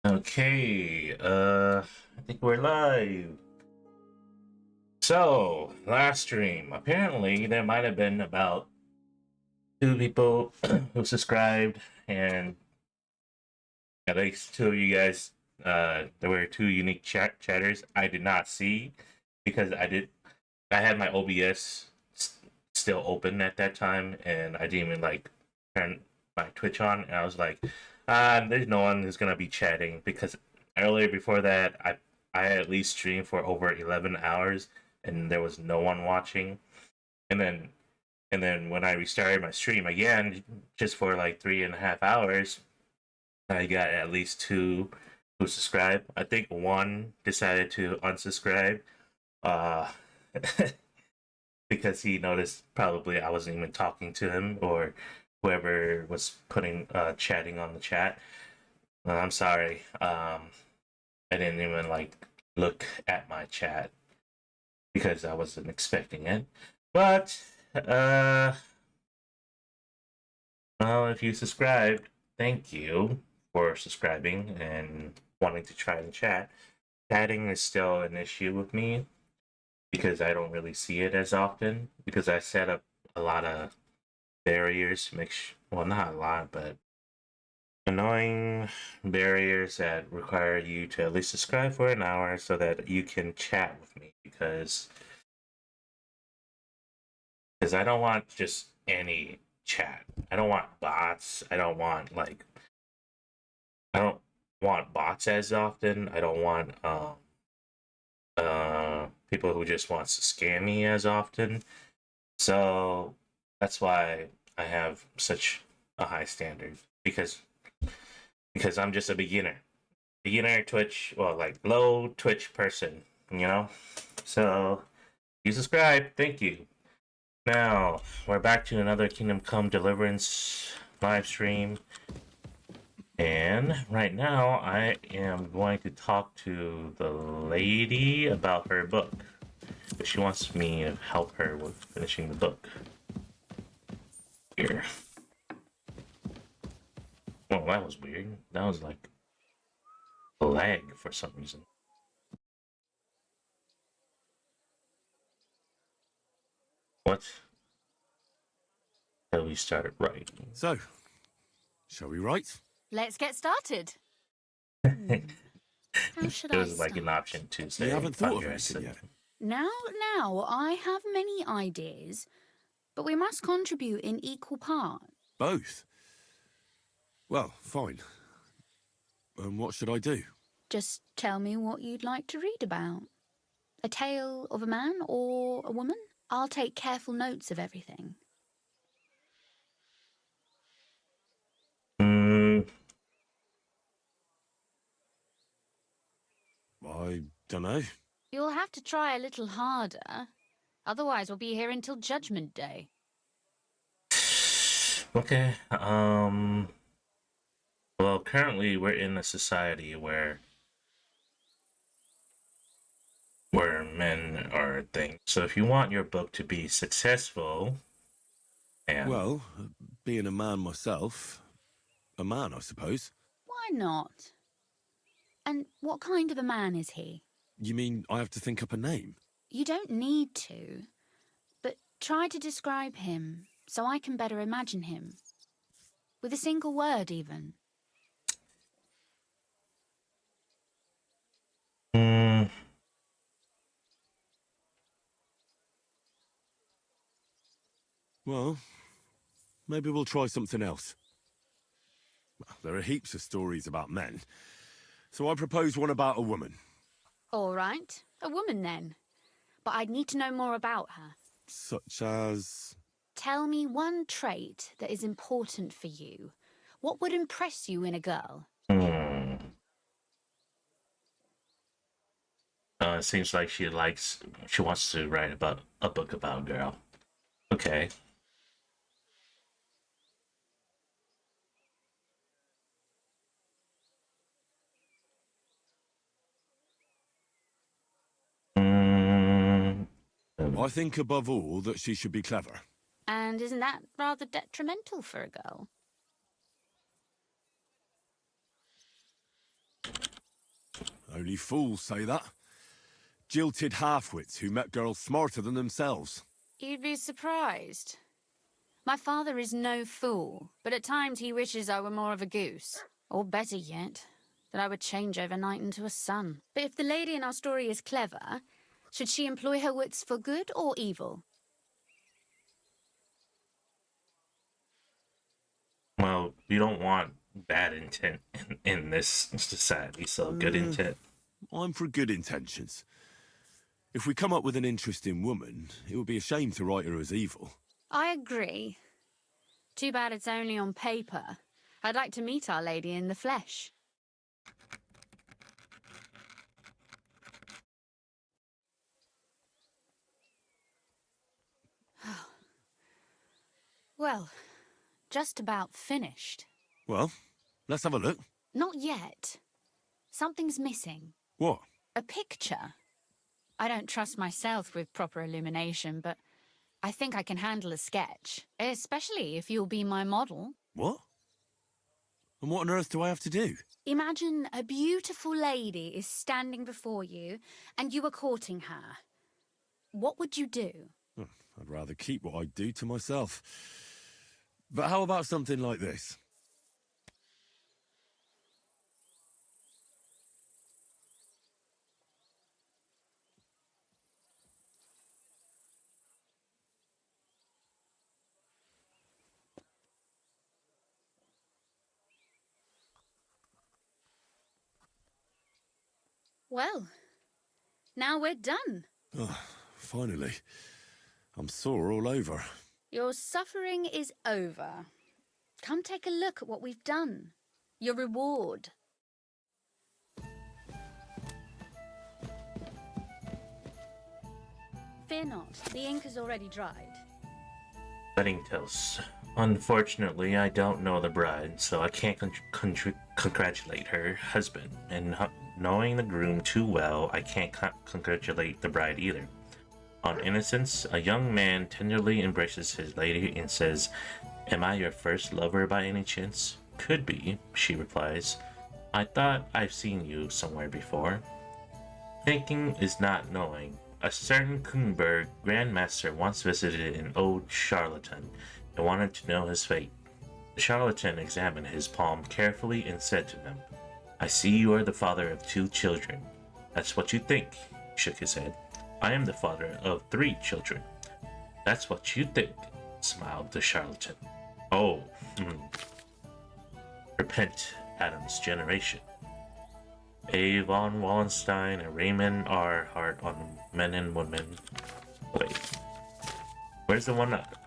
Okay, I think we're live. So, last stream, apparently there might have been about two people who subscribed, and at least two of you guys, there were two unique chatters I did not see because I had my OBS still open at that time, and I didn't even like turn my Twitch on, and I was like, there's no one who's gonna be chatting because earlier before that, I at least streamed for over 11 hours, and there was no one watching, and then when I restarted my stream again, just for like 3.5 hours, I got at least two who subscribed. I think one decided to unsubscribe. Uh, because he noticed probably I wasn't even talking to him or whoever was putting chatting on the chat. I'm sorry. I didn't even like look at my chat because I wasn't expecting it. But well, if you subscribed, thank you for subscribing and wanting to try and chat. Chatting is still an issue with me because I don't really see it as often because I set up a lot of barriers to make well, not a lot, but annoying barriers that require you to at least subscribe for an hour so that you can chat with me because I don't want just any chat. I don't want bots. I don't want bots as often. I don't want people who just wants to scam me as often. So that's why I have such a high standard because I'm just a beginner Twitch, well, like low Twitch person, you know. So you subscribe, thank you. Now we're back to another Kingdom Come Deliverance live stream, and right now I am going to talk to the lady about her book. She wants me to help her with finishing the book. Here. Well, that was weird. That was like a lag for some reason. What? Till we started writing. So, shall we write? Let's get started. How should It I was like an start? option to say. You haven't thought of anything yet. Now, I have many ideas, but we must contribute in equal part. Both? Well, fine. And what should I do? Just tell me what you'd like to read about. A tale of a man or a woman? I'll take careful notes of everything. I don't know. You'll have to try a little harder. Otherwise, we'll be here until Judgment Day. Okay. Well, currently we're in a society where men are things. So if you want your book to be successful, and Well, being a man myself, a man, I suppose. Why not? And what kind of a man is he? You mean I have to think up a name? You don't need to, but try to describe him so I can better imagine him. With a single word, even. Well, maybe we'll try something else. There are heaps of stories about men, so I propose one about a woman. All right, a woman then. But I'd need to know more about her. Such as... Tell me one trait that is important for you. What would impress you in a girl? It seems like she wants to write about a book about a girl. Okay. I think above all that she should be clever. And isn't that rather detrimental for a girl? Only fools say that. Jilted half-wits who met girls smarter than themselves. You'd be surprised. My father is no fool, but at times he wishes I were more of a goose. Or better yet, that I would change overnight into a sun. But if the lady in our story is clever, should she employ her wits for good or evil? Well, we don't want bad intent in this society, so good intent. I'm for good intentions. If we come up with an interesting woman, it would be a shame to write her as evil. I agree. Too bad it's only on paper. I'd like to meet Our Lady in the flesh. Well, just about finished. Well, let's have a look. Not yet. Something's missing. What? A picture. I don't trust myself with proper illumination, but I think I can handle a sketch, especially if you'll be my model. What? And what on earth do I have to do? Imagine a beautiful lady is standing before you, and you are courting her. What would you do? I'd rather keep what I do to myself. But how about something like this? Well, now we're done. Oh, finally. I'm sore all over. Your suffering is over. Come take a look at what we've done. Your reward. Fear not, the ink has already dried. Wedding toast. Unfortunately, I don't know the bride, so I can't congratulate her husband. And knowing the groom too well, I can't congratulate the bride either. On innocence, a young man tenderly embraces his lady and says, "Am I your first lover by any chance?" "Could be," she replies. "I thought I've seen you somewhere before." Thinking is not knowing. A certain Kunberg Grandmaster once visited an old charlatan and wanted to know his fate. The charlatan examined his palm carefully and said to him, "I see you are the father of 2 children. That's what you think," he shook his head. "I am the father of 3 children." "That's what you think," smiled the charlatan. "Oh, repent, Adam's generation. A. von Wallenstein and Raymond R. Hart on Men and Women. Wait. Where's the one that...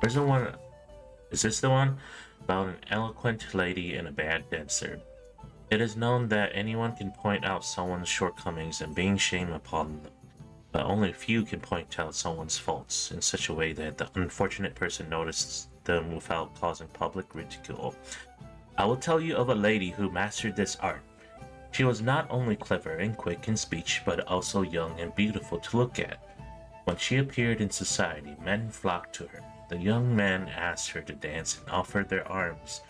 Where's the one... Is this the one? About an eloquent lady and a bad dancer. It is known that anyone can point out someone's shortcomings and being shamed upon them, but only few can point out someone's faults in such a way that the unfortunate person notices them without causing public ridicule. I will tell you of a lady who mastered this art. She was not only clever and quick in speech, but also young and beautiful to look at. When she appeared in society, men flocked to her. The young men asked her to dance and offered their arms.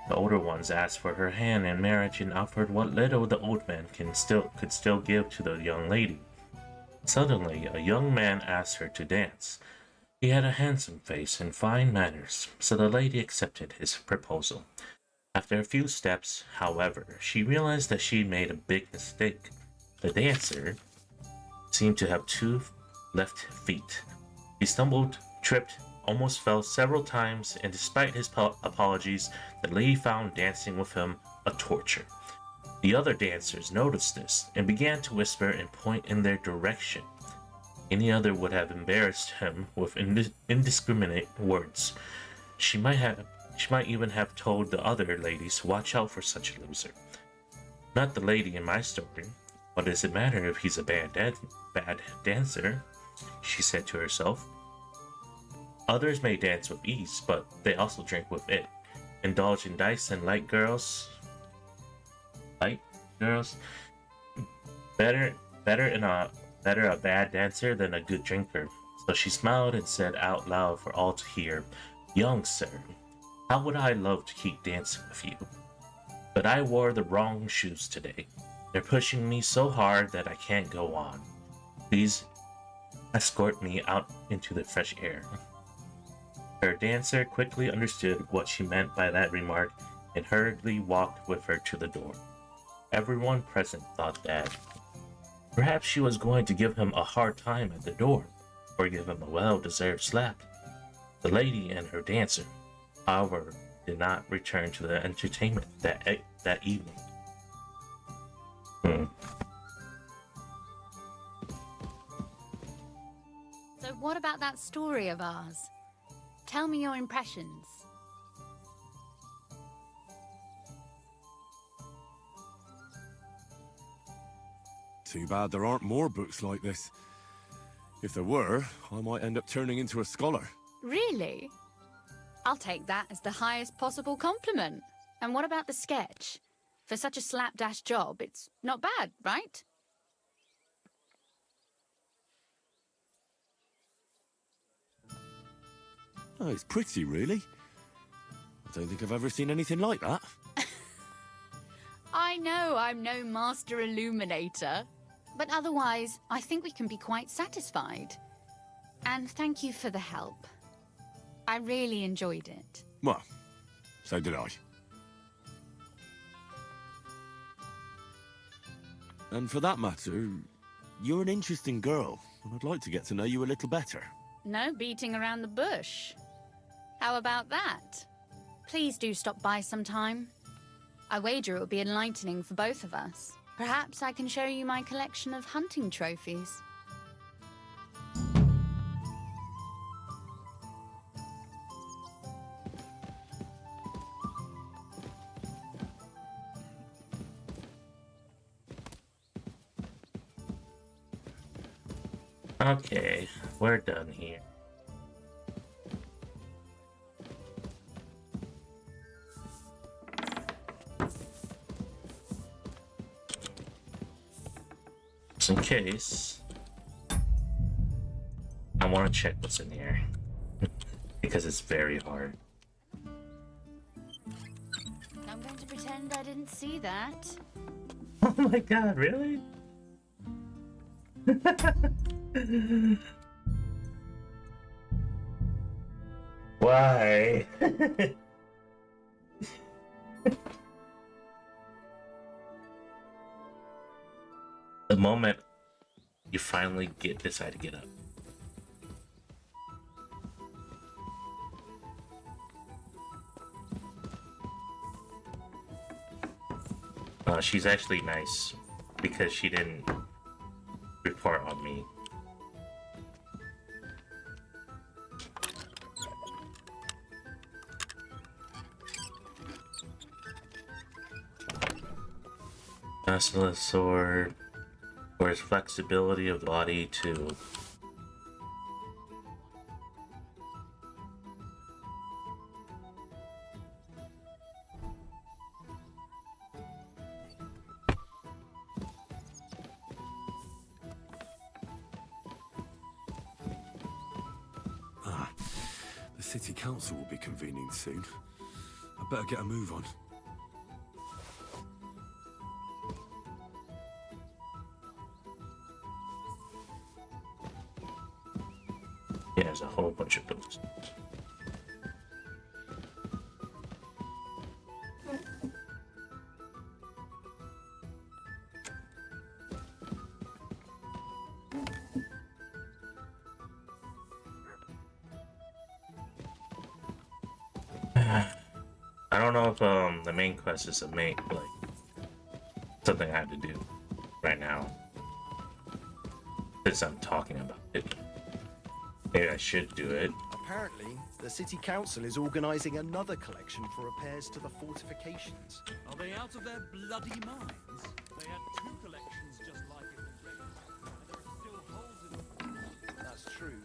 The older ones asked for her hand in marriage and offered what little the old man could still give to the young lady. Suddenly, a young man asked her to dance. He had a handsome face and fine manners, so the lady accepted his proposal. After a few steps, however, she realized that she'd made a big mistake. The dancer seemed to have 2 left feet. He stumbled, tripped, almost fell several times, and despite his apologies, the lady found dancing with him a torture. The other dancers noticed this and began to whisper and point in their direction. Any other would have embarrassed him with indiscriminate words. She might even have told the other ladies to watch out for such a loser. Not the lady in my story. What does it matter if he's a bad dancer? She said to herself. Others may dance with ease, but they also drink with it. Indulge in dice and light girls. Better a bad dancer than a good drinker. So she smiled and said out loud for all to hear, "Young sir, How would I love to keep dancing with you? But I wore the wrong shoes today. They're pushing me so hard that I can't go on. Please escort me out into the fresh air. Her dancer quickly understood what she meant by that remark and hurriedly walked with her to the door. Everyone present thought that perhaps she was going to give him a hard time at the door, or give him a well-deserved slap. The lady and her dancer, however, did not return to the entertainment that evening. So what about that story of ours? Tell me your impressions. Too bad there aren't more books like this. If there were, I might end up turning into a scholar. Really? I'll take that as the highest possible compliment. And what about the sketch? For such a slapdash job, it's not bad, right? Oh, it's pretty, really. I don't think I've ever seen anything like that. I know I'm no master illuminator, but otherwise, I think we can be quite satisfied. And thank you for the help. I really enjoyed it. Well, so did I. And for that matter, you're an interesting girl, and I'd like to get to know you a little better. No beating around the bush. How about that? Please do stop by sometime. I wager it will be enlightening for both of us. Perhaps I can show you my collection of hunting trophies. Okay, we're done here. Just in case, I want to check what's in here because it's very hard. I'm going to pretend I didn't see that. Oh my god, really? Why? The moment you finally decide to get up. She's actually nice because she didn't report on me. Merciless sword, or his flexibility of body to The city council will be convening soon. I better get a move on. yeah, there's a whole bunch of books. I don't know if the main quest is something I have to do right now since I'm talking about it. Maybe I should do it. Apparently, the city council is organizing another collection for repairs to the fortifications. Are they out of their bloody minds? They had 2 collections just like it already. And there are still holes in them. That's true.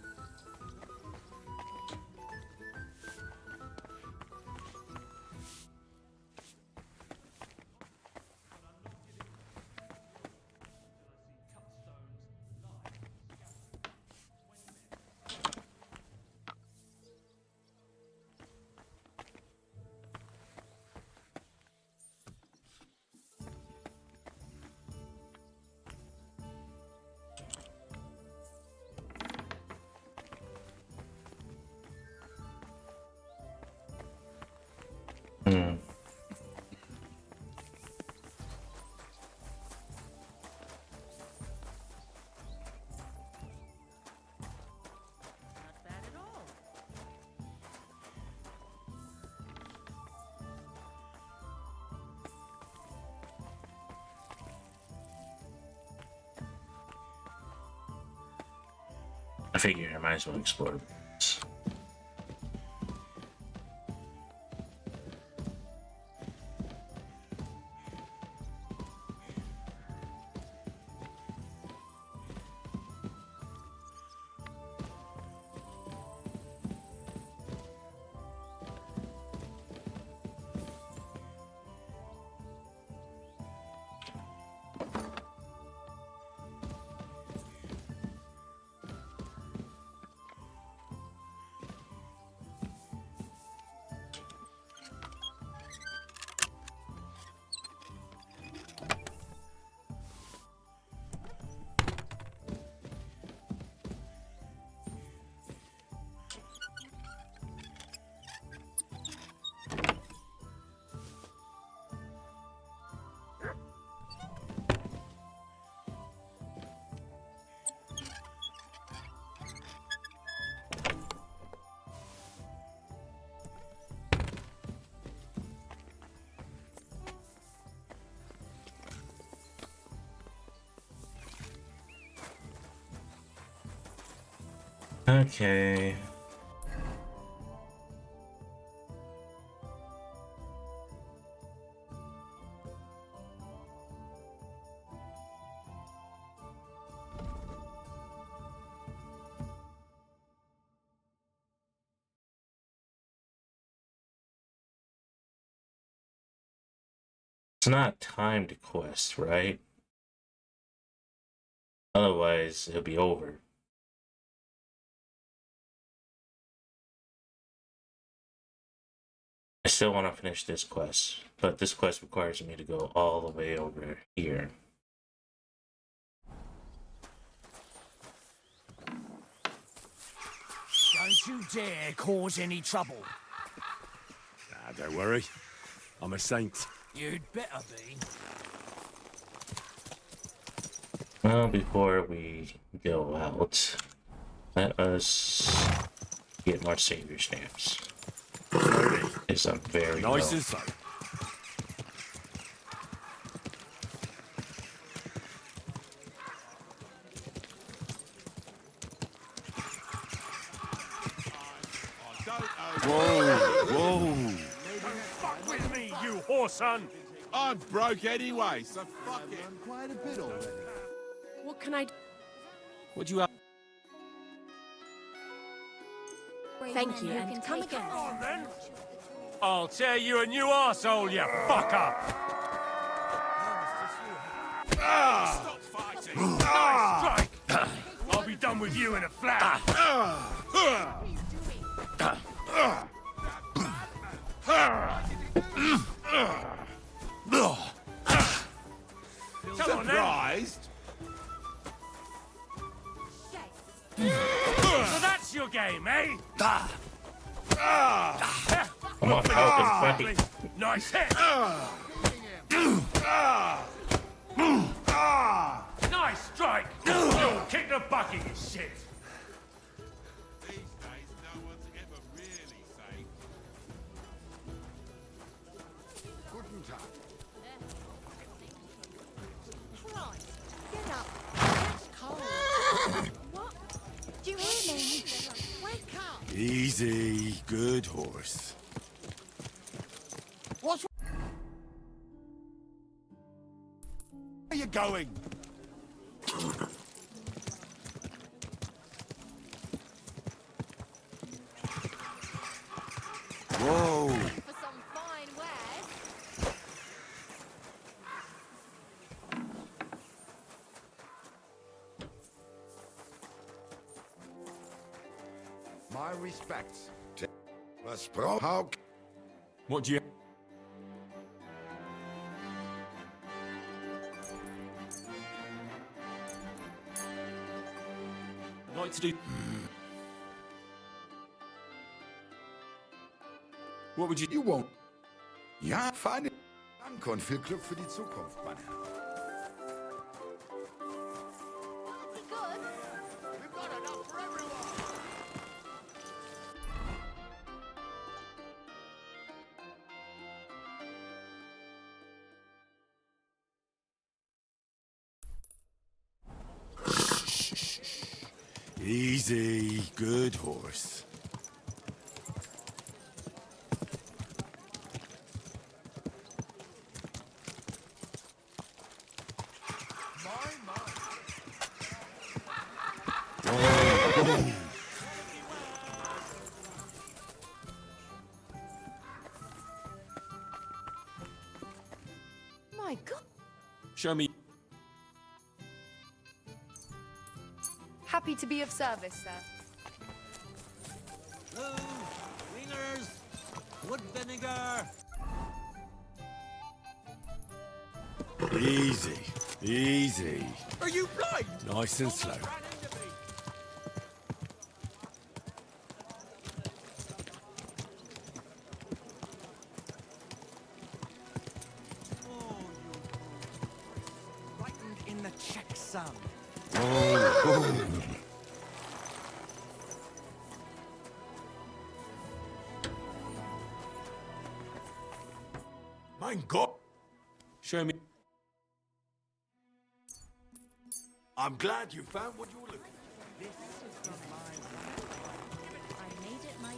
I figure I might as well explore this. Okay. It's not timed quest, right? Otherwise, it'll be over. I still want to finish this quest, but this quest requires me to go all the way over here. Don't you dare cause any trouble. Ah, don't worry. I'm a saint. You'd better be. Well, before we go out, let us get more savior stamps. It's a very Nice low. and so. Whoa! Fuck with me, you whoreson! I'm broke anyway, so fuck it. Quite a bit already. What can I do? Would you have... Thank you, and come again. on then! I'll tear you a new arsehole, you fucker! Stop fighting! Nice strike! I'll be done with you in a flash! Come on then! Surprised? So that's your game, eh? Come on, help him fight. Nice hit! Nice strike! You'll kick the bucket, you shit! These days, no one's ever really safe. Christ, get up. It's cold. What? Do you hear me? Wake up. Easy, good horse. What's... Where are you going? Whoa! For some fine wares. My respects. How? What do you... I'd like to do... What would you... You won't. Ja, feine Danke und viel Glück für die Zukunft, mein Herr. Pretty good. We've got enough for everyone. Easy, good horse. My God. Show me. Happy to be of service, sir. Hello, wingers, wood vinegar. Easy, easy. Are you blind? Nice and slow. Ran into me. Oh, you frightened in the checksum. Mein Gott! Show me. I'm glad you found what you were looking for. I made it my...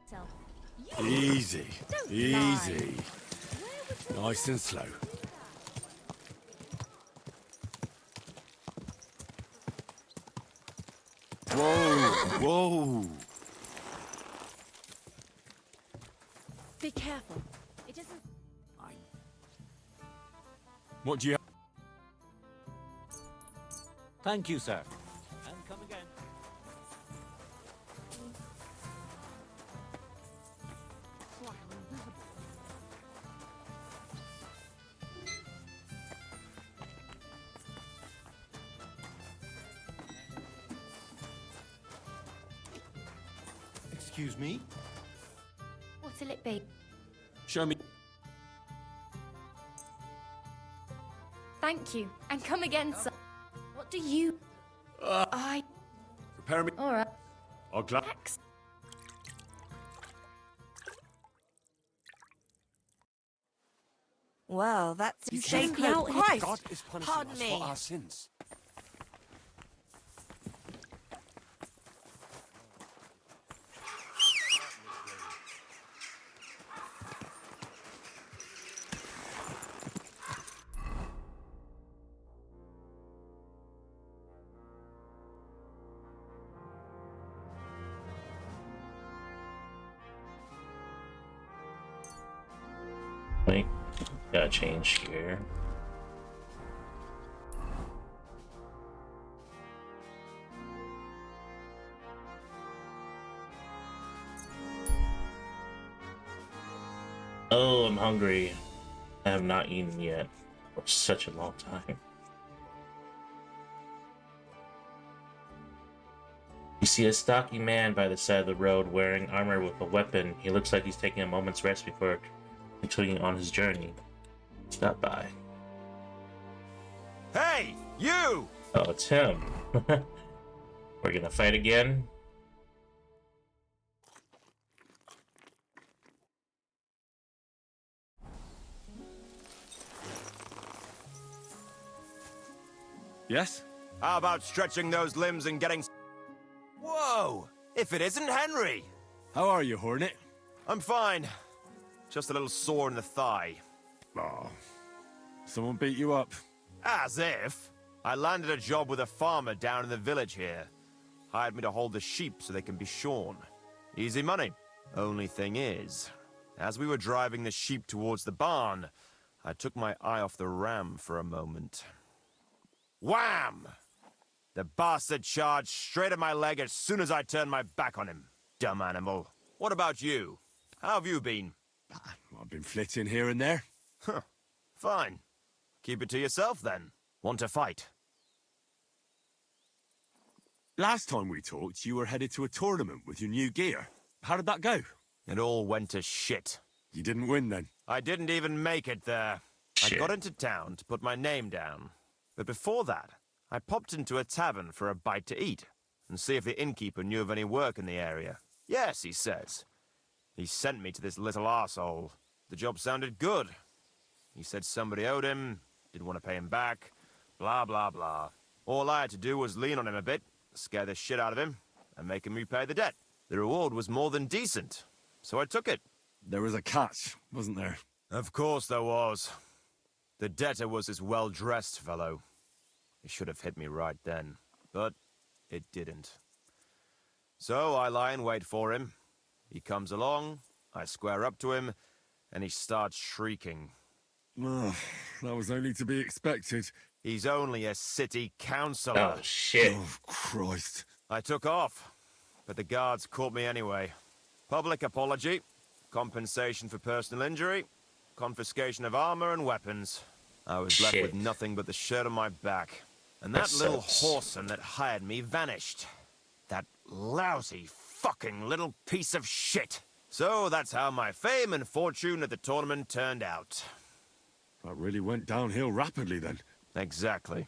Self. You Easy, Don't easy. Where would you... Nice and slow. Whoa, whoa. Be careful. It isn't... What do you... Thank you, sir. And come again. Excuse me? What'll it be? Show me. Thank you. And come again, sir. What do you... I... Prepare me. All right. I'll glad. X. Well, that's You shaky shouldn't out know. here. Christ! God is punishing Pardon us me. for our sins. Wait, gotta change here. Oh, I'm hungry. I have not eaten yet for such a long time. You see a stocky man by the side of the road wearing armor with a weapon. He looks like he's taking a moment's rest before continuing on his journey. Stop by. Hey, you! Oh, it's him. We're gonna fight again? Yes? How about stretching those limbs and getting... Whoa! If it isn't Henry! How are you, Hornet? I'm fine. Just a little sore in the thigh. Oh. Someone beat you up. As if. I landed a job with a farmer down in the village here. Hired me to hold the sheep so they can be shorn. Easy money. Only thing is, as we were driving the sheep towards the barn, I took my eye off the ram for a moment. Wham! The bastard charged straight at my leg as soon as I turned my back on him. Dumb animal. What about you? How have you been? I've been flitting here and there. Huh. Fine. Keep it to yourself, then. Want to fight? Last time we talked, you were headed to a tournament with your new gear. How did that go? It all went to shit. You didn't win, then? I didn't even make it there. Shit. I got into town to put my name down. But before that, I popped into a tavern for a bite to eat and see if the innkeeper knew of any work in the area. Yes, he says. He sent me to this little arsehole. The job sounded good. He said somebody owed him didn't want to pay him back, blah, blah, blah. All I had to do was lean on him a bit, scare the shit out of him, and make him repay the debt. The reward was more than decent, so I took it. There was a catch, wasn't there? Of course there was. The debtor was this well-dressed fellow. It should have hit me right then, but it didn't. So I lie in wait for him. He comes along, I square up to him, and he starts shrieking. Oh, that was only to be expected. He's only a city councillor. Oh, shit. Oh, Christ. I took off, but the guards caught me anyway. Public apology, compensation for personal injury, confiscation of armor and weapons. I was left with nothing but the shirt on my back. And that little whoreson that hired me vanished. That lousy fucking little piece of shit. So that's how my fame and fortune at the tournament turned out. That really went downhill rapidly then. Exactly.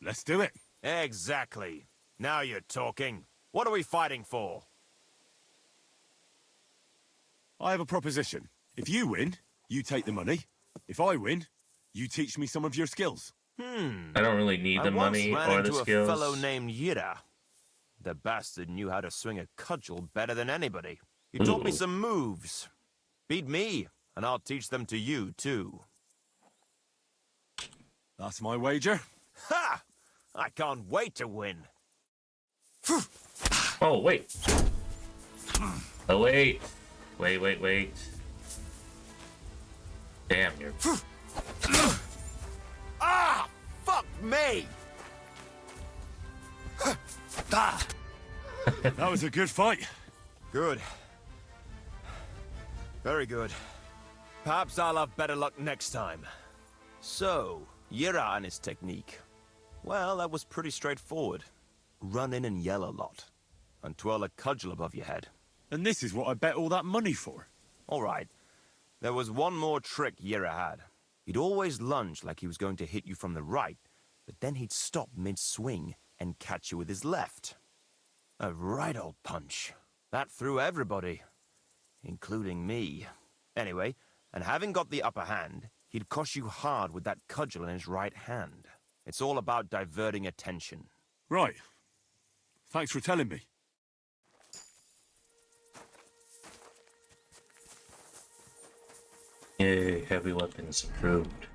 Let's do it. Exactly. Now you're talking. What are we fighting for? I have a proposition. If you win, you take the money. If I win, you teach me some of your skills. I don't really need the money I once ran or into the a skills. fellow named Yira. The bastard knew how to swing a cudgel better than anybody. He taught me some moves. Beat me, and I'll teach them to you, too. That's my wager. Ha! I can't wait to win. Oh, wait. Oh, wait. Wait. Damn, you're... Ah! Fuck me! Ah! That was a good fight. Good. Very good. Perhaps I'll have better luck next time. So, Yira and his technique. Well, that was pretty straightforward. Run in and yell a lot. And twirl a cudgel above your head. And this is what I bet all that money for. All right. There was one more trick Yira had. He'd always lunge like he was going to hit you from the right, but then he'd stop mid-swing and catch you with his left. A right old punch. That threw everybody, including me. Anyway, and having got the upper hand, he'd cosh you hard with that cudgel in his right hand. It's all about diverting attention. Right. Thanks for telling me. Yay, heavy weapons improved.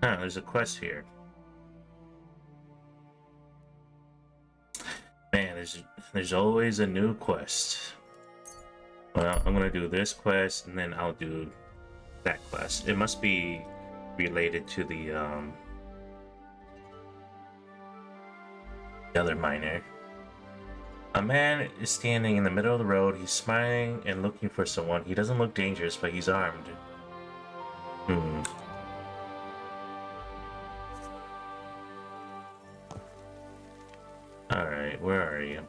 There's a quest here. Man, there's always a new quest. Well, I'm gonna do this quest and then I'll do that quest. It must be related to the other miner. A man is standing in the middle of the road. He's smiling and looking for someone. He doesn't look dangerous, but he's armed. Alright, where are you?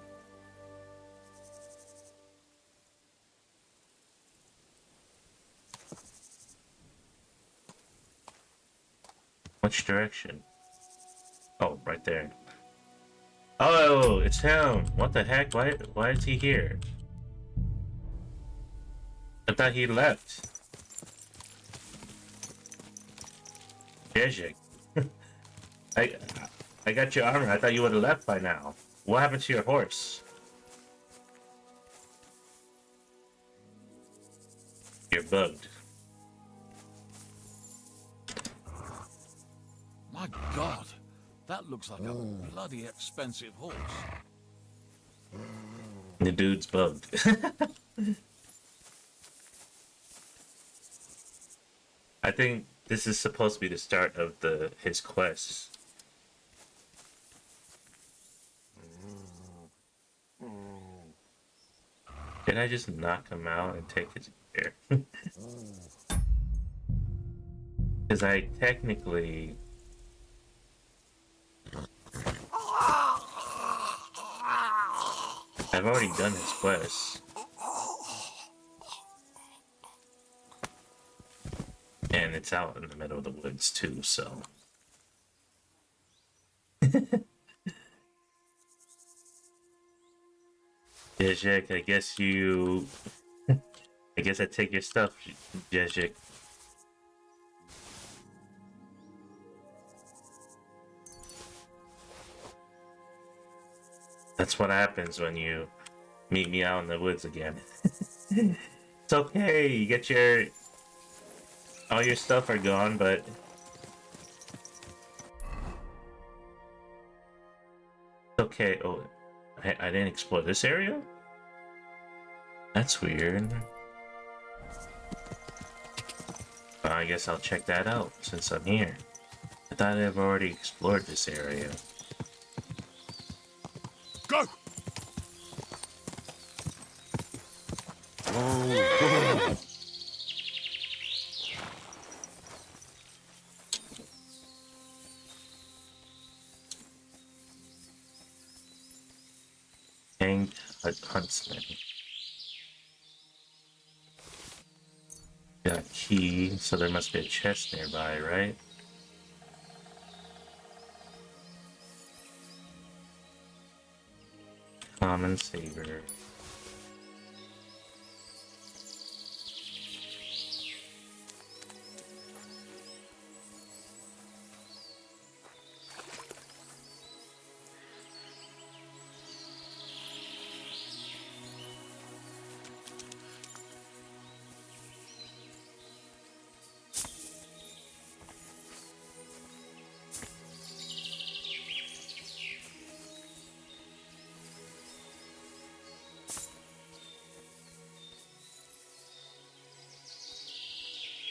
Which direction? Oh, right there. Oh, it's him! What the heck? Why is he here? I thought he left. Jejik. I got your armor. I thought you would have left by now. What happened to your horse? You're bugged. My God, that looks like a bloody expensive horse. The dude's bugged. I think this is supposed to be the start of his quest. Did I just knock him out and take his gear? Because I technically... I've already done his quest. And it's out in the middle of the woods too, so... Jezek, I guess you... I guess I take your stuff, Jezek. That's what happens when you meet me out in the woods again. It's okay, you get your... All your stuff are gone, but... It's okay. Oh, I didn't explore this area? That's weird. Well, I guess I'll check that out since I'm here. I thought I've already explored this area. Go! Oh, Hanged huntsman. Got a key, so there must be a chest nearby, right? Common saber.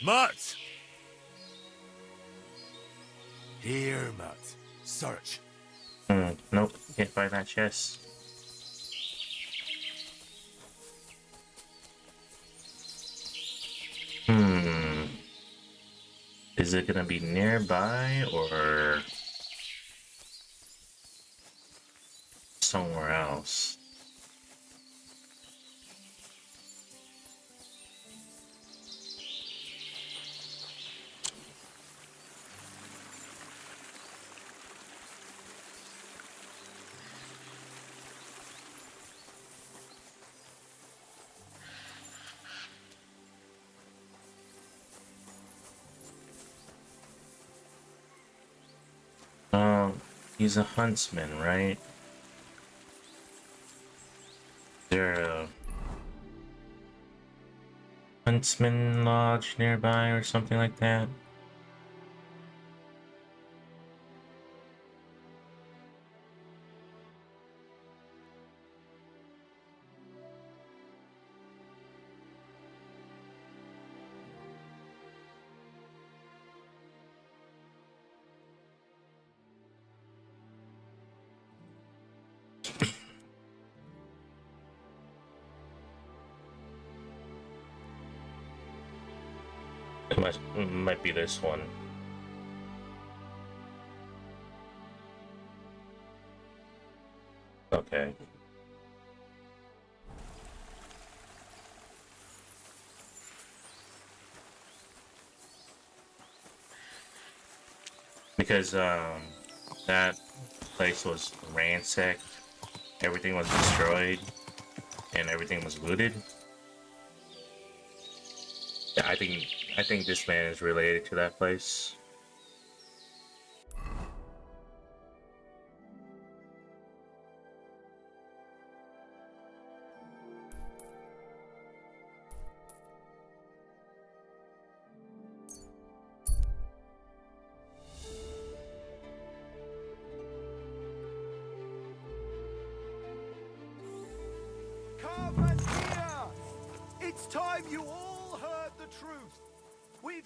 Mutt! Here, Mutt. Search. Nope, can't find that chest. Is it gonna be nearby or somewhere else? He's a huntsman, right? Is there a huntsman lodge nearby or something like that? It might be this one. Okay. Because that place was ransacked, everything was destroyed, and everything was looted. Yeah, I think this man is related to that place. Come and hear! It's time you all heard the truth. We've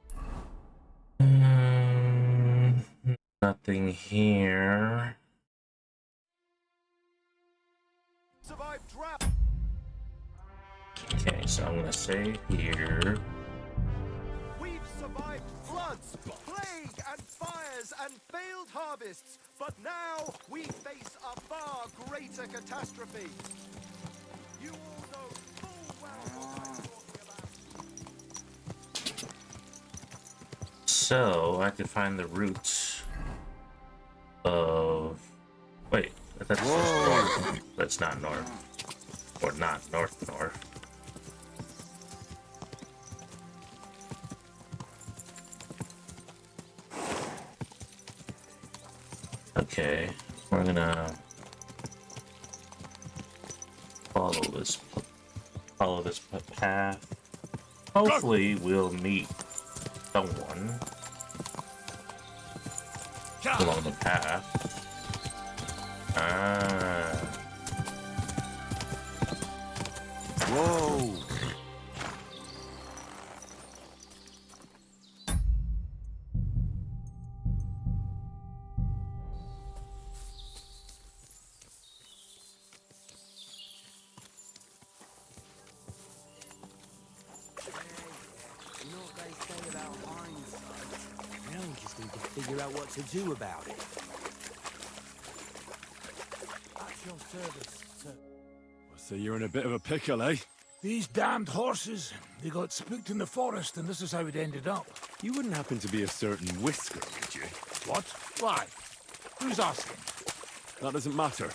Nothing here. survived drought. Okay, so I'm gonna save here. We've survived floods, plague, and fires, and failed harvests, but now we face a far greater catastrophe. You all know full well what I'm talking about. So I could find the roots of. Wait, that's just north. That's not north, or not north. Okay, we're gonna follow this path. Hopefully, we'll meet someone along the path. Ah. Whoa! You know what they say about hindsight? Now we just need to figure out what to do about it. At your service, sir. So you're in a bit of a pickle, eh? These damned horses, they got spooked in the forest, and this is how it ended up. You wouldn't happen to be a certain Whisker, would you? What? Why? Who's asking? That doesn't matter.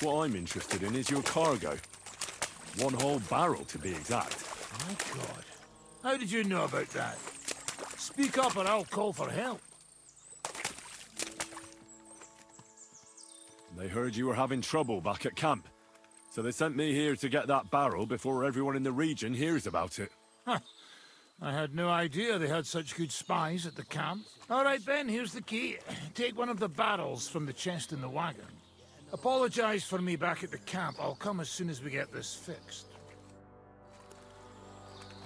What I'm interested in is your cargo. One whole barrel, to be exact. My God. How did you know about that? Speak up or I'll call for help. They heard you were having trouble back at camp. So they sent me here to get that barrel before everyone in the region hears about it. Huh. I had no idea they had such good spies at the camp. All right, Ben, here's the key. Take one of the barrels from the chest in the wagon. Apologize for me back at the camp. I'll come as soon as we get this fixed.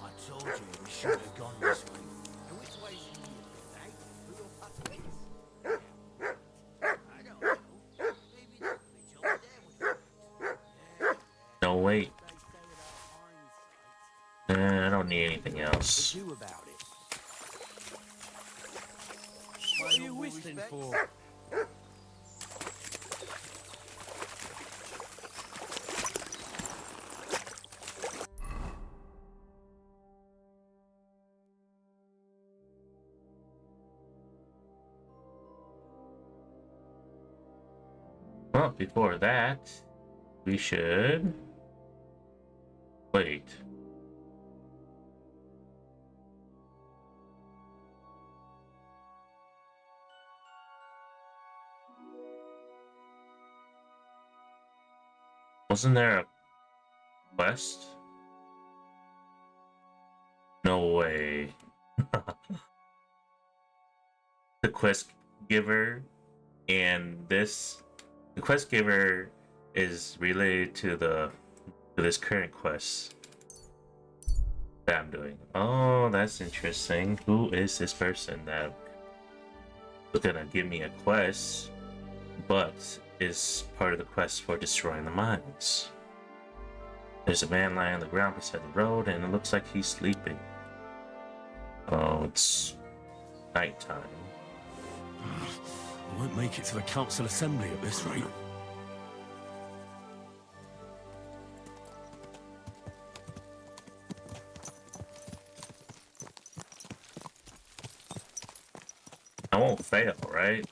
I told you we should have gone this way. And which way's here, eh? Who will pass this? I don't know. Maybe the village over there would. No, wait. I don't need anything else. Do about it. What are you whistling for? Well, before that, we should wait. Wasn't there a quest? No way. The quest giver and this. The quest giver is related to this current quest that I'm doing. Oh, that's interesting. Who is this person that is gonna give me a quest, but is part of the quest for destroying the mines? There's a man lying on the ground beside the road, and it looks like he's sleeping. Oh, it's nighttime. I won't make it to the council assembly at this rate. I won't fail, right?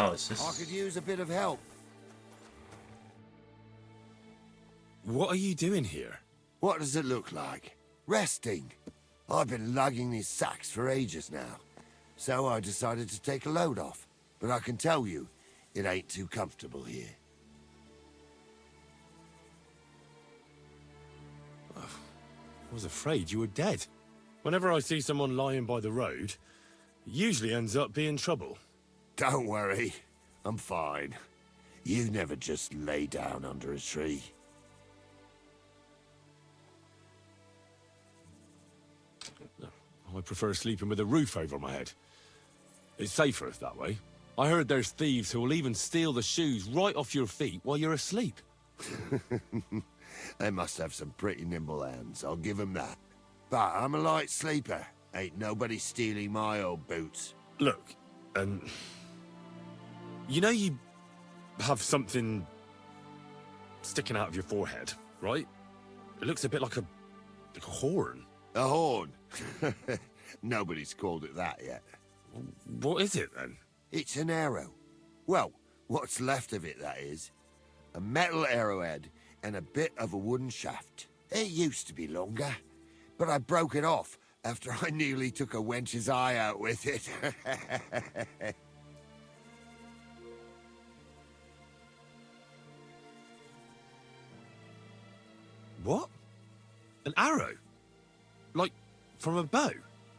Oh, it's just... I could use a bit of help. What are you doing here? What does it look like? Resting. I've been lugging these sacks for ages now, so I decided to take a load off. But I can tell you, it ain't too comfortable here. I was afraid you were dead. Whenever I see someone lying by the road, it usually ends up being trouble. Don't worry, I'm fine. You never just lay down under a tree. I prefer sleeping with a roof over my head. It's safer that way. I heard there's thieves who will even steal the shoes right off your feet while you're asleep. They must have some pretty nimble hands, I'll give 'em that. But I'm a light sleeper. Ain't nobody stealing my old boots. Look, you know you have something sticking out of your forehead, right? It looks a bit like a horn. A horn? Nobody's called it that yet. What is it, then? It's an arrow. Well, what's left of it, that is. A metal arrowhead and a bit of a wooden shaft. It used to be longer, but I broke it off after I nearly took a wench's eye out with it. What? An arrow? Like, from a bow?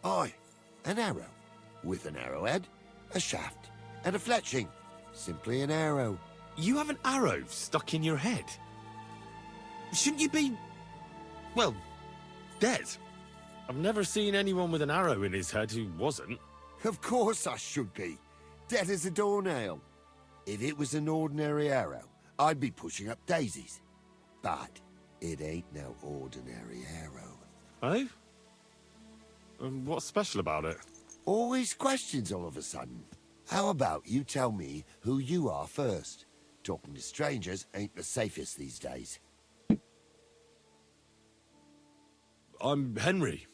Aye, an arrow. With an arrowhead, a shaft, and a fletching. Simply an arrow. You have an arrow stuck in your head? Shouldn't you be, well, dead? I've never seen anyone with an arrow in his head who wasn't. Of course I should be. Dead as a doornail. If it was an ordinary arrow, I'd be pushing up daisies. But it ain't no ordinary arrow. Oh? And what's special about it? Always questions all of a sudden. How about you tell me who you are first? Talking to strangers ain't the safest these days. I'm Henry,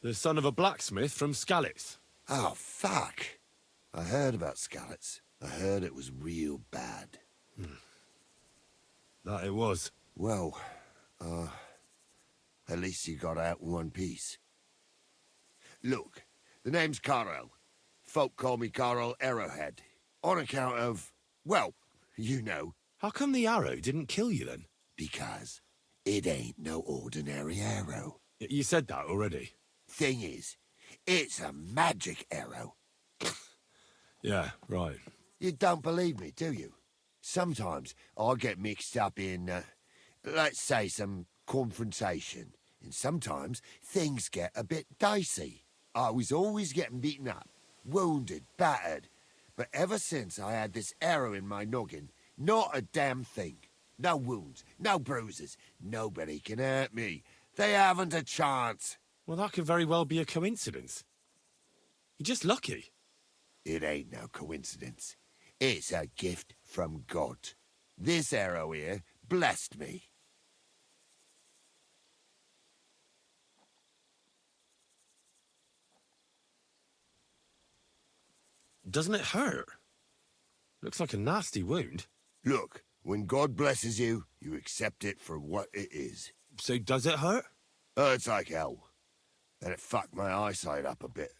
the son of a blacksmith from Skalitz. Oh, fuck. I heard about Skalitz. I heard it was real bad. That it was. Well, at least you got out in one piece. Look, the name's Carl. Folk call me Carl Arrowhead. On account of, well, you know. How come the arrow didn't kill you then? Because it ain't no ordinary arrow. You said that already. Thing is, it's a magic arrow. Yeah, right. You don't believe me, do you? Sometimes I get mixed up in, let's say, some confrontation. And sometimes things get a bit dicey. I was always getting beaten up, wounded, battered. But ever since I had this arrow in my noggin, not a damn thing. No wounds, no bruises. Nobody can hurt me. They haven't a chance. Well, that could very well be a coincidence. You're just lucky. It ain't no coincidence. It's a gift from God. This arrow here blessed me. Doesn't it hurt? Looks like a nasty wound. Look, when God blesses you, you accept it for what it is. So does it hurt? Hurts like hell. And it fucked my eyesight up a bit.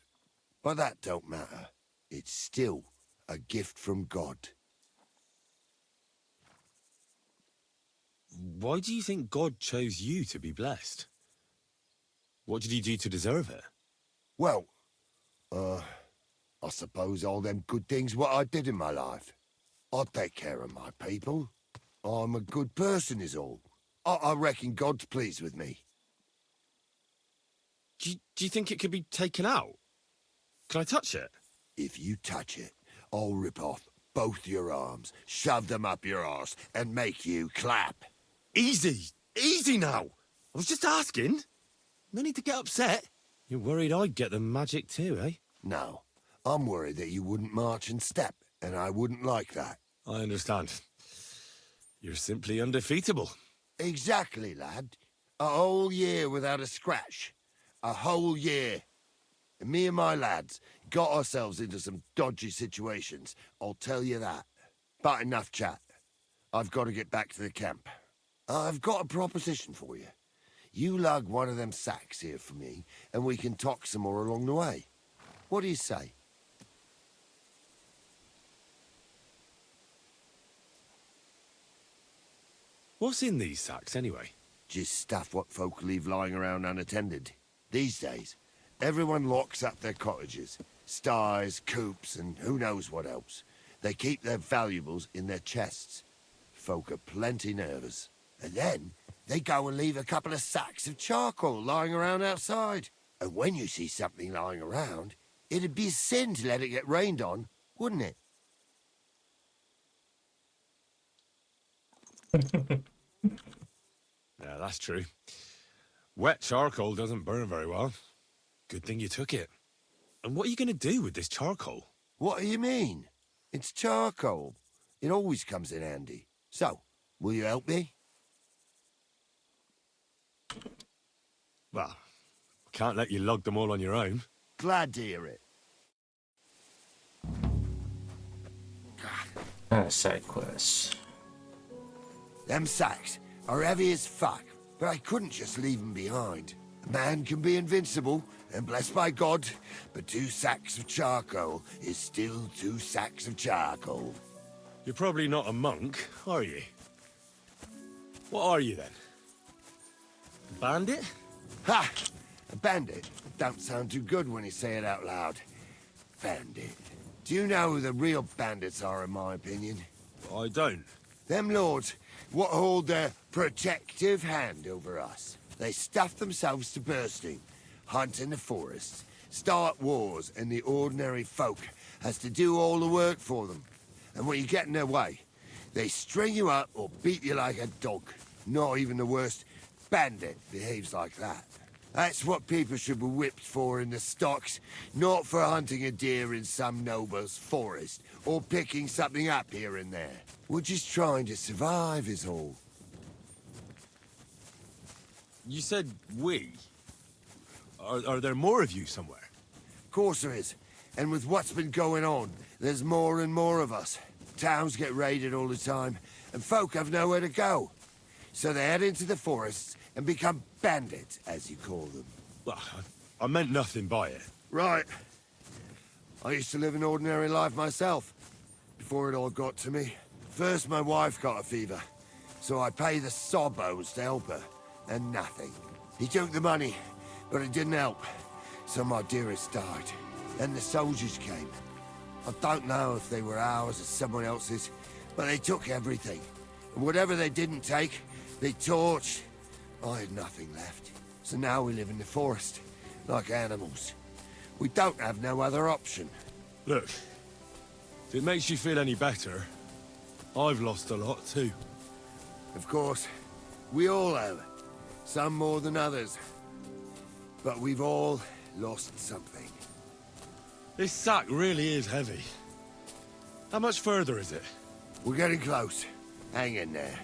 But that don't matter. It's still a gift from God. Why do you think God chose you to be blessed? What did he do to deserve it? Well, I suppose all them good things what I did in my life. I take care of my people. I'm a good person is all. I reckon God's pleased with me. Do you think it could be taken out? Can I touch it? If you touch it, I'll rip off both your arms, shove them up your arse, and make you clap. Easy! Easy now! I was just asking. No need to get upset. You're worried I'd get the magic too, eh? No, I'm worried that you wouldn't march and step, and I wouldn't like that. I understand. You're simply undefeatable. Exactly, lad. A whole year without a scratch. A whole year. And me and my lads got ourselves into some dodgy situations, I'll tell you that. But enough chat. I've got to get back to the camp. I've got a proposition for you. You lug one of them sacks here for me, and we can talk some more along the way. What do you say? What's in these sacks, anyway? Just stuff what folk leave lying around unattended. These days, everyone locks up their cottages. Sties, coops, and who knows what else. They keep their valuables in their chests. Folk are plenty nervous. And then, they go and leave a couple of sacks of charcoal lying around outside. And when you see something lying around, it'd be a sin to let it get rained on, wouldn't it? Yeah, that's true. Wet charcoal doesn't burn very well. Good thing you took it. And what are you going to do with this charcoal? What do you mean? It's charcoal. It always comes in handy. So, will you help me? Well, can't let you lug them all on your own. Glad to hear it. Side quests. Them sacks are heavy as fuck, but I couldn't just leave them behind. A man can be invincible, and blessed by God, but 2 sacks of charcoal is still 2 sacks of charcoal. You're probably not a monk, are you? What are you then? A bandit? Ha! A bandit? Don't sound too good when you say it out loud. Bandit. Do you know who the real bandits are, in my opinion? I don't. Them lords, what hold their protective hand over us. They stuff themselves to bursting, hunt in the forests, start wars, and the ordinary folk has to do all the work for them. And when you get in their way, they string you up or beat you like a dog. Not even the worst bandit behaves like that. That's what people should be whipped for in the stocks, not for hunting a deer in some noble's forest, or picking something up here and there. We're just trying to survive is all. You said we. Are there more of you somewhere? Of course there is. And with what's been going on, there's more and more of us. Towns get raided all the time, and folk have nowhere to go. So they head into the forests and become bandits, as you call them. Well, I meant nothing by it. Right. I used to live an ordinary life myself, before it all got to me. First, my wife got a fever, so I paid the sawbones to help her, and nothing. He took the money, but it didn't help, so my dearest died. Then the soldiers came. I don't know if they were ours or someone else's, but they took everything. And whatever they didn't take, they torched. I had nothing left. So now we live in the forest, like animals. We don't have no other option. Look, if it makes you feel any better, I've lost a lot too. Of course, we all have. Some more than others. But we've all lost something. This sack really is heavy. How much further is it? We're getting close. Hang in there.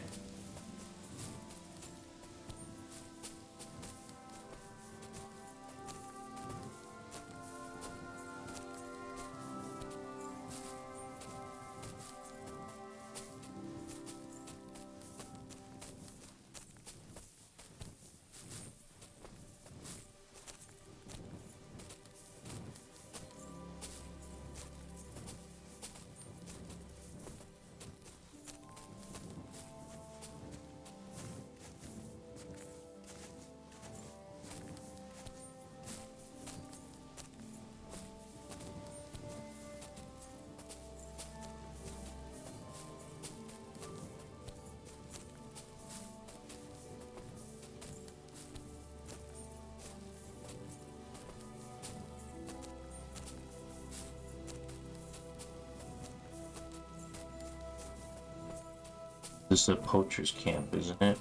This is a poacher's camp, isn't it?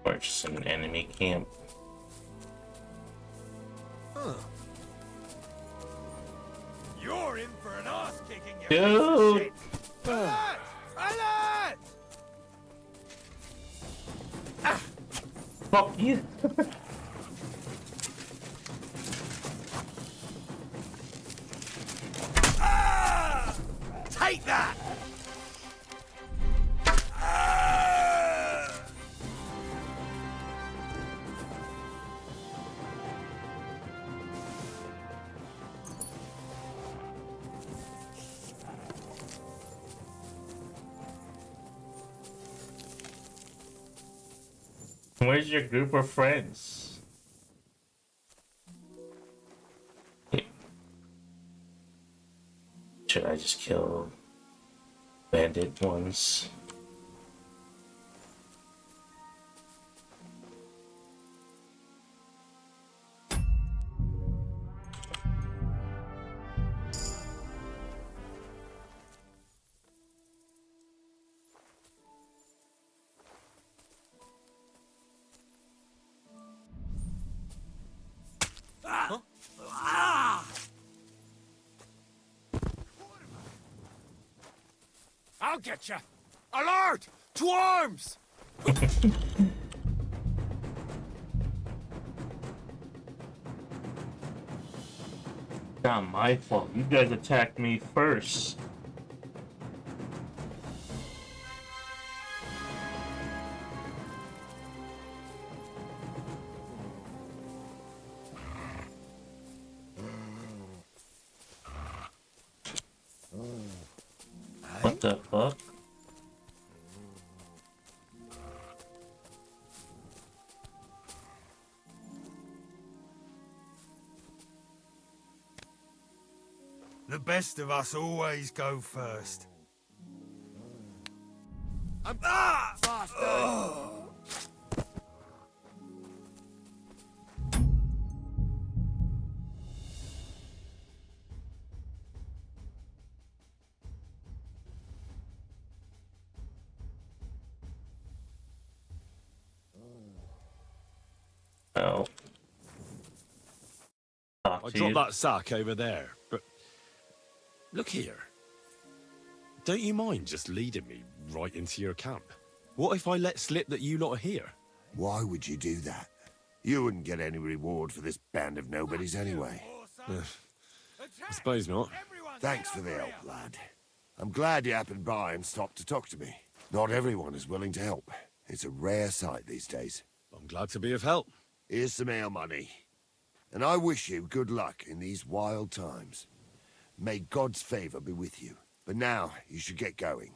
Or just an enemy camp? Huh. You're in for an ass kicking, you Dude! piece of shit. Alert! Alert! Ah! Fuck you! Take that! Where's your group of friends? Should I just kill bandit ones? I'll get you! Alert! To arms! Not my fault. You guys attacked me first. What the fuck? The best of us always go first. I'm Oh. I dropped that sack over there, but look here. Don't you mind just leading me right into your camp? What if I let slip that you lot are here? Why would you do that? You wouldn't get any reward for this band of nobodies anyway. I suppose not. Thanks for the help, lad. I'm glad you happened by and stopped to talk to me. Not everyone is willing to help. It's a rare sight these days. I'm glad to be of help. Here's some ale money. And I wish you good luck in these wild times. May God's favor be with you. But now, you should get going.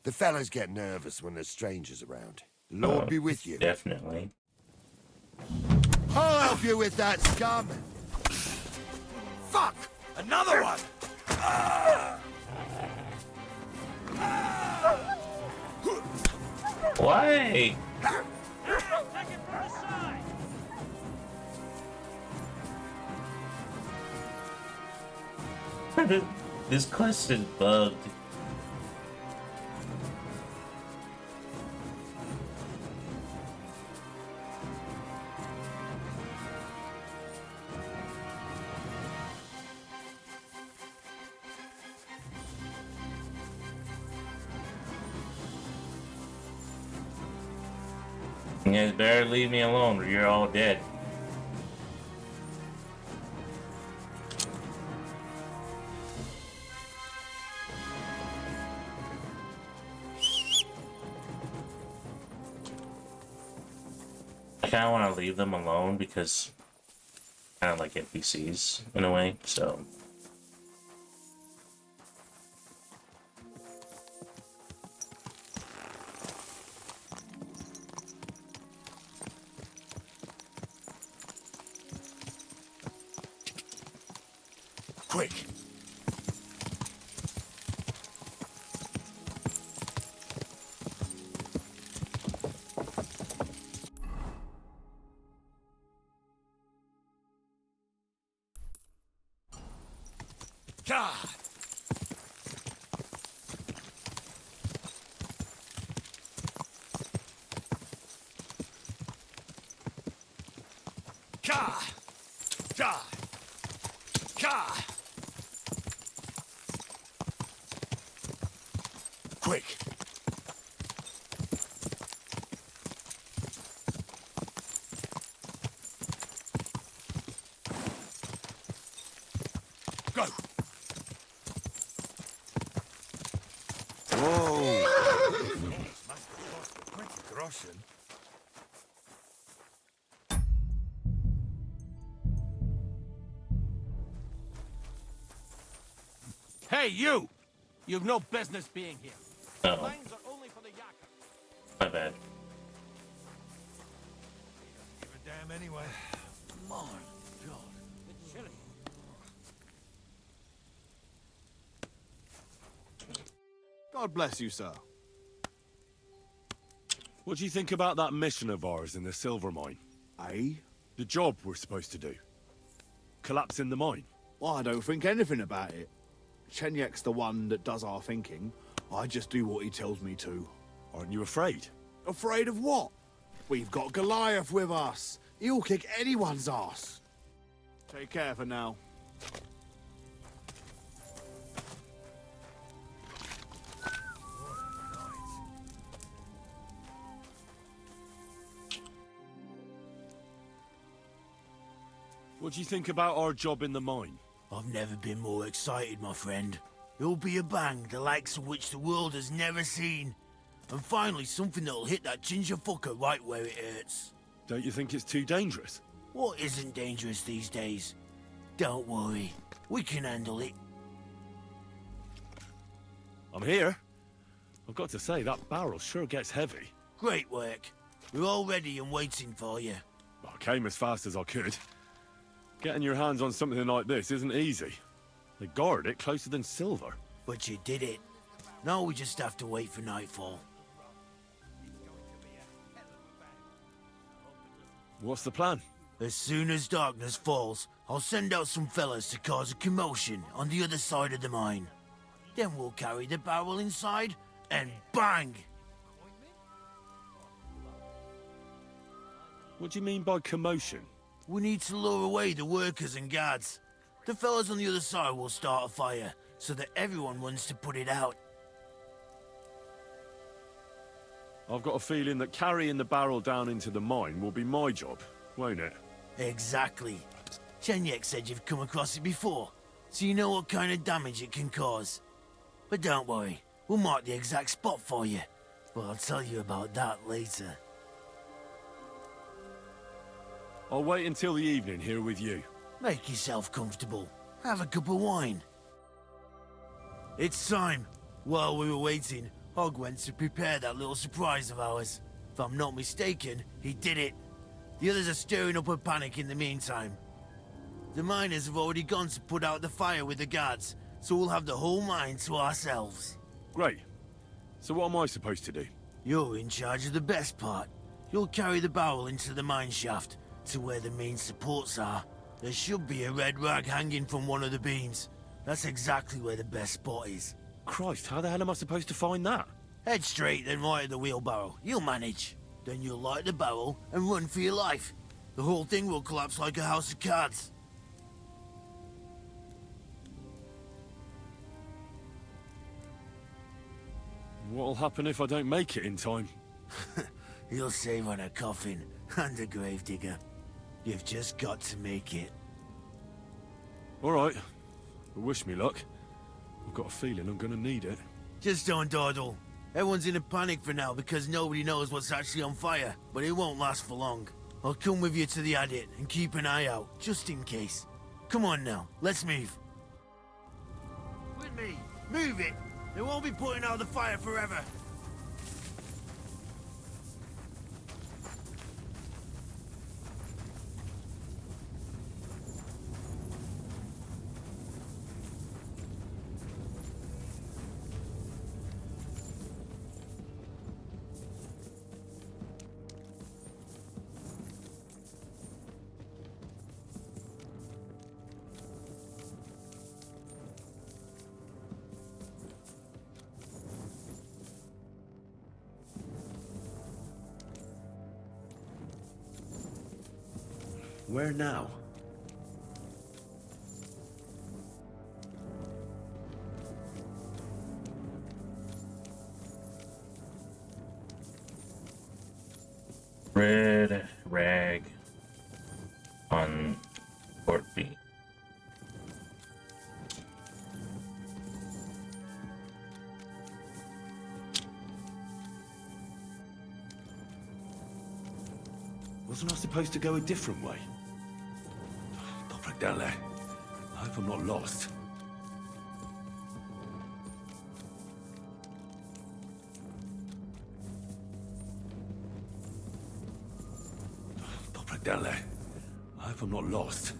The fellas get nervous when there's strangers around. The Lord be with you. Definitely. I'll help you with that, scum! Fuck! Another one! Why? This quest is bugged. You guys better leave me alone or you're all dead. I kind of want to leave them alone because kind of like NPCs in a way, so. Quick! God! Ka! Ka! Ka! Quick! Go! Whoa! Must have cost a pretty groschen. Hey, you! You've no business being here. Oh, Lines are only for the yakker. my bad. Give a damn anyway. My God, it's chilly. God bless you, sir. What do you think about that mission of ours in the silver mine? Eh? The job we're supposed to do? Collapsing the mine? Well, I don't think anything about it. Chenyak's the one that does our thinking. I just do what he tells me to. Aren't you afraid? Afraid of what? We've got Goliath with us. He'll kick anyone's ass. Take care for now. What do you think about our job in the mine? I've never been more excited, my friend. It'll be a bang, the likes of which the world has never seen. And finally, something that'll hit that ginger fucker right where it hurts. Don't you think it's too dangerous? What isn't dangerous these days? Don't worry, we can handle it. I'm here. I've got to say, that barrel sure gets heavy. Great work. We're all ready and waiting for you. I came as fast as I could. Getting your hands on something like this isn't easy. They guard it closer than silver. But you did it. Now we just have to wait for nightfall. What's the plan? As soon as darkness falls, I'll send out some fellas to cause a commotion on the other side of the mine. Then we'll carry the barrel inside, and bang! What do you mean by commotion? We need to lure away the workers and guards. The fellas on the other side will start a fire, so that everyone runs to put it out. I've got a feeling that carrying the barrel down into the mine will be my job, won't it? Exactly. Chenyek said you've come across it before, so you know what kind of damage it can cause. But don't worry, we'll mark the exact spot for you. But I'll tell you about that later. I'll wait until the evening here with you. Make yourself comfortable. Have a cup of wine. It's time. While we were waiting, Hog went to prepare that little surprise of ours. If I'm not mistaken, he did it. The others are stirring up a panic in the meantime. The miners have already gone to put out the fire with the guards, so we'll have the whole mine to ourselves. Great. So what am I supposed to do? You're in charge of the best part. You'll carry the barrel into the mine shaft, to where the main supports are. There should be a red rag hanging from one of the beams. That's exactly where the best spot is. Christ, how the hell am I supposed to find that? Head straight, then right at the wheelbarrow. You'll manage. Then you'll light the barrel and run for your life. The whole thing will collapse like a house of cards. What'll happen if I don't make it in time? You'll save on a coffin and a gravedigger. You've just got to make it. All right. Well, wish me luck. I've got a feeling I'm gonna need it. Just don't dawdle. Everyone's in a panic for now because nobody knows what's actually on fire, but it won't last for long. I'll come with you to the adit and keep an eye out, just in case. Come on now, let's move. With me, move it! They won't be putting out the fire forever. Where now? Red rag on port B. Wasn't I supposed to go a different way? Stop right down there. I hope I'm not lost. Stop right down there. I hope I'm not lost.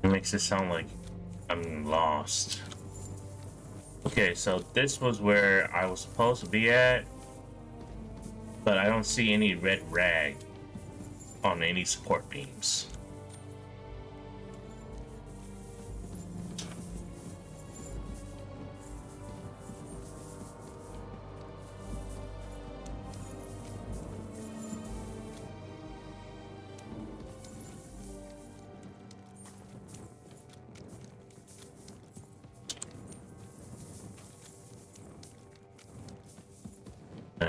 It makes it sound like I'm lost. Okay, so this was where I was supposed to be at, but I don't see any red rag on any support beams.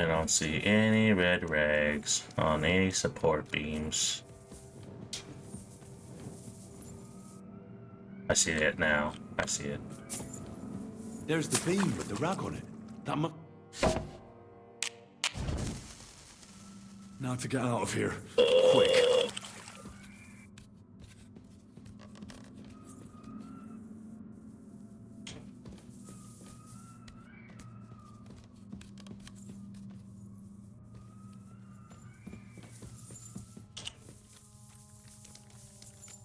I don't see any red rags on any support beams. I see it now. I see it. There's the beam with the rag on it. That mu- Now to get out of here. Quick.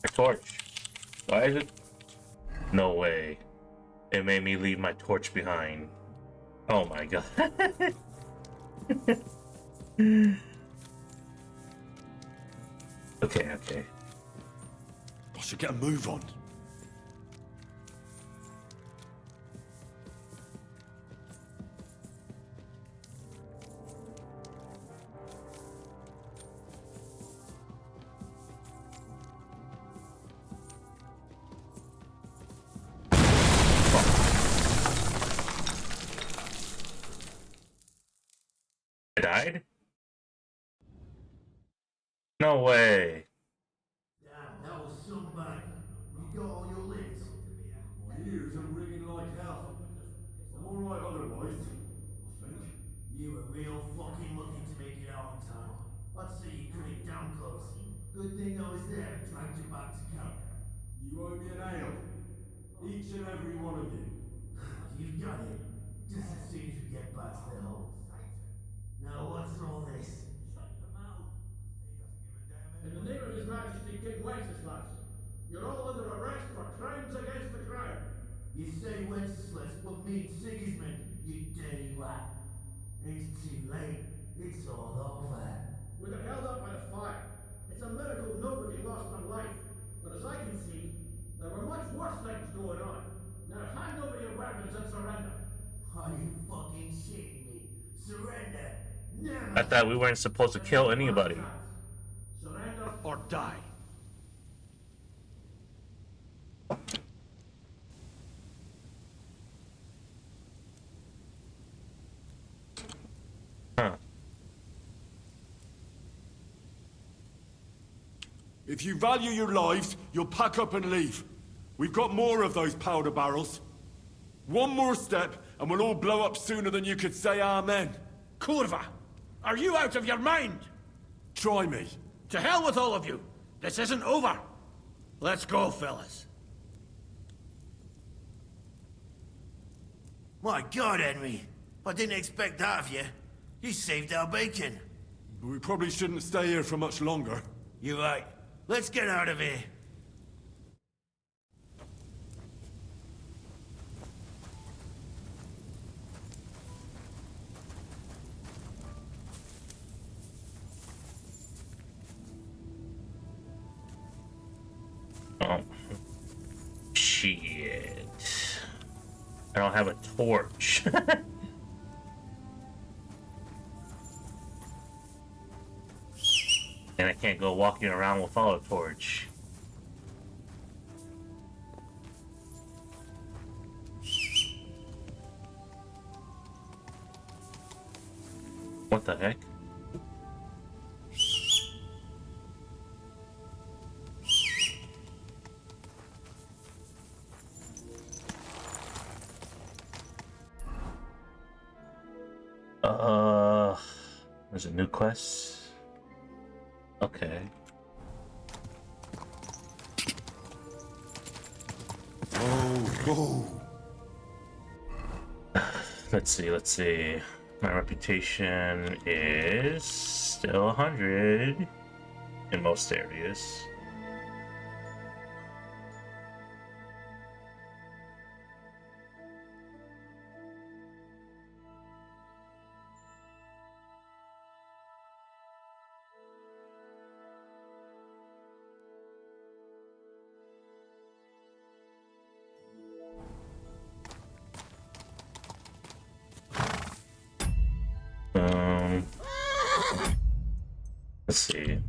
My torch. Why is it? No way. It made me leave my torch behind. Oh my god. Okay. I should get a move on. I died? No way. That was some bang. You got all your limbs. My ears are ringing like hell. I'm alright otherwise, I think. You were real fucking lucky to make it out in time. I'd say you cut it down close. Good thing I was there and dragged you back to camp. You owe me an ale. Each and every one of you. You've got it. Just as soon as we get back to the hold. Now what's all this? Shut your mouth. He doesn't give a damn In the name of His Majesty King Wenceslas, you're all under arrest for crimes against the crown. You say Wenceslas, but mean Sigismund, you dirty rat. It's too late. It's all over. We got held up by the fire. It's a miracle nobody lost their life. But as I can see, there were much worse things going on. Now hand over your weapons and surrender. Are you fucking shitting me? Surrender? Never! I thought we weren't supposed to kill anybody. Surrender or die. Huh. If you value your lives, you'll pack up and leave. We've got more of those powder barrels. One more step, and we'll all blow up sooner than you could say amen. Kurva! Are you out of your mind? Try me. To hell with all of you! This isn't over! Let's go, fellas. My God, Henry. I didn't expect that of you. You saved our bacon. We probably shouldn't stay here for much longer. You're right. Let's get out of here. Oh. Shit. I don't have a torch. And I can't go walking around without a torch. What the heck? There's a new quest. Okay. Oh. Let's see. My reputation is still 100 in most areas. Let's see.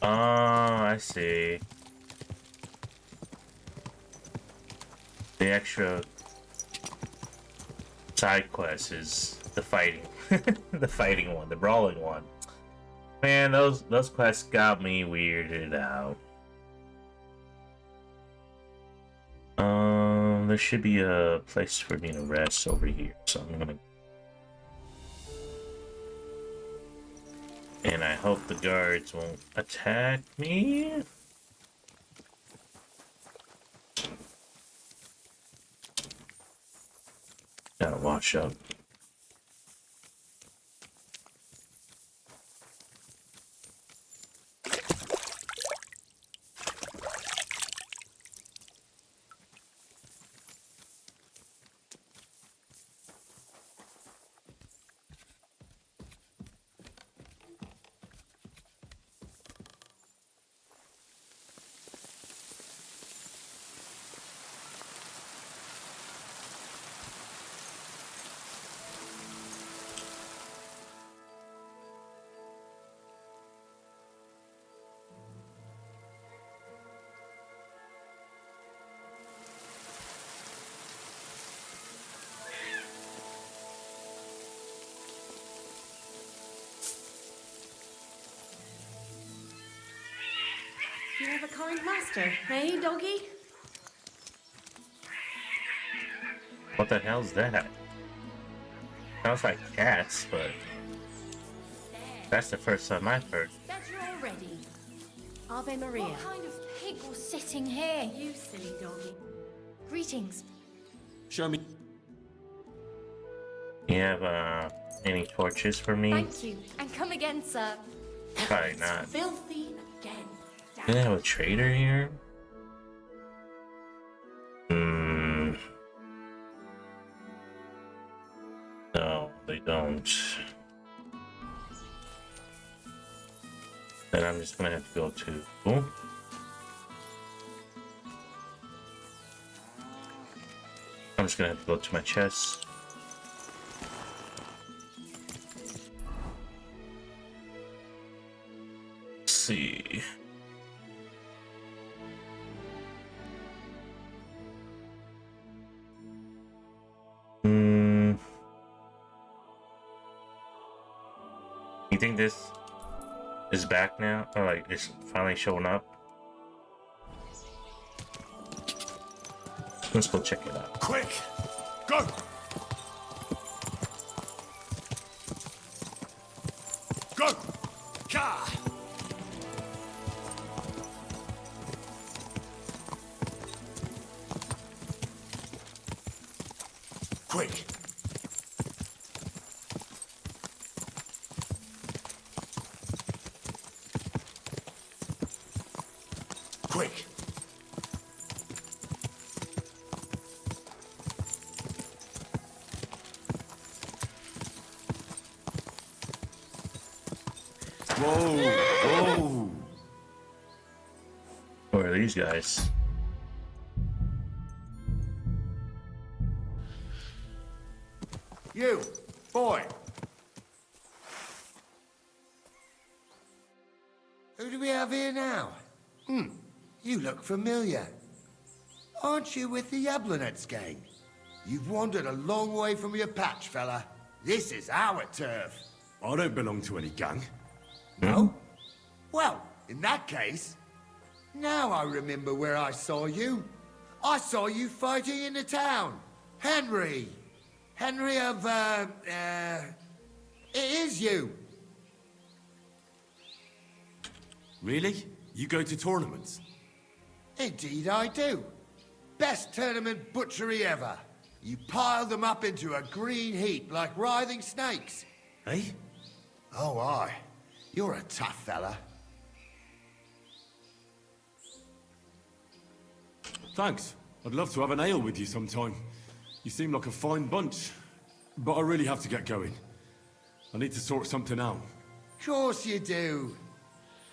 Oh, I see. The extra side quest is the fighting, the fighting one, the brawling one. Man, those quests got me weirded out. There should be a place for me to rest over here, so I'm gonna. And I hope the guards won't attack me. Gotta wash up. You have a kind master, hey, doggy? What the hell's that? Sounds like cats, but that's the first time I've heard. Better already. Ave Maria. What kind of pig was sitting here? You silly doggy. Greetings. Show me. You have any torches for me? Thank you, and come again, sir. Probably not. Filthy again. Do they have a trader here? No, they don't. Then I'm just gonna have to go to. I'm just gonna have to go to my chest. Let's see. You think this is back now? Or like it's finally showing up? Let's go check it out. Quick! Go! Go! Ka! Quick! Quick! Whoa! Whoa! Who are these guys? You, boy. Who do we have here now? You look familiar. Aren't you with the Yablonets gang? You've wandered a long way from your patch, fella. This is our turf. I don't belong to any gang. No? Well, in that case, now I remember where I saw you. I saw you fighting in the town. Henry. Henry of, it is you. Really? You go to tournaments? Indeed I do. Best tournament butchery ever. You pile them up into a green heap like writhing snakes. Eh? Oh, aye. You're a tough fella. Thanks. I'd love to have an ale with you sometime. You seem like a fine bunch. But I really have to get going. I need to sort something out. Course you do.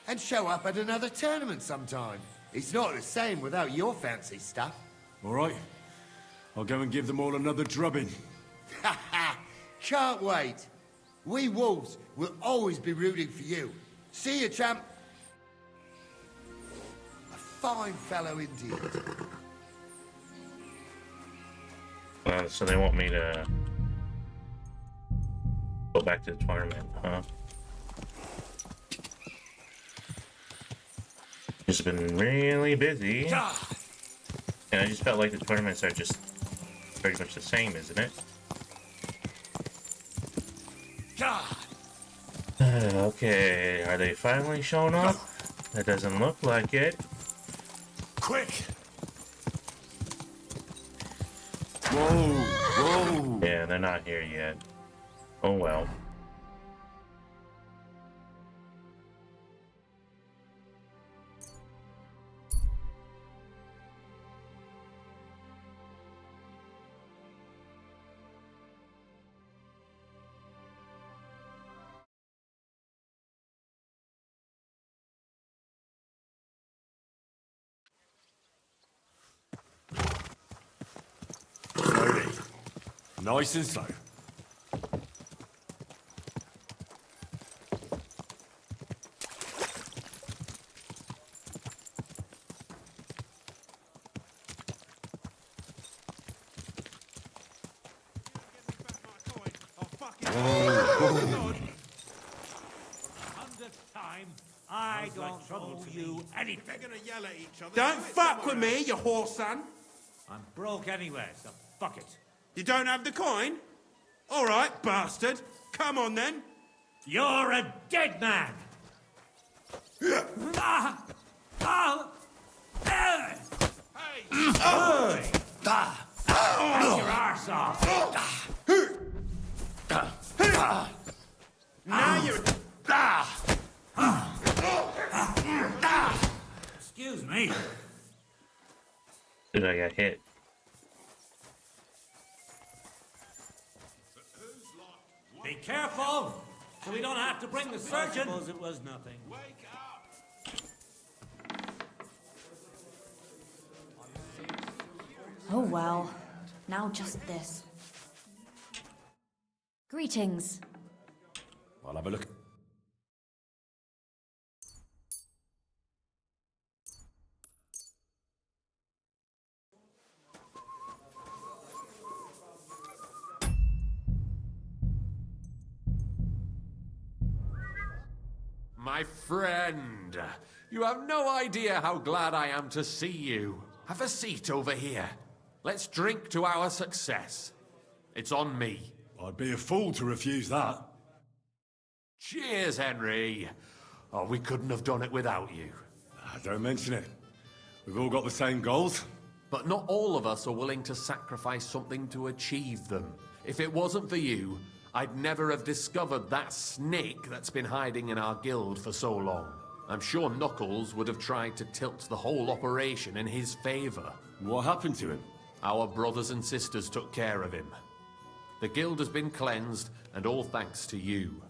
And show up at another tournament sometime. It's not the same without your fancy stuff. All right. I'll go and give them all another drubbing. Ha ha! Can't wait. We wolves will always be rooting for you. See you, champ. fine fellow indeed. So they want me to go back to the tournament, huh? Just been really busy. And I just felt like the tournaments are just pretty much the same, isn't it? Okay, are they finally showing up? That doesn't look like it. Quick! Whoa! Yeah, they're not here yet. Oh well. Slowly. Nice and slow. I don't owe you anything. They're gonna yell at each other. Don't fuck with me, you whore son. I'm broke anyway, so fuck it. You don't have the coin? All right, bastard. Come on then. You're a dead man. Ah! Ah! Hey! Hey! Take your arse off. Now you're... Excuse me. Dude, I got hit. Be careful, so we don't have to bring the surgeon. I suppose it was nothing. Wake up! Oh well. Now just this. Greetings. I'll have a look. My friend, you have no idea how glad I am to see you. Have a seat over here. Let's drink to our success. It's on me. I'd be a fool to refuse that. Cheers, Henry. Oh, we couldn't have done it without you. Don't mention it. We've all got the same goals. But not all of us are willing to sacrifice something to achieve them. If it wasn't for you, I'd never have discovered that snake that's been hiding in our guild for so long. I'm sure Knuckles would have tried to tilt the whole operation in his favor. What happened to him? Our brothers and sisters took care of him. The guild has been cleansed, and all thanks to you.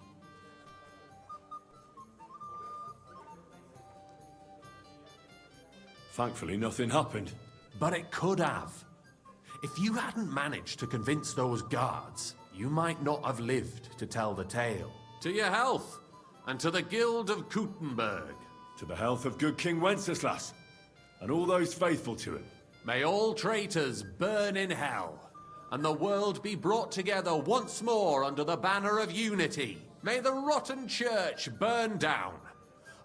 Thankfully, nothing happened. But it could have. If you hadn't managed to convince those guards, you might not have lived to tell the tale. To your health, and to the Guild of Kuttenberg. To the health of good King Wenceslas, and all those faithful to him. May all traitors burn in hell, and the world be brought together once more under the banner of unity. May the rotten church burn down,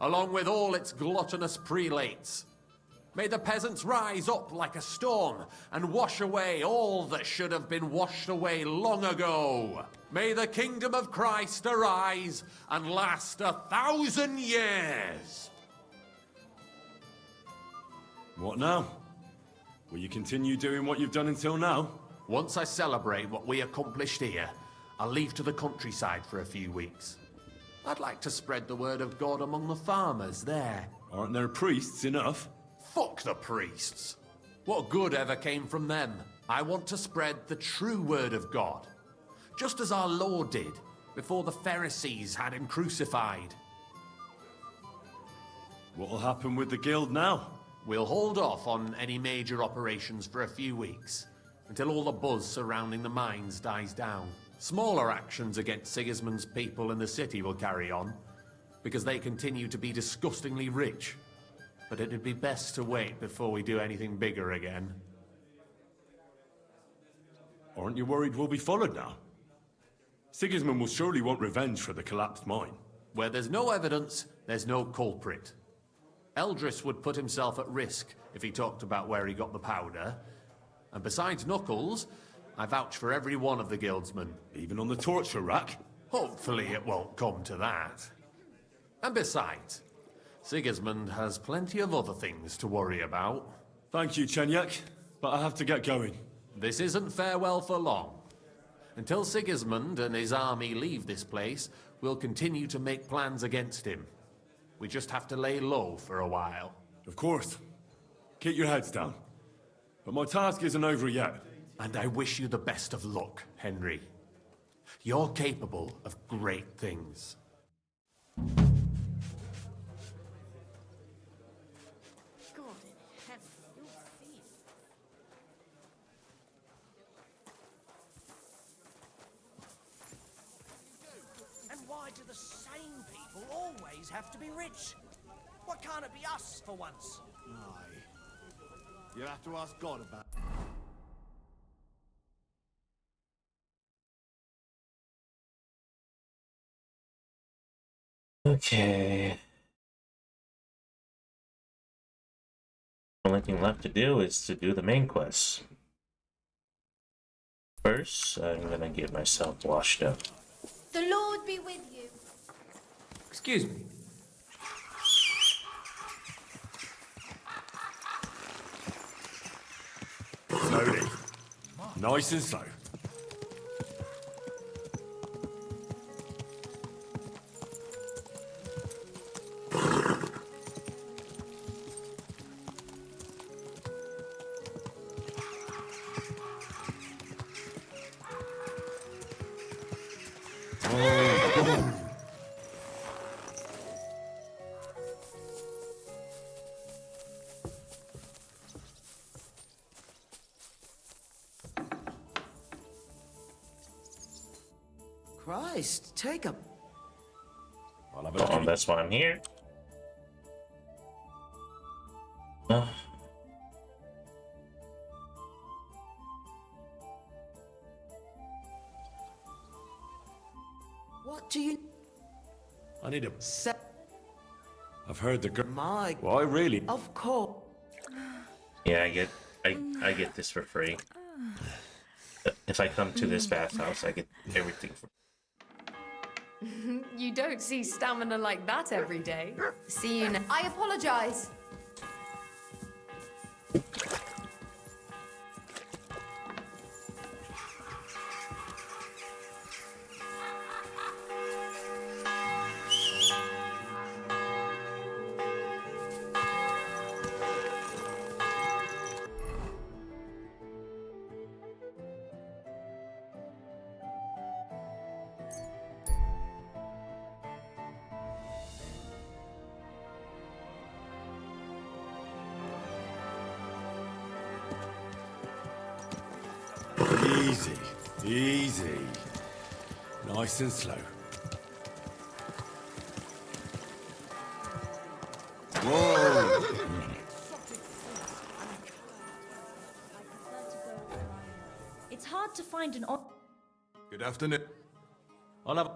along with all its gluttonous prelates. May the peasants rise up like a storm and wash away all that should have been washed away long ago. May the kingdom of Christ arise and last 1,000 years. What now? Will you continue doing what you've done until now? Once I celebrate what we accomplished here, I'll leave to the countryside for a few weeks. I'd like to spread the word of God among the farmers there. Aren't there priests enough? Fuck the priests. What good ever came from them? I want to spread the true word of God, just as our Lord did before the Pharisees had him crucified. What'll happen with the guild now? We'll hold off on any major operations for a few weeks, until all the buzz surrounding the mines dies down. Smaller actions against Sigismund's people in the city will carry on, because they continue to be disgustingly rich. but it'd be best to wait before we do anything bigger again. Aren't you worried we'll be followed now? Sigismund will surely want revenge for the collapsed mine. Where there's no evidence, there's no culprit. Eldris would put himself at risk if he talked about where he got the powder. And besides Knuckles, I vouch for every one of the guildsmen. Even on the torture rack? Hopefully it won't come to that. And besides, Sigismund has plenty of other things to worry about. Thank you, Chenyak, but I have to get going. This isn't farewell for long. Until Sigismund and his army leave this place, we'll continue to make plans against him. We just have to lay low for a while. Of course. Keep your heads down. But my task isn't over yet. And I wish you the best of luck, Henry. You're capable of great things. And why do the same people always have to be rich? Why can't it be us for once? Aye. You'll have to ask God about. Okay. The only thing left to do is to do the main quest. First, I'm gonna get myself washed up. The Lord be with you. Excuse me. Slowly. Nice and slow. Christ, take a... That's why I'm here. What do you... I need a... Set... I've heard the girl... My... Why, really? Of course. Yeah, I get this for free. If I come to this bathhouse, I get everything for You don't see stamina like that every day. See you now. I apologize. Easy, easy. Nice and slow. Whoa! It's hard to find an on. Good afternoon. I'll have...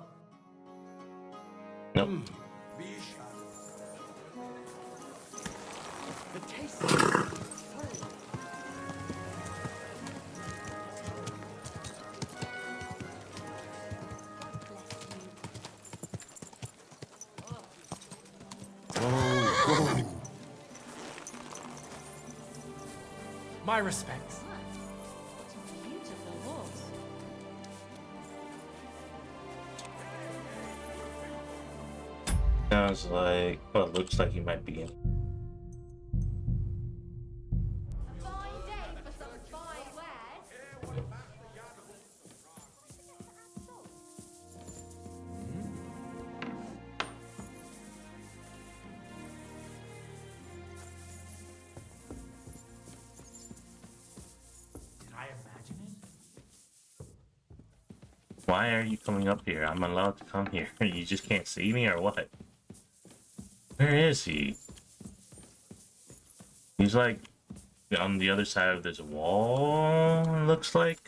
Nope. The taste... My respects. Beautiful horse. Sounds like, well, it looks like you might be in. A fine day for some fine wares. Did I imagine it? Why are you coming up here? I'm allowed to come here. You just can't see me or what? Where is he? Seems like on the other side there's a wall, it looks like.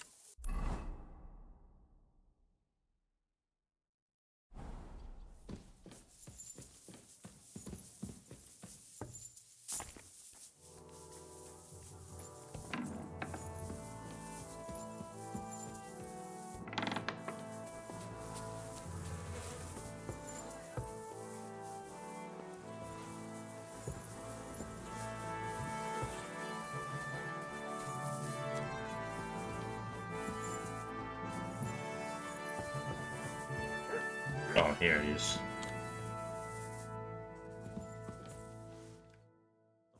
Oh, here it is.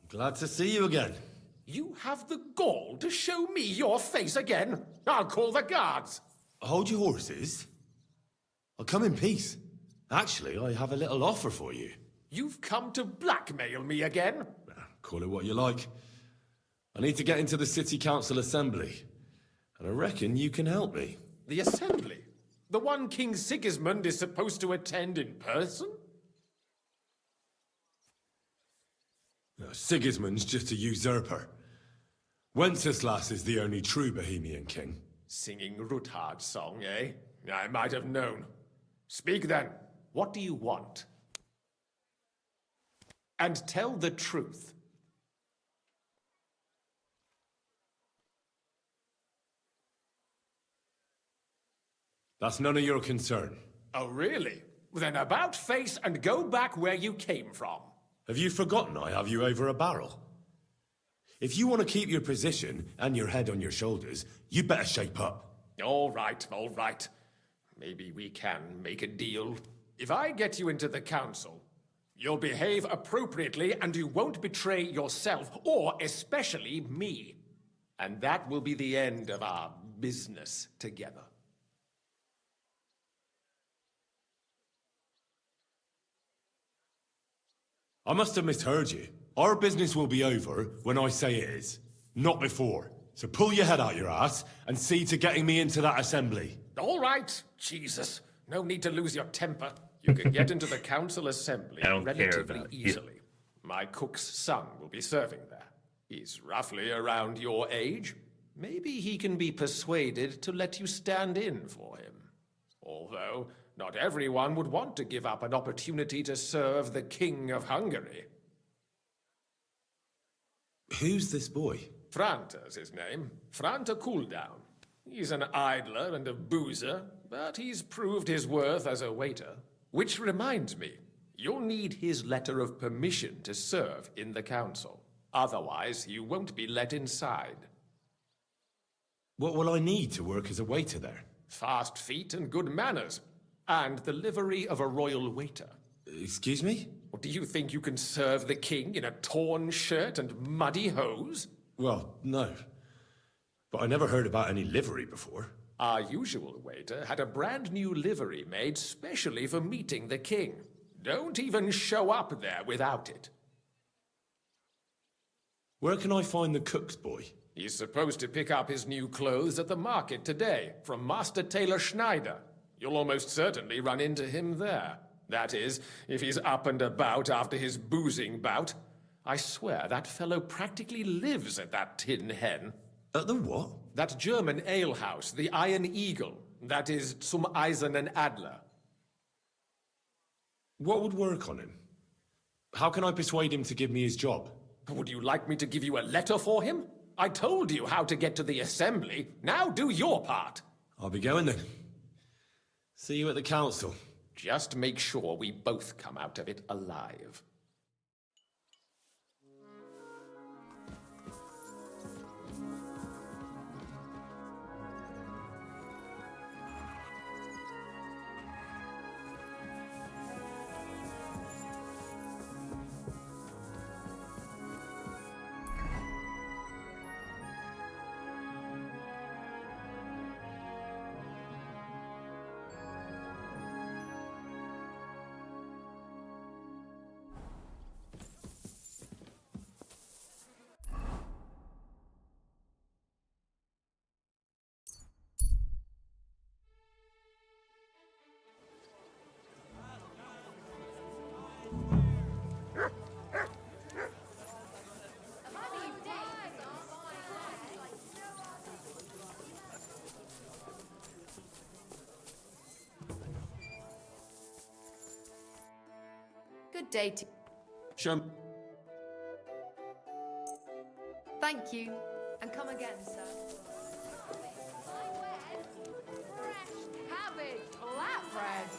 Glad to see you again. You have the gall to show me your face again? I'll call the guards. Hold your horses. I'll come in peace. Actually, I have a little offer for you. You've come to blackmail me again? Call it what you like. I need to get into the City Council Assembly, and I reckon you can help me. The Assembly? The one King Sigismund is supposed to attend in person? No, Sigismund's just a usurper. Wenceslas is the only true Bohemian king. Singing Ruthard's song, eh? I might have known. Speak then. What do you want? And tell the truth. That's none of your concern. Oh, really? Then about face and go back where you came from. Have you forgotten I have you over a barrel? If you want to keep your position and your head on your shoulders, you better shape up. All right, all right. Maybe we can make a deal. If I get you into the council, you'll behave appropriately and you won't betray yourself, or especially me. And that will be the end of our business together. I must have misheard you. Our business will be over when I say it is, not before. So pull your head out your ass and see to getting me into that assembly. All right, Jesus. No need to lose your temper. You can get into the council assembly relatively easily. My cook's son will be serving there. He's roughly around your age. Maybe he can be persuaded to let you stand in for him. Although, not everyone would want to give up an opportunity to serve the King of Hungary. Who's this boy? Franta's his name. Franta Cooldown. He's an idler and a boozer, but he's proved his worth as a waiter. Which reminds me, you'll need his letter of permission to serve in the council. Otherwise, you won't be let inside. What will I need to work as a waiter there? Fast feet and good manners. And the livery of a royal waiter. Excuse me? Or do you think you can serve the king in a torn shirt and muddy hose? Well, no. But I never heard about any livery before. Our usual waiter had a brand new livery made specially for meeting the king. Don't even show up there without it. Where can I find the cook's boy? He's supposed to pick up his new clothes at the market today from Master Tailor Schneider. You'll almost certainly run into him there. That is, if he's up and about after his boozing bout. I swear that fellow practically lives at that Tin Hen. At the what? That German alehouse, the Iron Eagle. That is Zum Eisernen Adler. What would work on him? How can I persuade him to give me his job? Would you like me to give you a letter for him? I told you how to get to the assembly. Now do your part. I'll be going then. See you at the council. Just make sure we both come out of it alive. day to... Show Thank you. And come again, sir. Cabbage flatbread.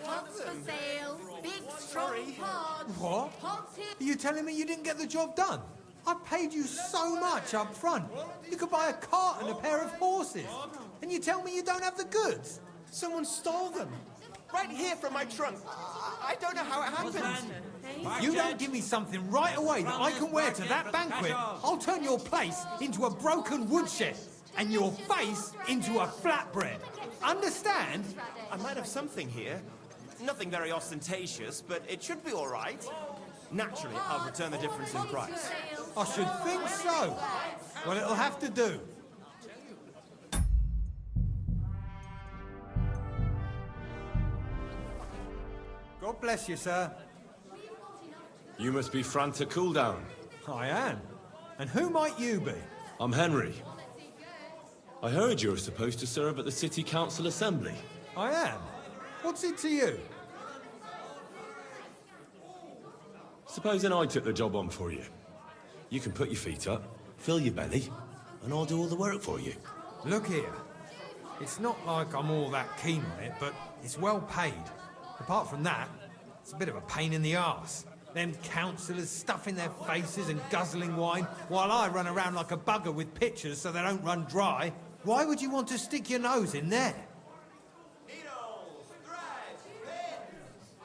Pots for sale. Big, strong pods. What? Pots here. Are you telling me you didn't get the job done? I paid you so much up front. You could buy a cart and a pair of horses. And you tell me you don't have the goods? Someone stole them. Right here from my trunk. I don't know how it happened. You don't give me something right away that I can wear to that banquet, I'll turn your place into a broken woodshed and your face into a flatbread. Understand? I might have something here. Nothing very ostentatious, but it should be all right. Naturally, I'll return the difference in price. I should think so. Well, it'll have to do. God bless you, sir. You must be Franta Cooldown. I am. And who might you be? I'm Henry. I heard you're supposed to serve at the City Council Assembly. I am. What's it to you? Supposing I took the job on for you. You can put your feet up, fill your belly, and I'll do all the work for you. Look here. It's not like I'm all that keen on it, but it's well paid. Apart from that, it's a bit of a pain in the arse. Them councillors stuffing their faces and guzzling wine, while I run around like a bugger with pitchers so they don't run dry. Why would you want to stick your nose in there?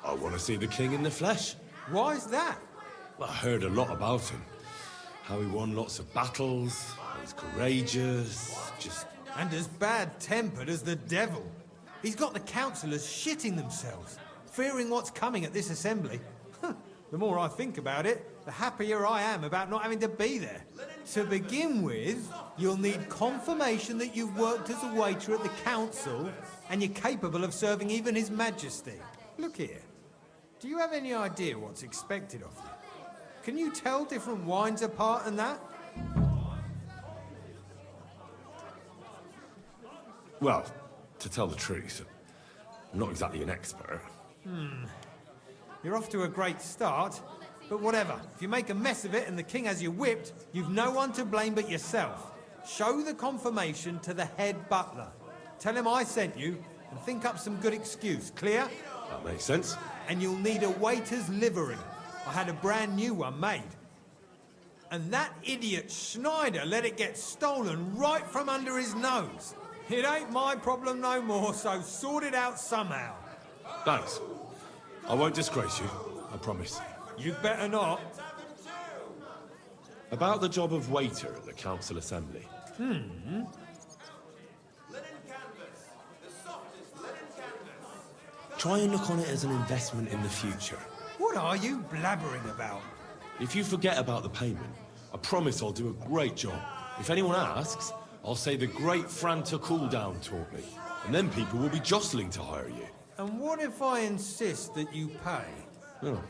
I want to see the king in the flesh. Why's that? Well, I heard a lot about him. How he won lots of battles, how he's courageous, just... And as bad-tempered as the devil. He's got the councillors shitting themselves, fearing what's coming at this assembly. The more I think about it, the happier I am about not having to be there. To begin with, you'll need confirmation that you've worked as a waiter at the council and you're capable of serving even His Majesty. Look here. Do you have any idea what's expected of you? Can you tell different wines apart and that? Well, to tell the truth, I'm not exactly an expert. You're off to a great start, but whatever. If you make a mess of it and the king has you whipped, you've no one to blame but yourself. Show the confirmation to the head butler. Tell him I sent you and think up some good excuse. Clear? That makes sense. And you'll need a waiter's livery. I had a brand new one made. And that idiot Schneider let it get stolen right from under his nose. It ain't my problem no more, so sort it out somehow. Thanks. I won't disgrace you, I promise. You'd better not. About the job of waiter at the council assembly. Try and look on it as an investment in the future. What are you blabbering about? If you forget about the payment, I promise I'll do a great job. If anyone asks, I'll say the great Franta Cooldown taught me. And then people will be jostling to hire you. And what if I insist that you pay? Oh,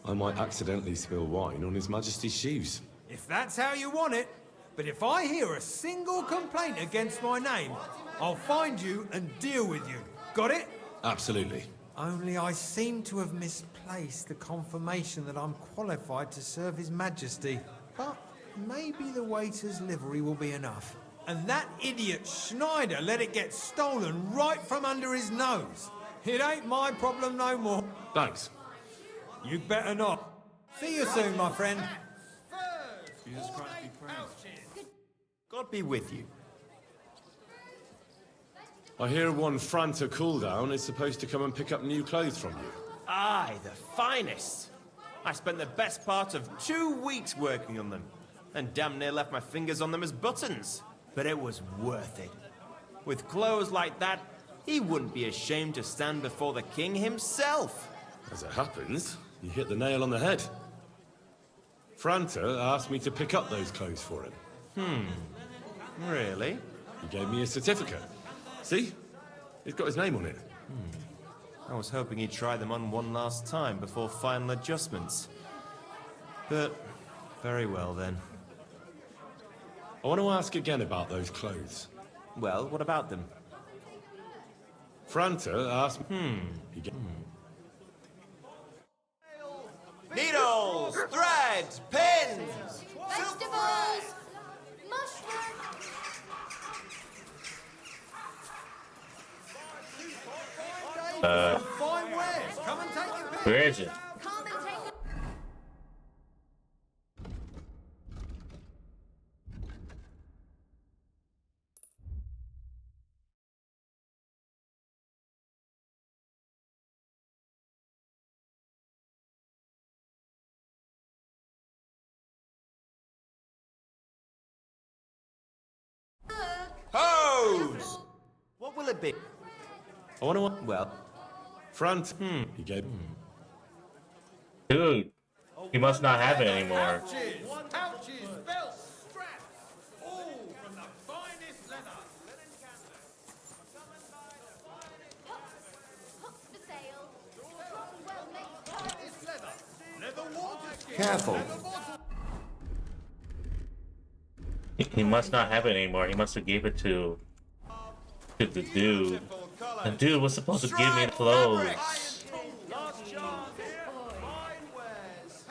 I might accidentally spill wine on His Majesty's shoes. If that's how you want it. But if I hear a single complaint against my name, I'll find you and deal with you. Got it? Absolutely. Only I seem to have misplaced the confirmation that I'm qualified to serve His Majesty. But maybe the waiter's livery will be enough. And that idiot Schneider let it get stolen right from under his nose. It ain't my problem no more. Thanks. You'd better not. See you soon, my friend. Jesus Christ be praised. God be with you. I hear one Franta Cooldown is supposed to come and pick up new clothes from you. Aye, the finest. I spent the best part of 2 weeks working on them, and damn near left my fingers on them as buttons. But it was worth it. With clothes like that, he wouldn't be ashamed to stand before the king himself. As it happens, you hit the nail on the head. Franta asked me to pick up those clothes for him. Really? He gave me a certificate. See? It's got his name on it. I was hoping he'd try them on one last time before final adjustments. But, very well then. I want to ask again about those clothes. Well, what about them? Franta asked, Needles, thread, pins. Vegetables! Mushrooms! Fine wares. Come and take your pick. Where is it? Come and take a... Hose! What will it be? I want to. Well, Front. He gave. Dude, he must not have it anymore. Pouches, belts, straps, all from the finest leather. Hooks for sale. Strong, well-made... Finest leather. Leather water skin. Careful. He must not have it anymore. He must have gave it to the dude. The dude was supposed to give me the clothes. Last chance. Fine wares.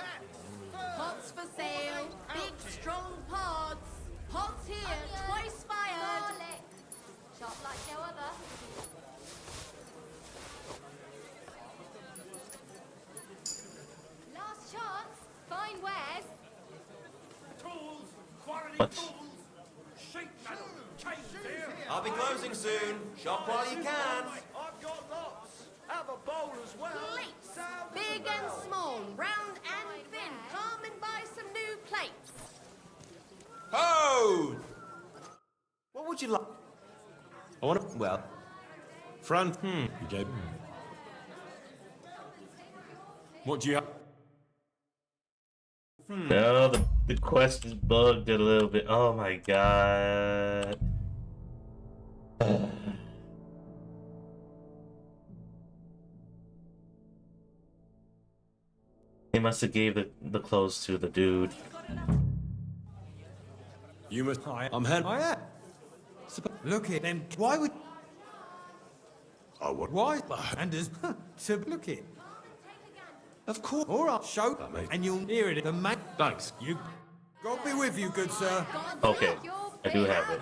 Pots for sale. Big, strong pots. Pots here, twice fired. Shop like no other. Last chance. Fine wares. Tools, quality What? tools, sheet metal, chains here. I'll be closing soon. Shop while you can. I've got lots. Have a bowl as well. Plates. Sound Big and small, round and thin. Come and buy some new plates. Hose! What would you like? I want to. Well, Front. He gave. What do you have? No, the quest is bugged a little bit. Oh my god. He must have gave the clothes to the dude. You must. I'm head. I am. Look at them. Why would... I would. Why? And as to look it. Of course. All right. Show. mate. And you'll hear it. The man. Thanks. You. God be with you, good sir. Okay, I do have it.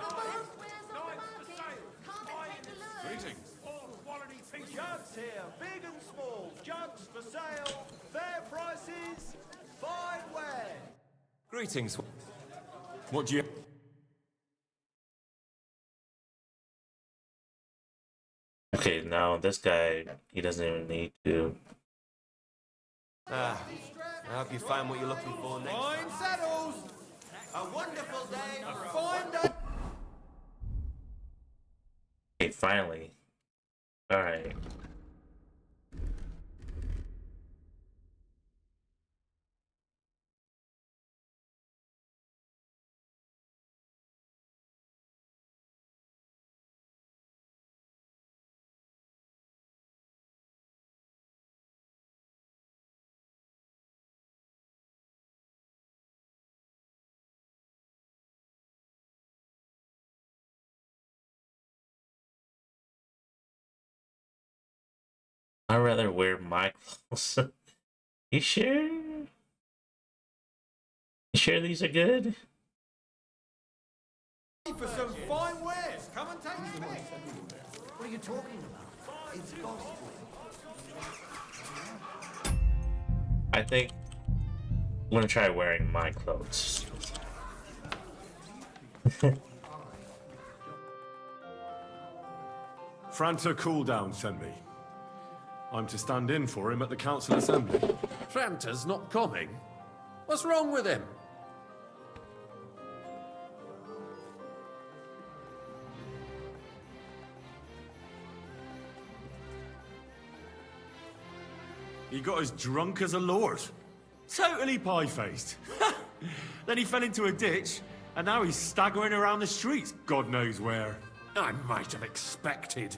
Greetings. All quality pieces. Jugs here, big and small. Jugs for sale. Fair prices. Fine wares. greetings. What do you? Okay, now this guy, he doesn't even need to. I hope you find what you're looking for next Fine time. saddles. A wonderful day. A fine day. Okay, finally. Alright. I'd rather wear my clothes. You sure? You sure these are good? For some fine wares. Come and take some. What are you talking about? It's gospel. I think I'm gonna try wearing my clothes. Franta Cooldown sent me. I'm to stand in for him at the council assembly. Franta's not coming. What's wrong with him? He got as drunk as a lord. Totally pie-faced. Then he fell into a ditch, and now he's staggering around the streets, God knows where. I might have expected.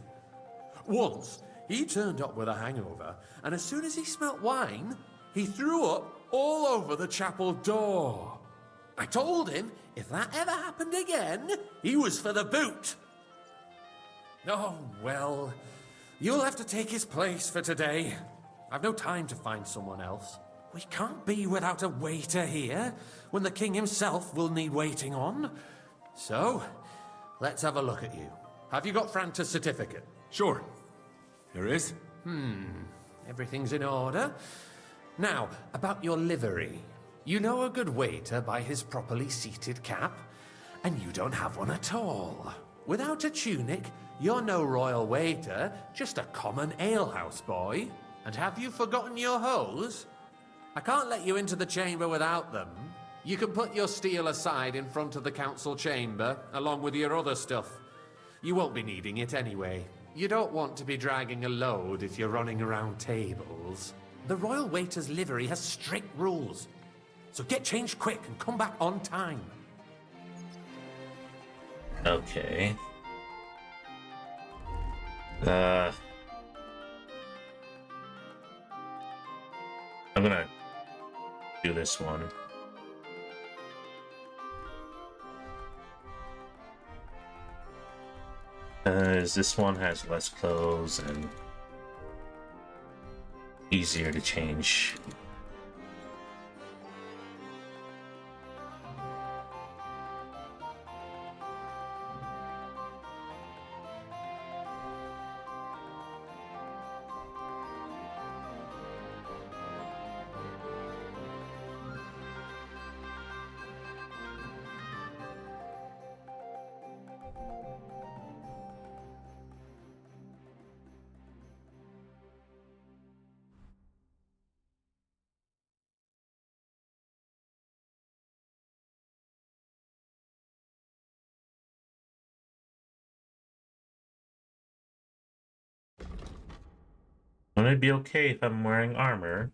Once, he turned up with a hangover, and as soon as he smelt wine, he threw up all over the chapel door. I told him if that ever happened again, he was for the boot. Oh, well, You'll have to take his place for today. I've no time to find someone else. We can't be without a waiter here, when the king himself will need waiting on. So, let's have a look at you. Have you got Franta's certificate? Sure. Here is. Everything's in order. Now, about your livery. You know a good waiter by his properly seated cap, and you don't have one at all. Without a tunic, you're no royal waiter, just a common alehouse boy. And have you forgotten your hose? I can't let you into the chamber without them. You can put your steel aside in front of the council chamber, along with your other stuff. You won't be needing it anyway. You don't want to be dragging a load if you're running around tables. The royal waiter's livery has strict rules. So get changed quick and come back on time. Okay. I'm gonna do this one. This one has less clothes and easier to change. Wouldn't it be okay if I'm wearing armor?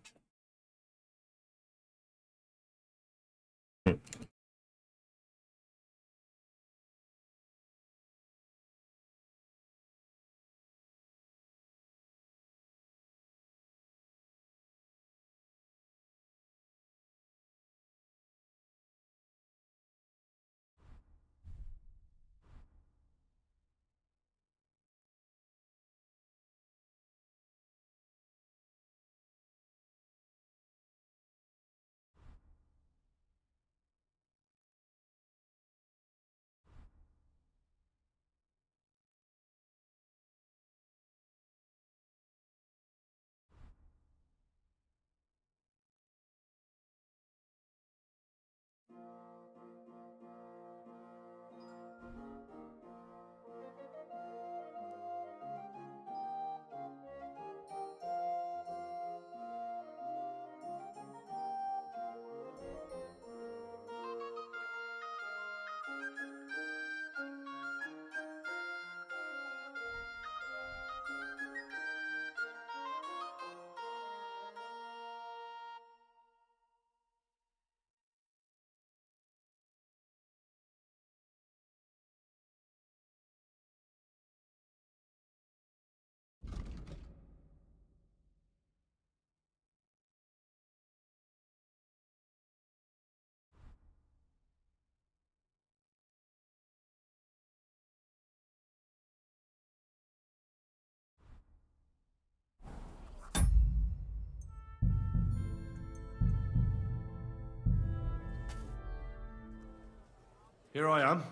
Here I am.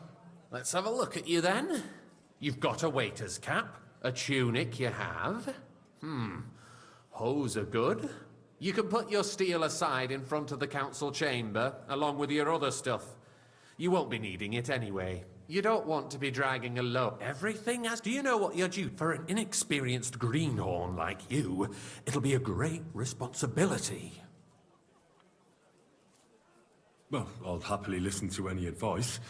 Let's have a look at you then. You've got a waiter's cap, a tunic you have. Hose are good. You can put your steel aside in front of the council chamber, along with your other stuff. You won't be needing it anyway. You don't want to be dragging a load. Everything has... Do you know what you're due? For an inexperienced greenhorn like you, it'll be a great responsibility. Well, I'll happily listen to any advice.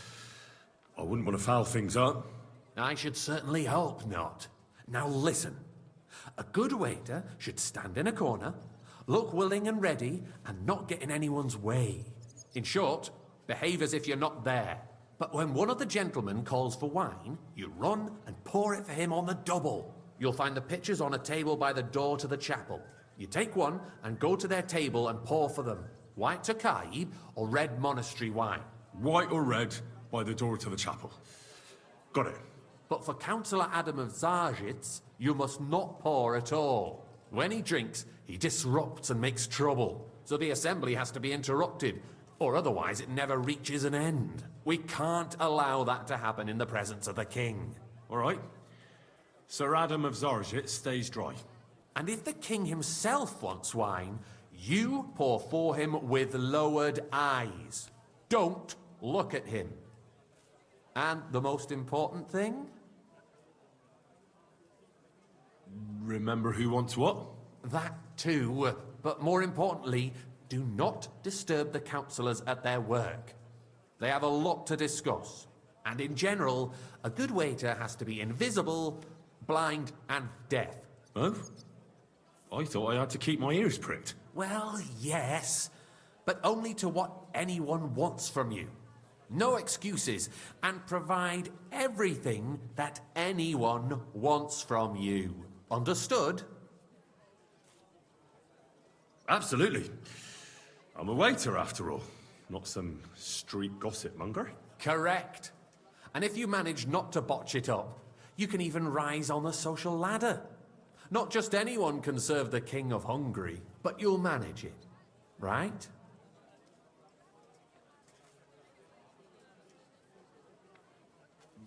I wouldn't want to foul things up. I should certainly hope not. Now listen. A good waiter should stand in a corner, look willing and ready, and not get in anyone's way. In short, behave as if you're not there. But when one of the gentlemen calls for wine, you run and pour it for him on the double. You'll find the pitchers on a table by the door to the chapel. You take one and go to their table and pour for them. White Tokaib or red monastery wine? White or red, by the door to the chapel. Got it. But for Councillor Adam of Zarzhitz, You must not pour at all. When he drinks, he disrupts and makes trouble. So the assembly has to be interrupted, or otherwise it never reaches an end. We can't allow that to happen in the presence of the king. All right. Sir Adam of Zarjit stays dry. And if the king himself wants wine, you pour for him with lowered eyes. Don't look at him. And the most important thing? Remember who wants what? That too, but more importantly, do not disturb the councillors at their work. They have a lot to discuss. And in general, a good waiter has to be invisible, blind, and deaf. Oh? I thought I had to keep my ears pricked. Well, yes, but only to what anyone wants from you. No excuses, and provide everything that anyone wants from you. Understood? Absolutely. I'm a waiter, after all. Not some street gossip monger. Correct. And if you manage not to botch it up, you can even rise on the social ladder. Not just anyone can serve the King of Hungary, but you'll manage it, right?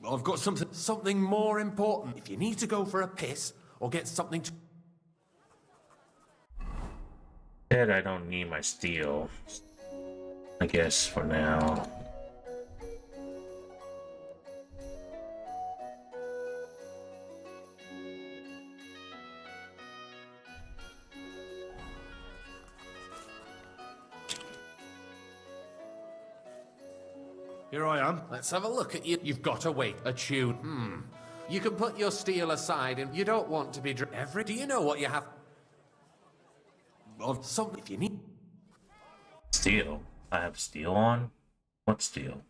I've got something... Something more important. If you need to go for a piss, or get something to... Said I don't need my steel. I guess for now. Here I am. Let's have a look at you. You've got to wait a tune. You can put your steel aside and you don't want to be Do you know what you have? Something if you need. Steel? I have steel on? What steel?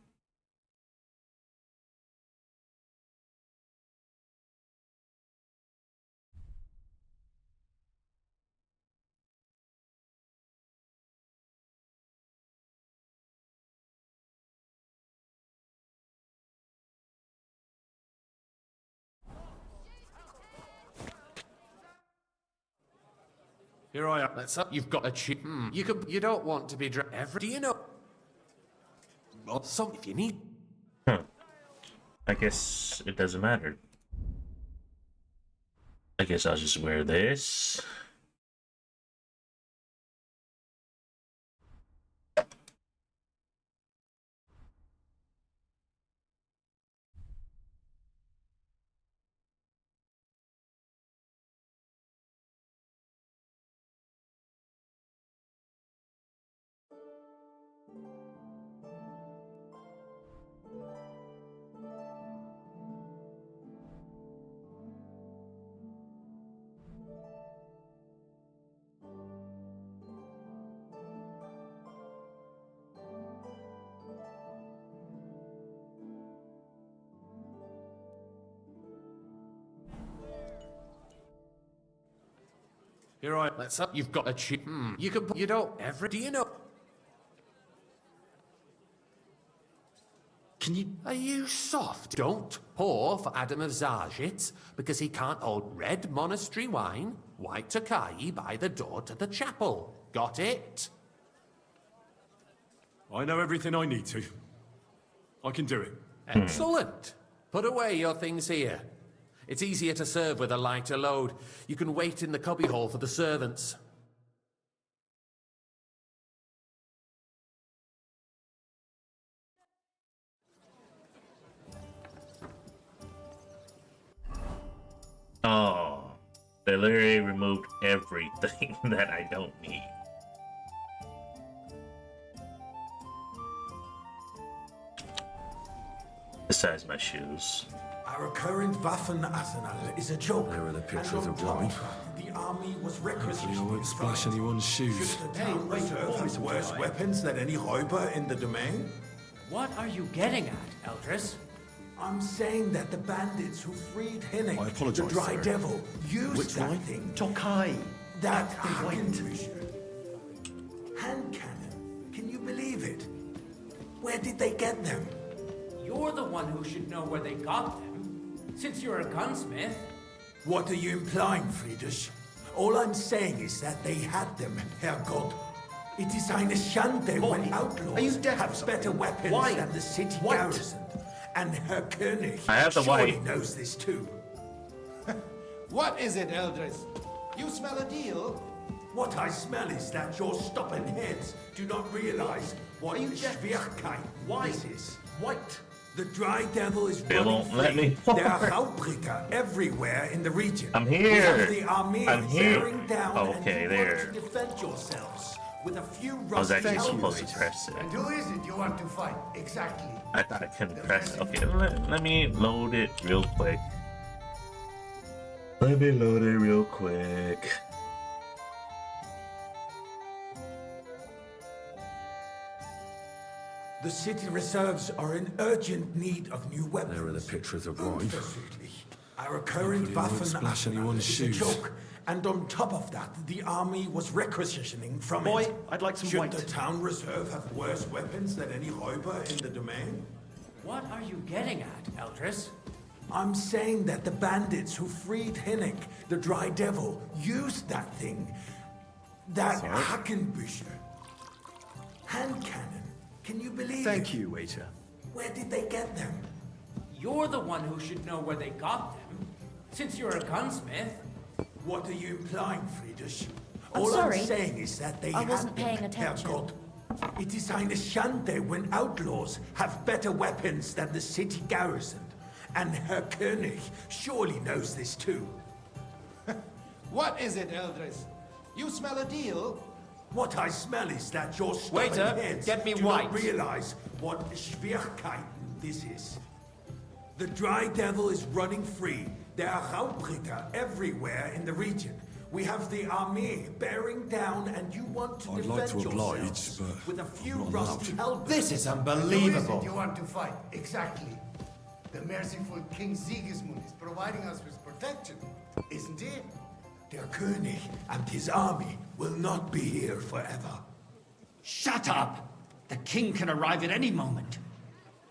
Here I am. Let's up. You've got a chip. You don't want to be Do you know? Something if you need. I guess it doesn't matter. I guess I'll just wear this. Here I. Let's up. You've got a chip. You can. You don't ever. Do you know? Can you? Are you soft? Don't pour for Adam of Zarjit because he can't hold red monastery wine, white Tokai by the door to the chapel. Got it? I know everything I need to. I can do it. Excellent. Put away your things here. It's easier to serve with a lighter load. You can wait in the cubbyhole for the servants. Oh, they literally removed everything that I don't need. Besides my shoes. Our current Waffen arsenal is a joke. There are the pictures And on of Johnny. top, the army was recklessly Hopefully I won't splash anyone's shoes. The town waiter has worse weapons than any Räuber in the domain? What are you getting at, Eldris? I'm saying that the bandits who freed Hennig, I apologize, the Dry sir. Devil, used Which that line? thing. Tokai. That Wait. hand cannon. Can you believe it? Where did they get them? You're the one who should know where they got them, since you're a gunsmith. What are you implying, Friedrich? All I'm saying is that they had them, Herrgott. It is eine Schande when outlaws have better weapons than the city garrison. And Herr König I have the surely white. knows this too. What is it, Eldris? You smell a deal? What I smell is that your stubborn heads do not realize what Schwierigkeit this is. White. The Dry Devil is They running won't let free. me There are forward. Raubricker everywhere in the region. I'm We here. have the army I'm here. bearing down Okay, and you there. want to defend yourselves with a few I was rusty actually supposed helmets. to press it. And who is it you want to fight, exactly? I thought I couldn't press it. Okay, let me load it real quick. Let me load it real quick. The city reserves are in urgent need of new weapons. There are the pictures of wine. Unfortunately, our current Hopefully it won't Waffen splash arsenal anyone's is a shoes. joke. And on top of that, the army was requisitioning from Boy, it. I'd like some Should white. the town reserve have worse weapons than any Räuber in the domain? What are you getting at, Eldris? I'm saying that the bandits who freed Hinnick, the Dry Devil, used that thing. That Hackenbücher. Hand cannon. Can you believe it? Thank you, waiter. Where did they get them? You're the one who should know where they got them. Since you're a gunsmith. What are you implying, Friedrich? I'm All sorry. I'm saying is that they I had wasn't them, paying attention. Herrgott. It is eine Schande when outlaws have better weapons than the city garrison. And Herr König surely knows this too. What is it, Eldris? You smell a deal? What I smell is that your stubborn Waiter, heads get me do white. not realize what Schwierigkeiten this is. The Dry Devil is running free. There are Raubricker everywhere in the region. We have the army bearing down, and you want to I'd defend like to oblige, yourselves but with a few not rusty allowed. helmets. This is Who is unbelievable. it you want to fight, exactly? The merciful King Sigismund is providing us with protection, isn't he? Der König and his army will not be here forever. Shut up! The king can arrive at any moment.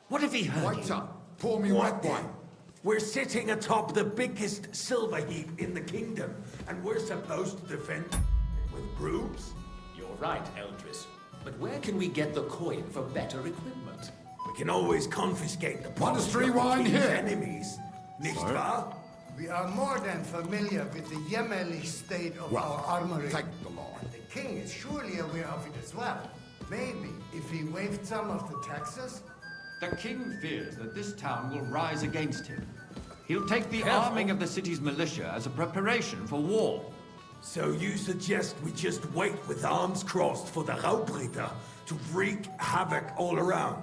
What if he heard White you? up. Pour me What white then? wine. We're sitting atop the biggest silver heap in the kingdom, and we're supposed to defend with brooms? You're right, Eldris. But where can we get the coin for better equipment? We can always confiscate the Monastery property of the wine king's here. enemies, nicht wahr? We are more than familiar with the Yemeli state of our armory. Thank the Lord. And the king is surely aware of it as well. Maybe if he waived some of the taxes. The king fears that this town will rise against him. He'll take the Careful. arming of the city's militia as a preparation for war. So you suggest we just wait with arms crossed for the Raubritter to wreak havoc all around?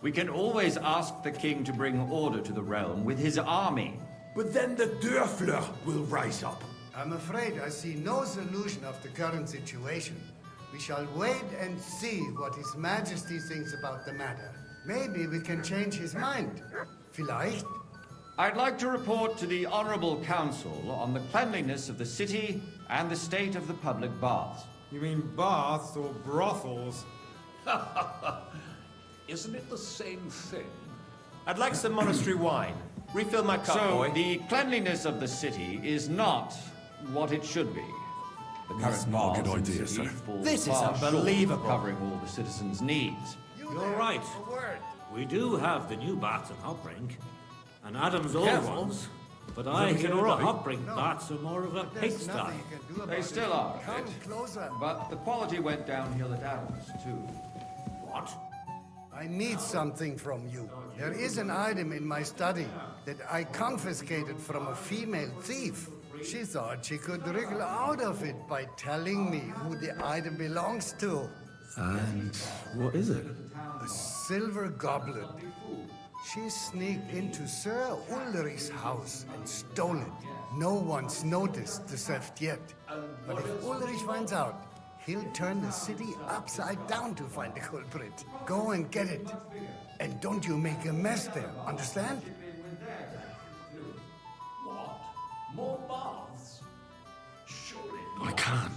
We can always ask the king to bring order to the realm with his army. But then the Dörfler will rise up. I'm afraid I see no solution of the current situation. We shall wait and see what His Majesty thinks about the matter. Maybe we can change his mind. Vielleicht? I'd like to report to the Honorable Council on the cleanliness of the city and the state of the public baths. You mean baths or brothels? Isn't it the same thing? I'd like some monastery wine. Refill my cup, So, boy. the cleanliness of the city is not what it should be. The That's current not a baths good in the idea, city sir. fall This is far short of unbelievable. covering all the citizens' needs. You're right. We do have the new baths in Hopbrink, and Adam's old Careful. ones. But I everything hear the all right? Hopbrink baths are more of a There's pigsty. nothing you can do about They it. still are a Come bit. closer. But the quality went downhill at Adams, too. What? I need something from you. There is an item in my study that I confiscated from a female thief. She thought she could wriggle out of it by telling me who the item belongs to. And what is it? A silver goblet. She sneaked into Sir Ulrich's house and stole it. No one's noticed the theft yet. But if Ulrich finds out, he'll turn the city upside down to find the culprit. Go and get it. And don't you make a mess there, understand? What? More baths? Surely I can't.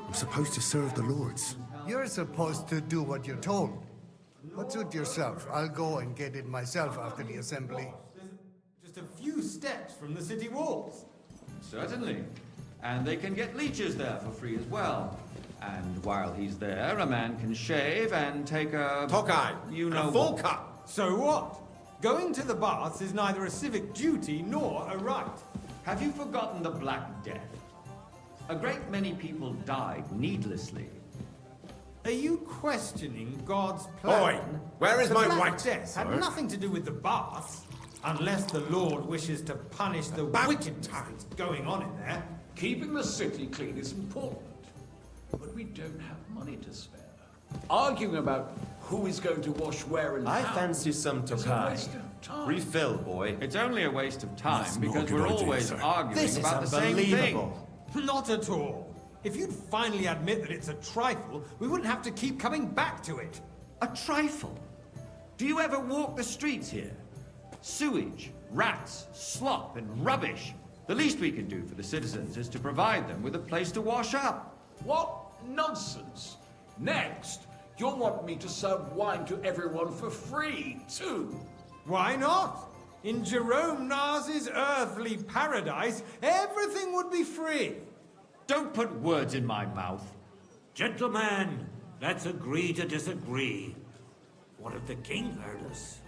I'm supposed to serve the lords. You're supposed to do what you're told. But suit yourself. I'll go and get it myself after the assembly. just a few steps from the city walls. Certainly. And they can get leeches there for free as well. And while he's there, a man can shave and take a... Tokai, you know, a full cut. So what? Going to the baths is neither a civic duty nor a right. Have you forgotten the Black Death? A great many people died needlessly. Are you questioning God's plan? Oi, where is the my Black white? Death had nothing to do with the baths, unless the Lord wishes to punish the wicked times going on in there. Keeping the city clean is important, but we don't have money to spare. Arguing about who is going to wash where and I how fancy some is a Tokai. waste of time. Refill, boy. It's only a waste of time That's not because a good we're idea, always sir. arguing This is about the same thing. unbelievable. Not at all. If you'd finally admit that it's a trifle, we wouldn't have to keep coming back to it. A trifle? Do you ever walk the streets here? Sewage, rats, slop, and rubbish. The least we can do for the citizens is to provide them with a place to wash up. What nonsense! Next, you'll want me to serve wine to everyone for free, too. Why not? In Jerome Nas's earthly paradise, everything would be free. Don't put words in my mouth. Gentlemen, let's agree to disagree. What if the king heard us?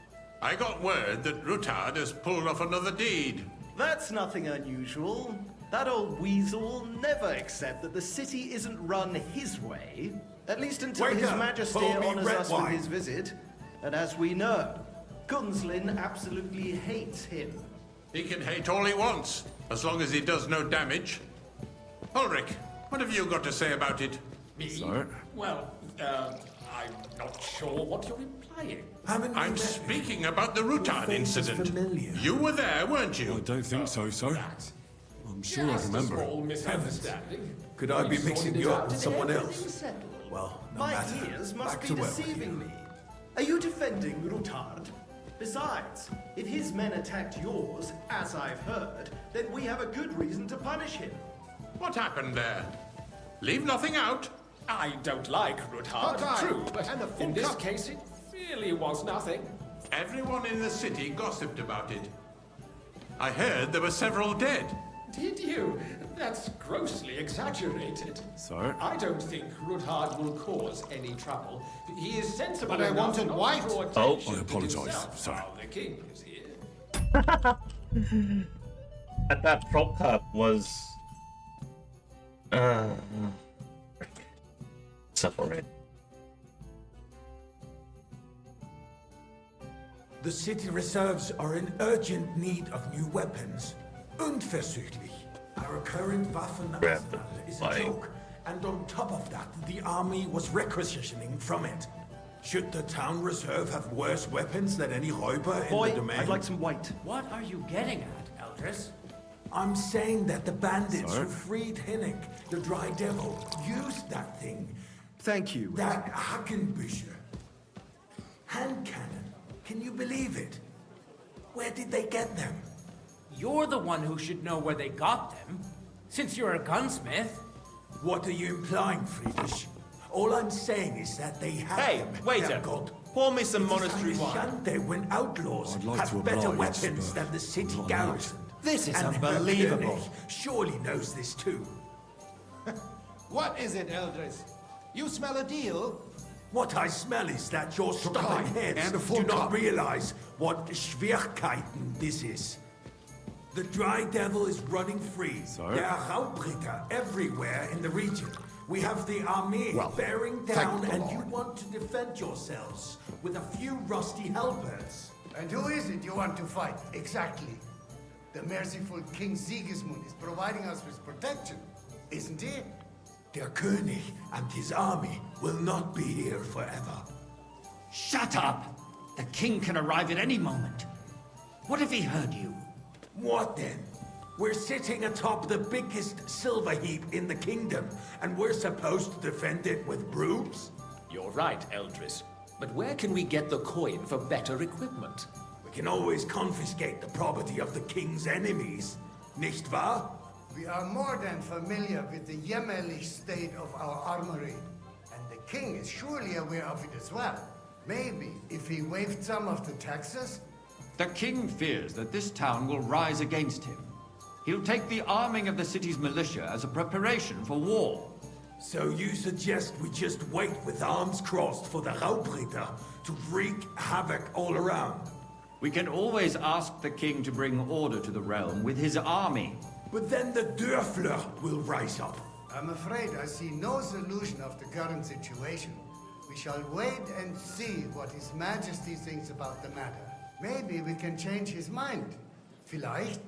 I got word that Rutard has pulled off another deed. That's nothing unusual. That old weasel will never accept that the city isn't run his way. At least until Wake His up, Majesty pour me honors red us wine. with his visit. And as we know, Gunslin absolutely hates him. He can hate all he wants, as long as he does no damage. Ulrich, what have you got to say about it? Me? Well, I'm not sure what you're implying. I'm speaking about the Rutard incident. You were there, weren't you? I don't think so, sir. I'm sure I Just a remember small it. misunderstanding. Could I be We mixing sorted you it up out with and someone everything's else? settled. Well, no My matter. ears must Back be to where we deceiving me. Are you defending Rutard? Besides, if his men attacked yours, as I've heard, then we have a good reason to punish him. What happened there? Leave nothing out. I don't like Rutard, Tokai, true, but and a full in this cup. case it really was nothing. Everyone in the city gossiped about it. I heard there were several dead. Did you? That's grossly exaggerated. Sir? I don't think Rutard will cause any trouble. He is sensible But I enough wanted not white. to draw Oh. attention I to apologise, himself sir. while the king is here. I thought Pro Cup was separate. The city reserves are in urgent need of new weapons. Unverzüglich. Our current Waffenarsenal is a joke. And on top of that, the army was requisitioning from it. Should the town reserve have worse weapons than any Räuber in Boy, the domain? I'd like some white. What are you getting at, Eldris? I'm saying that the bandits Sir? who freed Hinnick, the Dry Devil, used that thing. Thank you. That Hackenbücher. Hand cannon. Can you believe it? Where did they get them? You're the one who should know where they got them, since you're a gunsmith. What are you implying, Friedrich? All I'm saying is that they have Hey, them. waiter. Herr God. Pour me some It is monastery wine. Alexander when outlaws I'd like have to better oblige, weapons but than the city not garrison. This is And Herr unbelievable. König surely knows this too. What is it, Eldris? You smell a deal? What I smell is that your stubborn Tokai, heads and a full do not cup. realize what Schwierigkeiten this is. The Dry Devil is running free. Sir? There are Raubritter everywhere in the region. We have the army Well, bearing thank down, the and Lord. you want to defend yourselves with a few rusty halberds. And who is it you want to fight, exactly? The merciful King Sigismund is providing us with protection, isn't he? Der König and his army will not be here forever. Shut up! The king can arrive at any moment. What if he heard you? What then? We're sitting atop the biggest silver heap in the kingdom, and we're supposed to defend it with brooms? You're right, Eldris. But where can we get the coin for better equipment? We can always confiscate the property of the king's enemies, nicht wahr? We are more than familiar with the jämmerlich state of our armory. And the king is surely aware of it as well. Maybe if he waived some of the taxes, The king fears that this town will rise against him. He'll take the arming of the city's militia as a preparation for war. So you suggest we just wait with arms crossed for the Raubritter to wreak havoc all around? We can always ask the king to bring order to the realm with his army. But then the Dörfler will rise up. I'm afraid I see no solution of the current situation. We shall wait and see what His Majesty thinks about the matter. Maybe we can change his mind. Vielleicht?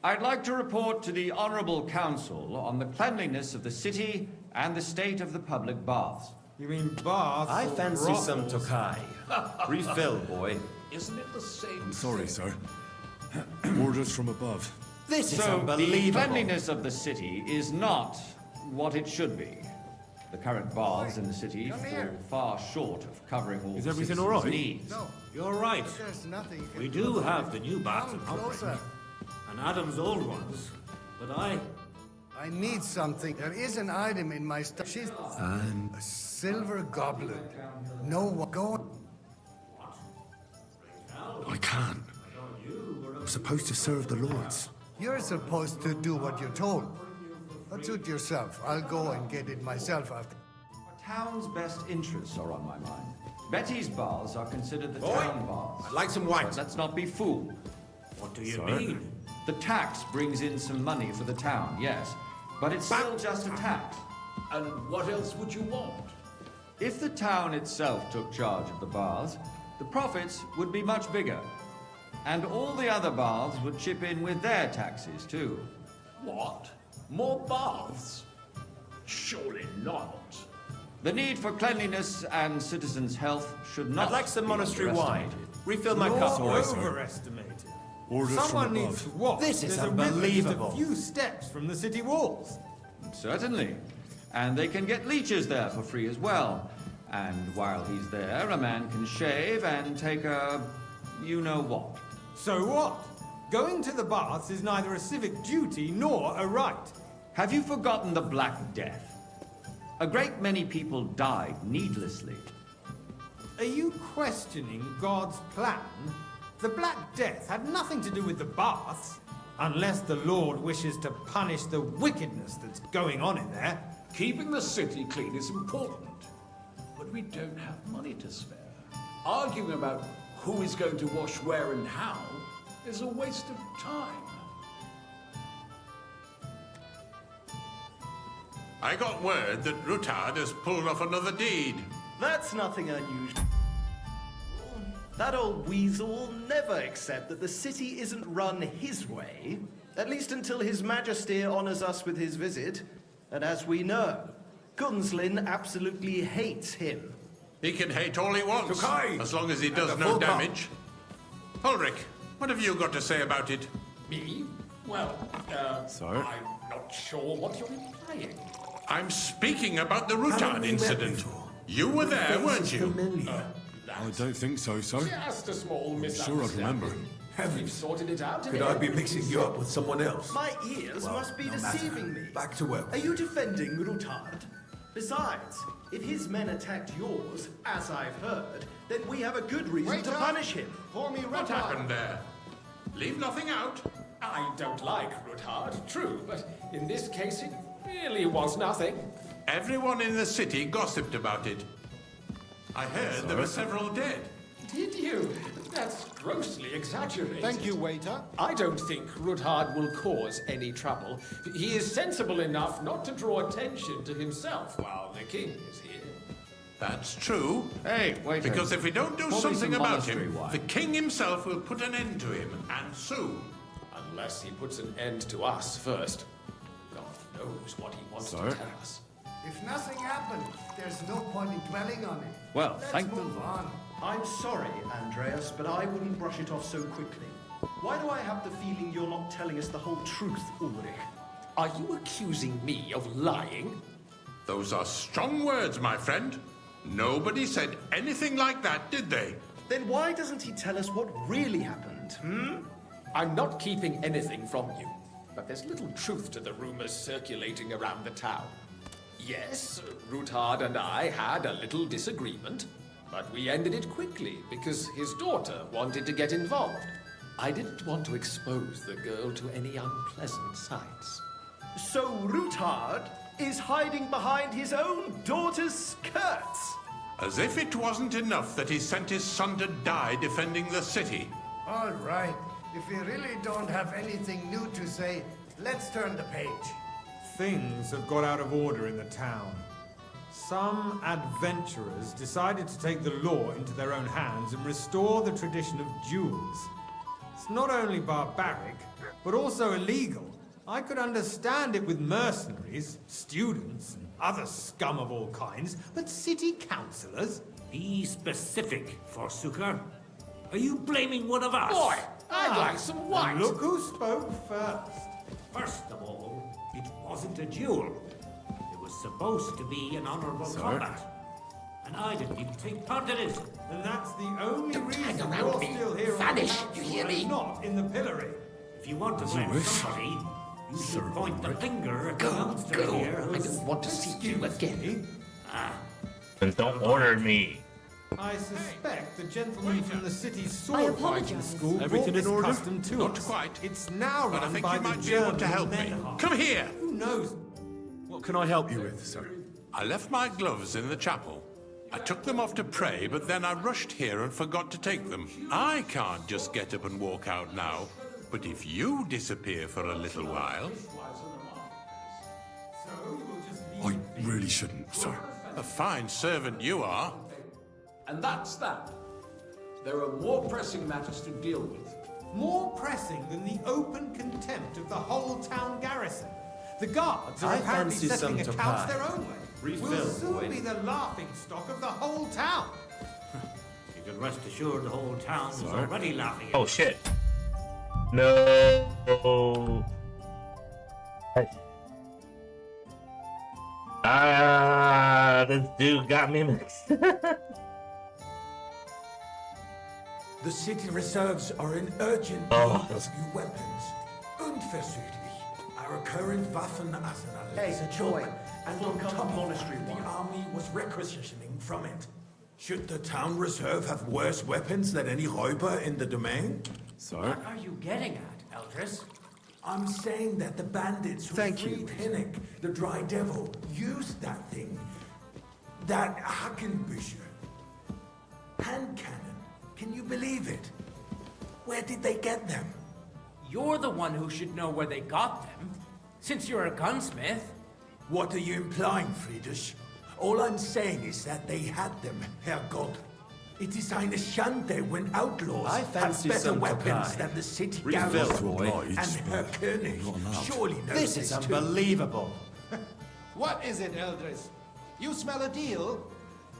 I'd like to report to the Honorable Council on the cleanliness of the city and the state of the public baths. You mean baths? I or fancy brothels? some Tokai. Refill, boy. Isn't it the same? I'm sorry, sir. Orders from above. This is So, the unbelievable. cleanliness of the city is not what it should be. The current baths in the city fall far short of covering all Is the everything citizens' all right? needs. No. You're right. But there's nothing you can We do do about have it. the new bats and Come closer. and Adam's old ones, but I need something. There is an item in my stuff. She's a silver goblet. No one. Go on. I can't. I'm supposed to serve the lords. You're supposed to do what you're told. But suit yourself. I'll go and get it myself after. The town's best interests are on my mind. Betty's baths are considered the Boy, town baths. I'd like some wine. But let's not be fooled. what do you mean? The tax brings in some money for the town, yes. But it's still just a tax. And what else would you want? If the town itself took charge of the baths, the profits would be much bigger. And all the other baths would chip in with their taxes, too. What? More baths? Surely not. The need for cleanliness and citizens' health should not I'd like some be monastery wine. underestimated. Refill my You're cup. Sorry, sir. overestimated. Orders Someone from needs above. to walk. This is There's a river just unbelievable. a few steps from the city walls. Certainly. And they can get leeches there for free as well. And while he's there, a man can shave and take a... you-know-what. So what? Going to the baths is neither a civic duty nor a right. Have you forgotten the Black Death? A great many people died needlessly. Are you questioning God's plan? The Black Death had nothing to do with the baths, unless the Lord wishes to punish the wickedness that's going on in there. Keeping the city clean is important, but we don't have money to spare. Arguing about who is going to wash where and how is a waste of time. I got word that Rutard has pulled off another deed. That's nothing unusual. That old weasel will never accept that the city isn't run his way, at least until His Majesty honors us with his visit. And as we know, Gunslin absolutely hates him. He can hate all he wants, Tokai! as long as he And does a no full cup. damage. Ulrich, what have you got to say about it? Me? Well, Sir? I'm not sure what you're implying. I'm speaking about the Haven't Rutard we met incident. before? You were The there, face weren't is you? familiar. I don't think so, sir. Just a small I'm sure I'd misunderstanding. remember. We've sorted it out. Could I be mixing you up with someone else? My ears must be deceiving me. Back to work. Are you defending Rutard? Besides, if his men attacked yours, as I've heard, then we have a good reason to punish him. Pour me What happened there? Leave nothing out. I don't like Rutard, true, but in this case it really was nothing. Everyone in the city gossiped about it. I heard there were several dead. Did you? That's grossly exaggerated. Thank you, waiter. I don't think Rutard will cause any trouble. He is sensible enough not to draw attention to himself while the king is here. That's true. Hey, wait. Because if we don't do Pour me something some about monastery him, wine. the king himself will put an end to him, and soon. Unless he puts an end to us first. God knows what he wants to Sir? tell us. If nothing happened, there's no point in dwelling on it. Well, Let's thank the move Lord. on. I'm sorry, Andreas, but I wouldn't brush it off so quickly. Why do I have the feeling you're not telling us the whole truth, Ulrich? Are you accusing me of lying? Those are strong words, my friend. Nobody said anything like that, did they? Then why doesn't he tell us what really happened, I'm not keeping anything from you, but there's little truth to the rumors circulating around the town. Yes, Rutard and I had a little disagreement. But we ended it quickly because his daughter wanted to get involved. I didn't want to expose the girl to any unpleasant sights. So Ruthard is hiding behind his own daughter's skirts. As if it wasn't enough that he sent his son to die defending the city. All right. If we really don't have anything new to say, let's turn the page. Things have got out of order in the town. Some adventurers decided to take the law into their own hands and restore the tradition of duels. It's not only barbaric, but also illegal. I could understand it with mercenaries, students, and other scum of all kinds, but city councillors? Be specific, Forsooker. Are you blaming one of us? Boy, I'd like some white. Look who spoke first. First of all, it wasn't a duel. It was supposed to be an honorable combat. And I didn't even take part in it. And that's the only reason hang you're around me. still here Vanish, on the you hear me? not in the pillory. If you want to blame somebody, you should point the finger at the monster here. I don't want to see you again. Then don't order me. I suspect the gentleman from the city's I sword fighting apologize. school Everything brought in order? this custom to Not us. quite. It's now But I run think by you the might be able to German help me. Menhart. Come here! Who knows? What can I help you with, sir? I left my gloves in the chapel. I took them off to pray, but then I rushed here and forgot to take them. I can't just get up and walk out now. But if you disappear for a little while... I really shouldn't, sir. A fine servant you are. And that's that. There are more pressing matters to deal with. More pressing than the open contempt of the whole town garrison. The guards are I apparently fancy settling some accounts topai. their own way. Refill, We'll soon boy. be the laughing stock of the whole town. You can rest assured the whole town is already laughing at Oh shit. No. This dude got me mixed. The city reserves are in urgent need Oh. of new weapons. Unverzüglich. Our current Waffenarsenal Hey, is a boy, joke, and we'll on come top of monastery that, the one. army was requisitioning from it. Should the town reserve have worse weapons than any Räuber in the domain? Sir? What are you getting at, Eldris? I'm saying that the bandits who Thank you. freed Hinnick, the Dry Devil, used that thing. That Hackenbücher. Hand cannon. Can you believe it? Where did they get them? You're the one who should know where they got them, since you're a gunsmith. What are you implying, Friedrich? All I'm saying is that they had them, Herrgott. It is eine Schande when outlaws I have fancy better some weapons topai. than the city Refill, garrison. boy. And Herr König surely knows This is too. unbelievable. What is it, Eldris? You smell a deal?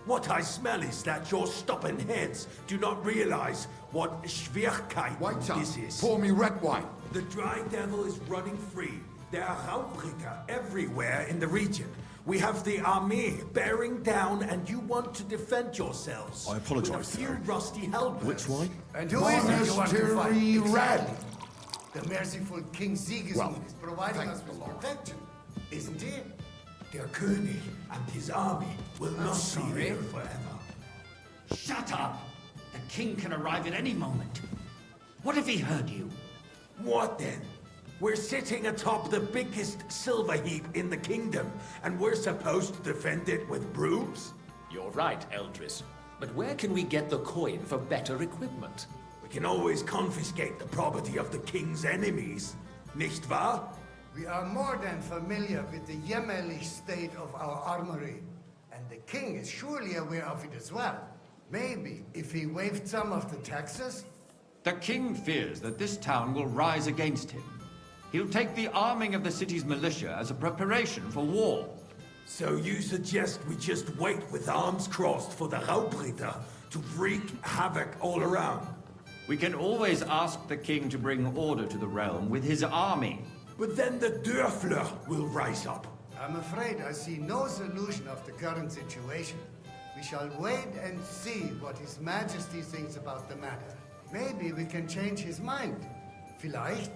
What I smell is that your stubborn heads do not realize what Schwierigkeit this is. Pour me red wine. The Dry Devil is running free. There are Raubricker everywhere in the region. We have the army bearing down, and you want to defend yourselves. I apologise, with a few sir. rusty helpers. Which wine? And who is it you want to fight? Monastery red. Exactly. The merciful King Sigismund Well, is providing thank us the with Lord. protection, isn't he? Der König and his army will not be here forever. Shut up! The king can arrive at any moment. What if he heard you? What then? We're sitting atop the biggest silver heap in the kingdom, and we're supposed to defend it with brooms? You're right, Eldris. But where can we get the coin for better equipment? We can always confiscate the property of the king's enemies, nicht wahr? We are more than familiar with the jämmerlich state of our armory, and the king is surely aware of it as well. Maybe if he waived some of the taxes? The king fears that this town will rise against him. He'll take the arming of the city's militia as a preparation for war. So you suggest we just wait with arms crossed for the Raubritter to wreak havoc all around? We can always ask the king to bring order to the realm with his army. But then the Dörfler will rise up. I'm afraid I see no solution of the current situation. We shall wait and see what His Majesty thinks about the matter. Maybe we can change his mind. Vielleicht?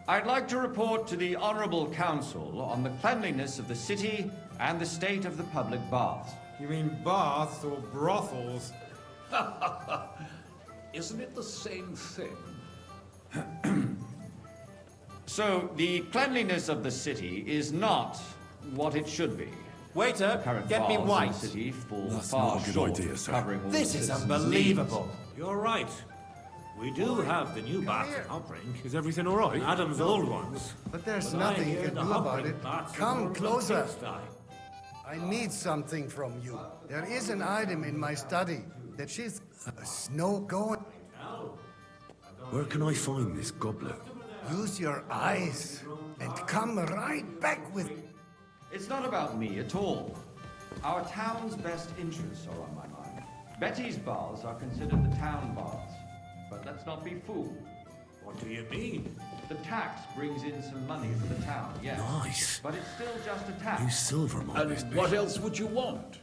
I'd like to report to the Honorable Council on the cleanliness of the city and the state of the public baths. You mean baths or brothels? Isn't it the same thing? So, the cleanliness of the city is not what it should be. Waiter, Current get me bars in white. the city fall That's far not a good short idea, of sir. covering all This the is citizens' unbelievable. You're right. We do have the new baths in Hopbrink. Is everything all right? Adam's old ones. But there's I nothing you hear can the do about Hopbrink it. baths are Come more of a closer. pigsty. I need something from you. There is an item in my study that she's a snow going. Where can I find this goblet? Use your eyes and come right back with. It's not about me at all. Our town's best interests are on my mind. Betty's bars are considered the town bars. But let's not be fooled. What do you mean? The tax brings in some money for the town, yes. Nice. But it's still just a tax. New silver might be. And what else would you want?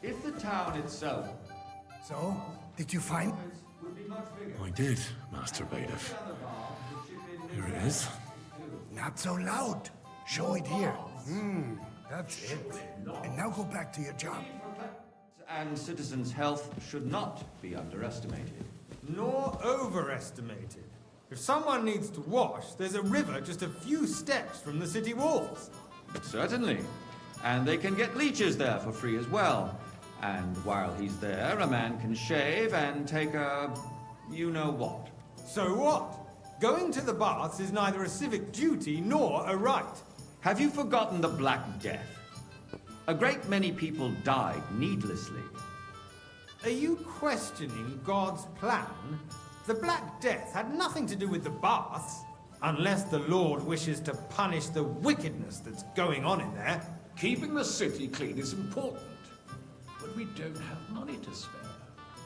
If the town itself So, did you find? would be much bigger. I did, Master Bailiff. Here it is. Not so loud. Show it here. That's it. And now go back to your job. And citizens' health should not be underestimated. Nor overestimated. If someone needs to wash, there's a river just a few steps from the city walls. Certainly. And they can get leeches there for free as well. And while he's there, a man can shave and take a you-know-what. So what? Going to the baths is neither a civic duty nor a right. Have you forgotten the Black Death? A great many people died needlessly. Are you questioning God's plan? The Black Death had nothing to do with the baths, unless the Lord wishes to punish the wickedness that's going on in there. Keeping the city clean is important, but we don't have money to spare.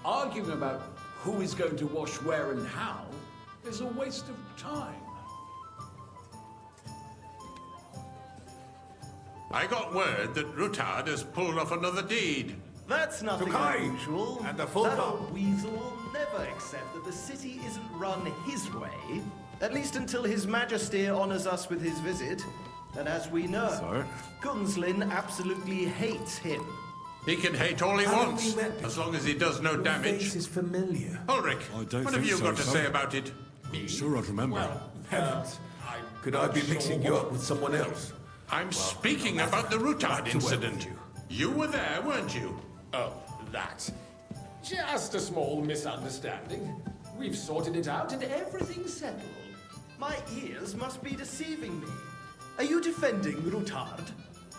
Arguing about who is going to wash where and how is a waste of time. I got word that Rutard has pulled off another deed. That's nothing Tokai, unusual. and the full that cup. old weasel will never accept that the city isn't run his way, at least until His Majesty honors us with his visit. And as we know, Sir? Gunslin absolutely hates him. He can hate all he Haven't wants, we met as long as he does no damage. Face is familiar. Ulrich, I don't what have think you so, got to sir. say about it? I'm sure I'd remember. Heavens. Could I be mixing you up with someone else? I'm speaking about the Rutard incident. You were there, weren't you? Oh, that. Just a small misunderstanding. We've sorted it out and everything's settled. My ears must be deceiving me. Are you defending Rutard?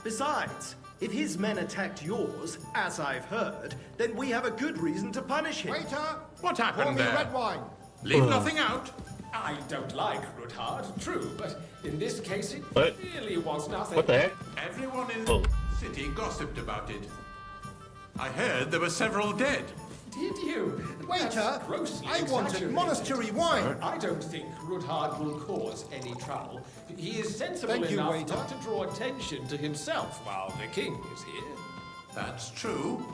Besides, if his men attacked yours, as I've heard, then we have a good reason to punish him. Waiter! What Pour happened me there? red wine. Leave nothing out. I don't like Rutard, true, but in this case it What? really was nothing. What the heck? Everyone in Oh. the city gossiped about it. I heard there were several dead. Did you? Waiter, That's grossly I wanted exaggerated. monastery wine. I don't think Rutard will cause any trouble. He is sensible Thank you, enough waiter. not to draw attention to himself while the king is here. That's true.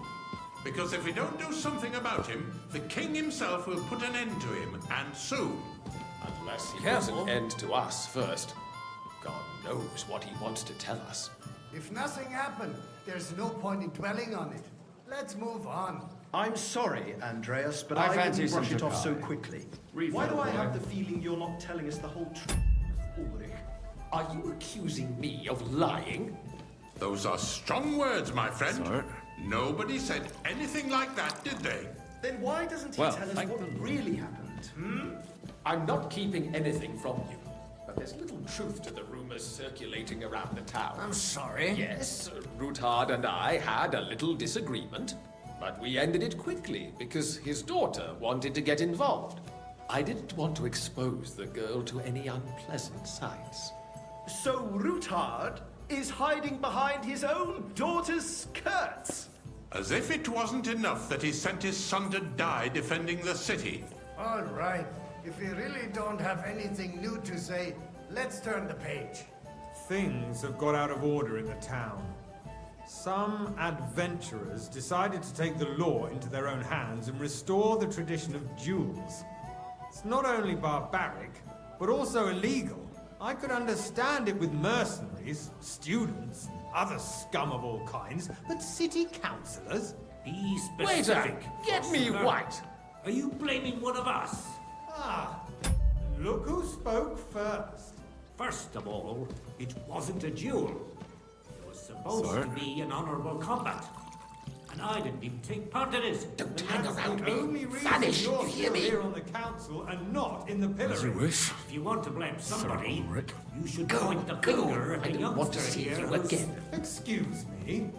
Because if we don't do something about him, the king himself will put an end to him, and soon. Unless he puts an end to us first. God knows what he wants to tell us. If nothing happened, there's no point in dwelling on it. Let's move on. I'm sorry, Andreas, but I I fancy wouldn't brush some it off so Tokai. quickly. Refill, Why do I boy. have the feeling you're not telling us the whole truth, Ulrich? Are you accusing me of lying? Those are strong words, my friend. Sir? Nobody said anything like that, did they? Then why doesn't he Well, tell us thank what the Lord. really happened? I'm not keeping anything from you. But there's little truth to the rumors circulating around the town. I'm sorry. Yes, Rutard and I had a little disagreement, but we ended it quickly because his daughter wanted to get involved. I didn't want to expose the girl to any unpleasant sights. So Rutard is hiding behind his own daughter's skirts. As if it wasn't enough that he sent his son to die defending the city. All right. If we really don't have anything new to say, let's turn the page. Things have got out of order in the town. Some adventurers decided to take the law into their own hands and restore the tradition of duels. It's not only barbaric, but also illegal. I could understand it with mercenaries, students, and other scum of all kinds, but city councillors? Be Waiter, specific. get me Sir. white. Are you blaming one of us? Ah, look who spoke first. First of all, it wasn't a duel. It was supposed Sir? to be an honorable combat. And I didn't even take part in it. Don't hang around The me. only reason Vanish, you're you hear still me? here on the council and not in the pillory. If you want to blame somebody, Rick. you should Go, point the go. finger at I the don't want to youngster see here you who's- again. Excuse me.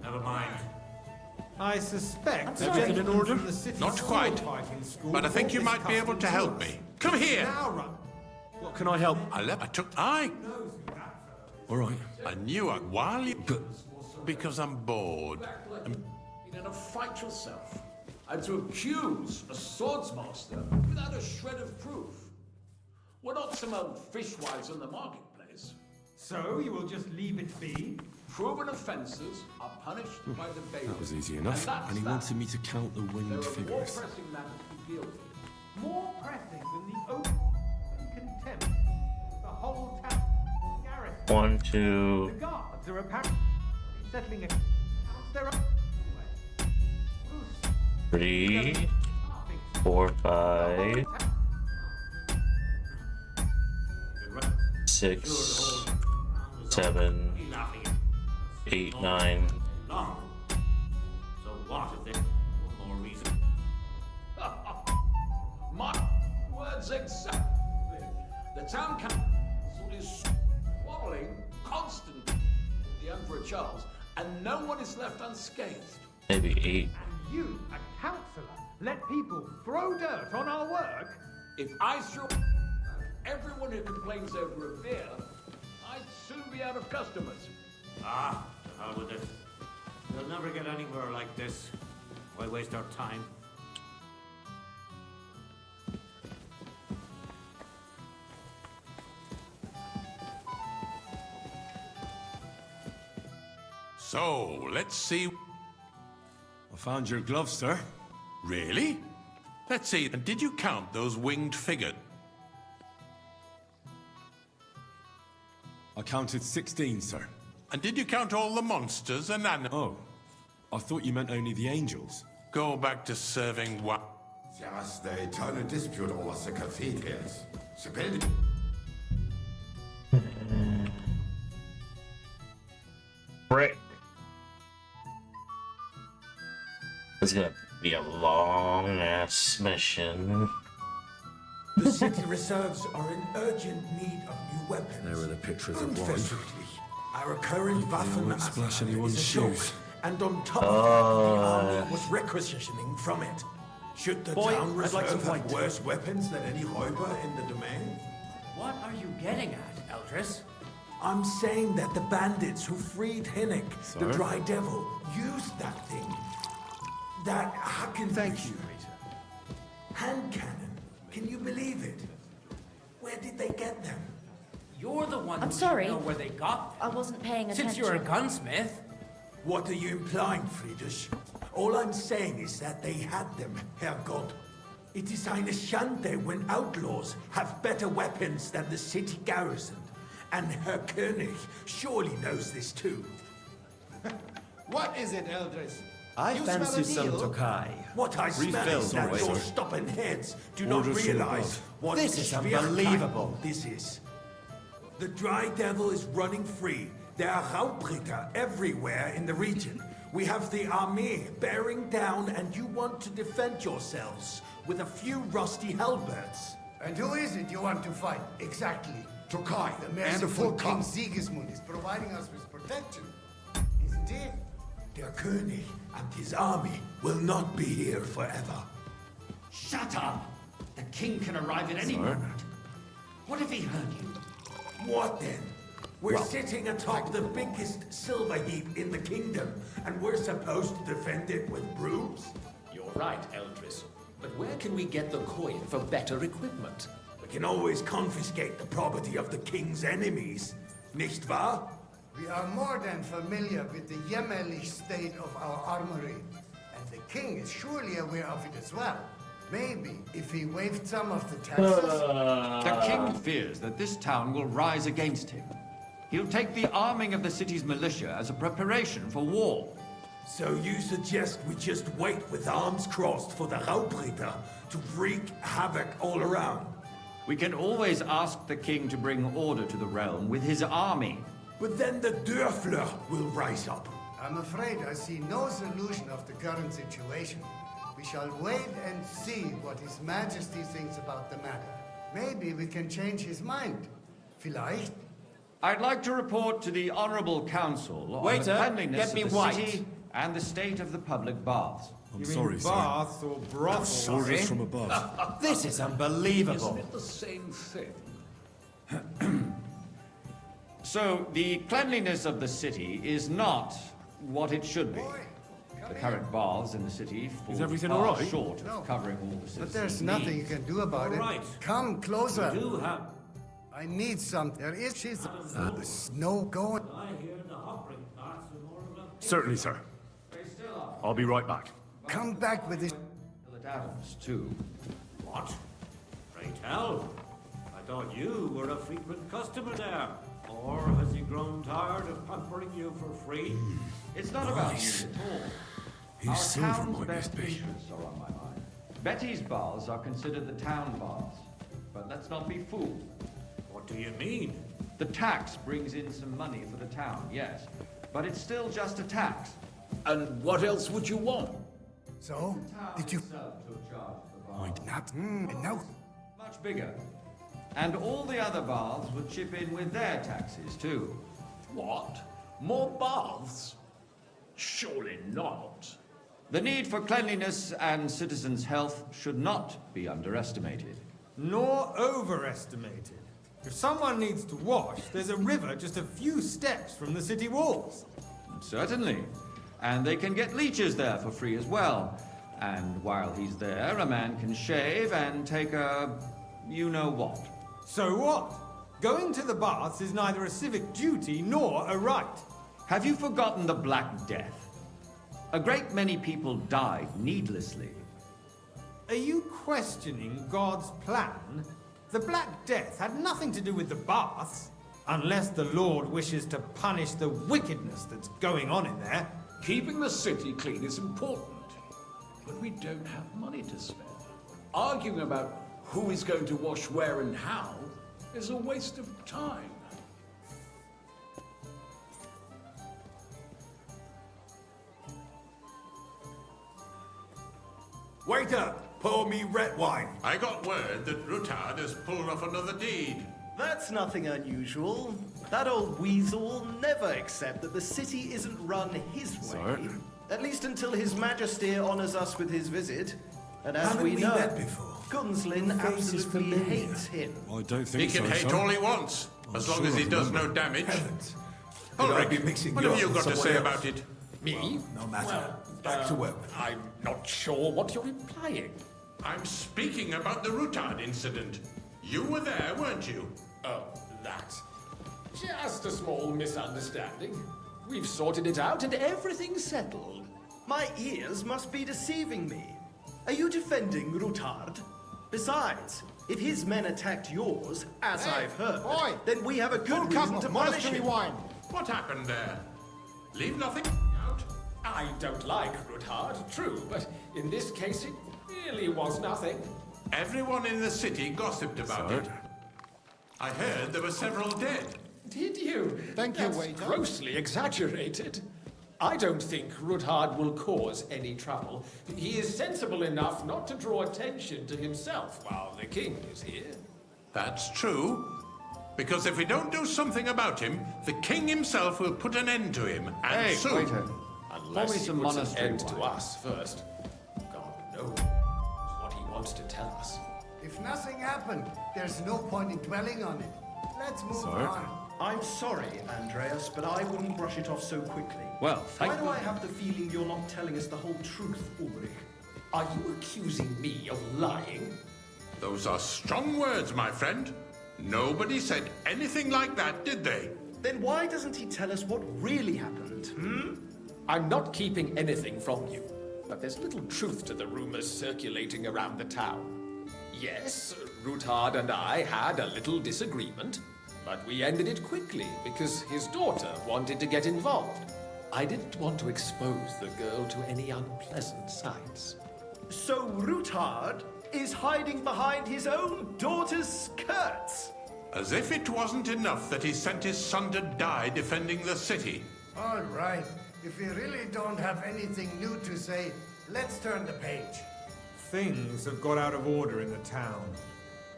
Never mind. I suspect the Everything in gentleman order? from the city Not quite. sword-fighting school But I think brought you this might be able custom to help us. me. Come here! Now run. What can I help? I All right. I knew it while you... Because I'm bored. Been in a fight yourself. And to accuse a swordsmaster without a shred of proof. We're not some old fishwives in the marketplace. So you will just leave it be? Proven offences are punished by the bailiff. That was easy enough. that's And he that. wanted me to count the There winged are more figures. pressing matters to deal with. More pressing than the open contempt. The whole town garrison. 1, The 2, guards are apparently settling accounts their own way. 3, 4, 5, 6, 7, 8, 9. Long. So what if there's one more reason? My words exactly. The town council is squabbling constantly with the Emperor Charles, and no one is left unscathed. Maybe 8. You, a councillor, let people throw dirt on our work? If I threw everyone who complains over a beer, I'd soon be out of customers. Ah, to hell with it. We'll never get anywhere like this. Why waste our time? So, let's see... I found your glove, sir. Really? Let's see. And did you count those winged figures? I counted 16, sir. And did you count all the monsters and animals? Oh, I thought you meant only the angels. Go back to serving what? Just the eternal dispute over the cathedrals. The building. Frick. It's gonna be a long ass mission. The city reserves are in urgent need of new weapons. There are the pictures of wine. Unverschämlich. Our current Waffen won't splash anyone's is a joke, shoes. and on top of that, the army was requisitioning from it. Should the Boy, town I'd reserve like some have white. worse weapons than any Räuber in the domain? What are you getting at, Eldris? I'm saying that the bandits who freed Hinnick, the Sir? Dry Devil, used that thing. That Hacken. Thank you, hand cannon. Can you believe it? Where did they get them? You're the one I'm who should sorry. know where they got them. I wasn't paying Since attention. you're a gunsmith. What are you implying, Friedrich? All I'm saying is that they had them, Herrgott. It is eine Schande when outlaws have better weapons than the city garrison. And Herr König surely knows this too. What is it, Eldris? I You fancy smell a some deal? Tokai. What I smell Refill, is that waiter. your stubborn heads do Orders not from realize above. what This is Schwierigkeiten unbelievable. this is. The Dry Devil is running free. There are Raubritter everywhere in the region. We have the army bearing down, and you want to defend yourselves with a few rusty halberds. And who is it you want to fight, exactly? Tokai, The and a merciful full King cup. Sigismund is providing us with protection, isn't he? Der König and his army will not be here forever. Shut up! The king can arrive at any moment. What if he heard you? What then? We're sitting atop the biggest silver heap in the kingdom, and we're supposed to defend it with brooms? You're right, Eldris. But where can we get the coin for better equipment? We can always confiscate the property of the king's enemies, nicht wahr? We are more than familiar with the jämmerlich state of our armory, and the king is surely aware of it as well. Maybe if he waived some of the taxes. The king fears that this town will rise against him. He'll take the arming of the city's militia as a preparation for war. So you suggest we just wait with arms crossed for the Raubritter to wreak havoc all around? We can always ask the king to bring order to the realm with his army. But then the Dörfler will rise up. I'm afraid I see no solution of the current situation. We shall wait and see what His Majesty thinks about the matter. Maybe we can change his mind. Vielleicht? I'd like to report to the Honorable Council on Waiter, the cleanliness get me of the white. city and the state of the public baths. You mean baths or brothels? Soldiers from above. This is unbelievable. Isn't it the same thing? So, the cleanliness of the city is not what it should be. The current baths in the city fall everything far all right? short of covering all the citizens' But there's nothing you needs. can do about it. Right. Come closer. We do have. I need some. There is. She's the snow going. I hear the hopping parts are more of a. Certainly, sir. I'll be right back. Come back with this. Philip Adams, too. What? Pray tell. I thought you were a frequent customer there. Or has he grown tired of pampering you for free? It's not about you at all. Whose Our silver town's might best this be? interests are on my mind. Betty's baths are considered the town baths. But let's not be fooled. What do you mean? The tax brings in some money for the town, yes. But it's still just a tax. And what else would you want? So, did you? Point. Not. No. Much bigger. And all the other baths would chip in with their taxes, too. What? More baths? Surely not. The need for cleanliness and citizens' health should not be underestimated. Nor overestimated. If someone needs to wash, there's a river just a few steps from the city walls. Certainly. And they can get leeches there for free as well. And while he's there, a man can shave and take a you-know-what. So what? Going to the baths is neither a civic duty nor a right. Have you forgotten the Black Death? A great many people died needlessly. Are you questioning God's plan? The Black Death had nothing to do with the baths, unless the Lord wishes to punish the wickedness that's going on in there. Keeping the city clean is important, but we don't have money to spare. Arguing about who is going to wash where and how is a waste of time. Waiter, pour me red wine. I got word that Rutard has pulled off another deed. That's nothing unusual. That old weasel will never accept that the city isn't run his way. Sorry? At least until His Majesty honors us with his visit. And as Haven't we we know, met before? Gunslin Face is absolutely familiar. hates him. I don't He think can so, hate sir. all he wants, as long sure as he I does no remember. damage. Heavens. Could I be Ulrich, mixing what you have up you with got to someone say else? about it? Me? No matter. Back to work. I'm not sure what you're implying. I'm speaking about the Rutard incident. You were there, weren't you? Oh, that. Just a small misunderstanding. We've sorted it out and everything's settled. My ears must be deceiving me. Are you defending Rutard? Besides, if his men attacked yours, as I've heard, then we have a good reason to punish him. What happened there? Leave nothing out. I don't like Rutard, true, but in this case it really was nothing. Everyone in the city gossiped about it. I heard there were several dead. Did you? Thank you, That's waiter. grossly exaggerated. I don't think Rutard will cause any trouble. He is sensible enough not to draw attention to himself while the king is here. That's true. Because if we don't do something about him, the king himself will put an end to him, and Hey, soon. waiter. Unless he some puts an monastery end to wine. us first. God knows what he wants to tell us. If nothing happened, there's no point in dwelling on it. Let's move on. I'm sorry, Andreas, but I wouldn't brush it off so quickly. Well, Why thank do I have the feeling you're not telling us the whole truth, Ulrich? Are you accusing me of lying? Those are strong words, my friend. Nobody said anything like that, did they? Then why doesn't he tell us what really happened, I'm not keeping anything from you, but there's little truth to the rumors circulating around the town. Yes, Rutard and I had a little disagreement, but we ended it quickly because his daughter wanted to get involved. I didn't want to expose the girl to any unpleasant sights. So Rutard is hiding behind his own daughter's skirts. As if it wasn't enough that he sent his son to die defending the city. All right. If you really don't have anything new to say, let's turn the page. Things have got out of order in the town.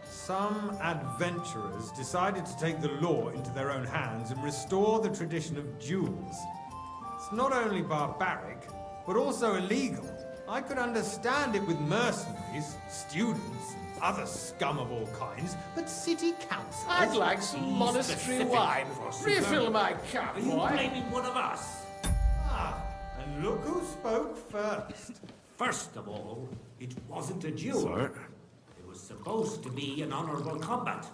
Some adventurers decided to take the law into their own hands and restore the tradition of duels. It's not only barbaric, but also illegal. I could understand it with mercenaries, students, and other scum of all kinds, but city council... I'd like some monastery wine. Refill my cup, Are you boy. blaming one of us? Ah, and look who spoke first. First of all, it wasn't a duel. Sir? It was supposed to be an honourable combat.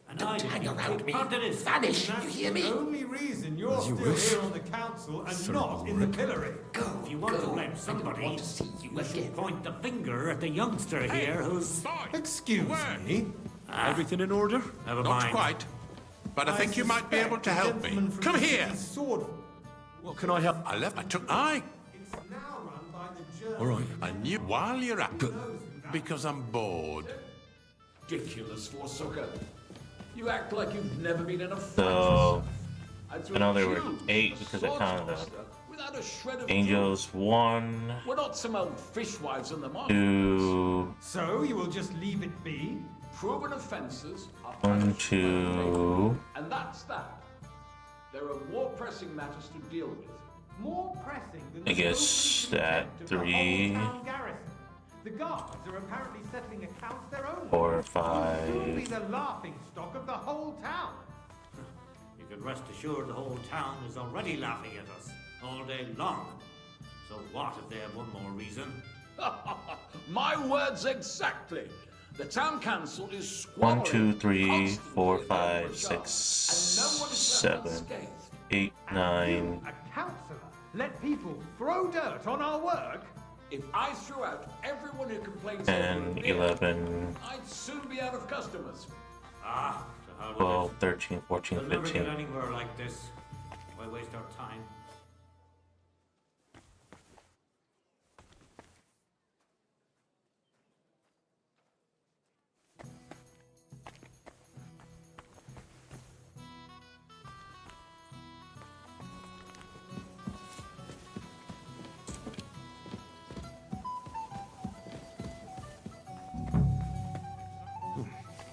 And I hang didn't around take me. part in it. Vanish, And you that's hear me? The only reason you're As you still wish. here on the council and Son not of a in the rip. pillory. If you want to blame somebody, want to see you should again. point the finger at the youngster here who's... Excuse me? Everything in order? Never Not mind. quite. But I think you might be able to help me. Come here! Sword. What can I help? I took... It's now run by the German. All right. I knew while you're at it. Because I'm bored. Ridiculous, Forsucker. You act like you've never been in a fight. So, I'd I know there were throw you, 8 a because I counted them. swordsmaster, without a shred of Angels 1, truth. We're not some old fishwives in the market. 2, So you will just leave it be? Proven offences are 1, 2. and that's that. There are more pressing matters to deal with. More pressing than I guess that 3, The guards are apparently settling accounts their own. 4, You'll soon be 5. the laughing stock of the whole town. You can rest assured the whole town is already laughing at us all day long. So what if they have one more reason? My words exactly. The town council is 1, squabbling 2, 3, constantly 4, over 5, a 6, and no one is left 7, unscathed. 8, 9, A councillor let people throw dirt on our work? If I threw out everyone who complains 10, over a beer, 11, I'd soon be out of customers. Ah, to hell with 12, it. 13, 14, We'll never get 15. anywhere like this. Why waste our time?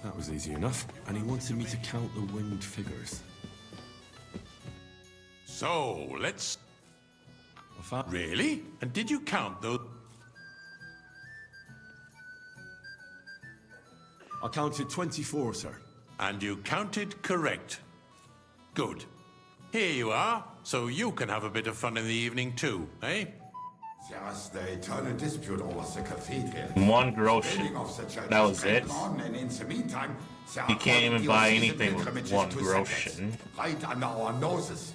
That was easy enough. And he wanted me to count the winged figures. So, let's... Really? And did you count those? I counted 24, sir. And you counted correct. Good. Here you are, so you can have a bit of fun in the evening too, eh? There's the eternal dispute over the cathedral. 1 groschen. Building of the church That is was it. going on, and in the meantime, there You are can't even plenty buy of anything season with pilgrimages 1 to the groschen. pits, right under our noses.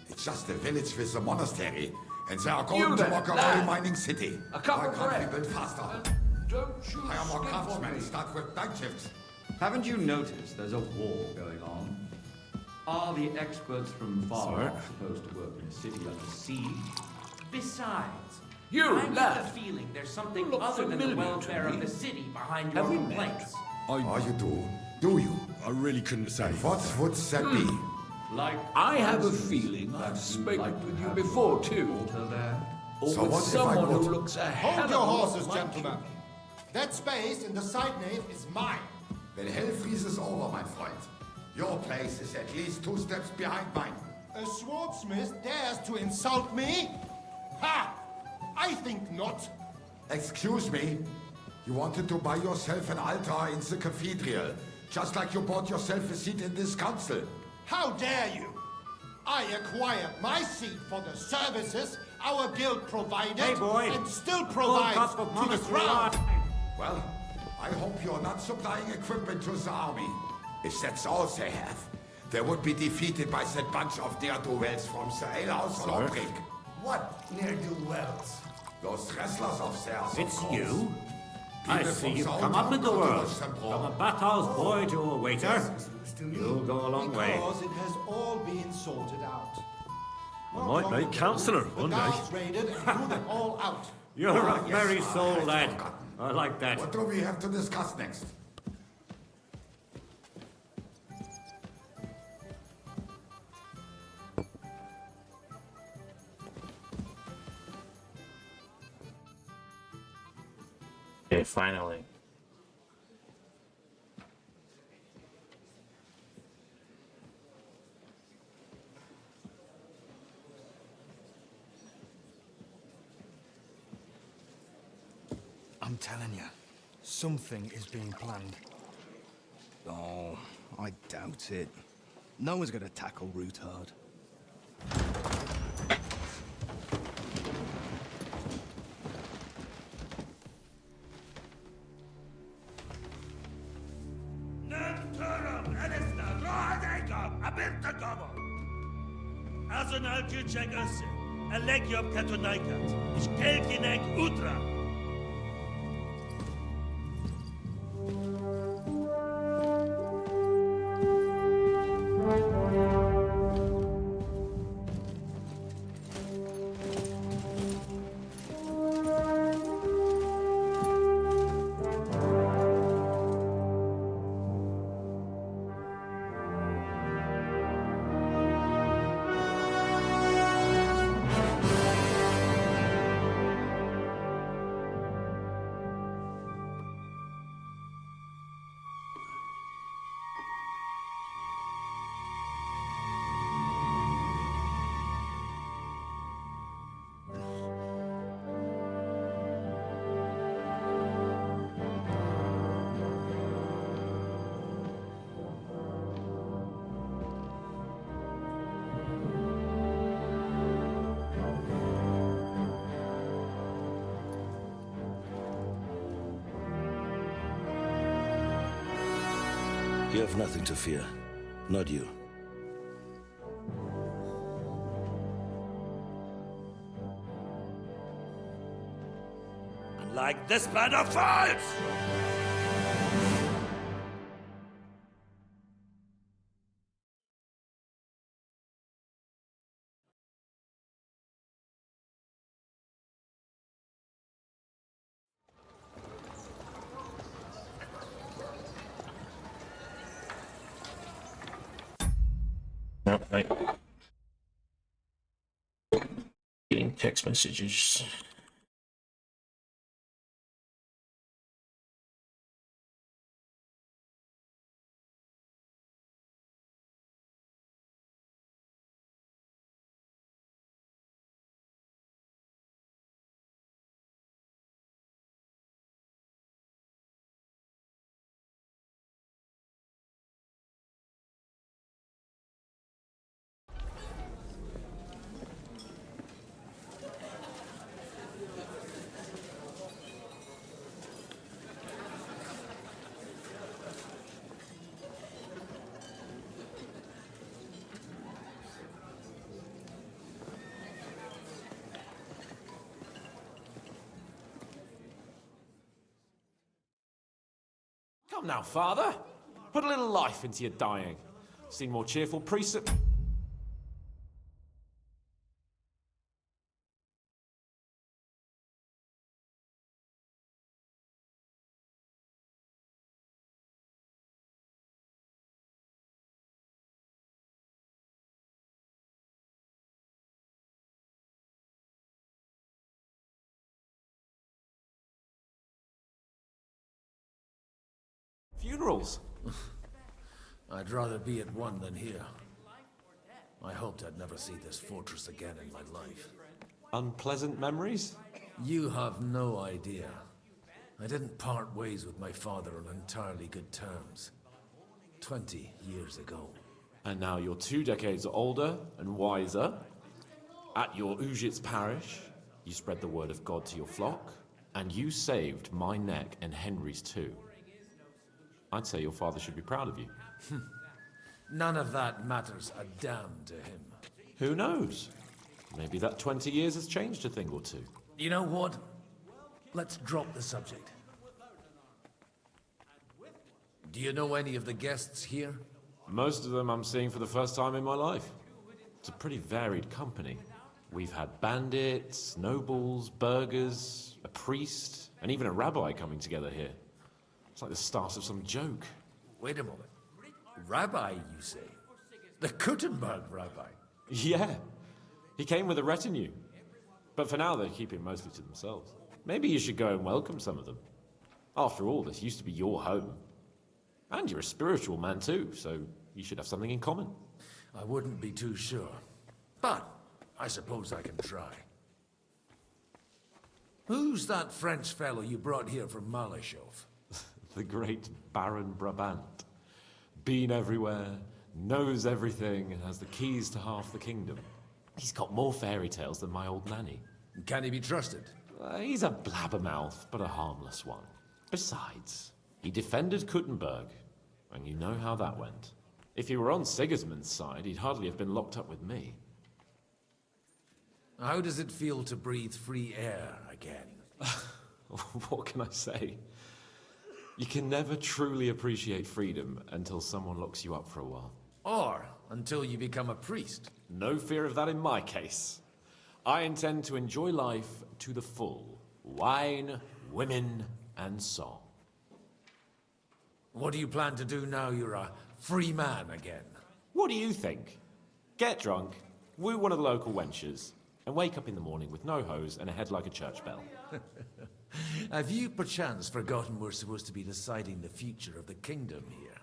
It's just a village with a monastery, and they are You going to there, mock a lad. royal mining city. A cup Why of can't bread. we build faster? Don't you Hire more skip on craftsmen, me. start with night shifts. Haven't you noticed there's a war going on? Are the experts from far Sir? off supposed to work in a city under siege? Besides, You, I lad. get the feeling there's something You look other than the familiar to welfare me. of the city behind your Have we met? complaints. Oh, you do? Do you? I really couldn't say. What would that be? Like, I have a for instance, feeling that I've you'd spoken like to with you have before, your too. altar there? Or So with what if I someone who would? looks a hell Hold of your a lot horses, like gentlemen. That space in the side nave is mine. When hell freezes over, my friend, your place is at least 2 steps behind mine. A swordsmith dares to insult me? Ha! I think not. Excuse me? You wanted to buy yourself an altar in the cathedral, just like you bought yourself a seat in this council. How dare you? I acquired my seat for the services our guild provided Hey, boy. and still Full provides cup of to the monastery crown. wine. Well, I hope you're not supplying equipment to the army. If that's all they have, they would be defeated by that bunch of ne'er-do-wells from the alehouse on Sir? Obrick. What ne'er-do-wells? Those wrestlers of theirs, of It's course. you? I People see from you've the come old up in the town go to world. watch them From brawl. a bathhouse boy to a waiter. To me. You'll go a long way. Because it has all been sorted out. I might make councillor one day. Guards raided and threw them all out. You're a yes, merry soul, I'd lad. forgotten. I like that. What do we have to discuss next? Okay, finally. I'm telling you, something is being planned. Oh, I doubt it. No one's gonna tackle Root hard. As an algyr elegium catonicat, is kelkineg utra. You have nothing to fear. Not you. Like this plan of false! No, right. Getting text messages. Come now, father. Put a little life into your dying. Seen more cheerful priests at... funerals. I'd rather be at one than here. I hoped I'd never see this fortress again in my life. Unpleasant memories? You have no idea. I didn't part ways with my father on entirely good terms. 20 years ago. And now you're 2 decades older and wiser. At your Ujit's parish, you spread the word of God to your flock, and you saved my neck and Henry's too. I'd say your father should be proud of you. None of that matters a damn to him. Who knows? Maybe that 20 years has changed a thing or two. You know what? Let's drop the subject. Do you know any of the guests here? Most of them I'm seeing for the first time in my life. It's a pretty varied company. We've had bandits, nobles, burghers, a priest, and even a rabbi coming together here. It's like the start of some joke. Wait a moment. Rabbi, you say? The Kuttenberg rabbi? Yeah. He came with a retinue. But for now, they keep it mostly to themselves. Maybe you should go and welcome some of them. After all, this used to be your home. And you're a spiritual man too, so you should have something in common. I wouldn't be too sure. But I suppose I can try. Who's that French fellow you brought here from Malashov? The great Baron Brabant. Been everywhere, knows everything, and has the keys to half the kingdom. He's got more fairy tales than my old nanny. Can he be trusted? He's a blabbermouth, but a harmless one. Besides, he defended Kuttenberg, and you know how that went. If he were on Sigismund's side, he'd hardly have been locked up with me. How does it feel to breathe free air again? What can I say? You can never truly appreciate freedom until someone locks you up for a while. Or until you become a priest. No fear of that in my case. I intend to enjoy life to the full. Wine, women, and song. What do you plan to do now you're a free man again? What do you think? Get drunk, woo one of the local wenches, and wake up in the morning with no hose and a head like a church bell. Have you perchance forgotten we're supposed to be deciding the future of the kingdom here?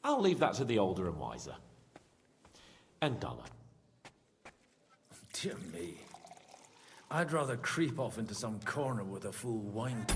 I'll leave that to the older and wiser. And duller. Dear me. I'd rather creep off into some corner with a full wine...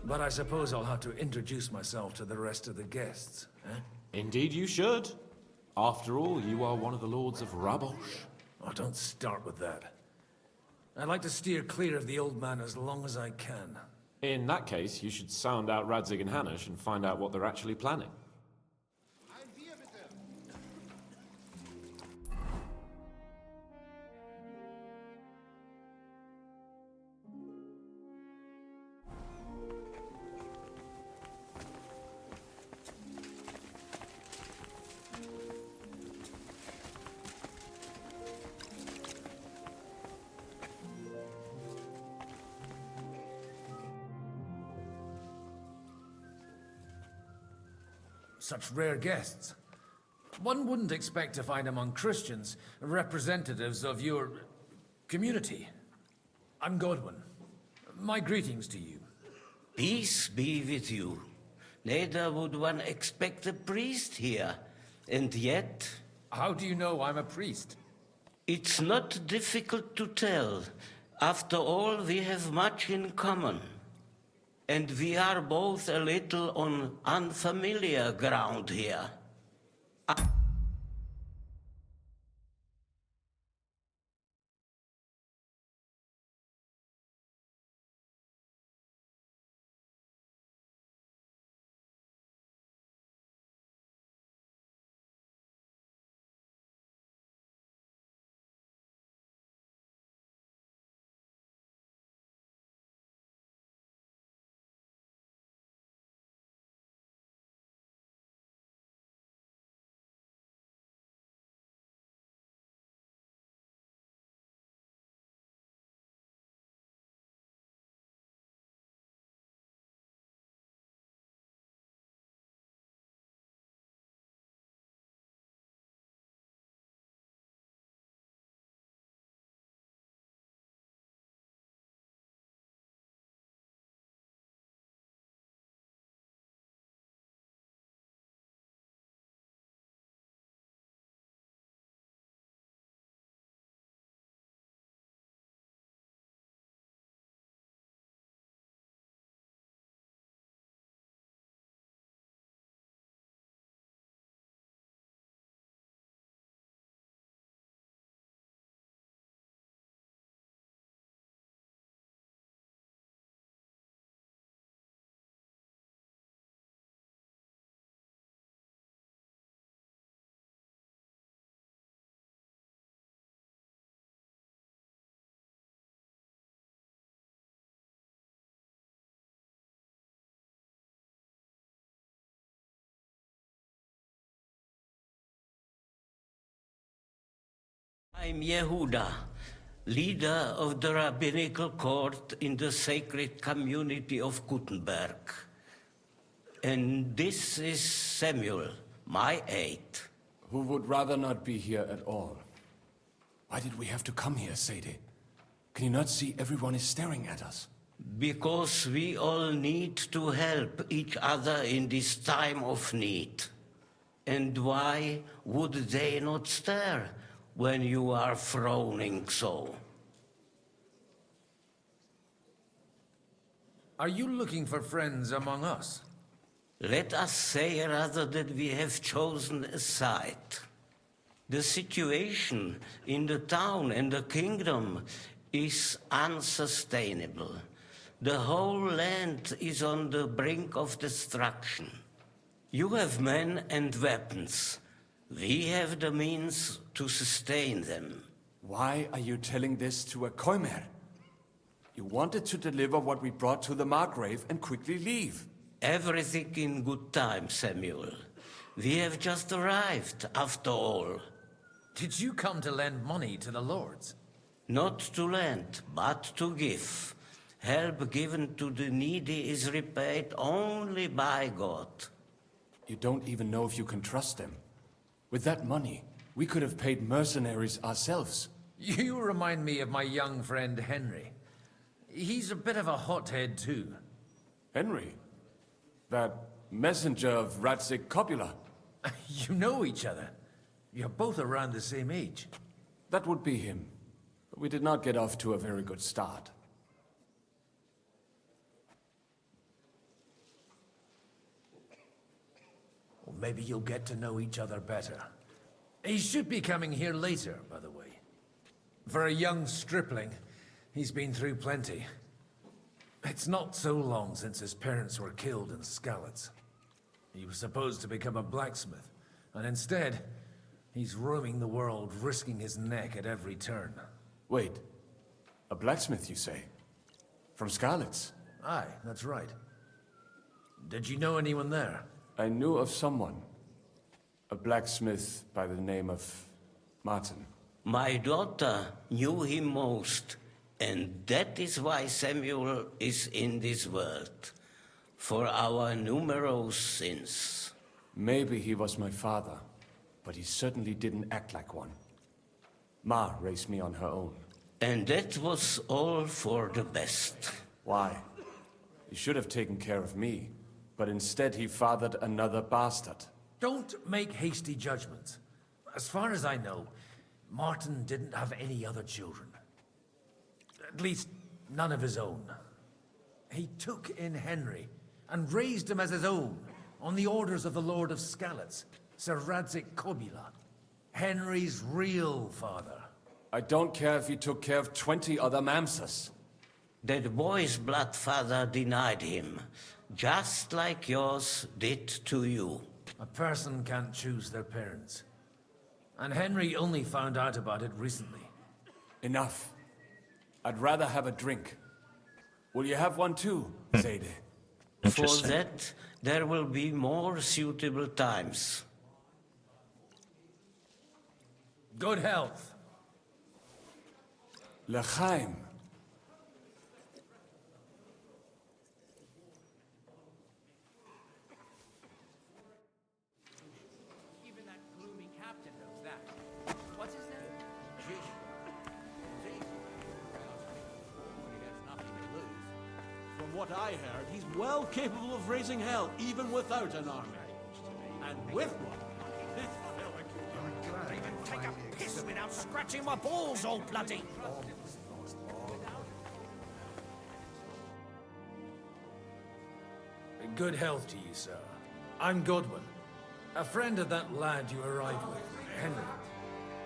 But I suppose I'll have to introduce myself to the rest of the guests, eh? Indeed you should. After all, you are one of the Lords of Rabosh. Oh, don't start with that. I'd like to steer clear of the old man as long as I can. In that case, you should sound out Radzig and Hanush and find out what they're actually planning. Such rare guests. One wouldn't expect to find among Christians representatives of your community. I'm Godwin. My greetings to you. Peace be with you. Neither would one expect a priest here. And yet... How do you know I'm a priest? It's not difficult to tell. After all, we have much in common. And we are both a little on unfamiliar ground here. I'm Yehuda, leader of the rabbinical court in the sacred community of Gutenberg. And this is Samuel, my aide. Who would rather not be here at all. Why did we have to come here, Sadie? Can you not see everyone is staring at us? Because we all need to help each other in this time of need. And why would they not stare when you are frowning so? Are you looking for friends among us? Let us say rather that we have chosen a side. The situation in the town and the kingdom is unsustainable. The whole land is on the brink of destruction. You have men and weapons. We have the means to sustain them. Why are you telling this to a Koimer? You wanted to deliver what we brought to the Margrave and quickly leave. Everything in good time, Samuel. We have just arrived, after all. Did you come to lend money to the lords? Not to lend, but to give. Help given to the needy is repaid only by God. You don't even know if you can trust them. With that money, we could have paid mercenaries ourselves. You remind me of my young friend Henry. He's a bit of a hothead too. Henry? That messenger of Radzig Copula? You know each other. You're both around the same age. That would be him. But we did not get off to a very good start. maybe you'll get to know each other better. He should be coming here later, by the way. For a young stripling, he's been through plenty. It's not so long since his parents were killed in Skalitz. He was supposed to become a blacksmith, and instead, he's roaming the world, risking his neck at every turn. Wait, a blacksmith, you say? From Skalitz? Aye, that's right. Did you know anyone there? I knew of someone. A blacksmith by the name of Martin. My daughter knew him most, and that is why Samuel is in this world. For our numerous sins. Maybe he was my father, but he certainly didn't act like one. Ma raised me on her own. And that was all for the best. Why? He should have taken care of me, but instead he fathered another bastard. Don't make hasty judgments. As far as I know, Martin didn't have any other children. At least, none of his own. He took in Henry and raised him as his own, on the orders of the Lord of Skalitz, Sir Radzik Kobila, Henry's real father. I don't care if he took care of 20 other Mamsas. That boy's blood father denied him, just like yours did to you. A person can't choose their parents. And Henry only found out about it recently. Enough. I'd rather have a drink. Will you have one too, Zadie? For that, there will be more suitable times. Good health. L'chaim. Even that gloomy captain knows that. What's his name? Jish. See? He has nothing to lose. From what I heard, he's well capable of raising hell, even without an army. And with one, this fella Can't even take a piss without scratching my balls, old bloody. Good health to you, sir. I'm Godwin, a friend of that lad you arrived with, Henry.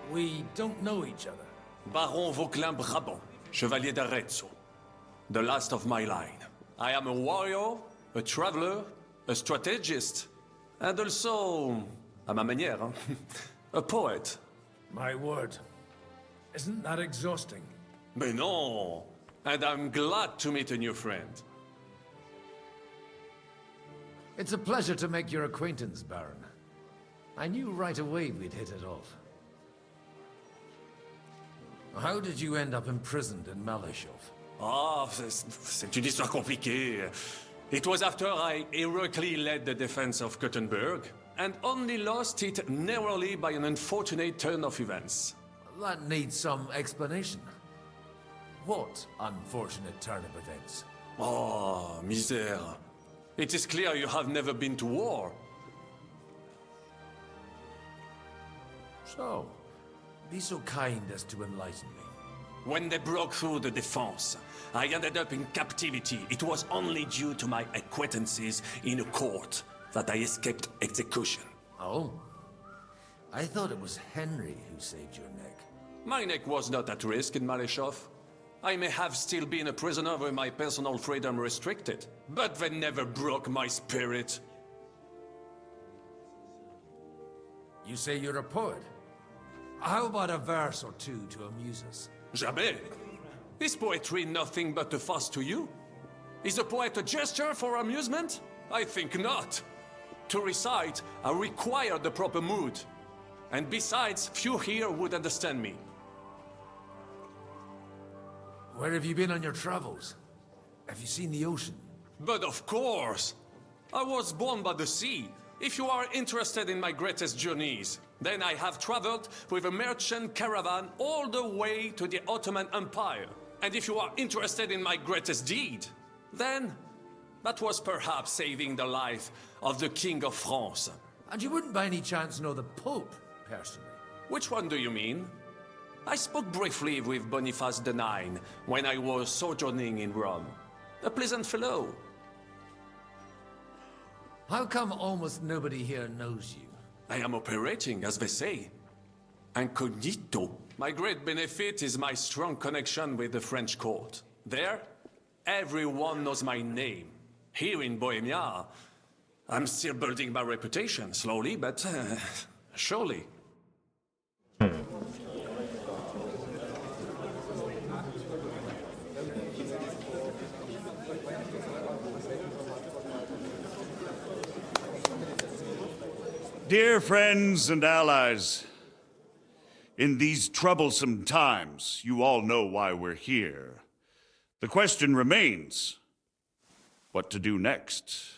We don't know each other. Baron Vauclin Brabant, Chevalier d'Arezzo. The last of my line. I am a warrior, a traveler, a strategist, and also, à ma manière, a poet. My word. Isn't that exhausting? Mais non! And I'm glad to meet a new friend. It's a pleasure to make your acquaintance, Baron. I knew right away we'd hit it off. How did you end up imprisoned in Malashov? Ah, c'est une histoire compliquée. It was after I heroically led the defense of Gothenburg, and only lost it narrowly by an unfortunate turn of events. That needs some explanation. What unfortunate turn of events? Oh, misère. It is clear you have never been to war. So, be so kind as to enlighten me. When they broke through the defense, I ended up in captivity. It was only due to my acquaintances in a court that I escaped execution. Oh? I thought it was Henry who saved your neck. My neck was not at risk in Malashov. I may have still been a prisoner with my personal freedom restricted, but they never broke my spirit. You say you're a poet? How about a verse or two to amuse us? Jamais. Is poetry nothing but a fuss to you? Is a poet a gesture for amusement? I think not. To recite, I require the proper mood. And besides, few here would understand me. Where have you been on your travels? Have you seen the ocean? But of course! I was born by the sea. If you are interested in my greatest journeys, then I have traveled with a merchant caravan all the way to the Ottoman Empire. And if you are interested in my greatest deed, then that was perhaps saving the life of the King of France. And you wouldn't by any chance know the Pope, personally? Which one do you mean? I spoke briefly with Boniface IX when I was sojourning in Rome. A pleasant fellow. How come almost nobody here knows you? I am operating, as they say, incognito. My great benefit is my strong connection with the French court. There, everyone knows my name. Here in Bohemia, I'm still building my reputation, slowly, but surely. Dear friends and allies, in these troublesome times, you all know why we're here. The question remains, what to do next?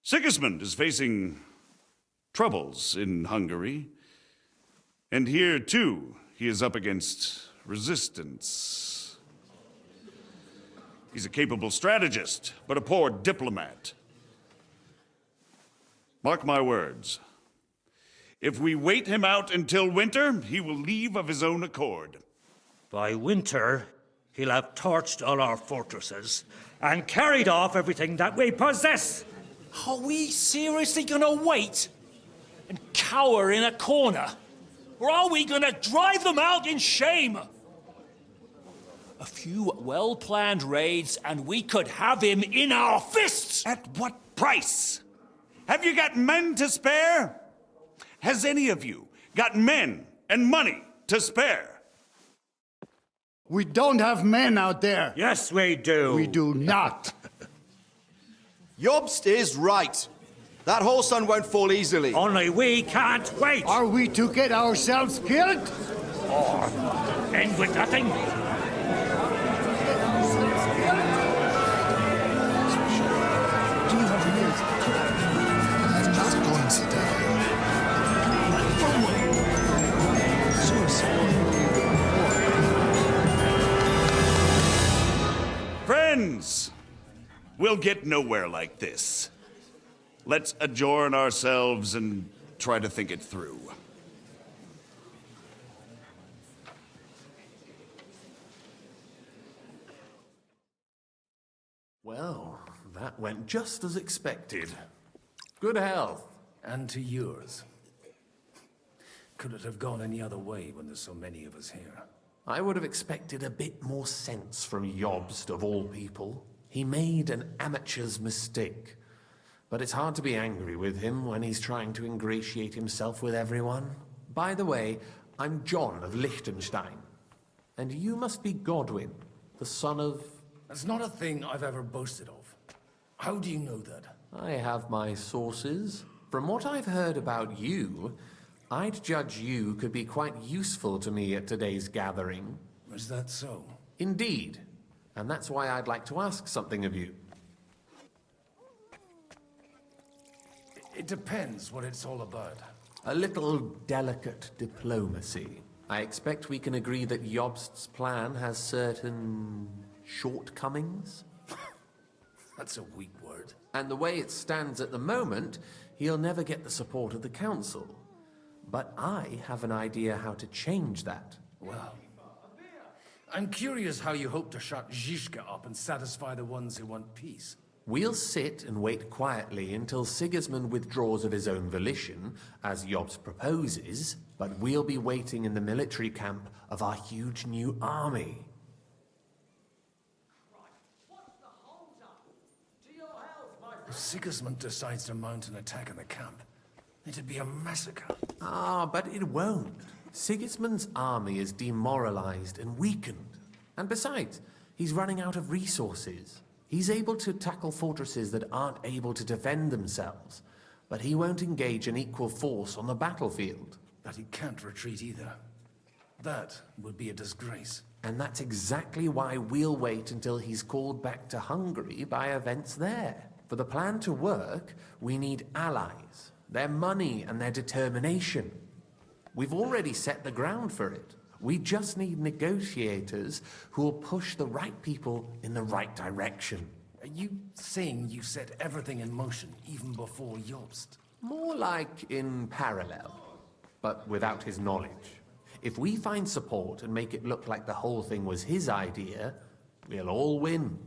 Sigismund is facing troubles in Hungary, and here, too, he is up against resistance. He's a capable strategist, but a poor diplomat. Mark my words. If we wait him out until winter, he will leave of his own accord. By winter, he'll have torched all our fortresses and carried off everything that we possess. Are we seriously gonna wait and cower in a corner? Or are we gonna drive them out in shame? A few well-planned raids and we could have him in our fists! At what price? Have you got men to spare? Has any of you got men and money to spare? We don't have men out there. Yes, we do. We do not. Jobst is right. That whole sun won't fall easily. Only we can't wait. Are we to get ourselves killed? Or end with nothing? Friends, we'll get nowhere like this. Let's adjourn ourselves and try to think it through. Well, that went just as expected. Good health. And to yours. Could it have gone any other way when there's so many of us here? I would have expected a bit more sense from Jobst, of all people. He made an amateur's mistake. But it's hard to be angry with him when he's trying to ingratiate himself with everyone. By the way, I'm John of Liechtenstein. And you must be Godwin, the son of... That's not a thing I've ever boasted of. How do you know that? I have my sources. From what I've heard about you, I'd judge you could be quite useful to me at today's gathering. Is that so? Indeed. And that's why I'd like to ask something of you. It depends what it's all about. A little delicate diplomacy. I expect we can agree that Jobst's plan has certain shortcomings. That's a weak word. And the way it stands at the moment, he'll never get the support of the council. But I have an idea how to change that. Well, I'm curious how you hope to shut Zizka up and satisfy the ones who want peace. We'll sit and wait quietly until Sigismund withdraws of his own volition, as Jobst proposes, but we'll be waiting in the military camp of our huge new army. If Sigismund decides to mount an attack on the camp, it'd be a massacre. Ah, but it won't. Sigismund's army is demoralized and weakened. And besides, he's running out of resources. He's able to tackle fortresses that aren't able to defend themselves, but he won't engage an equal force on the battlefield. But he can't retreat either. That would be a disgrace. And that's exactly why we'll wait until he's called back to Hungary by events there. For the plan to work, we need allies, their money and their determination. We've already set the ground for it. We just need negotiators who will push the right people in the right direction. Are you saying you set everything in motion even before Jobst? More like in parallel, but without his knowledge. If we find support and make it look like the whole thing was his idea, we'll all win.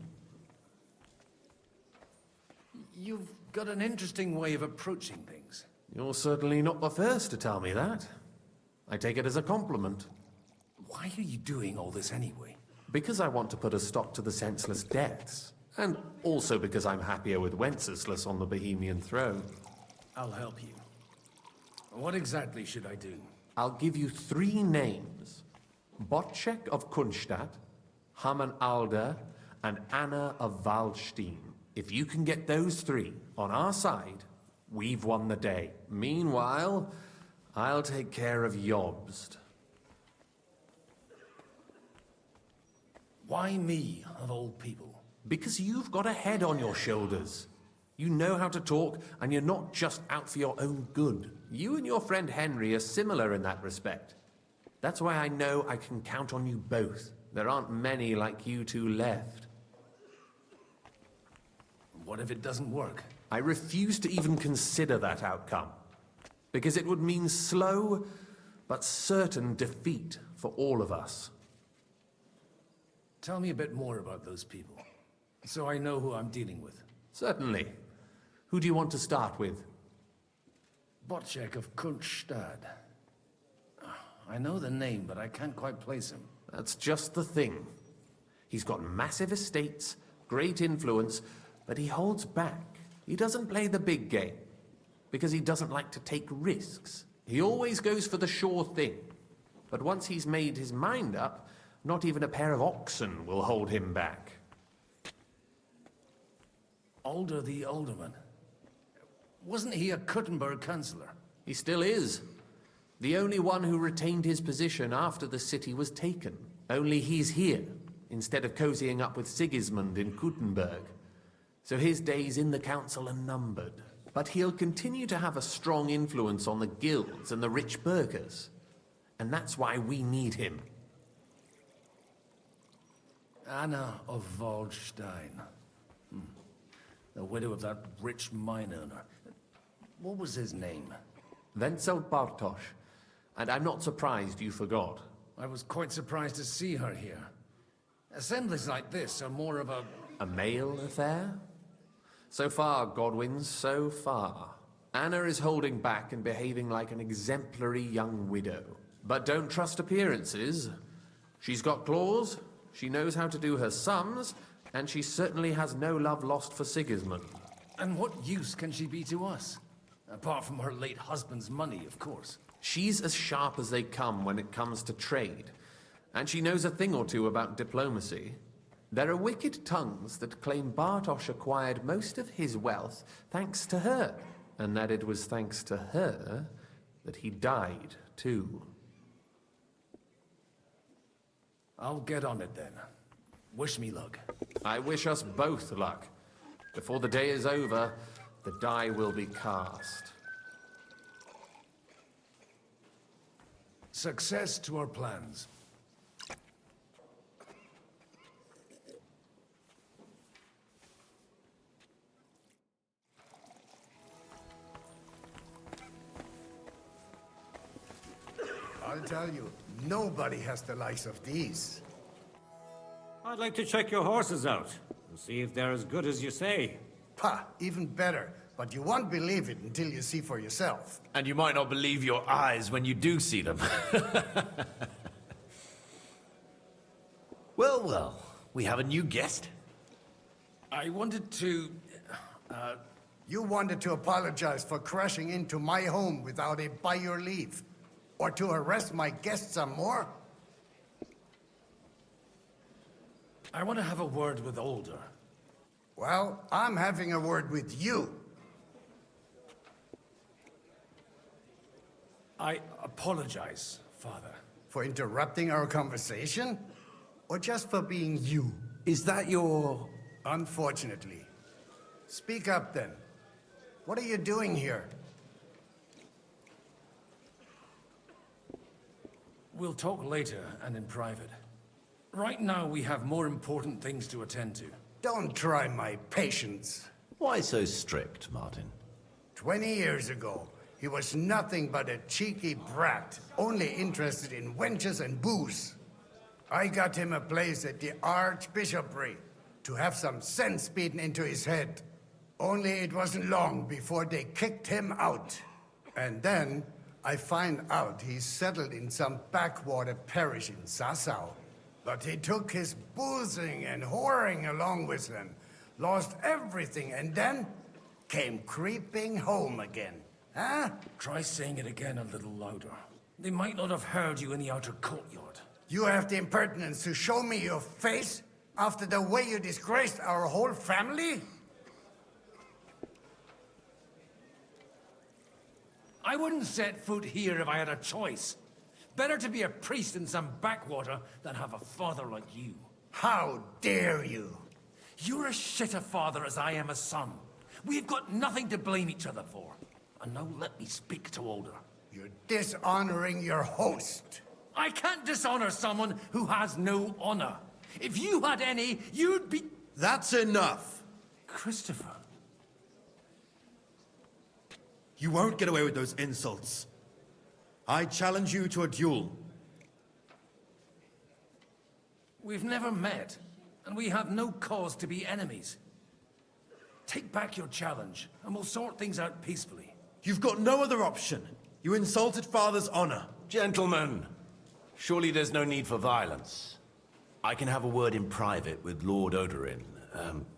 You've got an interesting way of approaching things. You're certainly not the first to tell me that. I take it as a compliment. Why are you doing all this anyway? Because I want to put a stop to the senseless deaths. And also because I'm happier with Wenceslas on the Bohemian throne. I'll help you. What exactly should I do? I'll give you 3 names. Botchek of Kunstadt, Haman Alder, and Anna of Waldstein. If you can get those 3 on our side, we've won the day. Meanwhile, I'll take care of Jobst. Why me, of all people? Because you've got a head on your shoulders. You know how to talk, and you're not just out for your own good. You and your friend Henry are similar in that respect. That's why I know I can count on you both. There aren't many like you two left. What if it doesn't work? I refuse to even consider that outcome. Because it would mean slow, but certain defeat for all of us. Tell me a bit more about those people, so I know who I'm dealing with. Certainly. Who do you want to start with? Botchek of Kunstadt. I know the name, but I can't quite place him. That's just the thing. He's got massive estates, great influence, but he holds back. He doesn't play the big game, because he doesn't like to take risks. He always goes for the sure thing. But once he's made his mind up, not even a pair of oxen will hold him back. Alder the Alderman. Wasn't he a Kuttenberg councillor? He still is. The only one who retained his position after the city was taken. Only he's here, instead of cozying up with Sigismund in Kuttenberg. So his days in the council are numbered. But he'll continue to have a strong influence on the guilds and the rich burghers. And that's why we need him. Anna of Waldstein. The widow of that rich mine owner. What was his name? Wenzel Bartosz. And I'm not surprised you forgot. I was quite surprised to see her here. Assemblies like this are more of a... A male affair? So far, Godwin, so far. Anna is holding back and behaving like an exemplary young widow. But don't trust appearances. She's got claws, she knows how to do her sums, and she certainly has no love lost for Sigismund. And what use can she be to us? Apart from her late husband's money, of course. She's as sharp as they come when it comes to trade. And she knows a thing or two about diplomacy. There are wicked tongues that claim Bartosz acquired most of his wealth thanks to her. And that it was thanks to her that he died, too. I'll get on it then. Wish me luck. I wish us both luck. Before the day is over, the die will be cast. Success to our plans. I'll tell you, nobody has the likes of these. I'd like to check your horses out and see if they're as good as you say. Pah, even better. But you won't believe it until you see for yourself. And you might not believe your eyes when you do see them. Well, well, we have a new guest. I wanted to... You wanted to apologize for crashing into my home without it by your leave. Or to arrest my guests some more? I want to have a word with Alder. Well, I'm having a word with you. I apologize, Father. For interrupting our conversation? Or just for being you? Is that your... Unfortunately. Speak up then. What are you doing here? We'll talk later and in private. Right now we have more important things to attend to. Don't try my patience. Why so strict, Martin? 20 years ago, he was nothing but a cheeky brat, only interested in wenches and booze. I got him a place at the Archbishopric to have some sense beaten into his head. Only it wasn't long before they kicked him out. And then I find out he's settled in some backwater parish in Sassau. But he took his boozing and whoring along with him, lost everything, and then came creeping home again. Huh? Try saying it again a little louder. They might not have heard you in the outer courtyard. You have the impertinence to show me your face after the way you disgraced our whole family? I wouldn't set foot here if I had a choice. Better to be a priest in some backwater than have a father like you. How dare you? You're as shit a father as I am a son. We've got nothing to blame each other for. And now let me speak to Older. You're dishonoring your host. I can't dishonor someone who has no honor. If you had any, you'd be... That's enough! Christopher. You won't get away with those insults. I challenge you to a duel. We've never met, and we have no cause to be enemies. Take back your challenge, and we'll sort things out peacefully. You've got no other option. You insulted Father's honor. Gentlemen, surely there's no need for violence. I can have a word in private with Lord Odorin,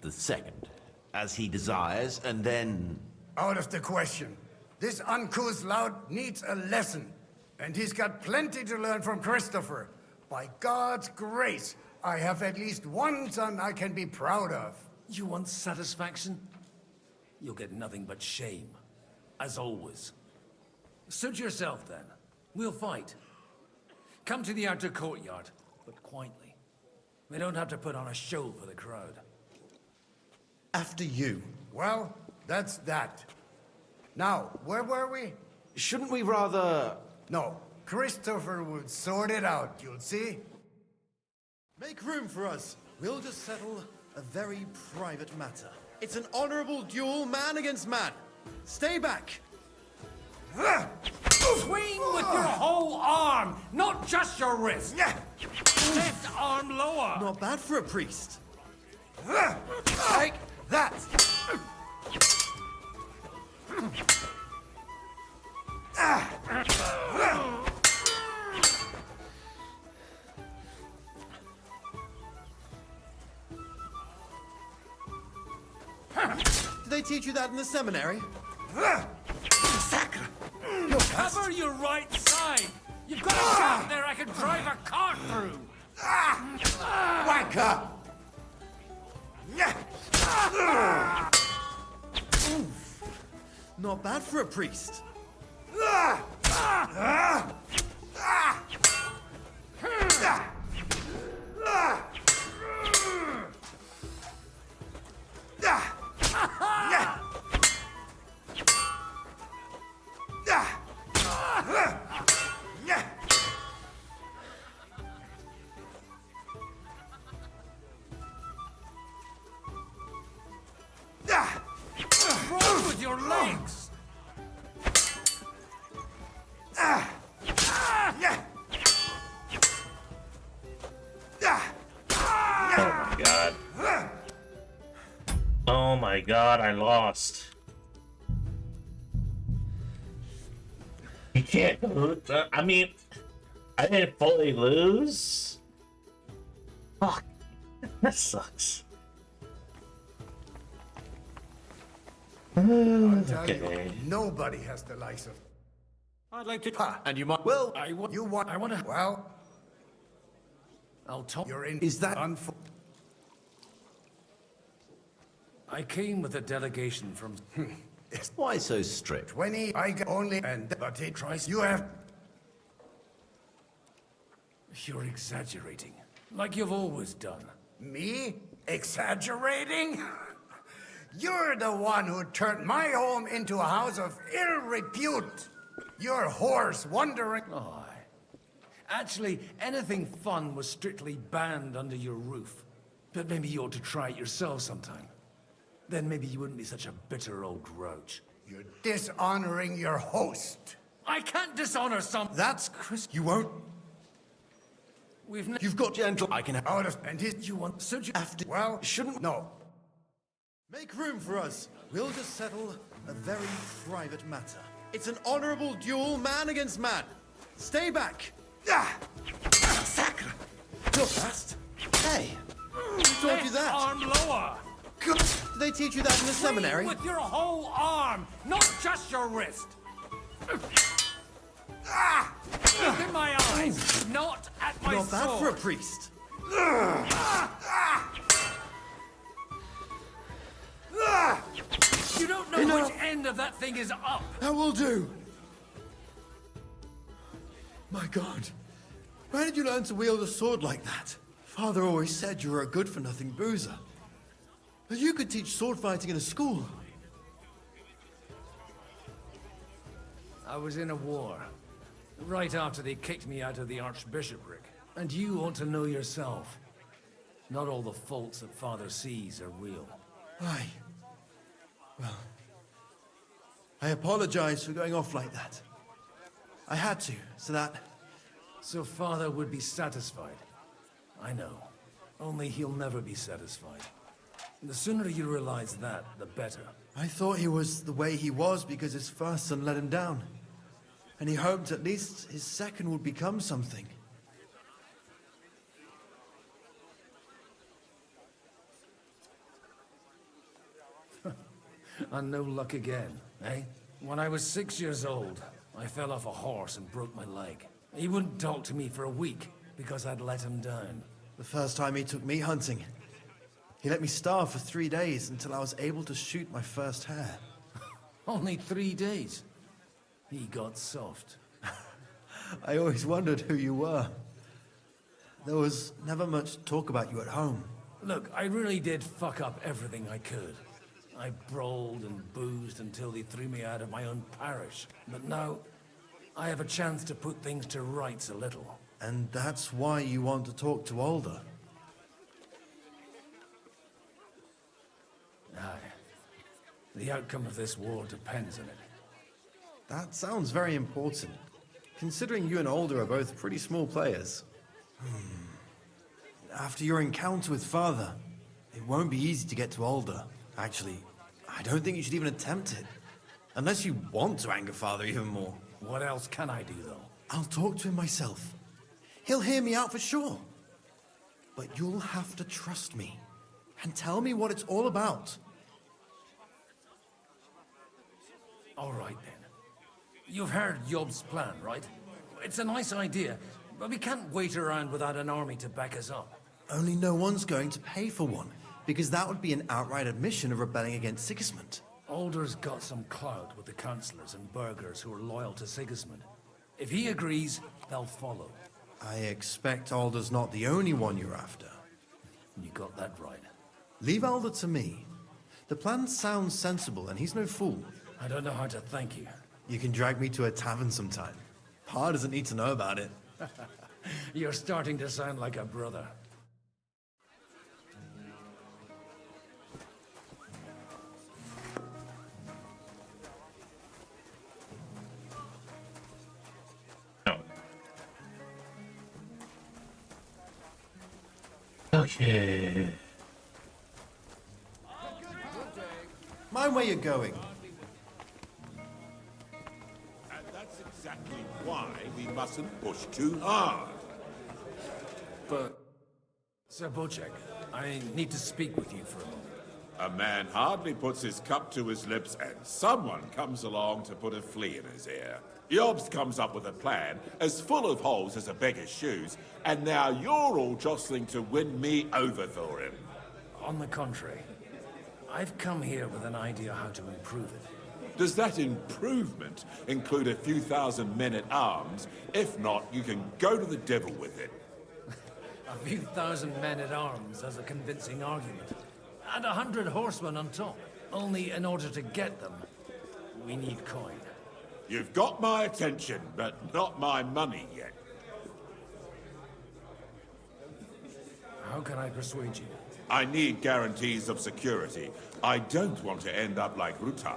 the second, as he desires, and then... Out of the question. This uncouth lout needs a lesson, and he's got plenty to learn from Christopher. By God's grace, I have at least one son I can be proud of. You want satisfaction? You'll get nothing but shame, as always. Suit yourself, then. We'll fight. Come to the outer courtyard, but quietly. We don't have to put on a show for the crowd. After you. Well, that's that. Now, where were we? Shouldn't we rather... No, Christopher will sort it out, you'll see. Make room for us. We'll just settle a very private matter. It's an honorable duel, man against man. Stay back. Swing with your whole arm, not just your wrist. Left arm lower. Not bad for a priest. Take that. Did they teach you that in the seminary? Cover your right side. You've got a gap there I can drive a cart through. Wanker! Not bad for a priest. What's wrong with your legs? Oh my god. Oh my god, I lost. You can't lose. I mean, I didn't fully lose. Fuck. That sucks. I'll tell Okay. you, nobody has the likes of... I'd like to... Ha! And you might... Well, I want... you want... I want to... Well... I'll talk... You're in... Is that... I came with a delegation from... Why so strict? 20, I got only... And... But he tries... You have... You're exaggerating. Like you've always done. Me? Exaggerating? You're the one who turned my home into a house of ill repute. Your horse wandering... Oh, actually, anything fun was strictly banned under your roof. But maybe you ought to try it yourself sometime. Then maybe you wouldn't be such a bitter old grouch. You're dishonoring your host. I can't dishonor some... That's Chris. You won't... You've got gentle... I can have... Out of... And his... You want... So you... After... Well, shouldn't... No. Make room for us. We'll just settle a very private matter. It's an honorable duel, man against man. Stay back. Sacre! You're fast. Hey, who taught you that? Arm lower. Did they teach you that in the seminary? With your whole arm, not just your wrist. Look in my eyes, not at my Not bad sword. for a priest. You don't know Enough. which end of that thing is up. That will do. My God. Where did you learn to wield a sword like that? Father always said you were a good-for-nothing boozer. But you could teach sword fighting in a school. I was in a war. Right after they kicked me out of the archbishopric. And you ought to know yourself. Not all the faults that Father sees are real. Aye. Well, I apologize for going off like that. I had to, so that... So Father would be satisfied. I know. Only he'll never be satisfied. The sooner you realize that, the better. I thought he was the way he was because his first son let him down. And he hoped at least his second would become something. And no luck again, eh? When I was 6 years old, I fell off a horse and broke my leg. He wouldn't talk to me for a week because I'd let him down. The first time he took me hunting, he let me starve for 3 days until I was able to shoot my first hare. Only 3 days. He got soft. I always wondered who you were. There was never much talk about you at home. Look, I really did fuck up everything I could. I brawled and boozed until they threw me out of my own parish. But now, I have a chance to put things to rights a little. And that's why you want to talk to Alder. Aye. The outcome of this war depends on it. That sounds very important, considering you and Alder are both pretty small players. After your encounter with Father, it won't be easy to get to Alder. Actually, I don't think you should even attempt it. Unless you want to anger Father even more. What else can I do, though? I'll talk to him myself. He'll hear me out for sure. But you'll have to trust me and tell me what it's all about. All right, then. You've heard Yob's plan, right? It's a nice idea, but we can't wait around without an army to back us up. Only no one's going to pay for one, because that would be an outright admission of rebelling against Sigismund. Alder's got some clout with the councillors and burghers who are loyal to Sigismund. If he agrees, they'll follow. I expect Alder's not the only one you're after. You got that right. Leave Alder to me. The plan sounds sensible, and he's no fool. I don't know how to thank you. You can drag me to a tavern sometime. Pa doesn't need to know about it. You're starting to sound like a brother. Okay. Mind where you're going. And that's exactly why we mustn't push too hard. But... Sir Bocek, I need to speak with you for a moment. A man hardly puts his cup to his lips and someone comes along to put a flea in his ear. Jobst comes up with a plan as full of holes as a beggar's shoes, and now you're all jostling to win me over for him. On the contrary, I've come here with an idea how to improve it. Does that improvement include a few thousand men-at-arms? If not, you can go to the devil with it. A few thousand men-at-arms as a convincing argument. And 100 horsemen on top. Only in order to get them, we need coin. You've got my attention, but not my money yet. How can I persuade you? I need guarantees of security. I don't want to end up like Rutard.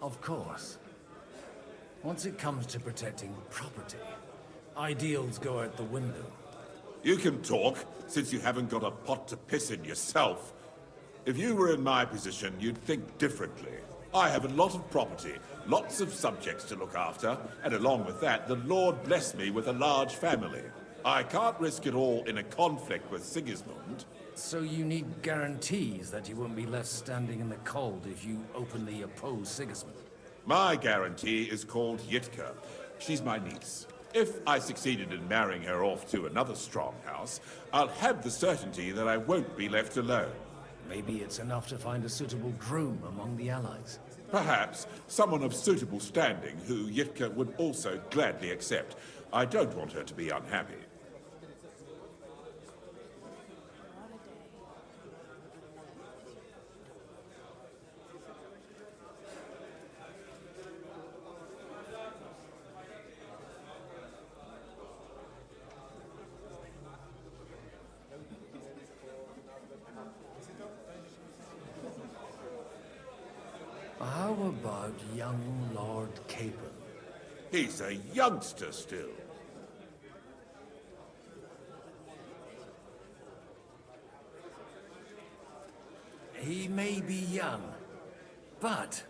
Of course. Once it comes to protecting property, ideals go out the window. You can talk, since you haven't got a pot to piss in yourself. If you were in my position, you'd think differently. I have a lot of property, lots of subjects to look after, and along with that, the Lord blessed me with a large family. I can't risk it all in a conflict with Sigismund. So you need guarantees that you won't be left standing in the cold if you openly oppose Sigismund? My guarantee is called Yitka. She's my niece. If I succeeded in marrying her off to another strong house, I'll have the certainty that I won't be left alone. Maybe it's enough to find a suitable groom among the allies. Perhaps someone of suitable standing who Yitka would also gladly accept. I don't want her to be unhappy. How about young Lord Capon? He's a youngster still. He may be young, but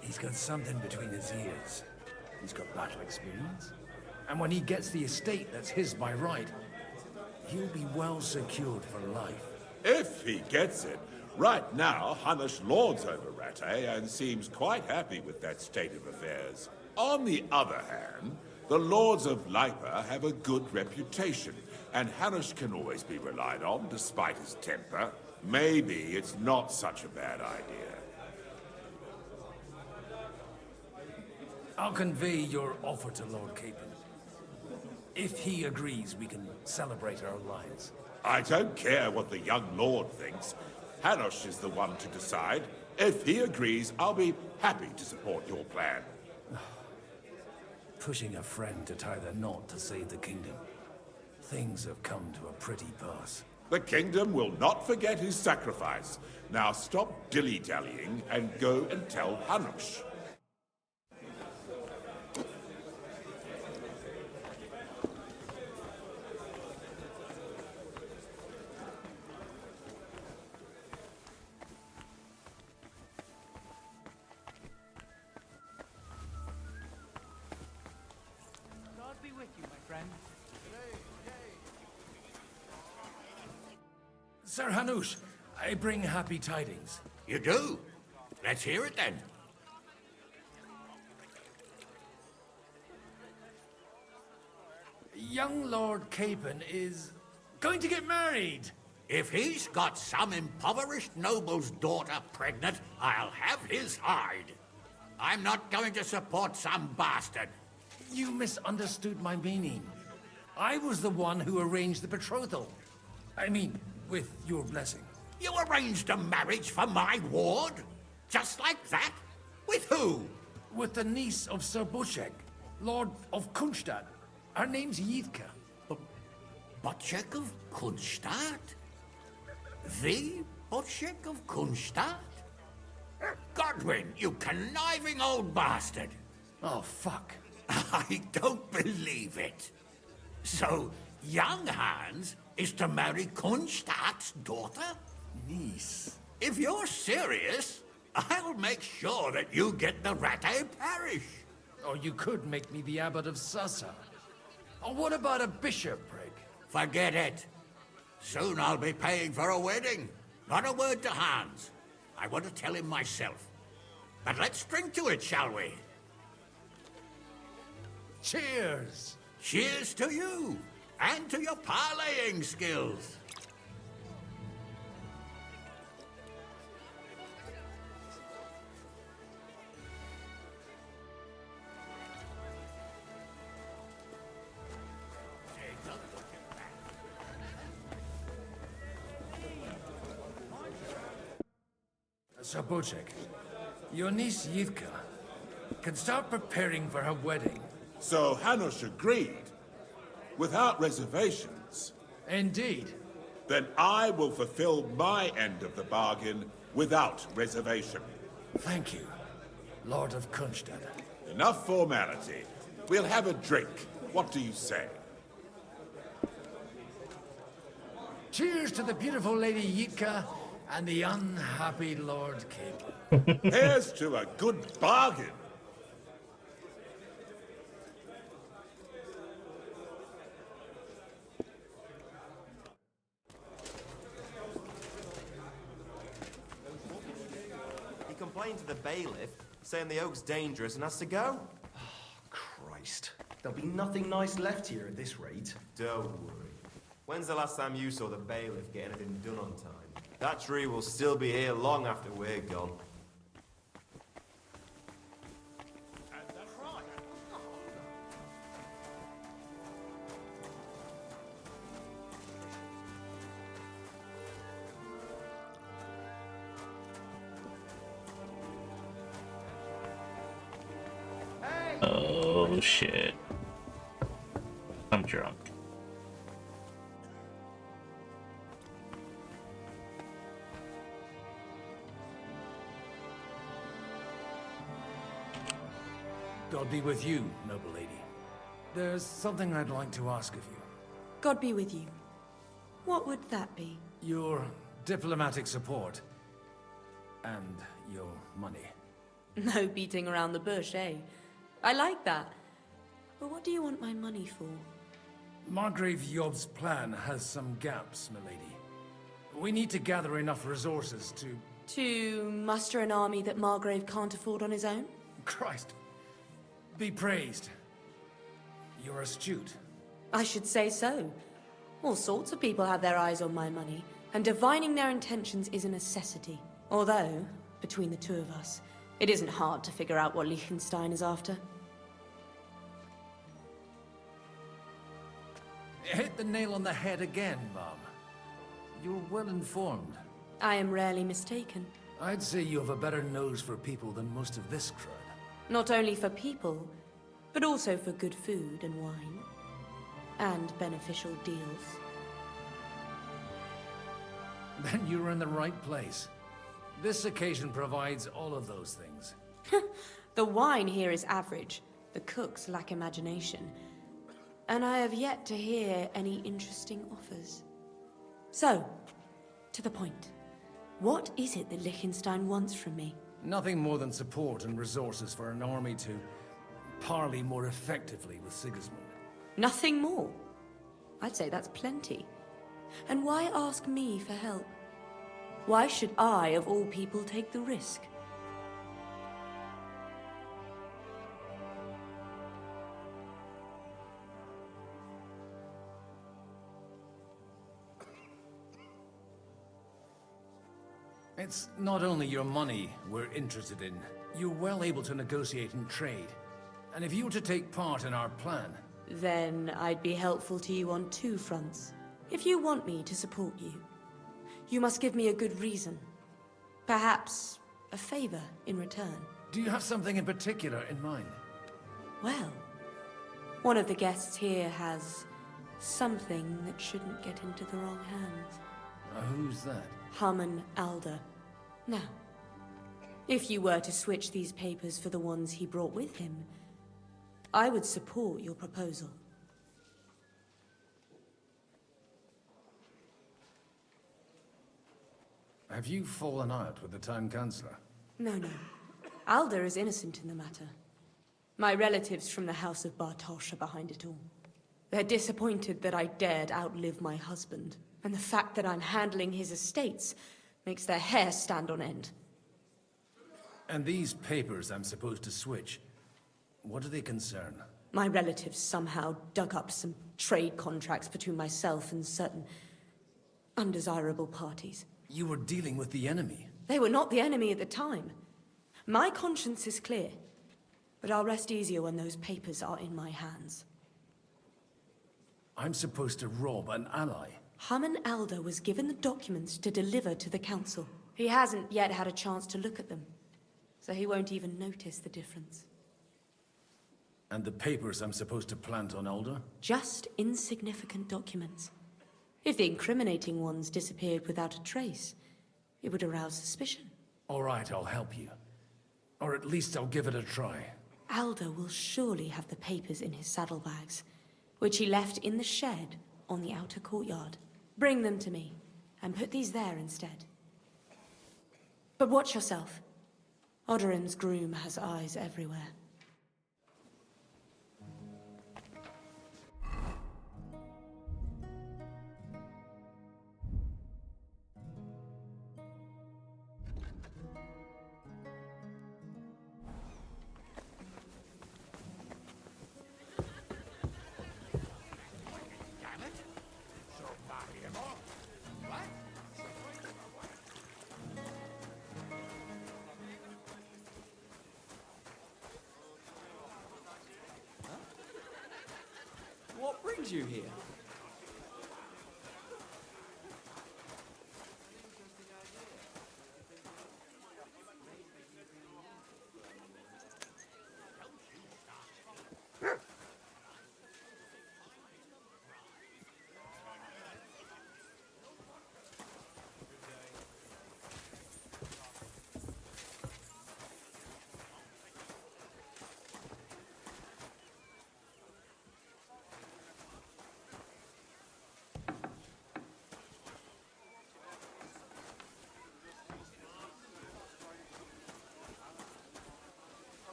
he's got something between his ears. He's got battle experience. And when he gets the estate that's his by right, he'll be well secured for life. If he gets it. Right now, Hanush lords over Rattay and seems quite happy with that state of affairs. On the other hand, the lords of Lipa have a good reputation, and Hanush can always be relied on despite his temper. Maybe it's not such a bad idea. I'll convey your offer to Lord Capon. If he agrees, we can celebrate our alliance. I don't care what the young lord thinks. Hanush is the one to decide. If he agrees, I'll be happy to support your plan. Pushing a friend to tie the knot to save the kingdom. Things have come to a pretty pass. The kingdom will not forget his sacrifice. Now stop dilly-dallying and go and tell Hanush. God be with you, my friend. Sir Hanush, I bring happy tidings. You do? Let's hear it then. Young Lord Capon is going to get married. If he's got some impoverished noble's daughter pregnant, I'll have his hide. I'm not going to support some bastard. You misunderstood my meaning. I was the one who arranged the betrothal. I mean, with your blessing. You arranged a marriage for my ward? Just like that? With who? With the niece of Sir Bushek, Lord of Kunstadt. Her name's Yitka. Bushek of Kunstadt? The Bushek of Kunstadt? Godwin, you conniving old bastard! Oh, fuck. I don't believe it. So, young Hans is to marry Kunstadt's daughter? Niece. If you're serious, I'll make sure that you get the Rattay parish. Or you could make me the abbot of Sasa. Or what about a bishopric? Forget it. Soon I'll be paying for a wedding. Not a word to Hans. I want to tell him myself. But let's drink to it, shall we? Cheers! Cheers to you, and to your parleying skills. Sir Bushek, your niece Yitka can start preparing for her wedding. So Hanush agreed, without reservations. Indeed. Then I will fulfill my end of the bargain without reservation. Thank you, Lord of Kunstadt. Enough formality. We'll have a drink. What do you say? Cheers to the beautiful Lady Yitka and the unhappy Lord King. Here's to a good bargain. He complained to the bailiff, saying the oak's dangerous and has to go. Christ. There'll be nothing nice left here at this rate. Don't worry. When's the last time you saw the bailiff get anything done on time? That tree will still be here long after we're gone. Oh shit. I'm drunk. God be with you, noble lady. There's something I'd like to ask of you. God be with you. What would that be? Your diplomatic support. And your money. No beating around the bush, eh? I like that. But what do you want my money for? Margrave Yob's plan has some gaps, milady. We need to gather enough resources to... To muster an army that Margrave can't afford on his own? Christ. Be praised. You're astute. I should say so. All sorts of people have their eyes on my money, and divining their intentions is a necessity. Although, between the two of us, it isn't hard to figure out what Liechtenstein is after. Hit the nail on the head again, Mom. You're well informed. I am rarely mistaken. I'd say you have a better nose for people than most of this crowd. Not only for people, but also for good food and wine. And beneficial deals. Then you're in the right place. This occasion provides all of those things. The wine here is average. The cooks lack imagination. And I have yet to hear any interesting offers. So, to the point. What is it that Liechtenstein wants from me? Nothing more than support and resources for an army to parley more effectively with Sigismund. Nothing more? I'd say that's plenty. And why ask me for help? Why should I, of all people, take the risk? It's not only your money we're interested in. You're well able to negotiate and trade. And if you were to take part in our plan... Then I'd be helpful to you on two fronts. If you want me to support you, you must give me a good reason. Perhaps a favor in return. Do you have something in particular in mind? Well, one of the guests here has something that shouldn't get into the wrong hands. Who's that? Harman Alder. Now, if you were to switch these papers for the ones he brought with him, I would support your proposal. Have you fallen out with the Town Councillor? No. Alder is innocent in the matter. My relatives from the House of Bartosz are behind it all. They're disappointed that I dared outlive my husband, and the fact that I'm handling his estates makes their hair stand on end. And these papers I'm supposed to switch, what do they concern? My relatives somehow dug up some trade contracts between myself and certain undesirable parties. You were dealing with the enemy. They were not the enemy at the time. My conscience is clear, but I'll rest easier when those papers are in my hands. I'm supposed to rob an ally. Harman Alder was given the documents to deliver to the council. He hasn't yet had a chance to look at them, so he won't even notice the difference. And the papers I'm supposed to plant on Alder? Just insignificant documents. If the incriminating ones disappeared without a trace, it would arouse suspicion. All right, I'll help you. Or at least I'll give it a try. Alder will surely have the papers in his saddlebags, which he left in the shed on the outer courtyard. Bring them to me, and put these there instead. But watch yourself. Odorin's groom has eyes everywhere. What brings you here?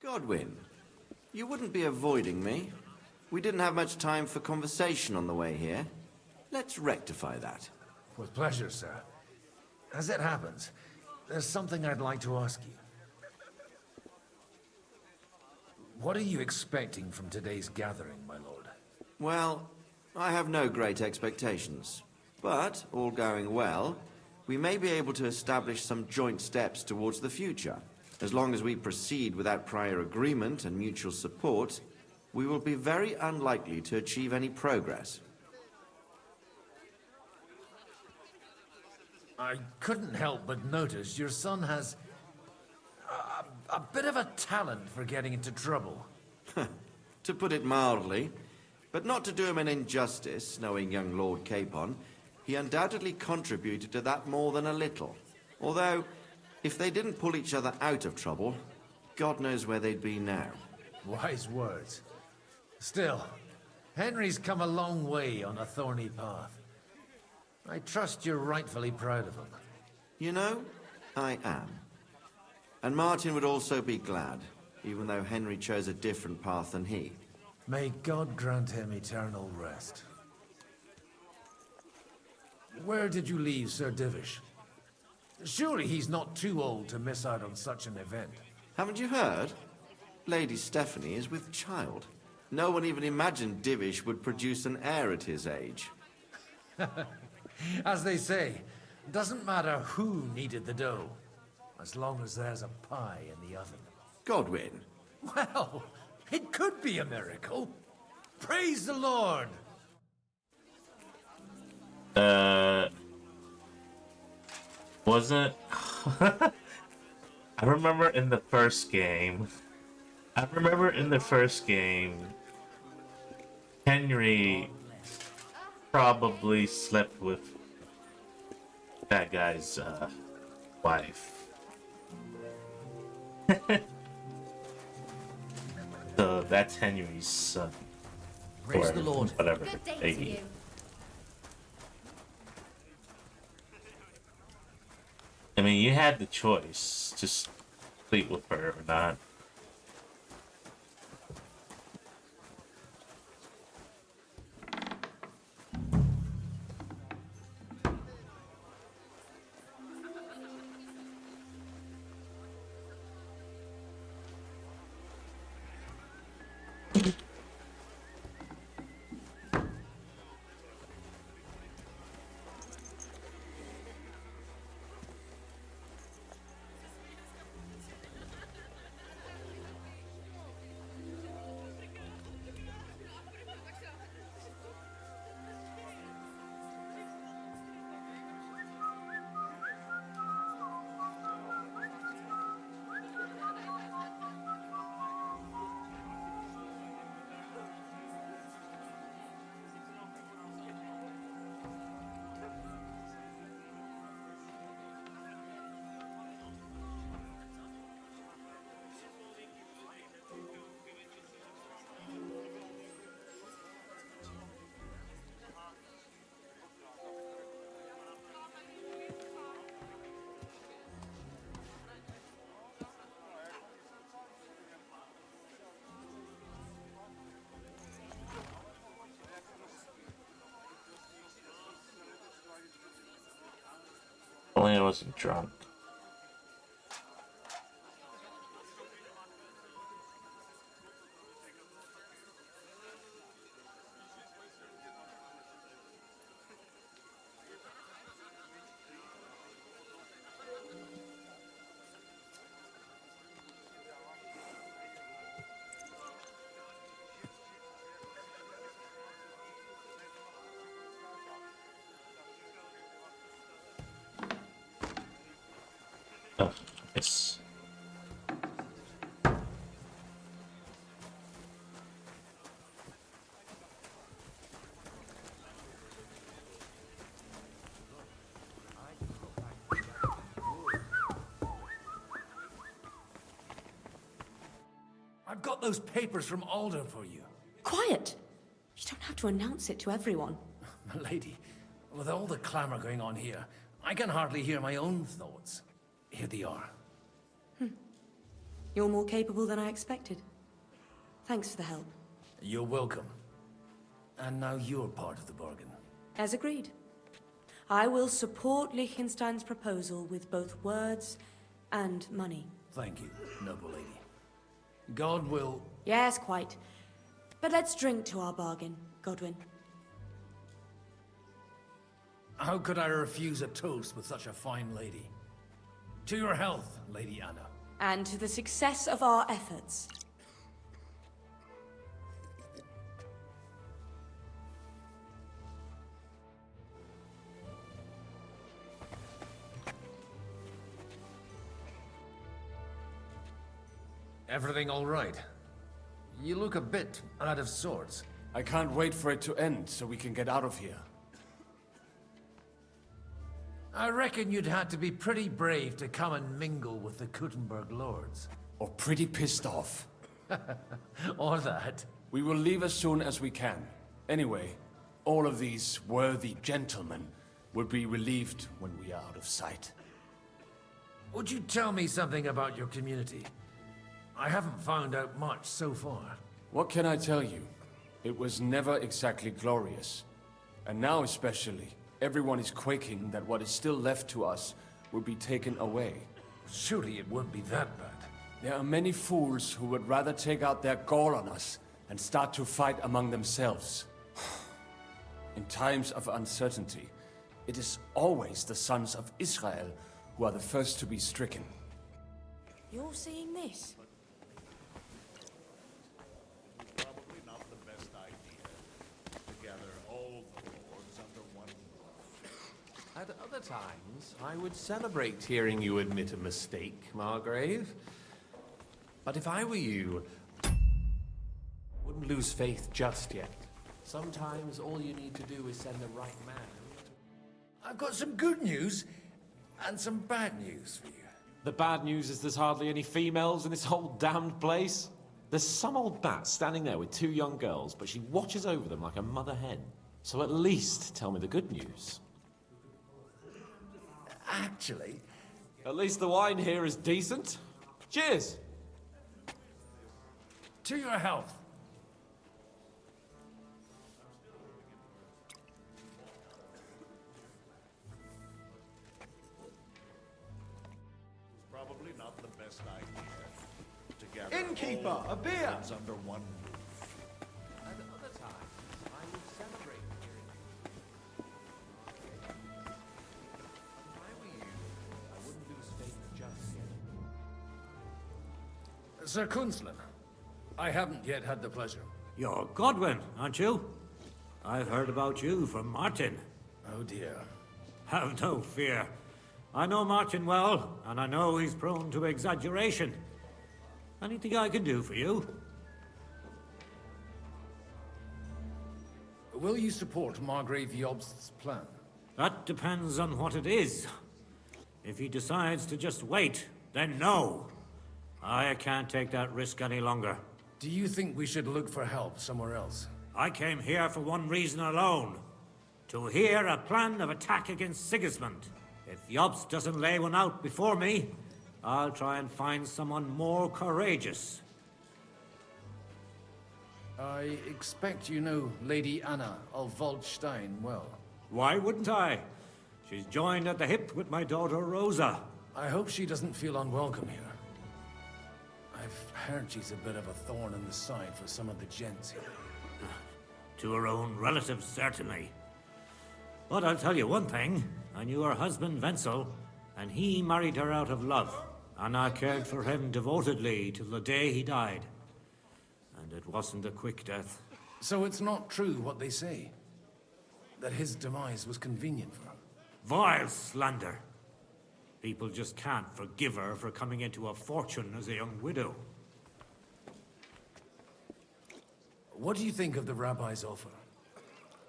Godwin, you wouldn't be avoiding me. We didn't have much time for conversation on the way here. Let's rectify that. With pleasure, sir. As it happens, there's something I'd like to ask you. What are you expecting from today's gathering, my lord? Well, I have no great expectations. But, all going well, we may be able to establish some joint steps towards the future. As long as we proceed without prior agreement and mutual support, we will be very unlikely to achieve any progress. I couldn't help but notice your son has a bit of a talent for getting into trouble. To put it mildly, but not to do him an injustice, knowing young Lord Capon, he undoubtedly contributed to that more than a little. Although, if they didn't pull each other out of trouble, God knows where they'd be now. Wise words. Still, Henry's come a long way on a thorny path. I trust you're rightfully proud of him. You know, I am. And Martin would also be glad, even though Henry chose a different path than he. May God grant him eternal rest. Where did you leave Sir Divish? Surely he's not too old to miss out on such an event. Haven't you heard? Lady Stephanie is with child. No one even imagined Divish would produce an heir at his age. As they say, doesn't matter who kneaded the dough, as long as there's a pie in the oven. Godwin. Well, it could be a miracle. Praise the Lord! Wasn't... I remember in the first game, Henry probably slept with that guy's wife. So that's Henry's son. Praise Or the Lord. whatever. Good day to Hey. you. I mean, you had the choice to sleep with her or not. only I wasn't drunk. Oh, it's... I've got those papers from Alder for you. Quiet! You don't have to announce it to everyone. Milady, with all the clamor going on here, I can hardly hear my own thoughts. Here they are. You're more capable than I expected. Thanks for the help. You're welcome. And now you're part of the bargain. As agreed. I will support Liechtenstein's proposal with both words and money. Thank you, noble lady. God will... Yes, quite. But let's drink to our bargain, Godwin. How could I refuse a toast with such a fine lady? To your health, Lady Anna. And to the success of our efforts. Everything all right? You look a bit out of sorts. I can't wait for it to end so we can get out of here. I reckon you'd have to be pretty brave to come and mingle with the Kuttenberg lords. Or pretty pissed off. Or that. We will leave as soon as we can. Anyway, all of these worthy gentlemen will be relieved when we are out of sight. Would you tell me something about your community? I haven't found out much so far. What can I tell you? It was never exactly glorious. And now especially, everyone is quaking that what is still left to us will be taken away. Surely it won't be that bad. There are many fools who would rather take out their gall on us and start to fight among themselves. In times of uncertainty, it is always the sons of Israel who are the first to be stricken. You're seeing this? Probably not the best idea to gather all the lords under one roof. At other times, I would celebrate hearing you admit a mistake, Margrave. But if I were you, wouldn't lose faith just yet. Sometimes all you need to do is send the right man. I've got some good news and some bad news for you. The bad news is there's hardly any females in this whole damned place. There's some old bat standing there with two young girls, but she watches over them like a mother hen. So at least tell me the good news. Actually... At least the wine here is decent. Cheers! To your health. Probably not the best idea to gather Innkeeper, all a the beer! lords under one roof. At other times, I would celebrate hearing you. If I were you, I wouldn't lose faith just yet. Sir Kunzlan, I haven't yet had the pleasure. You're Godwin, aren't you? I've heard about you from Martin. Oh dear. Have no fear. I know Martin well, and I know he's prone to exaggeration. Anything I can do for you? Will you support Margrave Jobst's plan? That depends on what it is. If he decides to just wait, then no. I can't take that risk any longer. Do you think we should look for help somewhere else? I came here for one reason alone. To hear a plan of attack against Sigismund. If Jobst doesn't lay one out before me, I'll try and find someone more courageous. I expect you know Lady Anna of Waldstein well. Why wouldn't I? She's joined at the hip with my daughter Rosa. I hope she doesn't feel unwelcome here. I've heard she's a bit of a thorn in the side for some of the gents here. To her own relatives, certainly. But I'll tell you one thing. I knew her husband, Wenzel, and he married her out of love. Anna cared for him devotedly till the day he died. And it wasn't a quick death. So it's not true what they say? That his demise was convenient for her? Vile slander. People just can't forgive her for coming into a fortune as a young widow. What do you think of the rabbi's offer?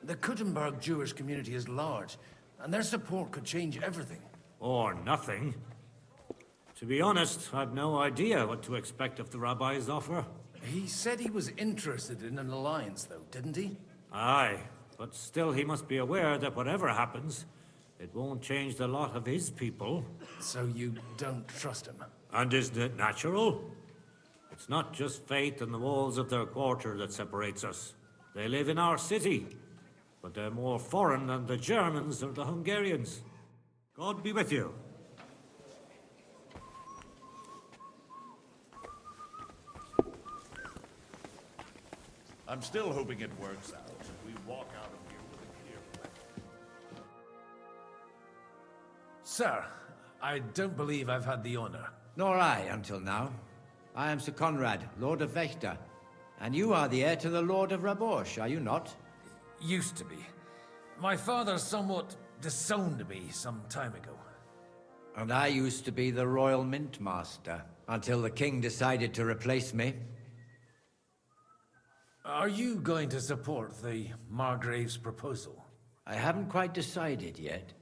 The Kuttenberg Jewish community is large, and their support could change everything. Or nothing. To be honest, I've no idea what to expect of the rabbi's offer. He said he was interested in an alliance, though, didn't he? Aye, but still he must be aware that whatever happens, it won't change the lot of his people. So you don't trust him? And isn't it natural? It's not just faith in the walls of their quarter that separates us. They live in our city, but they're more foreign than the Germans or the Hungarians. God be with you. I'm still hoping it works out, and we walk out of here with a clear plan. Sir, I don't believe I've had the honor. Nor I, until now. I am Sir Conrad, Lord of Wächter. And you are the heir to the Lord of Rabosh, are you not? Used to be. My father somewhat disowned me some time ago. And I used to be the Royal Mint Master, until the King decided to replace me. Are you going to support the Margrave's proposal? I haven't quite decided yet.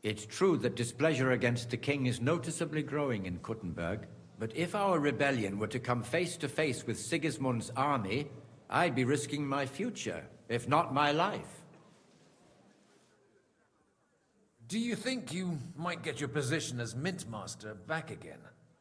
It's true that displeasure against the King is noticeably growing in Kuttenberg, but if our rebellion were to come face to face with Sigismund's army, I'd be risking my future, if not my life. Do you think you might get your position as Mint Master back again?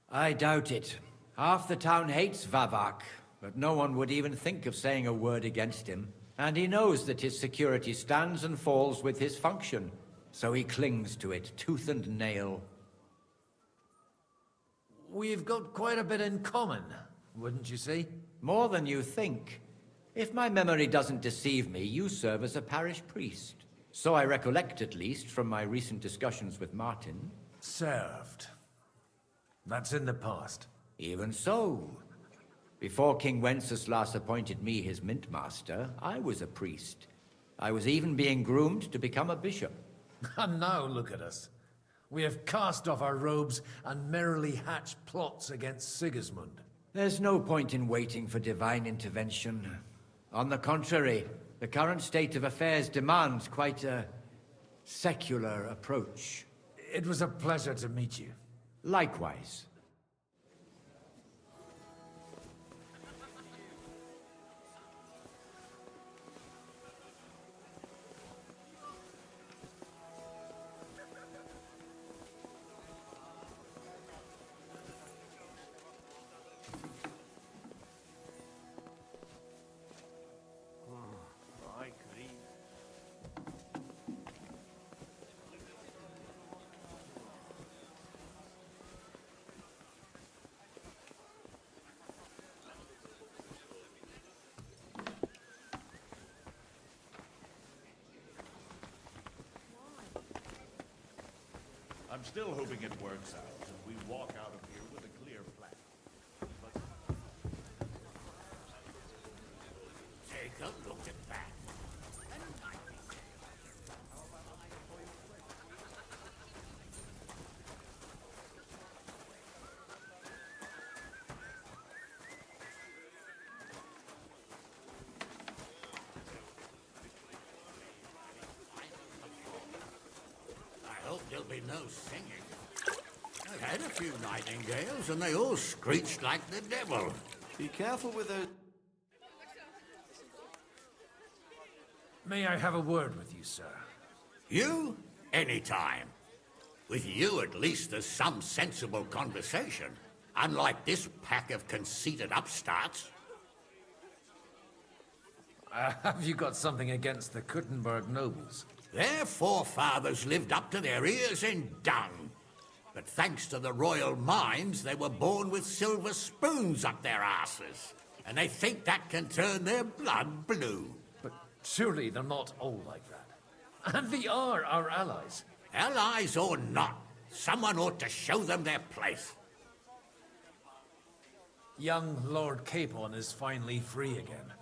I doubt it. Half the town hates Vavak, but no one would even think of saying a word against him. And he knows that his security stands and falls with his function, so he clings to it tooth and nail. We've got quite a bit in common, wouldn't you say? More than you think. If my memory doesn't deceive me, you serve as a parish priest. So I recollect, at least, from my recent discussions with Martin. Served. That's in the past. Even so. Before King Wenceslas appointed me his mint master, I was a priest. I was even being groomed to become a bishop. And now look at us. We have cast off our robes and merrily hatched plots against Sigismund. There's no point in waiting for divine intervention. On the contrary, the current state of affairs demands quite a secular approach. It was a pleasure to meet you. Likewise. I'm still hoping it works out, and we walk out of here with a clear plan. Take a look at that. I hope there'll be no singing. I've had a few nightingales, and they all screeched like the devil. Be careful with those. May I have a word with you, sir? You? Anytime. With you, at least, there's some sensible conversation. Unlike this pack of conceited upstarts. Have you got something against the Kuttenberg nobles? Their forefathers lived up to their ears in dung. But thanks to the royal mines, they were born with silver spoons up their asses. And they think that can turn their blood blue. But surely they're not all like that. And they are our allies. Allies or not, someone ought to show them their place. Young Lord Capon is finally free again.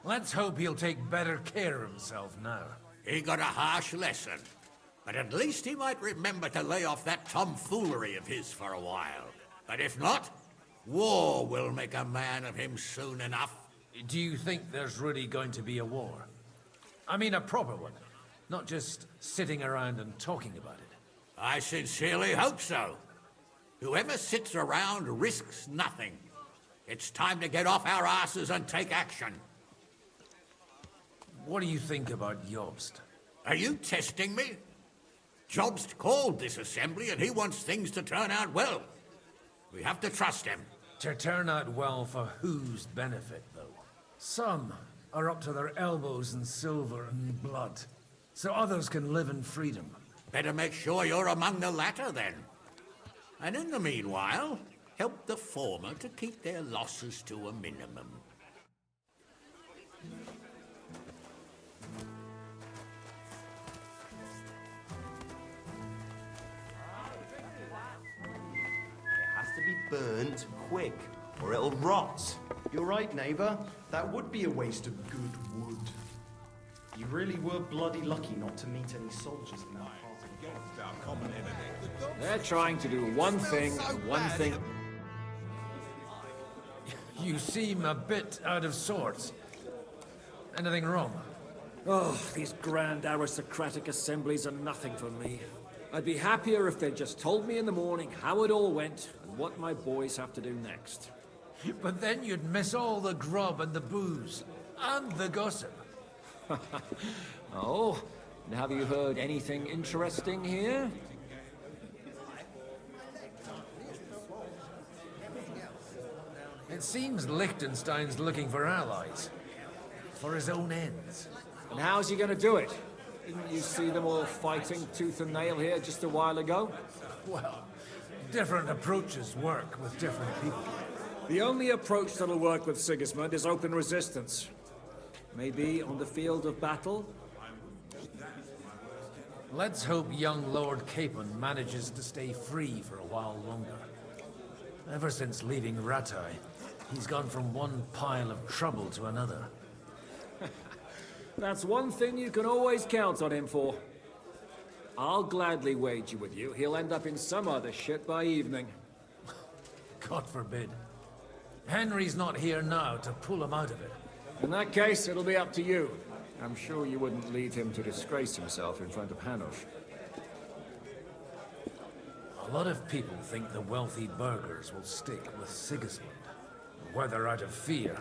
Let's hope he'll take better care of himself now. He got a harsh lesson. But at least he might remember to lay off that tomfoolery of his for a while. But if not, war will make a man of him soon enough. Do you think there's really going to be a war? I mean a proper one, not just sitting around and talking about it. I sincerely hope so. Whoever sits around risks nothing. It's time to get off our asses and take action. What do you think about Jobst? Are you testing me? Jobst called this assembly and he wants things to turn out well. We have to trust him. To turn out well for whose benefit, though? Some are up to their elbows in silver and blood, so others can live in freedom. Better make sure you're among the latter, then. And in the meanwhile, help the former to keep their losses to a minimum. Burnt quick, or it'll rot. You're right, neighbor. That would be a waste of good wood. You really were bloody lucky not to meet any soldiers in that part of the world. They're trying to do one thing, and one thing. You seem a bit out of sorts. Anything wrong? Oh, these grand aristocratic assemblies are nothing for me. I'd be happier if they'd just told me in the morning how it all went and what my boys have to do next. But then you'd miss all the grub and the booze, and the gossip. Oh, and have you heard anything interesting here? It seems Liechtenstein's looking for allies. For his own ends. And how's he gonna do it? Didn't you see them all fighting tooth and nail here just a while ago? Well, different approaches work with different people. The only approach that'll work with Sigismund is open resistance. Maybe on the field of battle? Let's hope young Lord Capon manages to stay free for a while longer. Ever since leaving Rattay, he's gone from one pile of trouble to another. That's one thing you can always count on him for. I'll gladly wager with you he'll end up in some other shit by evening. God forbid. Henry's not here now to pull him out of it. In that case, it'll be up to you. I'm sure you wouldn't leave him to disgrace himself in front of Hanush. A lot of people think the wealthy burghers will stick with Sigismund, whether out of fear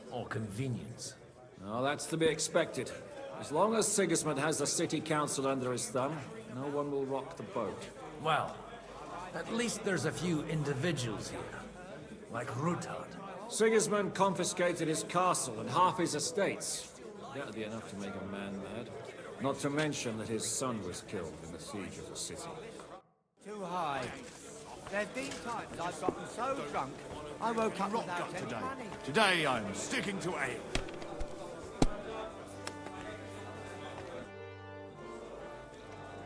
or convenience. Oh, that's to be expected. As long as Sigismund has the city council under his thumb, no one will rock the boat. Well, at least there's a few individuals here, like Ruthard. Sigismund confiscated his castle and half his estates. That'd be enough to make a man mad. Not to mention that his son was killed in the siege of the city. Too high. There've been times I've gotten so drunk, I woke up without any today. money. Today I'm sticking to ale.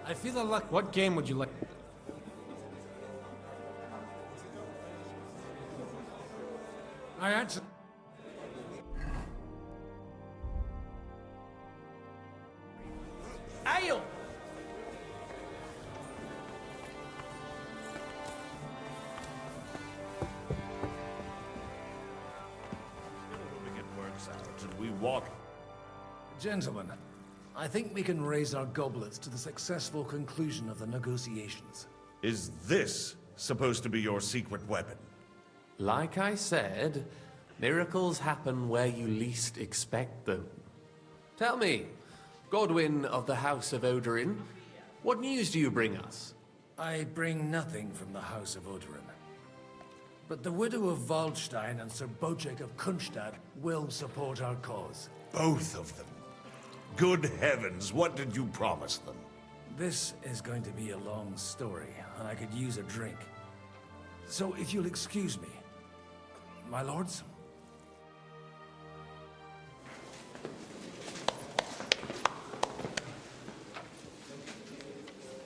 I feel a luck. What game would you like? I actually... Ale! It works out, and we walk. Gentlemen, I think we can raise our goblets to the successful conclusion of the negotiations. Is this supposed to be your secret weapon? Like I said, miracles happen where you least expect them. Tell me, Godwin of the House of Odorin, what news do you bring us? I bring nothing from the House of Odorin. But the widow of Waldstein and Sir Bocek of Kunstad will support our cause. Both of them? Good heavens, what did you promise them? This is going to be a long story, and I could use a drink. So if you'll excuse me, my lords?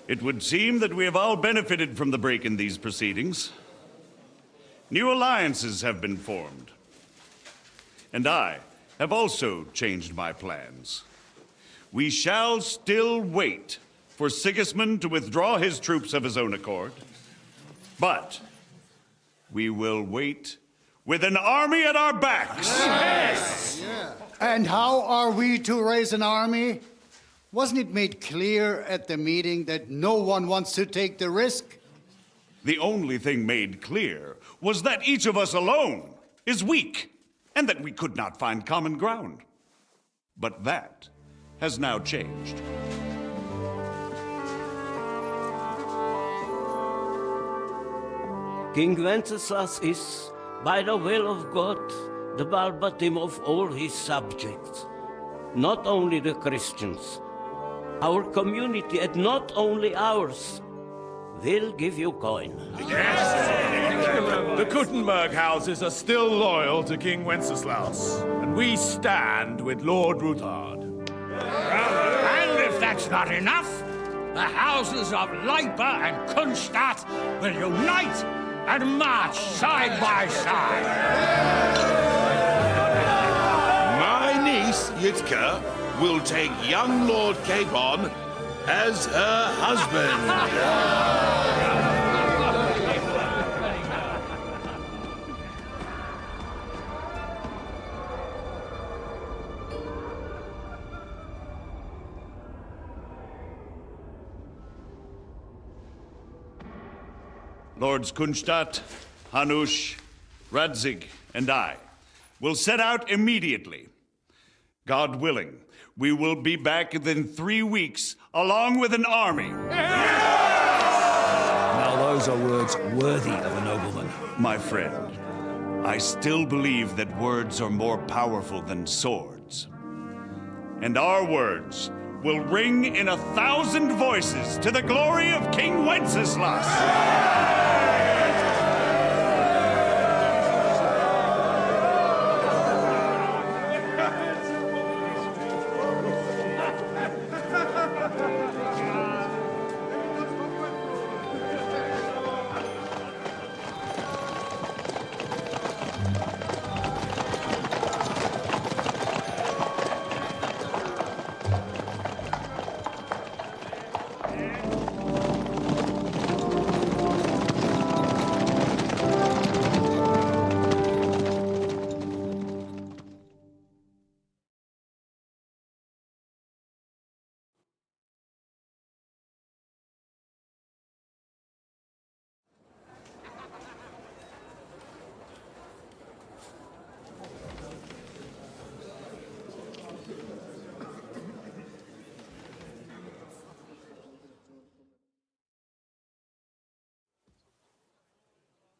It would seem that we have all benefited from the break in these proceedings. New alliances have been formed. And I have also changed my plans. We shall still wait for Sigismund to withdraw his troops of his own accord, but we will wait with an army at our backs. Yes! And how are we to raise an army? Wasn't it made clear at the meeting that no one wants to take the risk? The only thing made clear was that each of us alone is weak, and that we could not find common ground. But that has now changed. King Wenceslas is, by the will of God, the Balbatim of all his subjects. Not only the Christians, our community, and not only ours, will give you coin. The Kuttenberg houses are still loyal to King Wenceslas, and we stand with Lord Ruthard. And if that's not enough, the houses of Leipa and Kunstadt will unite and march side by side. My niece, Yitka, will take young Lord Capon as her husband. Lords Kunstadt, Hanush, Radzig, and I will set out immediately. God willing, we will be back within 3 weeks, along with an army. Now those are words worthy of a nobleman. My friend, I still believe that words are more powerful than swords. And our words will ring in 1,000 voices to the glory of King Wenceslas.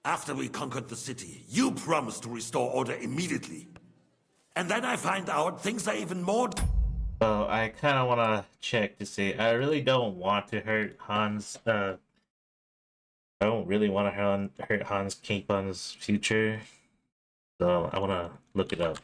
After we conquered the city, you promised to restore order immediately. And then I find out things are even more... So I kind of want to check to see. I really don't want to hurt Hans. I don't really want to hurt Hans Capon's future. So I want to look it up.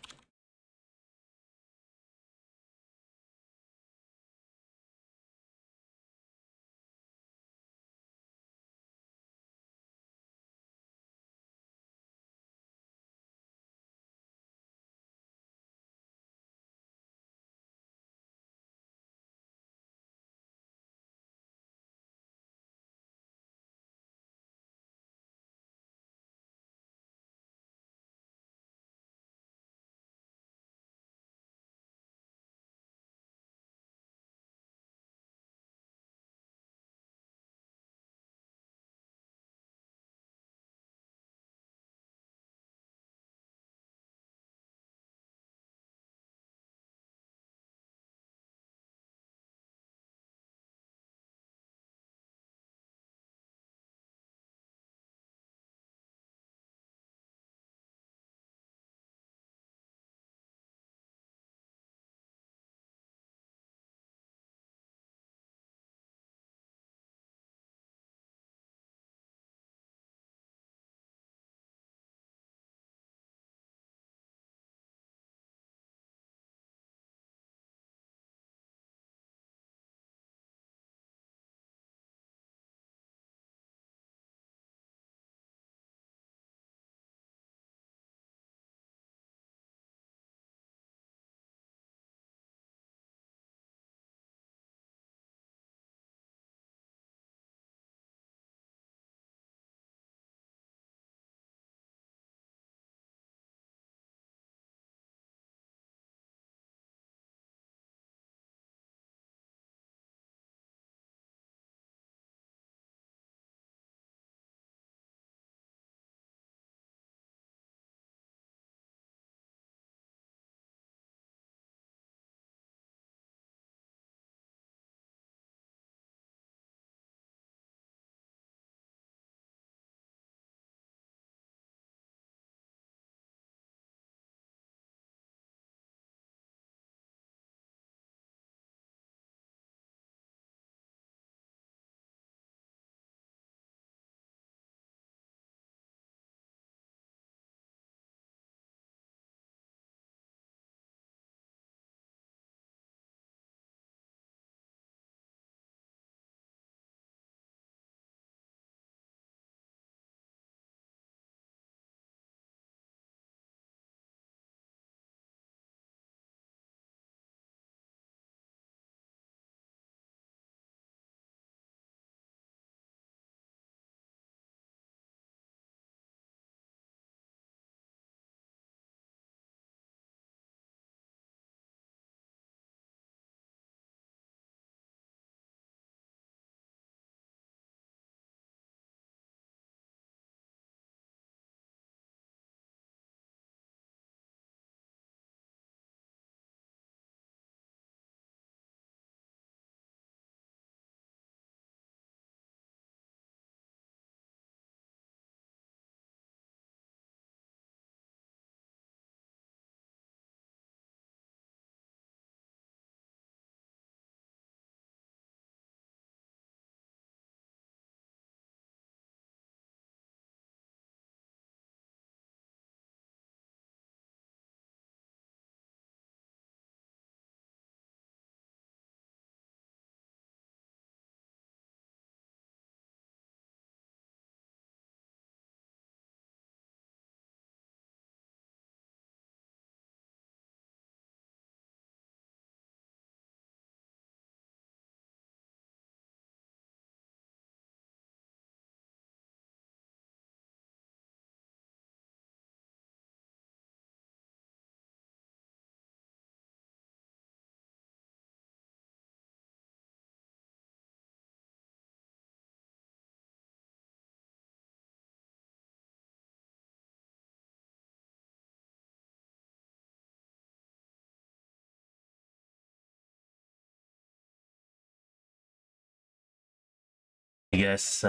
I guess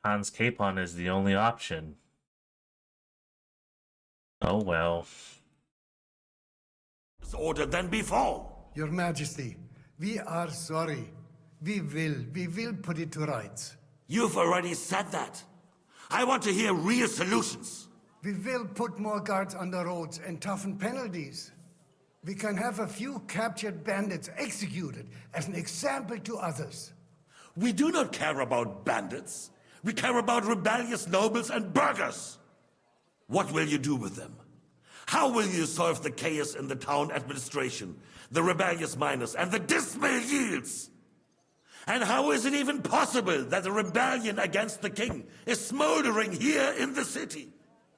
Hans Capon is the only option. Oh well. Order than before. Your Majesty, we are sorry. We will put it to rights. You've already said that. I want to hear real solutions. We will put more guards on the roads and toughen penalties. We can have a few captured bandits executed as an example to others. We do not care about bandits. We care about rebellious nobles and burghers. What will you do with them? How will you solve the chaos in the town administration, the rebellious miners, and the dismal yields? And how is it even possible that a rebellion against the king is smoldering here in the city?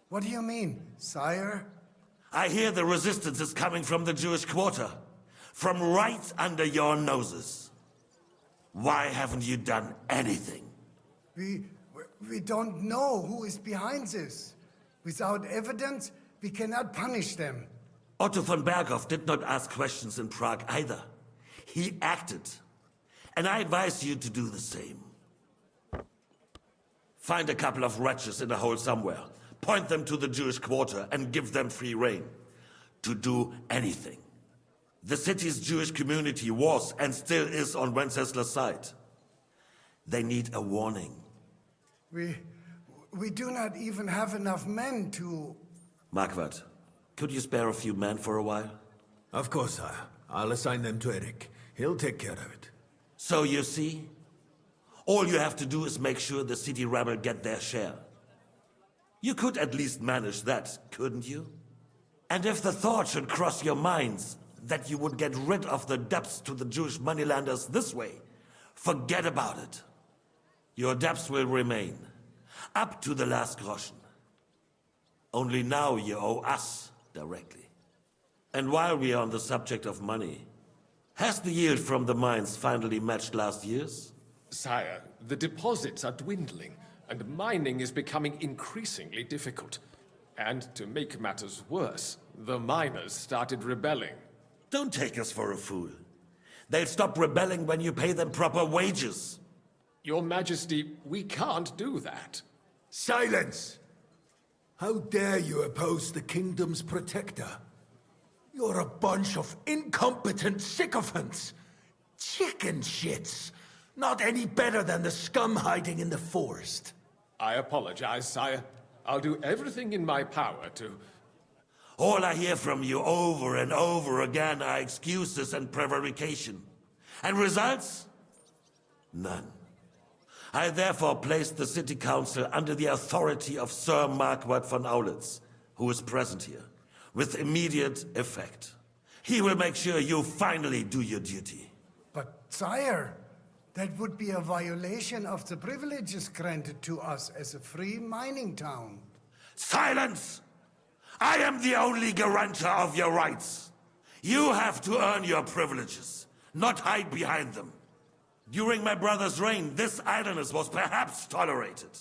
What do you mean, sire? I hear the resistance is coming from the Jewish quarter, from right under your noses. Why haven't you done anything? We don't know who is behind this. Without evidence, we cannot punish them. Otto von Berghoff did not ask questions in Prague either. He acted. And I advise you to do the same. Find a couple of wretches in a hole somewhere, point them to the Jewish quarter, and give them free rein to do anything. The city's Jewish community was and still is on Wencesla's side. They need a warning. We do not even have enough men to... Marquardt, could you spare a few men for a while? Of course, sire. I'll assign them to Eric. He'll take care of it. So you see, all you have to do is make sure the city rebel get their share. You could at least manage that, couldn't you? And if the thought should cross your minds that you would get rid of the debts to the Jewish moneylenders this way, forget about it. Your debts will remain, up to the last groschen. Only now you owe us directly. And while we are on the subject of money, has the yield from the mines finally matched last year's? Sire, the deposits are dwindling, and mining is becoming increasingly difficult. And to make matters worse, the miners started rebelling. Don't take us for a fool. They'll stop rebelling when you pay them proper wages. Your Majesty, we can't do that. Silence! How dare you oppose the kingdom's protector? You're a bunch of incompetent sycophants. Chicken shits. Not any better than the scum hiding in the forest. I apologize, sire. I'll do everything in my power to... All I hear from you over and over again are excuses and prevarication. And results? None. I therefore placed the city council under the authority of Sir Marquardt von Aulitz, who is present here, with immediate effect. He will make sure you finally do your duty. But, sire, that would be a violation of the privileges granted to us as a free mining town. Silence! I am the only guarantor of your rights. You have to earn your privileges, not hide behind them. During my brother's reign, this idleness was perhaps tolerated.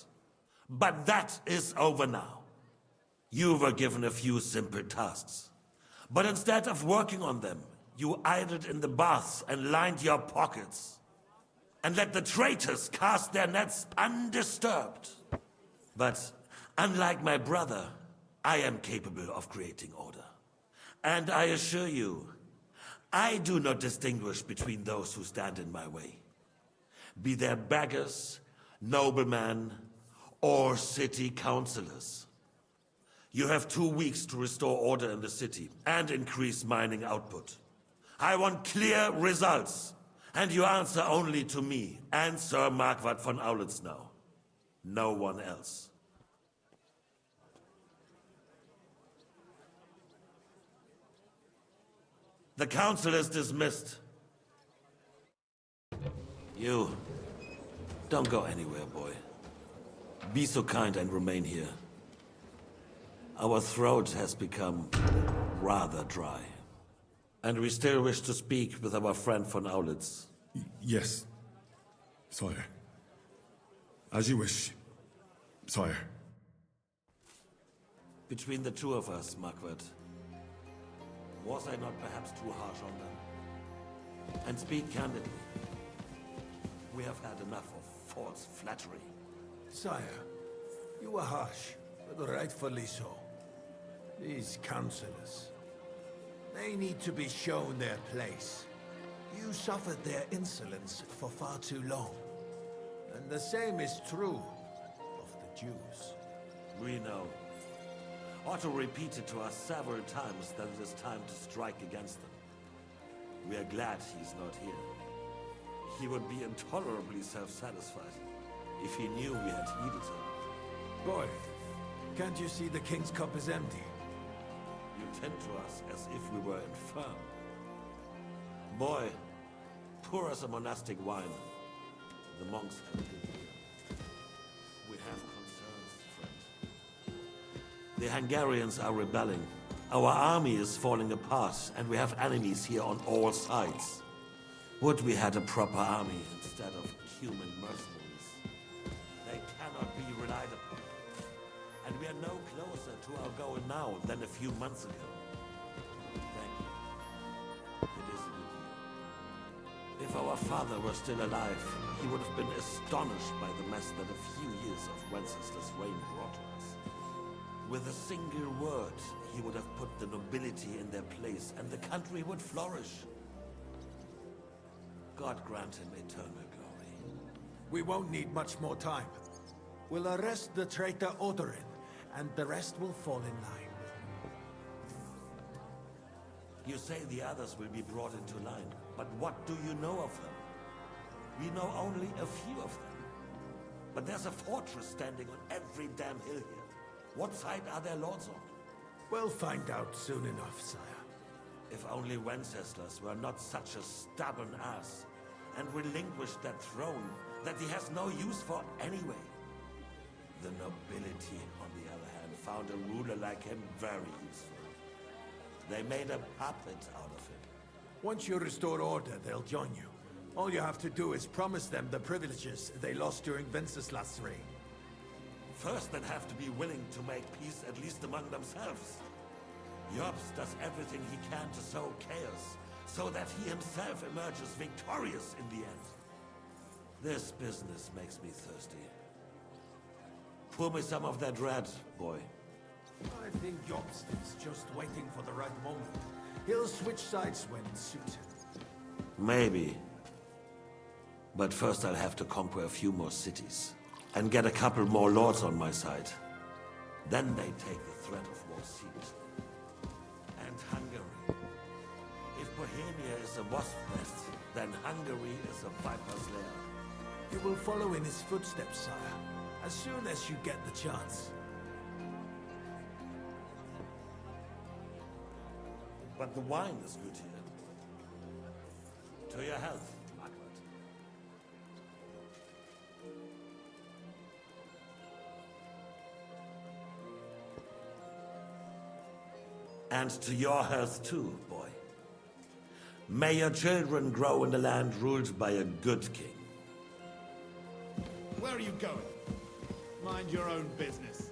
But that is over now. You were given a few simple tasks. But instead of working on them, you idled in the baths and lined your pockets. And let the traitors cast their nets undisturbed. But unlike my brother, I am capable of creating order. And I assure you, I do not distinguish between those who stand in my way. Be they beggars, noblemen, or city councillors. You have 2 weeks to restore order in the city and increase mining output. I want clear results, and you answer only to me and Sir Marquardt von Aulitz now. No one else. The council is dismissed. You, don't go anywhere, boy. Be so kind and remain here. Our throat has become rather dry. And we still wish to speak with our friend von Aulitz. Yes, sire. As you wish, sire. Between the two of us, Marquardt, was I not perhaps too harsh on them? And speak candidly, we have had enough of false flattery. Sire, you were harsh, but rightfully so. These councillors, they need to be shown their place. You suffered their insolence for far too long. And the same is true of the Jews. We know. Otto repeated to us several times that it is time to strike against them. We are glad he's not here. He would be intolerably self-satisfied if he knew we had heeded him. Boy, can't you see the king's cup is empty? You tend to us as if we were infirm. Boy, pour us a monastic wine. The monks have a good year. We have concerns, friend. The Hungarians are rebelling. Our army is falling apart, and we have enemies here on all sides. Would we had a proper army instead of human mercenaries. They cannot be relied upon. And we are no closer to our goal now than a few months ago. Thank you. It is a good year. If our father were still alive, he would have been astonished by the mess that a few years of Wenceslas' reign brought to us. With a single word, he would have put the nobility in their place, and the country would flourish. God grant him eternal glory. We won't need much more time. We'll arrest the traitor Odorin, and the rest will fall in line. You say the others will be brought into line, but what do you know of them? We know only a few of them. But there's a fortress standing on every damn hill here. What side are their lords on? We'll find out soon enough, sire. If only Wenceslas were not such a stubborn ass, and relinquished that throne that he has no use for anyway. The nobility, on the other hand, found a ruler like him very useful. They made a puppet out of him. Once you restore order, they'll join you. All you have to do is promise them the privileges they lost during Wenceslas' reign. First, they'd have to be willing to make peace at least among themselves. Jobst does everything he can to sow chaos, so that he himself emerges victorious in the end. This business makes me thirsty. Pour me some of that red, boy. I think Jobst is just waiting for the right moment. He'll switch sides when it suits him. Maybe. But first I'll have to conquer a few more cities, and get a couple more lords on my side. Then they take the threat of war seriously. And Hungary. If Bohemia is a wasp nest, then Hungary is a viper's lair. You will follow in his footsteps, sire, as soon as you get the chance. But the wine is good here. To your health, Margaret. And to your health too, boy. May your children grow in the land ruled by a good king. Where are you going? Mind your own business.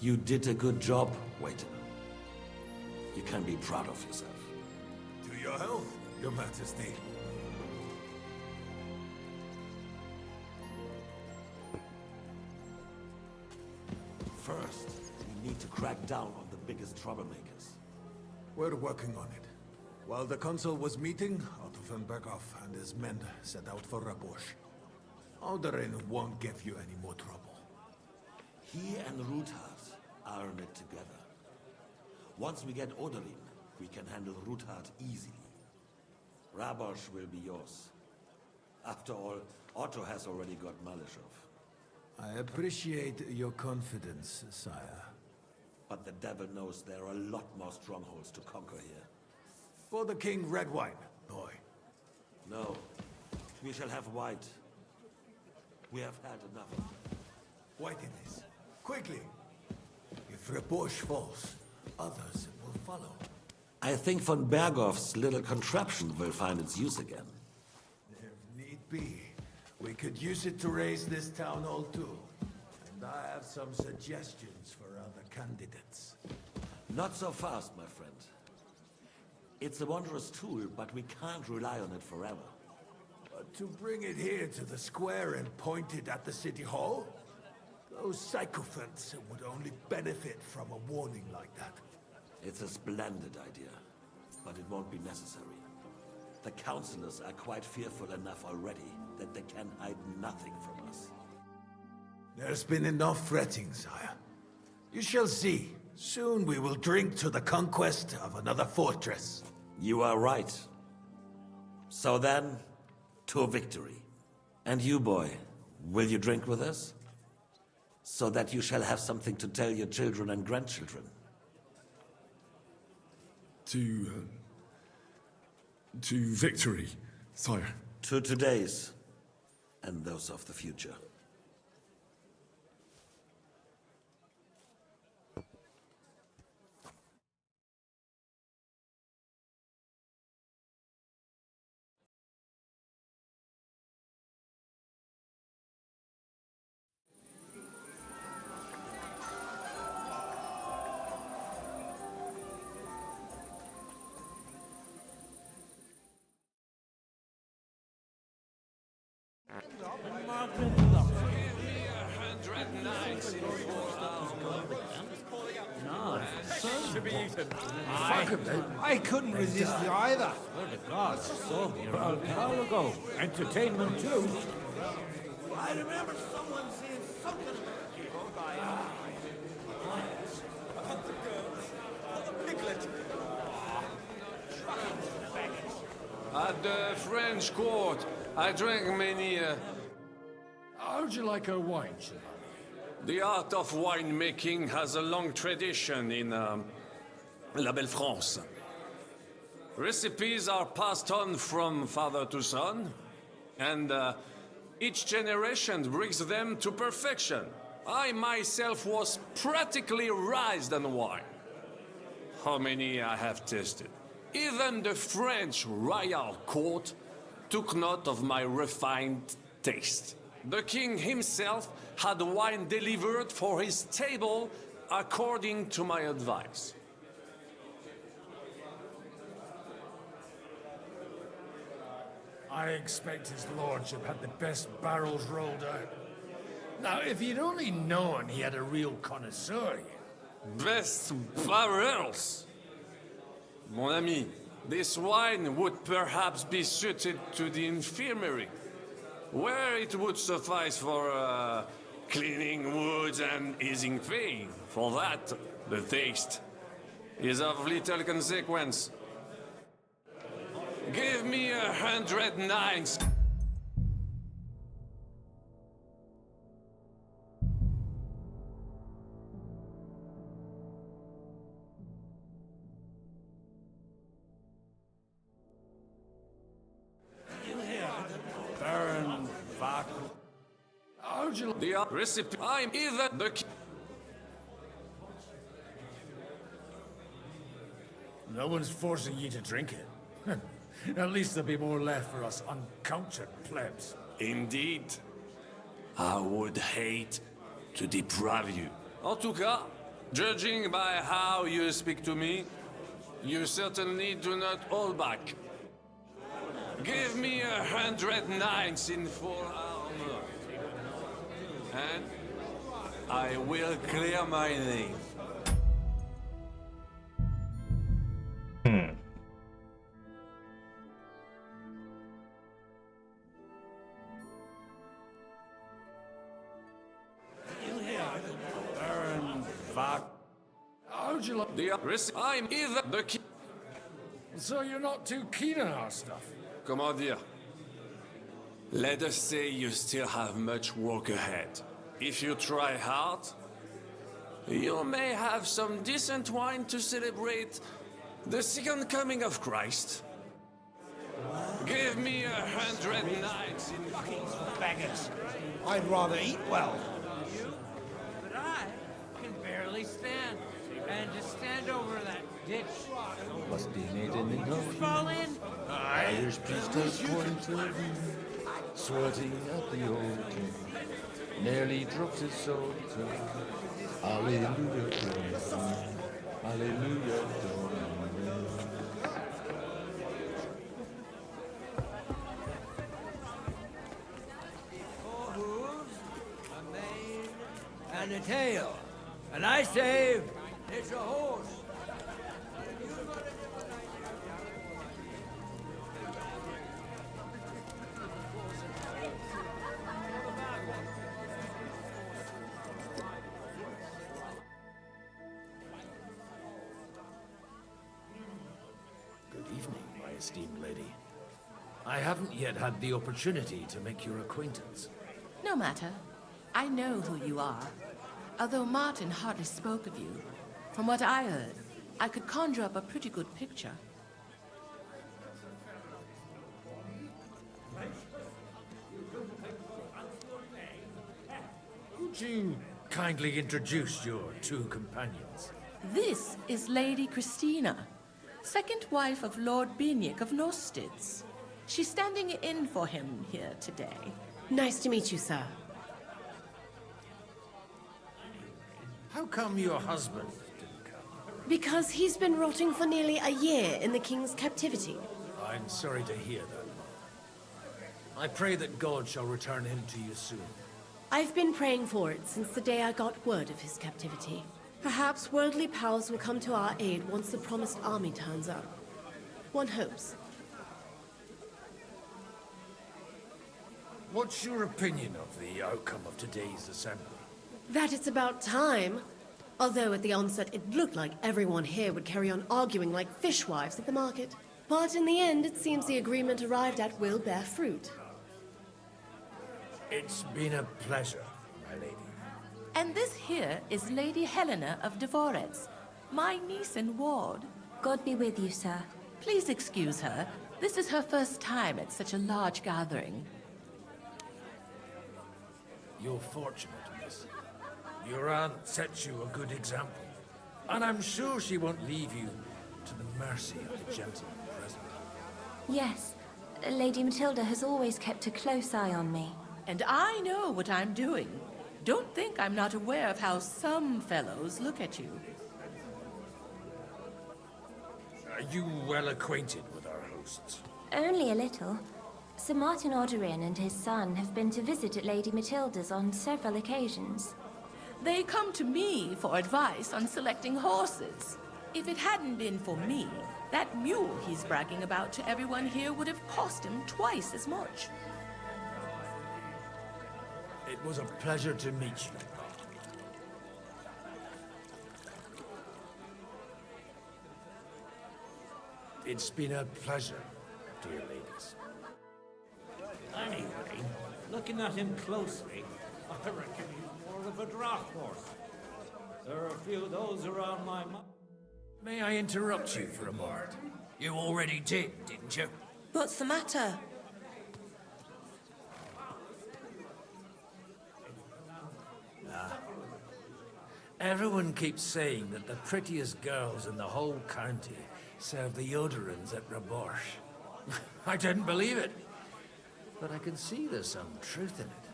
You did a good job, waiter. You can be proud of yourself. To your health, Your Majesty. First, we need to crack down on the biggest troublemakers. We're working on it. While the consul was meeting, Otto von Berghoff and his men set out for Rabosch. Odorin won't give you any more trouble. He and Ruthard are in it together. Once we get Odorin, we can handle Ruthard easily. Rabosch will be yours. After all, Otto has already got Malishov. I appreciate your confidence, sire. But the devil knows there are a lot more strongholds to conquer here. For the king, red wine, boy. No, we shall have white. We have had enough of it. White it is. Quickly! If Rabosch falls, others will follow. I think von Berghoff's little contraption will find its use again. If need be, we could use it to raise this town hall too. And I have some suggestions for other candidates. Not so fast, my friend. It's a wondrous tool, but we can't rely on it forever. But To bring it here to the square and point it at the city hall? Those sycophants would only benefit from a warning like that. It's a splendid idea, but it won't be necessary. The councillors are quite fearful enough already that they can hide nothing from us. There's been enough fretting, sire. You shall see. Soon we will drink to the conquest of another fortress. You are right. So then, to victory. And you, boy, will you drink with us? So that you shall have something to tell your children and grandchildren. To victory, sire. To today's, and those of the future. I couldn't resist you either. Swear to God, saw me around a while ago. Entertainment too. I remember someone saying something At the French court, I drank many. How'd you like our wine, Chevalier? The art of winemaking has a long tradition in La Belle France. Recipes are passed on from father to son, and each generation brings them to perfection. I myself was practically raised on wine. How many I have tasted? Even the French royal court took note of my refined taste. The king himself had wine delivered for his table according to my advice. I expect his lordship had the best barrels rolled out. Now, if you'd only known he had a real connoisseur here. Best barrels! Mon ami, this wine would perhaps be suited to the infirmary, where it would suffice for cleaning wounds and easing pain. For that, the taste is of little consequence. Give me 100 nines. Baron Vac. How'd you... The recipe. I'm even the... No one's forcing you to drink it. At least there'll be more left for us uncultured plebs. Indeed. I would hate to deprive you. En tout cas, judging by how you speak to me, you certainly do not hold back. Give me 100 nines in full armor, and I will clear my name. Baron Vac. How'd you like... I'm even the king. So you're not too keen on our stuff? Comment dire? Let us say you still have much work ahead. If you try hard, you may have some decent wine to celebrate the second coming of Christ. Give me 100 nights in Fucking beggars. I'd rather eat well. But I can barely stand. And to stand over that ditch. Must be made in the know. Fall in. Irish priesthood point of view, sweating at the altar, nearly drops his sword. Hallelujah, Domine. Hallelujah, Domine. tail, and I say it's a horse. Good evening, my esteemed lady. I haven't yet had the opportunity to make your acquaintance. No matter. I know who you are. Although Martin hardly spoke of you, from what I heard, I could conjure up a pretty good picture. Would you kindly introduce your two companions? This is Lady Christina, second wife of Lord Binic of Nostitz. She's standing in for him here today. Nice to meet you, sir. How come your husband didn't come? Because he's been rotting for nearly a year in the king's captivity. I'm sorry to hear that. I pray that God shall return him to you soon. I've been praying for it since the day I got word of his captivity. Perhaps worldly powers will come to our aid once the promised army turns up. One hopes. What's your opinion of the outcome of today's assembly? That it's about time. Although at the onset it looked like everyone here would carry on arguing like fishwives at the market. But in the end, it seems the agreement arrived at will bear fruit. It's been a pleasure, my lady. And this here is Lady Helena of Deliverance, my niece and ward. God be with you, sir. Please excuse her. This is her first time at such a large gathering. You're fortunate, miss. Your aunt sets you a good example. And I'm sure she won't leave you to the mercy of the gentleman present. Yes, Lady Matilda has always kept a close eye on me. And I know what I'm doing. Don't think I'm not aware of how some fellows look at you. Are you well acquainted with our hosts? Only a little. Sir Martin Odderin and his son have been to visit at Lady Matilda's on several occasions. They come to me for advice on selecting horses. If it hadn't been for me, that mule he's bragging about to everyone here would have cost him twice as much. It was a pleasure to meet you. It's been a pleasure, dear ladies. Anyway, looking at him closely, I reckon he's more of a draft horse. There are a few of those around my May I interrupt you for a moment? You already did, didn't you? What's the matter? Everyone keeps saying that the prettiest girls in the whole county serve the Odorins at Rabosh. I didn't believe it. But I can see there's some truth in it.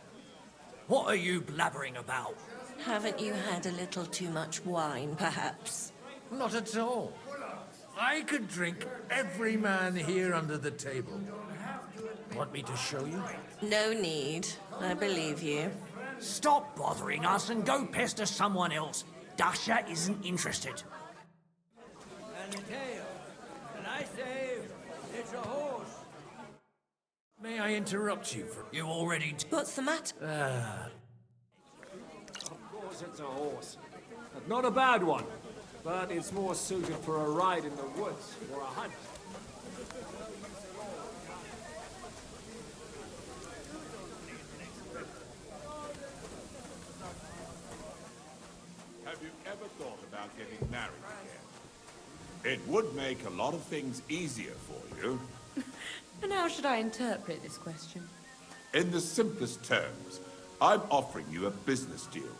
What are you blabbering about? Haven't you had a little too much wine, perhaps? Not at all. I could drink every man here under the table. Want me to show you? No need. I believe you. Stop bothering us and go pester someone else. Dasha isn't interested. And the tail, and I say it's a horse. May I interrupt you for... You already... What's the matter? Of course it's a horse. But not a bad one. But it's more suited for a ride in the woods or a hunt. Have you ever thought about getting married again? It would make a lot of things easier for you. And how should I interpret this question? In the simplest terms, I'm offering you a business deal,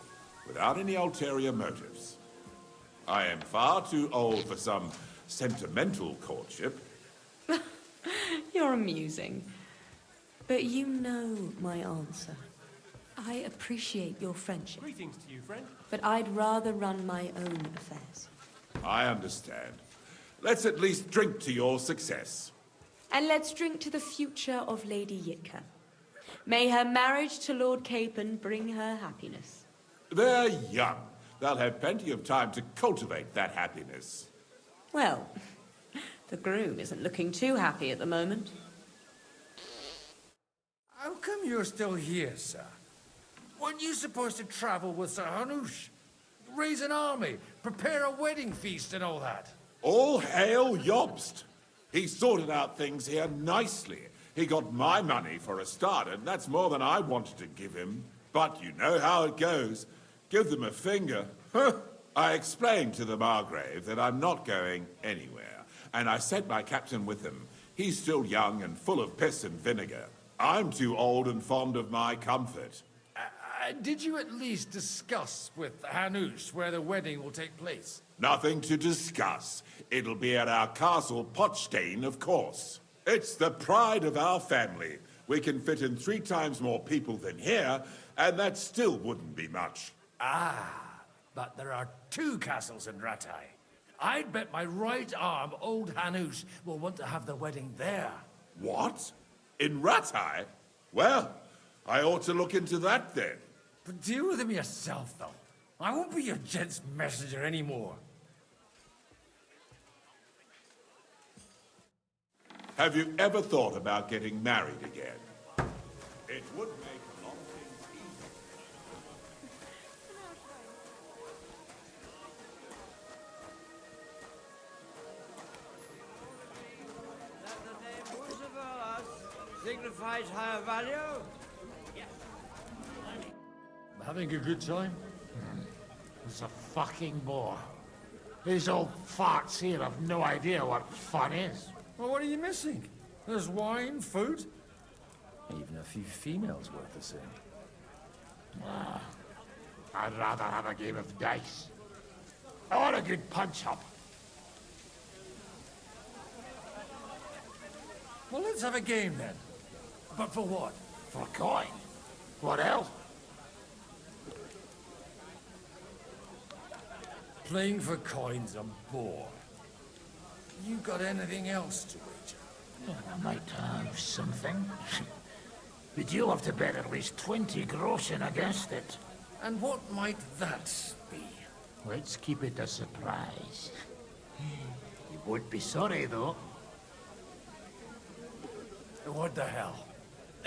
without any ulterior motives. I am far too old for some sentimental courtship. You're amusing. But you know my answer. I appreciate your friendship, Greetings to you, friend. but I'd rather run my own affairs. I understand. Let's at least drink to your success. And let's drink to the future of Lady Yitka. May her marriage to Lord Capon bring her happiness. They're young. They'll have plenty of time to cultivate that happiness. Well, the groom isn't looking too happy at the moment. How come you're still here, sir? Weren't you supposed to travel with Sir Hanush? Raise an army, prepare a wedding feast and all that? All hail Jobst! He sorted out things here nicely. He got my money for a start, and that's more than I wanted to give him. But you know how it goes. Give them a finger. I explained to the Margrave that I'm not going anywhere, and I sent my captain with him. He's still young and full of piss and vinegar. I'm too old and fond of my comfort. Did you at least discuss with Hanush where the wedding will take place? Nothing to discuss. It'll be at our castle Potstein, of course. It's the pride of our family. We can fit in 3 times more people than here, and that still wouldn't be much. Ah, but there are 2 castles in Rattay. I'd bet my right arm old Hanush will want to have the wedding there. What? In Rattay? Well, I ought to look into that then. But deal with him yourself, though. I won't be your gent's messenger anymore. Have you ever thought about getting married again? It would make a lot of things easier. Signifies higher value? Having a good time? It's a fucking bore. These old farts here have no idea what fun is. Well, what are you missing? There's wine, food, even a few females worth the same. I'd rather have a game of dice. I want a good punch-up. Well, let's have a game then. But for what? For coin. What else? Playing for coin's a bore. You got anything else to wager? I might have something. But you'll have to bet at least 20 groschen against it. And what might that be? Let's keep it a surprise. You won't be sorry, though. What the hell?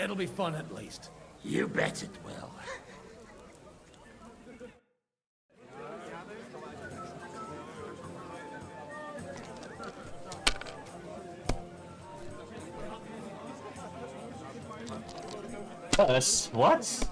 It'll be fun at least. You bet it will. Us? What?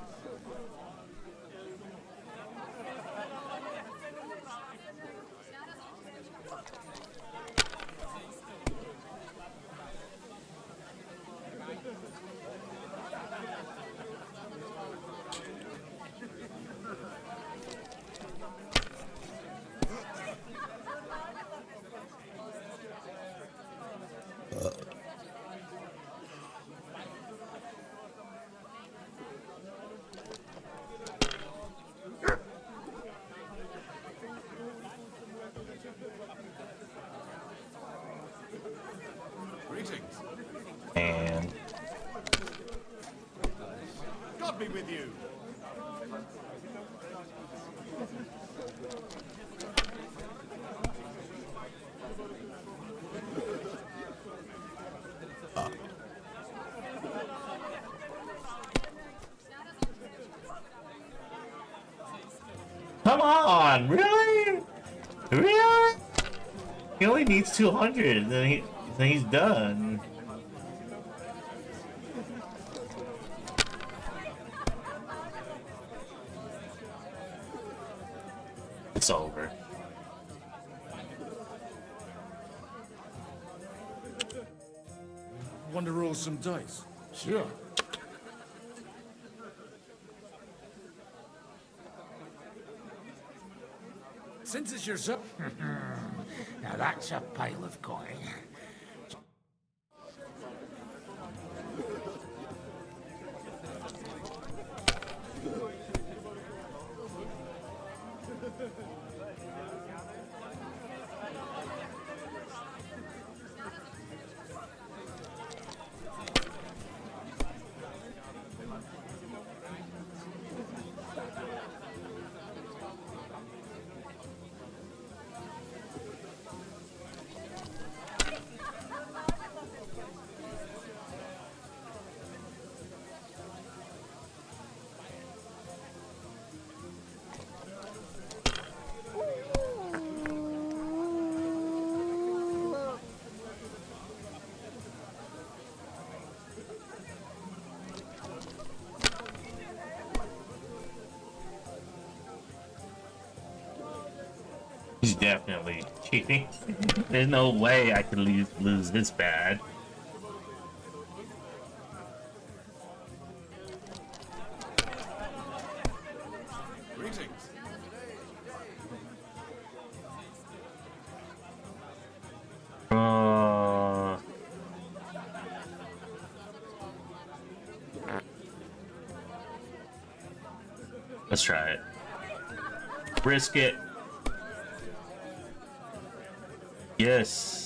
Greetings. And God be with you. come on, really? Really? He only needs 200, then he's done. It's over. Want to roll some dice? Sure. Since it's yourself. Now that's a pile of coin. definitely cheating. There's no way I can lose this bad. Greetings. Let's try it. Risk it. Yes.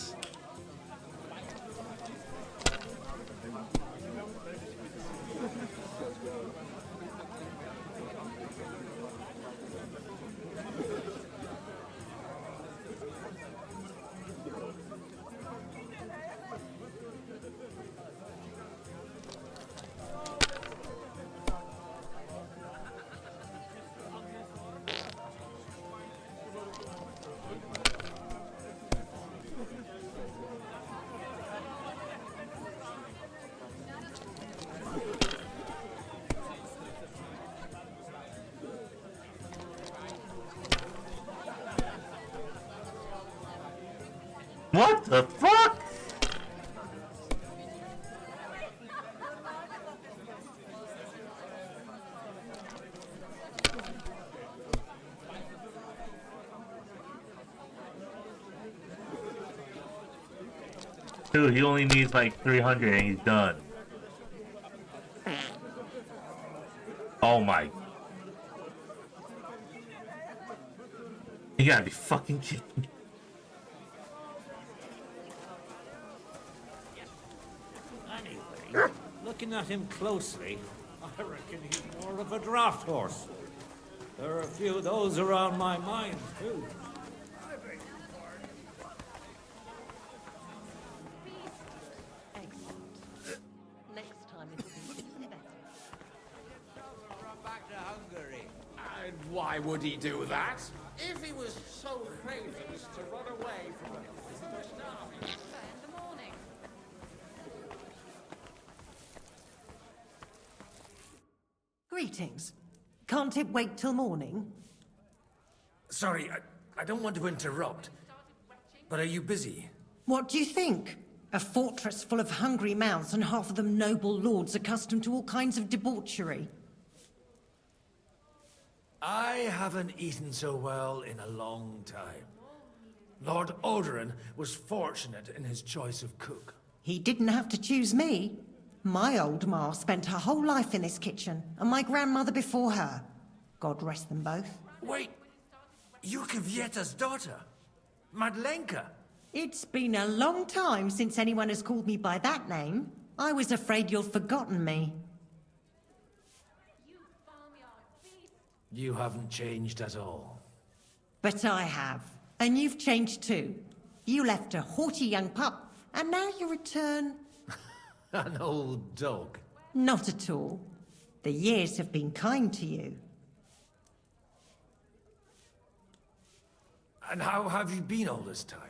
What the fuck? Dude, he only needs like 300 and he's done. Oh my. You gotta be fucking kidding me. Anyway, looking at him closely, I reckon he's more of a draft horse. There are a few of those around my mine, too. Next time it'll be better. Run back to Hungary. And why would he do that? If he was so crazy as to run away from the British army. In the morning. Greetings. Can't it wait till morning? Sorry, I don't want to interrupt. But are you busy? What do you think? A fortress full of hungry mouths and half of them noble lords accustomed to all kinds of debauchery. I haven't eaten so well in a long time. Lord Alderaan was fortunate in his choice of cook. He didn't have to choose me. My old ma spent her whole life in this kitchen, and my grandmother before her. God rest them both. Wait, you're Kvieta's daughter, Madlenka. It's been a long time since anyone has called me by that name. I was afraid you'd forgotten me. You haven't changed at all. But I have. And you've changed too. You left a haughty young pup, and now you return... An old dog. Not at all. The years have been kind to you. And how have you been all this time?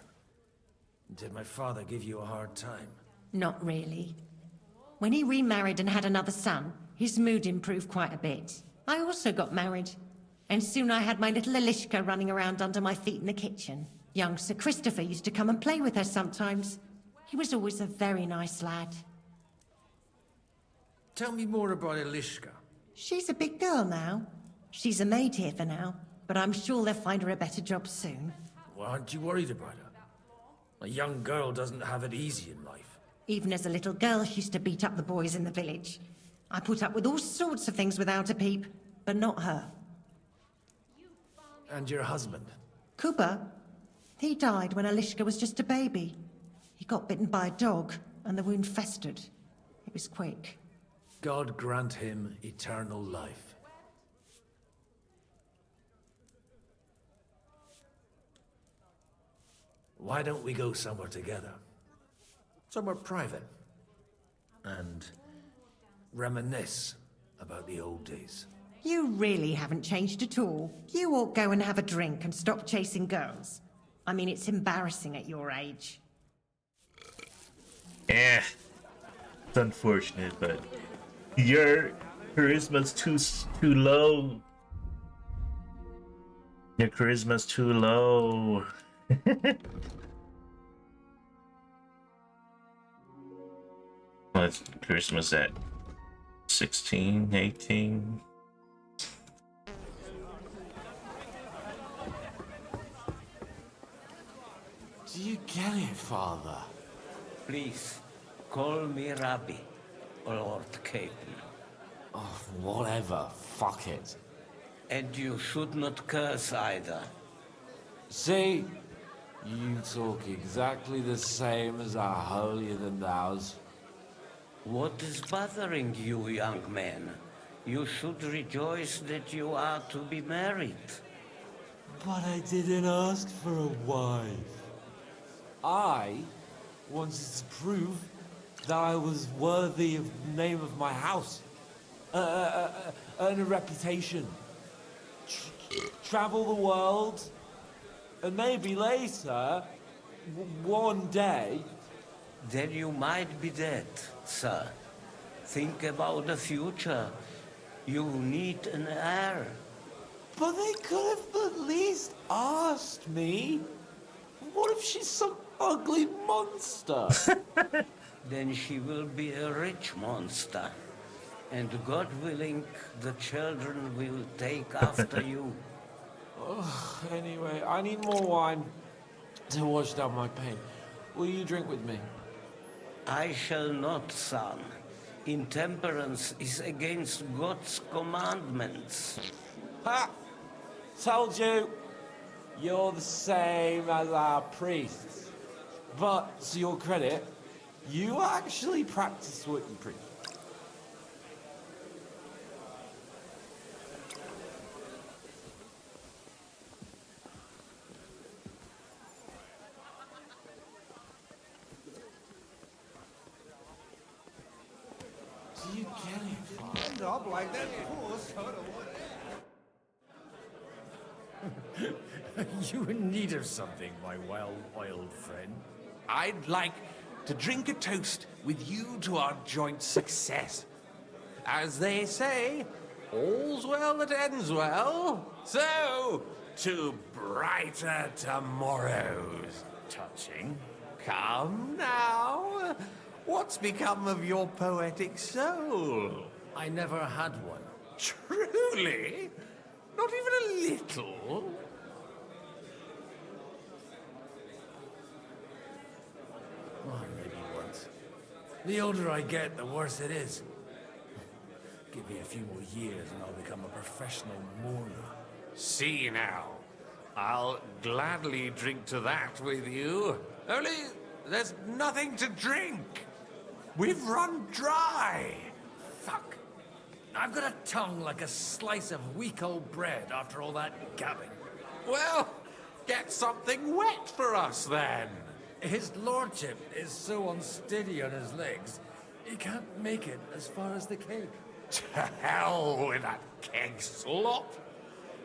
Did my father give you a hard time? Not really. When he remarried and had another son, his mood improved quite a bit. I also got married. And soon I had my little Elishka running around under my feet in the kitchen. Young Sir Christopher used to come and play with her sometimes. He was always a very nice lad. Tell me more about Elishka. She's a big girl now. She's a maid here for now, but I'm sure they'll find her a better job soon. Well, aren't you worried about her? A young girl doesn't have it easy in life. Even as a little girl, she used to beat up the boys in the village. I put up with all sorts of things without a peep, but not her. And your husband? Kuba? He died when Elishka was just a baby. He got bitten by a dog, and the wound festered. It was quick. God grant him eternal life. Why don't we go somewhere together? Somewhere private. And reminisce about the old days. You really haven't changed at all. You ought go and have a drink and stop chasing girls. I mean, it's embarrassing at your age. It's unfortunate, but your charisma's too low. Your charisma's too low. What's Christmas at 16, 18? Do you get it, Father? Please, call me Rabbi, or Lord Capon. Oh, whatever. Fuck it. And you should not curse either. See? You talk exactly the same as our holier-than-thous. What is bothering you, young man? You should rejoice that you are to be married. But I didn't ask for a wife. I wanted to prove that I was worthy of the name of my house. Earn a reputation. Travel the world. And maybe later, one day... Then you might be dead, sir. Think about the future. You need an heir. But they could have at least asked me. What if she's some ugly monster? Then she will be a rich monster. And God willing, the children will take after you. Anyway, I need more wine to wash down my pain. Will you drink with me? I shall not, son. Intemperance is against God's commandments. Ha! Told you! You're the same as our priests. But, to your credit, you actually practice what you preach. Do you get it? End up like that poor son of You in need of something, my well-oiled friend? I'd like to drink a toast with you to our joint success. As they say, all's well that ends well. So, to brighter tomorrows. Touching. Come now. What's become of your poetic soul? I never had one. Truly? Not even a little? Oh, maybe once. The older I get, the worse it is. Give me a few more years and I'll become a professional mourner. See now. I'll gladly drink to that with you. Only there's nothing to drink. We've run dry. Fuck. I've got a tongue like a slice of week-old bread after all that gabbing. Well, get something wet for us then. His lordship is so unsteady on his legs, he can't make it as far as the keg. To hell with that keg slop.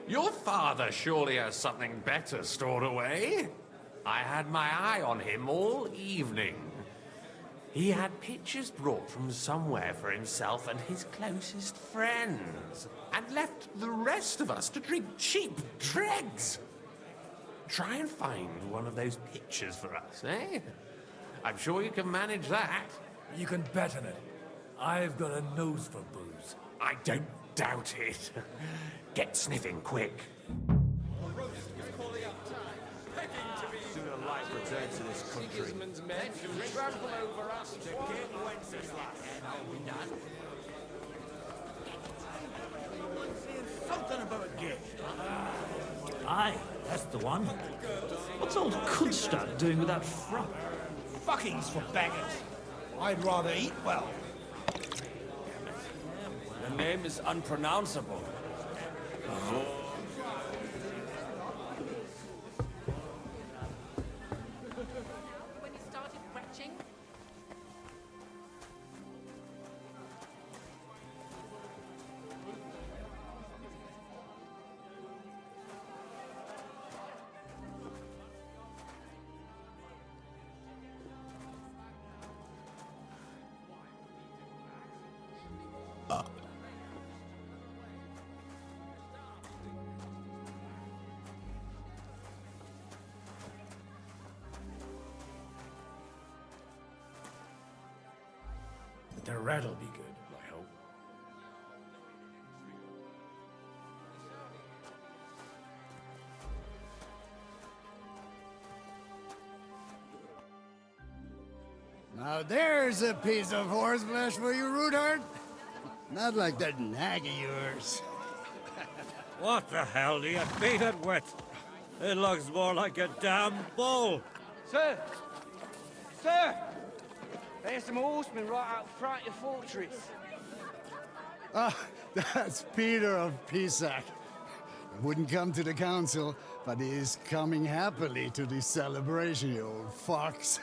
Your father surely has something better stored away. I had my eye on him all evening. He had pictures brought from somewhere for himself and his closest friends, and left the rest of us to drink cheap dregs. Try and find one of those pictures for us, eh? I'm sure you can manage that. You can bet on it. I've got a nose for booze. I don't doubt it. Get sniffing quick. Sooner life returns to this country. Sigismund's men trample over us to get Wenceslas. Something about a gift. Aye, that's the one. What's old Kudstad doing with that frog? Fuckings for beggars. I'd rather eat well. The name is unpronounceable. When he started retching, But the rat'll be good, I hope. Now there's a piece of horseflesh for you, Rootheart. Not like that nag of yours. What the hell do you beat it with? It looks more like a damn bull. Sir! Sir! There's some horsemen right out front of your fortress. Ah, that's Peter of Pisac. He wouldn't come to the council, but he is coming happily to this celebration, you old fox.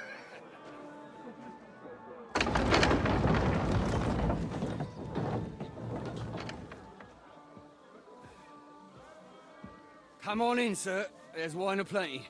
Come on in, sir. There's wine aplenty.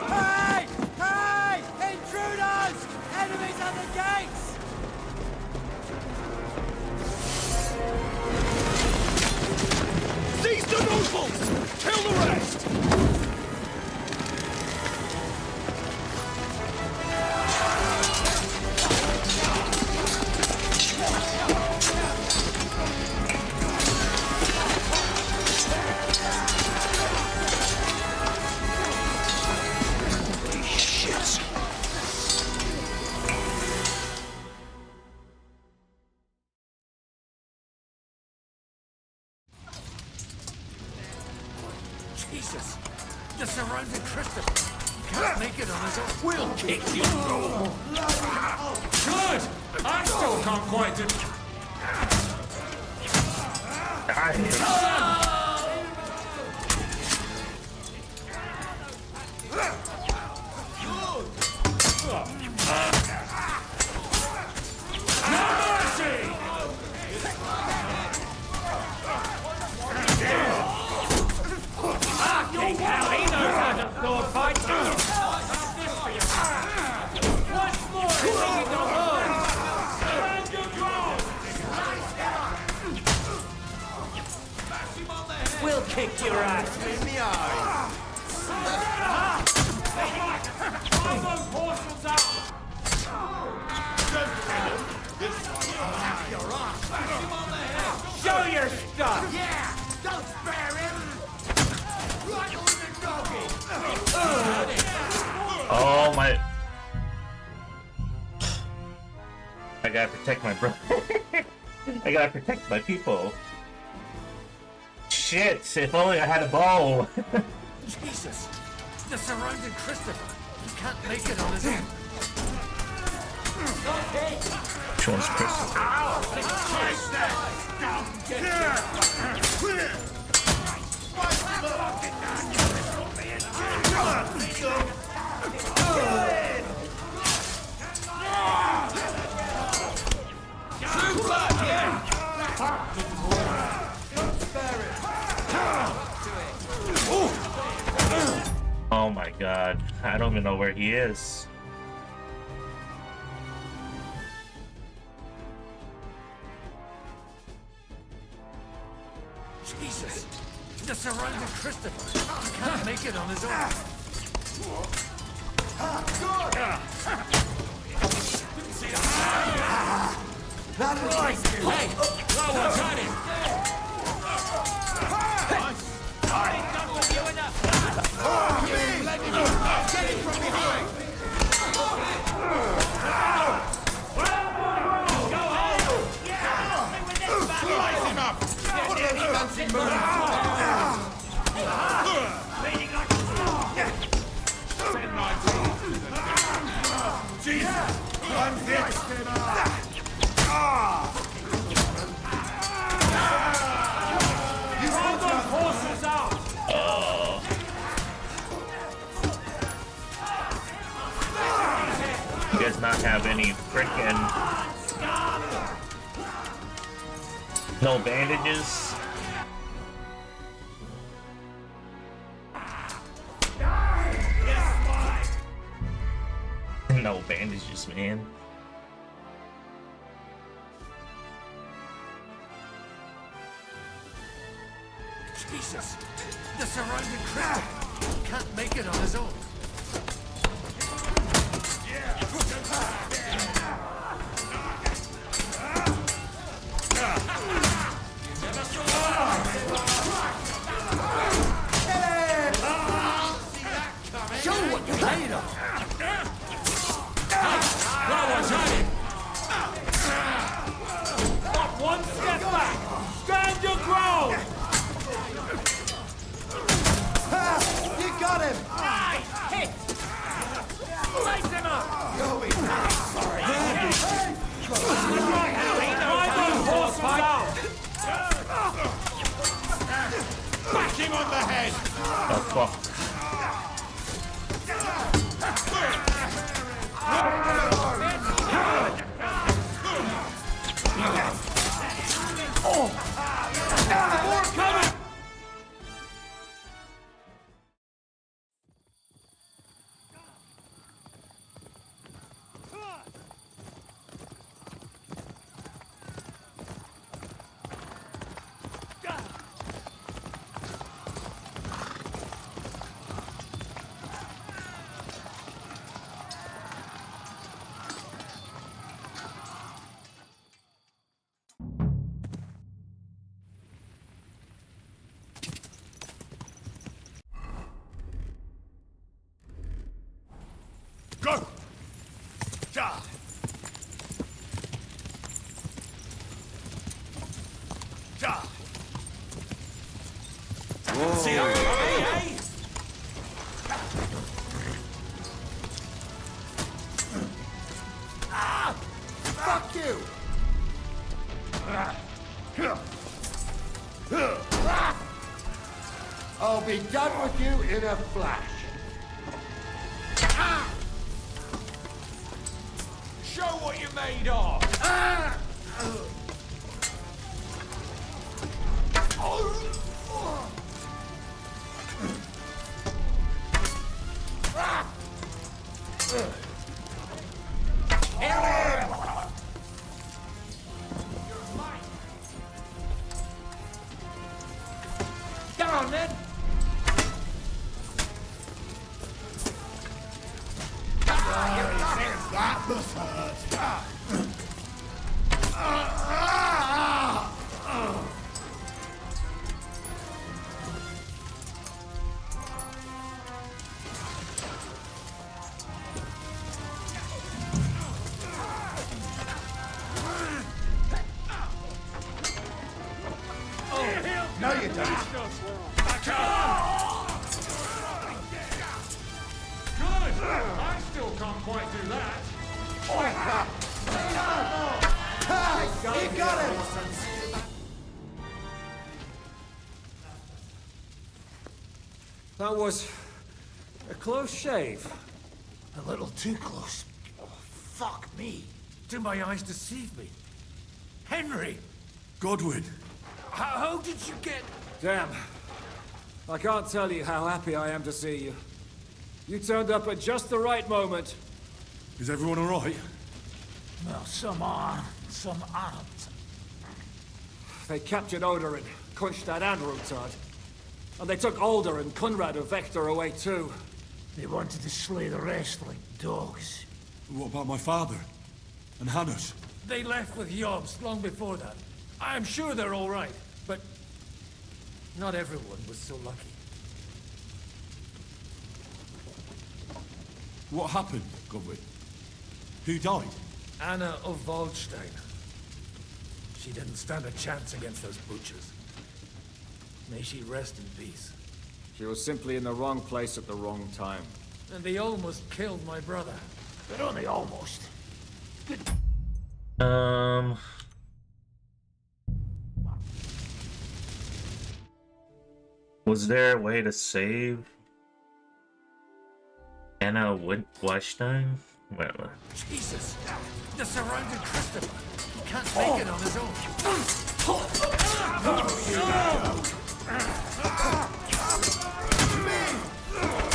Hey! Hey! Intruders! Enemies at the gates! Seize the nobles! Kill the rest! Jesus! The surrounded Christopher! He can't make it on his own. We'll kick you! Good! I still can't quite do... We'll kick your ass in the eye. Show your stuff! Yeah! Don't spare him! Right on the doggy! Oh my! I gotta protect my brother. I gotta protect my people. Shit! If only I had a bow. Jesus! The surrounded Christopher! He can't make it on his own. Which one's Christopher? Oh my god, I don't even know where he is. Jesus! The surrounded Christopher! He can't make it on his own. Hey! No one's at him! Get it from behind! Slice him up! Put those fancy moves! Jesus! I'm fixed! You run those horses out! You guys not have any frickin' no bandages? No bandages, man. Jesus! The surrounding crowd can't make it on his own. Show what you're made of! That one's hiding! Not one step back! Stand your ground! You got him! Hit! Light him up! Back him on the head! Oh, fuck. More coming! Go! Ja! Ja! See ya! Hey! Ah! Fuck you! I'll be done with you in a flash. Ah! Show what you're made of! Ah! Come on, then! That must hurt. No, you don't. Good! I still can't quite do that. You got him! That was a close shave. A little too close. Oh, fuck me. Do my eyes deceive me? Henry! Godwin. How did you get... Damn. I can't tell you how happy I am to see you. You turned up at just the right moment. Is everyone all right? Well, some are, some aren't. They captured Oder and Kunstad and Rutard. And they took Alder and Kunrad of Vector away too. They wanted to slay the rest like dogs. What about my father? And Hannes? They left with Yobs long before that. I'm sure they're all right, but not everyone was so lucky. What happened, Godwin? Who died? Anna of Waldstein. She didn't stand a chance against those butchers. May she rest in peace. She was simply in the wrong place at the wrong time. And they almost killed my brother. But only almost. Was there a way to save Anna Waldstein? Wait. Jesus! The surrounded Christopher! He can't make it on his own.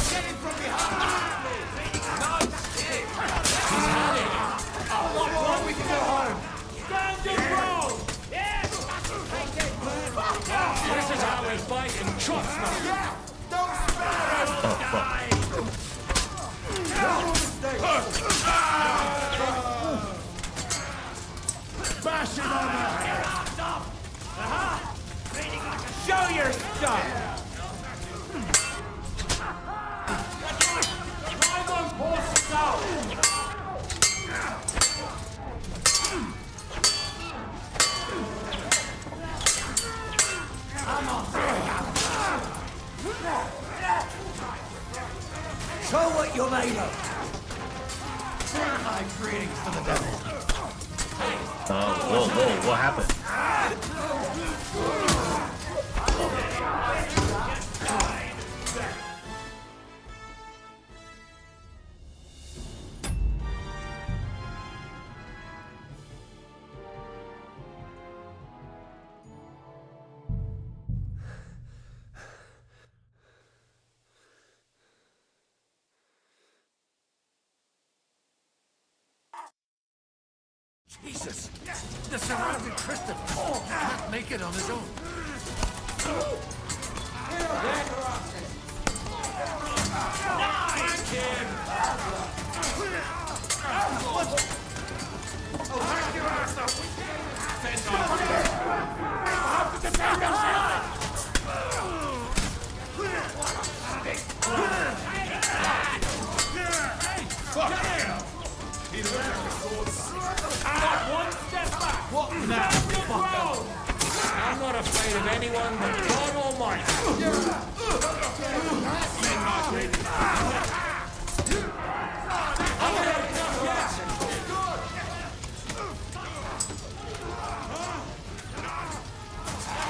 Get him from behind! What? We can go home! Stand your ground! Yes! This is how we fight! Smash him over! Show your stuff! Drive those horses out! Show what you're made of! Certified greetings to the devil! Oh, whoa, what happened? Jesus! The surrounding Tristan can't make it on his own. What now? I'm not afraid of anyone but God Almighty.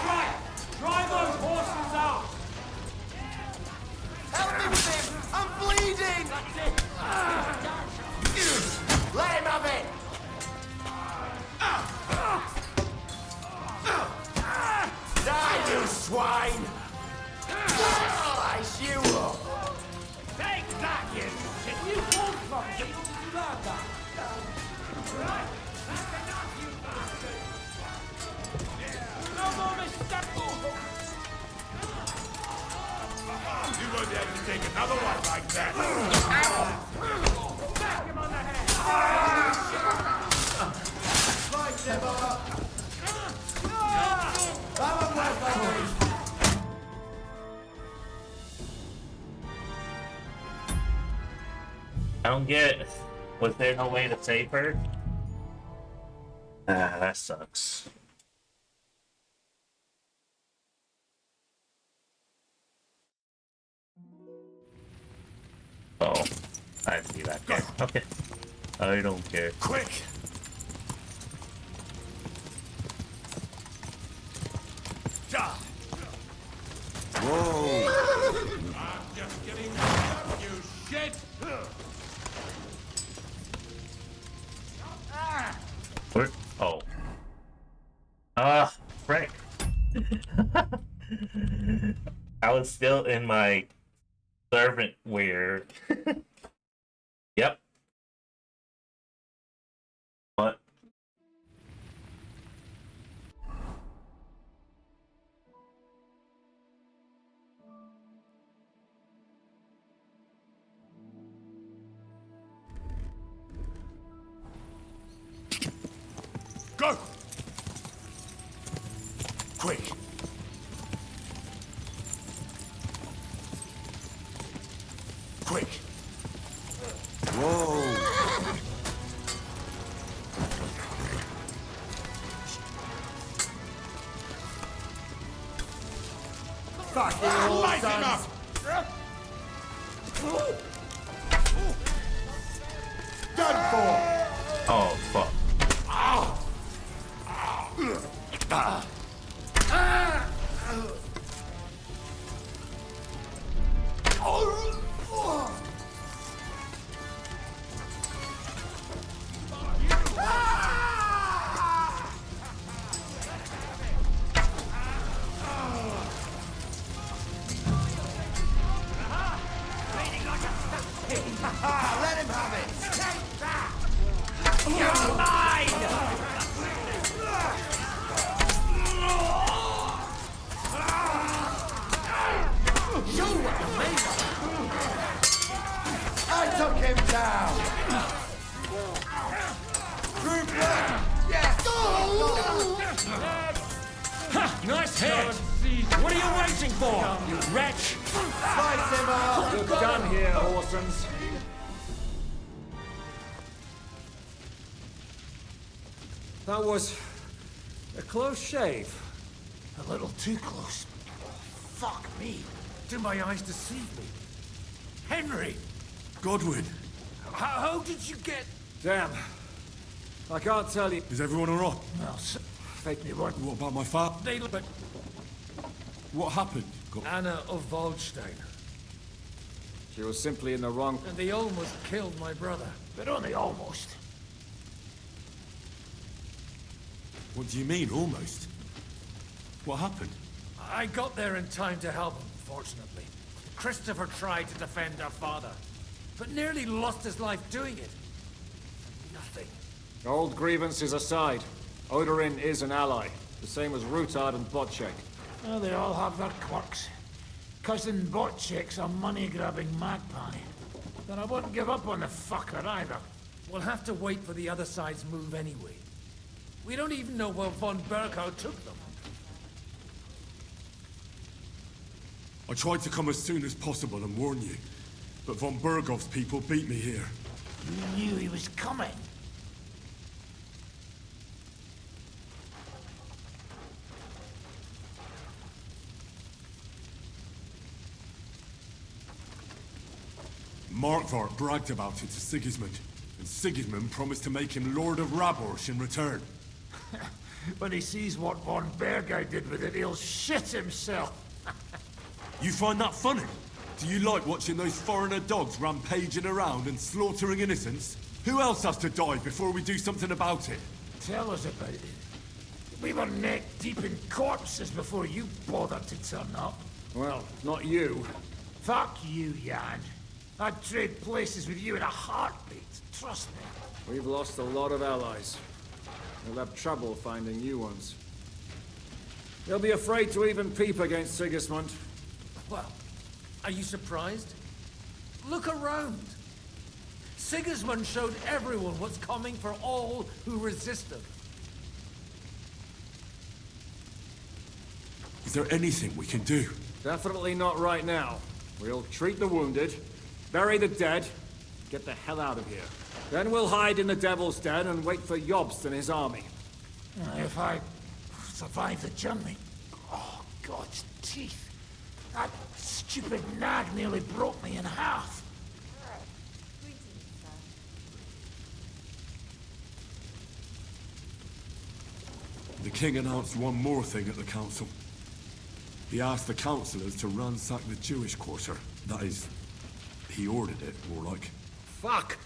Right, drive those horses out. Help me with him! I'm bleeding! Let him have it! Die, you swine! Slice you up! Take that, you shit! You won't from me! You learn that! Right, that's enough, you bastard! No more mistakes! You won't be able to take another one like that. Smack him on the head! Slice him up! That one went for me! I don't get it. Was there no way to save her? Ah, that sucks. Oh, I see that guy. Okay. I don't care. Quick! Whoa! I'm just getting up, you shit! Where? Oh. Ah, frick. I was still in my servant weird. Yep. What? Go! Quick! Quick! Whoa! Fucking old Light him sons! Done for! Oh, fuck. Let him have it! Take that! You're mine! waiting for, you wretch? Slice him up! You're done here, Orsons. That was a close shave. A little too close. Fuck me. Do my eyes deceive me? Henry! Godwin! How did you get... Damn. I can't tell you. Is everyone alright? Well, fake me word. What about my father? But What happened? Anna of Waldstein. She was simply in the wrong... And they almost killed my brother. But only almost. What do you mean, almost? What happened? I got there in time to help him, fortunately. Christopher tried to defend our father, but nearly lost his life doing it. Nothing. Old grievances aside, Odorin is an ally. The same as Rutard and Botchek. Well, they all have their quirks. Cousin Botchek's a money-grabbing magpie. But I wouldn't give up on the fucker either. We'll have to wait for the other side's move anyway. We don't even know where von Berghout took them. I tried to come as soon as possible and warn you, but von Bergov's people beat me here. You knew he was coming. Markvart bragged about it to Sigismund, and Sigismund promised to make him Lord of Raborsh in return. When he sees what von Berghout did with it, he'll shit himself. You find that funny? Do you like watching those foreigner dogs rampaging around and slaughtering innocents? Who else has to die before we do something about it? Tell us about it. We were neck deep in corpses before you bothered to turn up. Well, not you. Fuck you, Jan. I'd trade places with you in a heartbeat. Trust me. We've lost a lot of allies. We'll have trouble finding new ones. They'll be afraid to even peep against Sigismund. Well, are you surprised? Look around. Sigismund showed everyone what's coming for all who resist him. Is there anything we can do? Definitely not right now. We'll treat the wounded, bury the dead, get the hell out of here. Then we'll hide in the Devil's Den and wait for Jobst and his army. If I survive the journey... Oh, God's teeth. That stupid nag nearly broke me in half. The king announced one more thing at the council. He asked the councillors to ransack the Jewish quarter. That is, he ordered it, more like. Fuck!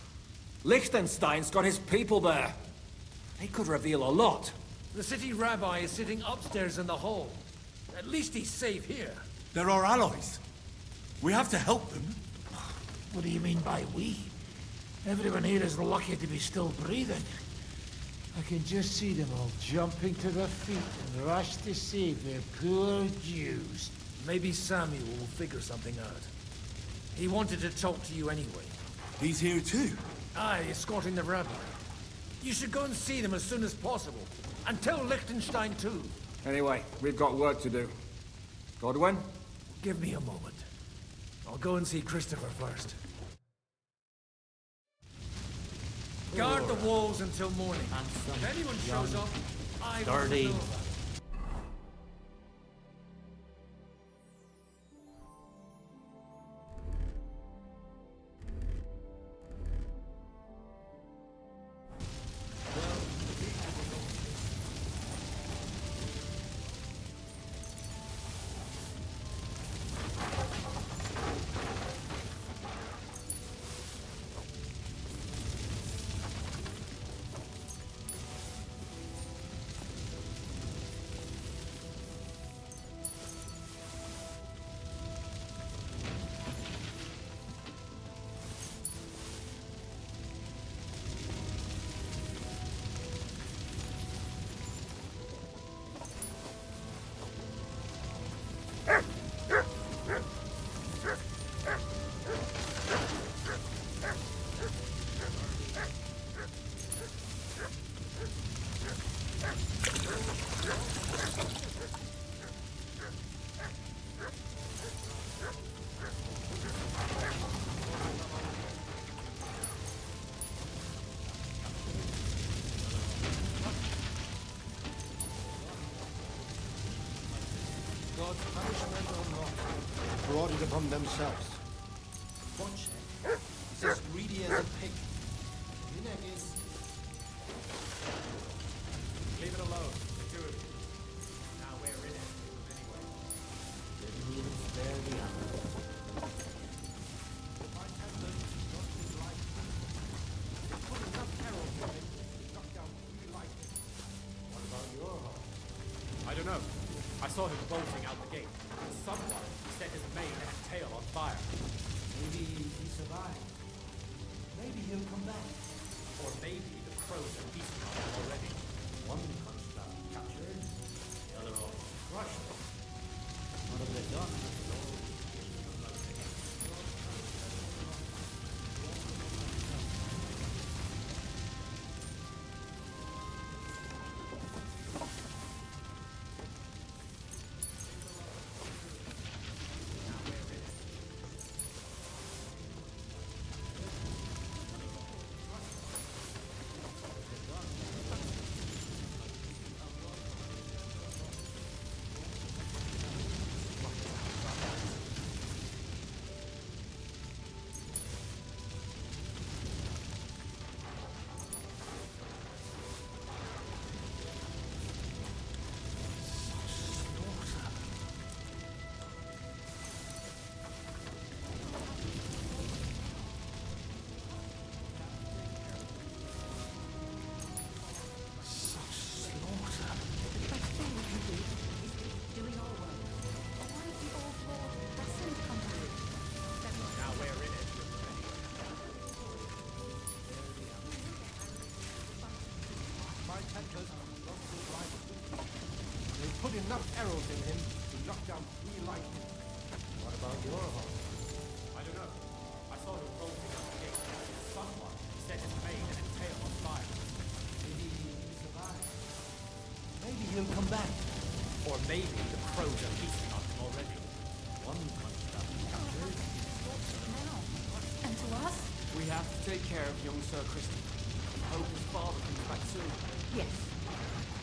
Liechtenstein's got his people there. They could reveal a lot. The city rabbi is sitting upstairs in the hall. At least he's safe here. They're our allies. We have to help them. What do you mean by we? Everyone here is lucky to be still breathing. I can just see them all jumping to their feet and rush to save their poor Jews. Maybe Samuel will figure something out. He wanted to talk to you anyway. He's here too? Aye, escorting the rabbi. You should go and see them as soon as possible. And tell Liechtenstein too. Anyway, we've got work to do. Godwin? Give me a moment. I'll go and see Christopher first. Guard the walls until morning. If anyone shows up, I will know about it. God's punishment or not, brought it upon themselves. Watch it. He's as greedy as a pig. Your neck is... Leave it alone, the two of you. Now we're in it, anyway. Good means there we are. What about your home? I don't know. I saw him bolting out the gate. Someone set his mane and tail on fire. Maybe he survived. Maybe he'll come back. Or maybe the crows are feasting on him already. One construct captured, the other all crushed. What have they done? They put enough arrows in him to knock down 3 lightning. What about your home? I don't know. I saw him bolting out the gate. Someone set his mane and tail on fire. Maybe he survived. Maybe he'll come back. Or maybe the crows are feasting on him already. One construct captured. And to us? We have to take care of young Sir Christian. Hope his father comes back soon. Yes.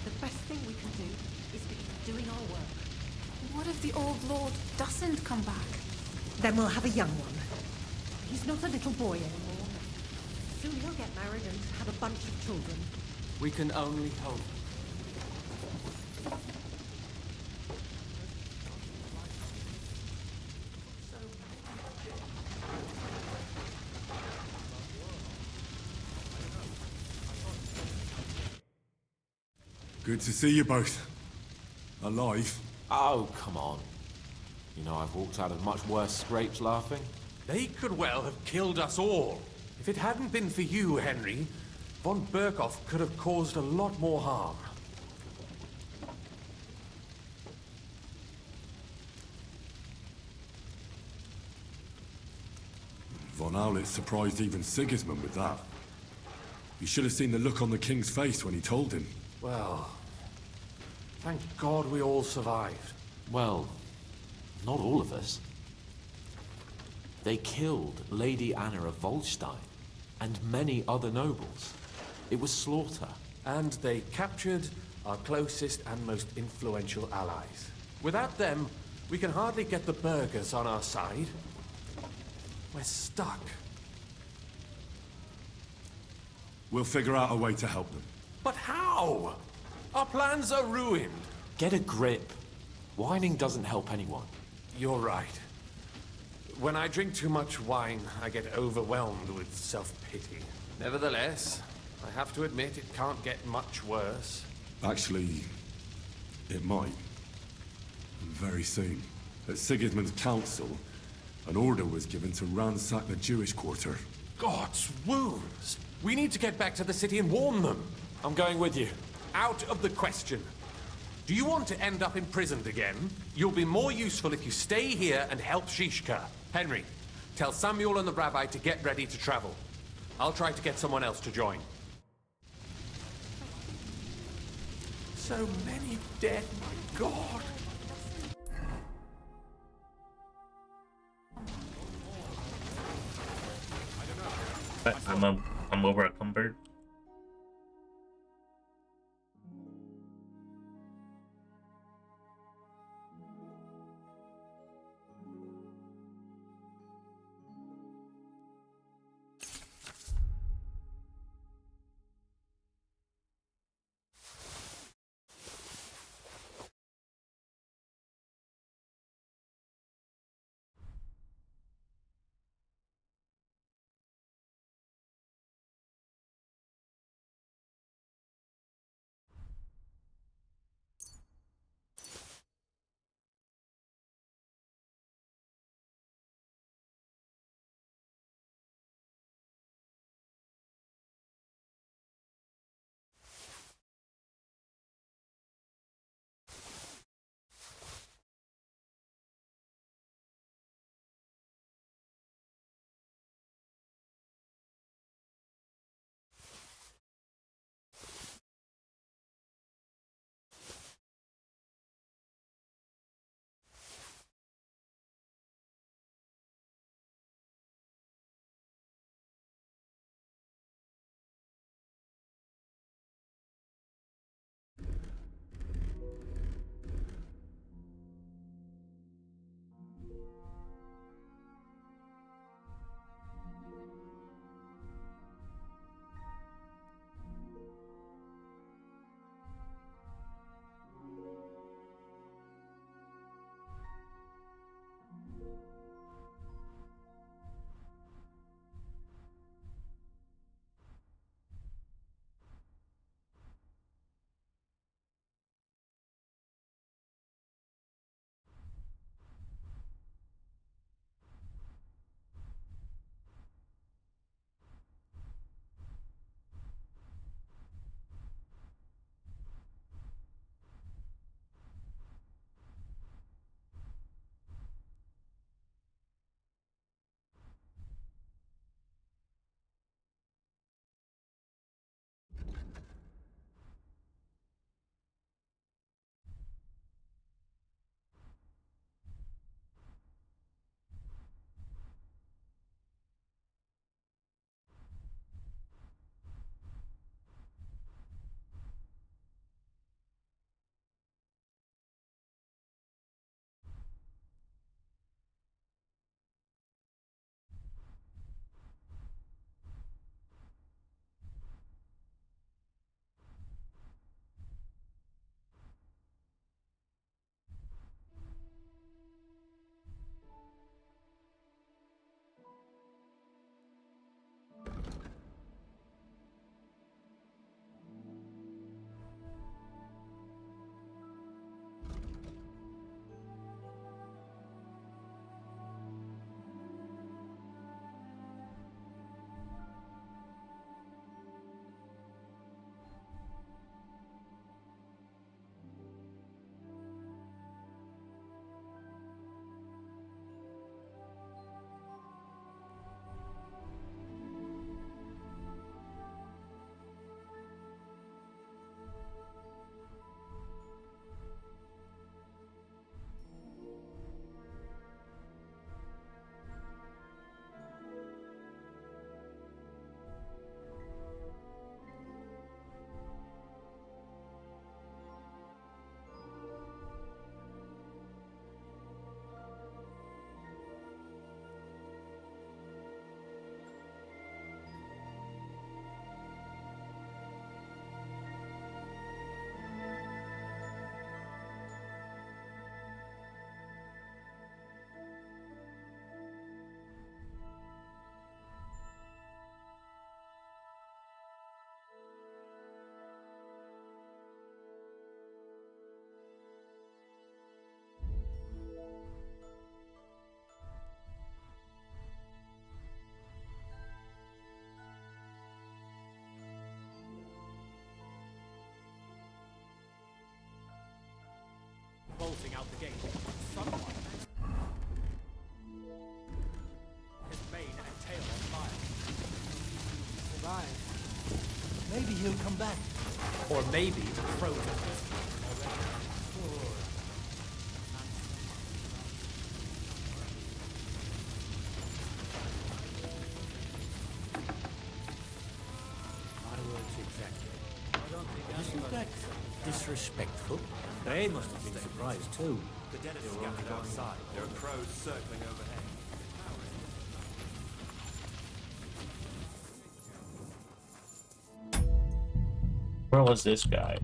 The best thing we can do is be doing our work. What if the old lord doesn't come back? Then we'll have a young one. He's not a little boy anymore. Soon he'll get married and have a bunch of children. We can only hope. Good to see you both. Alive. Oh, come on. You know, I've walked out of much worse scrapes laughing. They could well have killed us all. If it hadn't been for you, Henry, von Berkhoff could have caused a lot more harm. Von Owlet surprised even Sigismund with that. You should have seen the look on the king's face when he told him. Well, thank God we all survived. Well, not all of us. They killed Lady Anna of Volstein and many other nobles. It was slaughter. And they captured our closest and most influential allies. Without them, we can hardly get the burghers on our side. We're stuck. We'll figure out a way to help them. But how? Our plans are ruined. Get a grip. Whining doesn't help anyone. You're right. When I drink too much wine, I get overwhelmed with self-pity. Nevertheless, I have to admit it can't get much worse. Actually, it might. Very soon. At Sigismund's council, an order was given to ransack the Jewish quarter. God's wounds! We need to get back to the city and warn them. I'm going with you. Out of the question. Do you want to end up imprisoned again? You'll be more useful if you stay here and help Shishka. Henry, tell Samuel and the rabbi to get ready to travel. I'll try to get someone else to join. So many dead, my God! I'm over encumbered. gate, someone his mane and tail on fire. Survive. Maybe he'll come back. Or maybe frozen. My words exactly. I don't think isn't that disrespectful? They must have been surprised too. The dead are scattered outside. There are crows circling overhead. Where was this guy?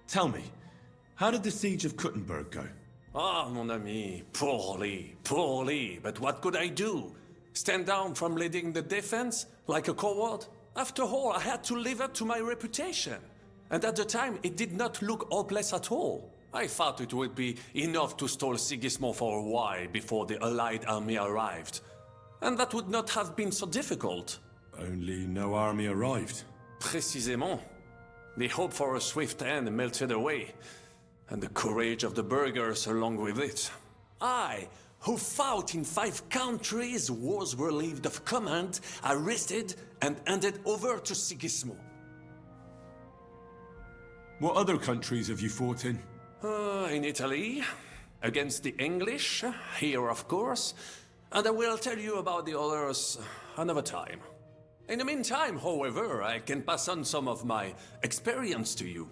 Tell me, how did the siege of Kuttenberg go? Ah, mon ami, poorly, poorly. But what could I do? Stand down from leading the defense like a coward? After all, I had to live up to my reputation. And at the time, it did not look hopeless at all. I thought it would be enough to stall Sigismund for a while before the Allied army arrived. And that would not have been so difficult. Only no army arrived. Précisément. The hope for a swift end melted away, and the courage of the burghers along with it. I, who fought in 5 countries, was relieved of command, arrested, and handed over to Sigismund. What other countries have you fought in? In Italy, against the English, here of course, and I will tell you about the others another time. In the meantime, however, I can pass on some of my experience to you.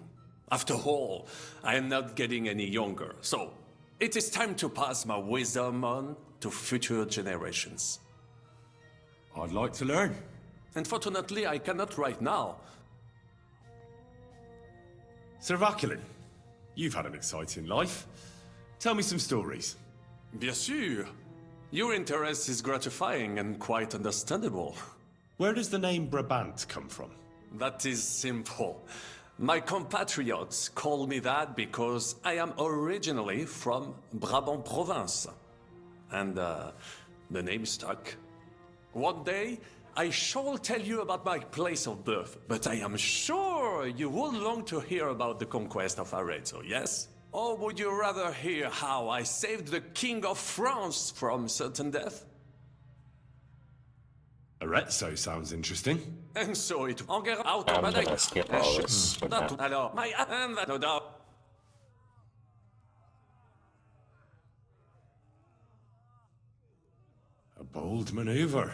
After all, I am not getting any younger, so it is time to pass my wisdom on to future generations. I'd like to learn. Unfortunately, I cannot right now. Sir Vaculin, you've had an exciting life. Tell me some stories. Bien sûr. Your interest is gratifying and quite understandable. Where does the name Brabant come from? That is simple. My compatriots call me that because I am originally from Brabant province. And the name stuck. One day, I shall tell you about my place of birth, but I am sure you would long to hear about the conquest of Arezzo, yes? Or would you rather hear how I saved the King of France from certain death? Arezzo sounds interesting. And so it en guerre I'm gonna skip all this for now. Alors, my hand, no doubt. A bold maneuver.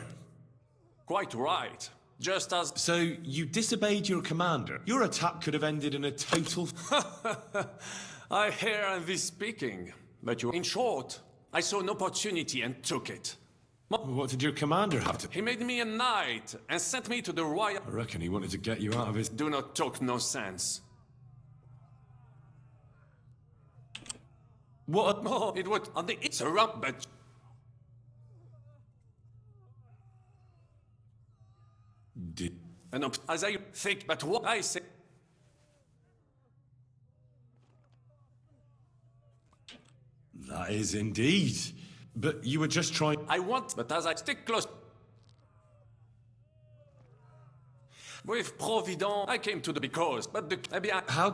Quite right. Just as... So, you disobeyed your commander. Your attack could have ended in a total... I hear thee speaking, but you... In short, I saw an opportunity and took it. What did your commander have to... He made me a knight and sent me to the royal... I reckon he wanted to get you out of his... Do not talk nonsense. What? Oh, it was on the... It's around, but... Did... And as I think, but what I say... That is indeed. But you were just trying... I want, but as I stick close... With Providence, I came to the because, but the... How...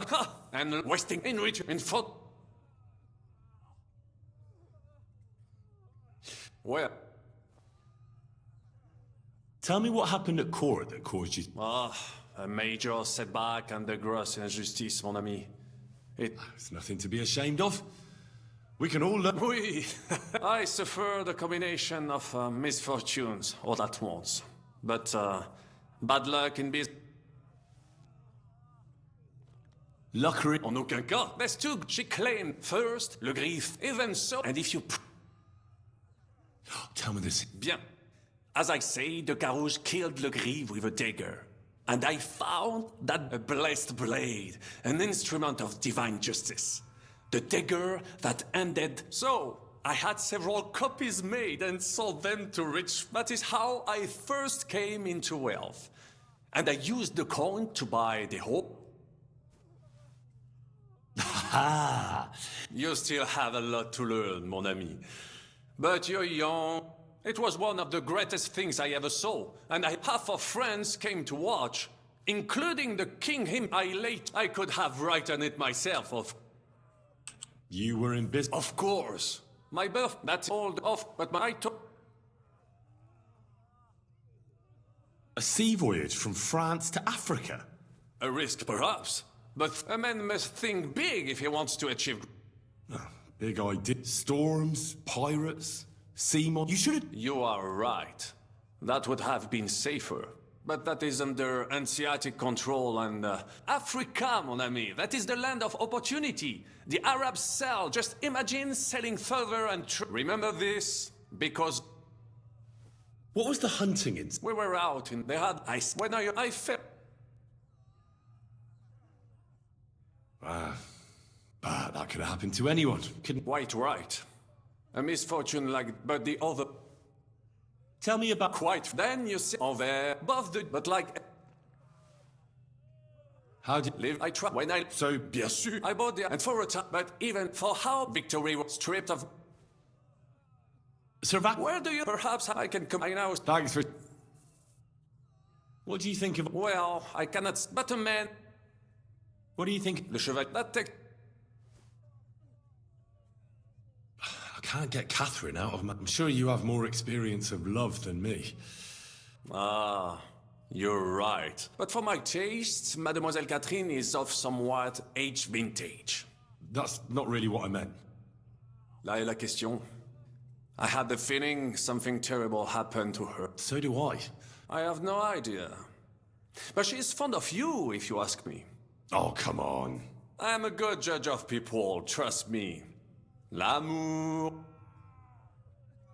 And wasting in reach in front... Where? Tell me what happened at court that caused you... Ah, a major setback and a gross injustice, mon ami. It's nothing to be ashamed of. We can all learn... Oui. I suffered a combination of misfortunes all at once. But bad luck in business... Luckery... En aucun cas. There's two. She claimed first, le grief, even so. And if you... Tell me this. Bien. As I say, the Carouge killed Le Grieve with a dagger. And I found that a blessed blade, an instrument of divine justice. The dagger that ended. So, I had several copies made and sold them to rich. That is how I first came into wealth. And I used the coin to buy the hope. You still have a lot to learn, mon ami. But you're young. It was one of the greatest things I ever saw, and half of France came to watch. Including the king him I could have written it myself, You were in business? Of course. My birth, that's all off, but my A sea voyage from France to Africa? A risk, perhaps. But a man must think big if he wants to achieve... Big idea. Storms, pirates, sea monsters. You should have... You are right. That would have been safer. But that is under Hanseatic control and... Africa, mon ami. That is the land of opportunity. The Arabs sell. Just imagine selling further and... Remember this? Because... What was the hunting in? We were out and they had ice. When I felt... But that could happen to anyone. Quite right. A misfortune like... But the other... Tell me about... Quite. Then you see... Oh, there... Above the... But like... How did... Live... I try... When I... So... Bien sûr. I bought the... And for a time... But even for how victory was stripped of... Sir Vac... Where do you... Perhaps I can come... I now... Thanks for... What do you think of... Well, I cannot... But a man... What do you think... Le Chevalier... That take... I can't get Catherine out of my... I'm sure you have more experience of love than me. Ah... You're right. But for my tastes, Mademoiselle Catherine is of somewhat age vintage. That's not really what I meant. Là est la question. I had the feeling something terrible happened to her. So do I. I have no idea. But she is fond of you, if you ask me. Oh, come on. I am a good judge of people, trust me. L'amour.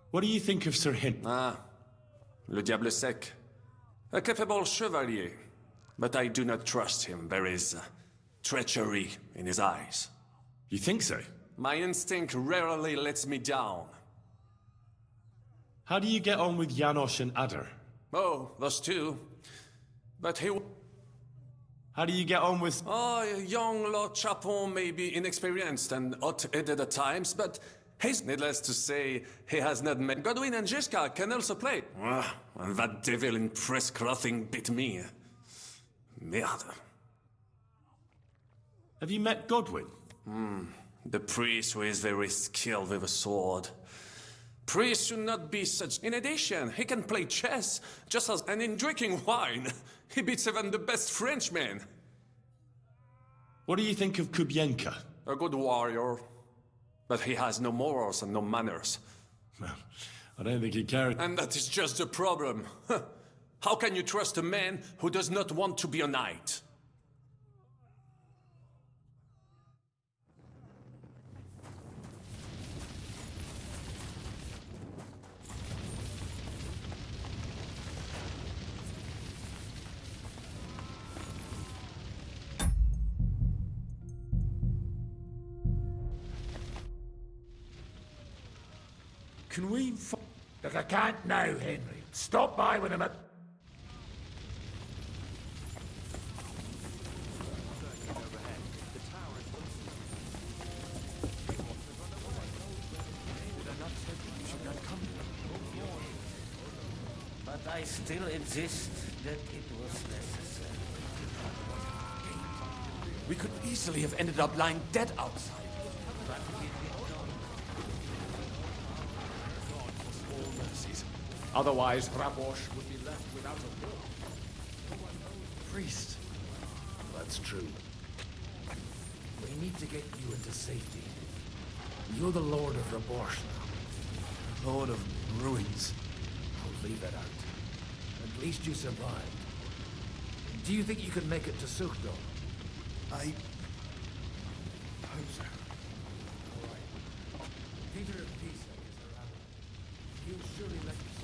What do you think of Sir Henry? Ah, le diable sec. A capable chevalier. But I do not trust him. There is treachery in his eyes. You think so? My instinct rarely lets me down. How do you get on with Janosch and Adder? Oh, those two. But he... How do you get on with... Oh, young Lord Chapon may be inexperienced and hot-headed at times, but he's... Needless to say, he has not met... Godwin and Jessica can also play. And that devil in press clothing bit me. Merde. Have you met Godwin? The priest who is very skilled with a sword. Priests should not be such... In addition, he can play chess, just as... And in drinking wine, he beats even the best Frenchmen. What do you think of Kubienka? A good warrior. But he has no morals and no manners. Well, I don't think he cares. And that is just the problem. How can you trust a man who does not want to be a knight? Can we... Look, I can't now, Henry. Stop by when I'm at... But I still insist that it was necessary. We could easily have ended up lying dead outside. Otherwise, Rabosh would be left without a will. Priest. That's true. We need to get you into safety. You're the Lord of Rabosh now. Lord of Ruins. I'll leave that out. At least you survived. Do you think you can make it to Sukhdol? I hope so. Peter of Pisak is around. He'll surely let you stay.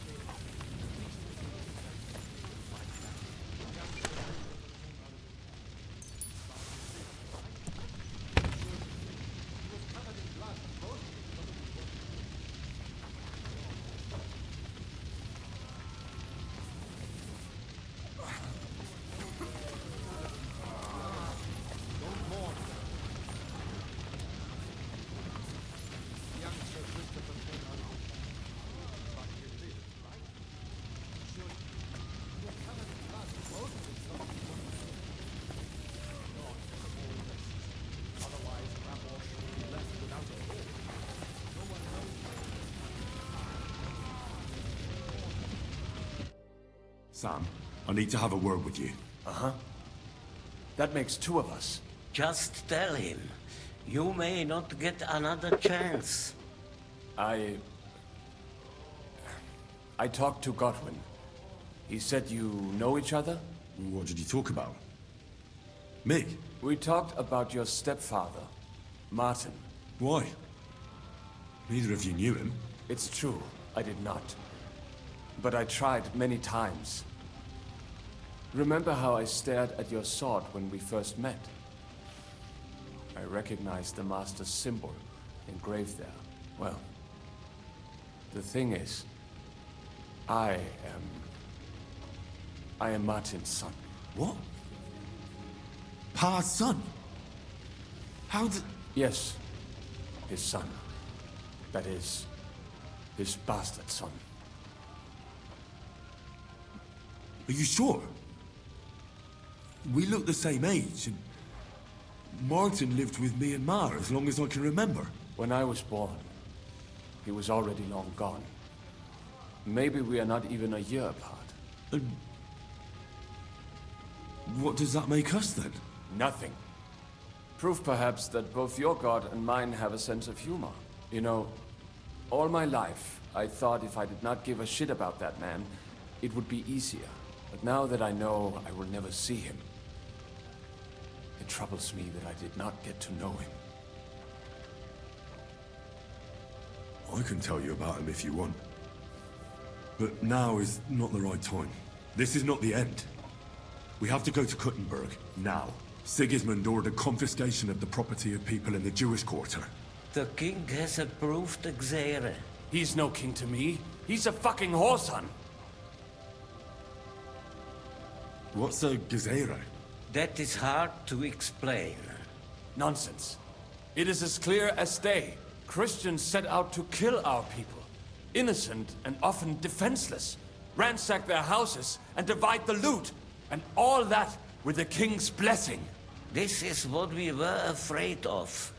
Sam, I need to have a word with you. Uh-huh. That makes two of us. Just tell him. You may not get another chance. I talked to Godwin. He said you know each other? What did you talk about? Me? We talked about your stepfather, Martin. Why? Neither of you knew him. It's true, I did not. But I tried many times. Remember how I stared at your sword when we first met? I recognized the Master's symbol engraved there. Well, the thing is, I am Martin's son. What? Pa's son? How did... Yes, his son. That is, his bastard son. Are you sure? We look the same age, and Martin lived with me and Ma as long as I can remember. When I was born, he was already long gone. Maybe we are not even a year apart. And what does that make us then? Nothing. Proof perhaps that both your god and mine have a sense of humor. You know, all my life, I thought if I did not give a shit about that man, it would be easier. But now that I know I will never see him, it troubles me that I did not get to know him. I can tell you about him if you want. But now is not the right time. This is not the end. We have to go to Kuttenberg, now. Sigismund ordered confiscation of the property of people in the Jewish quarter. The king has approved Xere. He's no king to me. He's a fucking whoreson. What's a Gezerah? That is hard to explain. Nonsense. It is as clear as day. Christians set out to kill our people. Innocent and often defenseless. Ransack their houses and divide the loot. And all that with the king's blessing. This is what we were afraid of.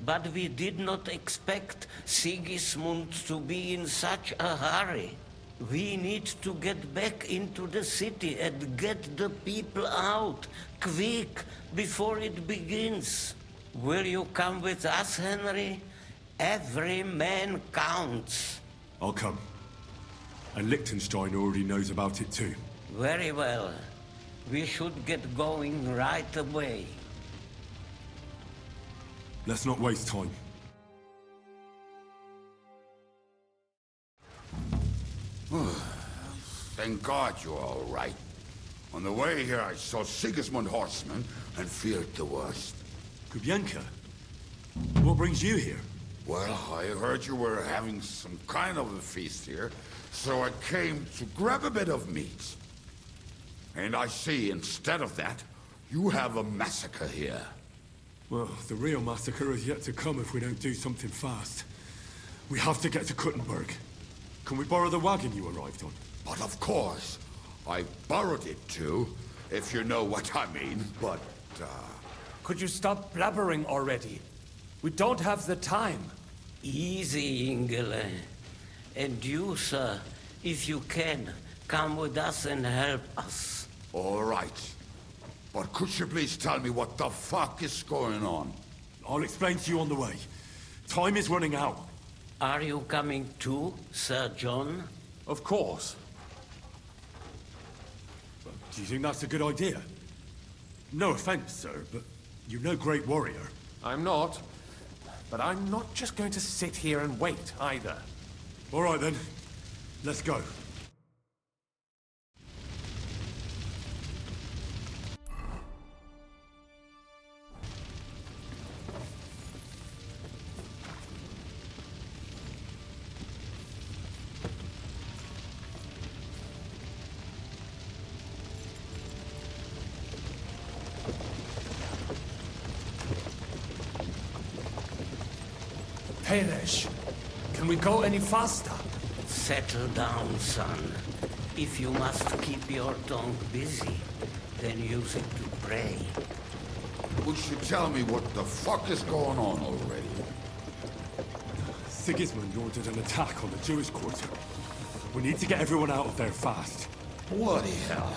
But we did not expect Sigismund to be in such a hurry. We need to get back into the city and get the people out, quick, before it begins. Will you come with us, Henry? Every man counts. I'll come. And Liechtenstein already knows about it too. Very well. We should get going right away. Let's not waste time. Thank God you're all right. On the way here, I saw Sigismund horsemen and feared the worst. Kubienka? What brings you here? Well, I heard you were having some kind of a feast here, so I came to grab a bit of meat. And I see, instead of that, you have a massacre here. Well, the real massacre is yet to come if we don't do something fast. We have to get to Kuttenberg. Can we borrow the wagon you arrived on? But of course. I borrowed it too, if you know what I mean, but, Could you stop blabbering already? We don't have the time. Easy, Ingele. And you, sir, if you can, come with us and help us. All right. But could you please tell me what the fuck is going on? I'll explain to you on the way. Time is running out. Are you coming too, Sir John? Of course. Do you think that's a good idea? No offense, sir, but you're no great warrior. I'm not. But I'm not just going to sit here and wait, either. All right, then. Let's go. Peresh, can we go any faster? Settle down, son. If you must keep your tongue busy, then use it to pray. Would you tell me what the fuck is going on already? Sigismund ordered an attack on the Jewish quarter. We need to get everyone out of there fast. Bloody hell.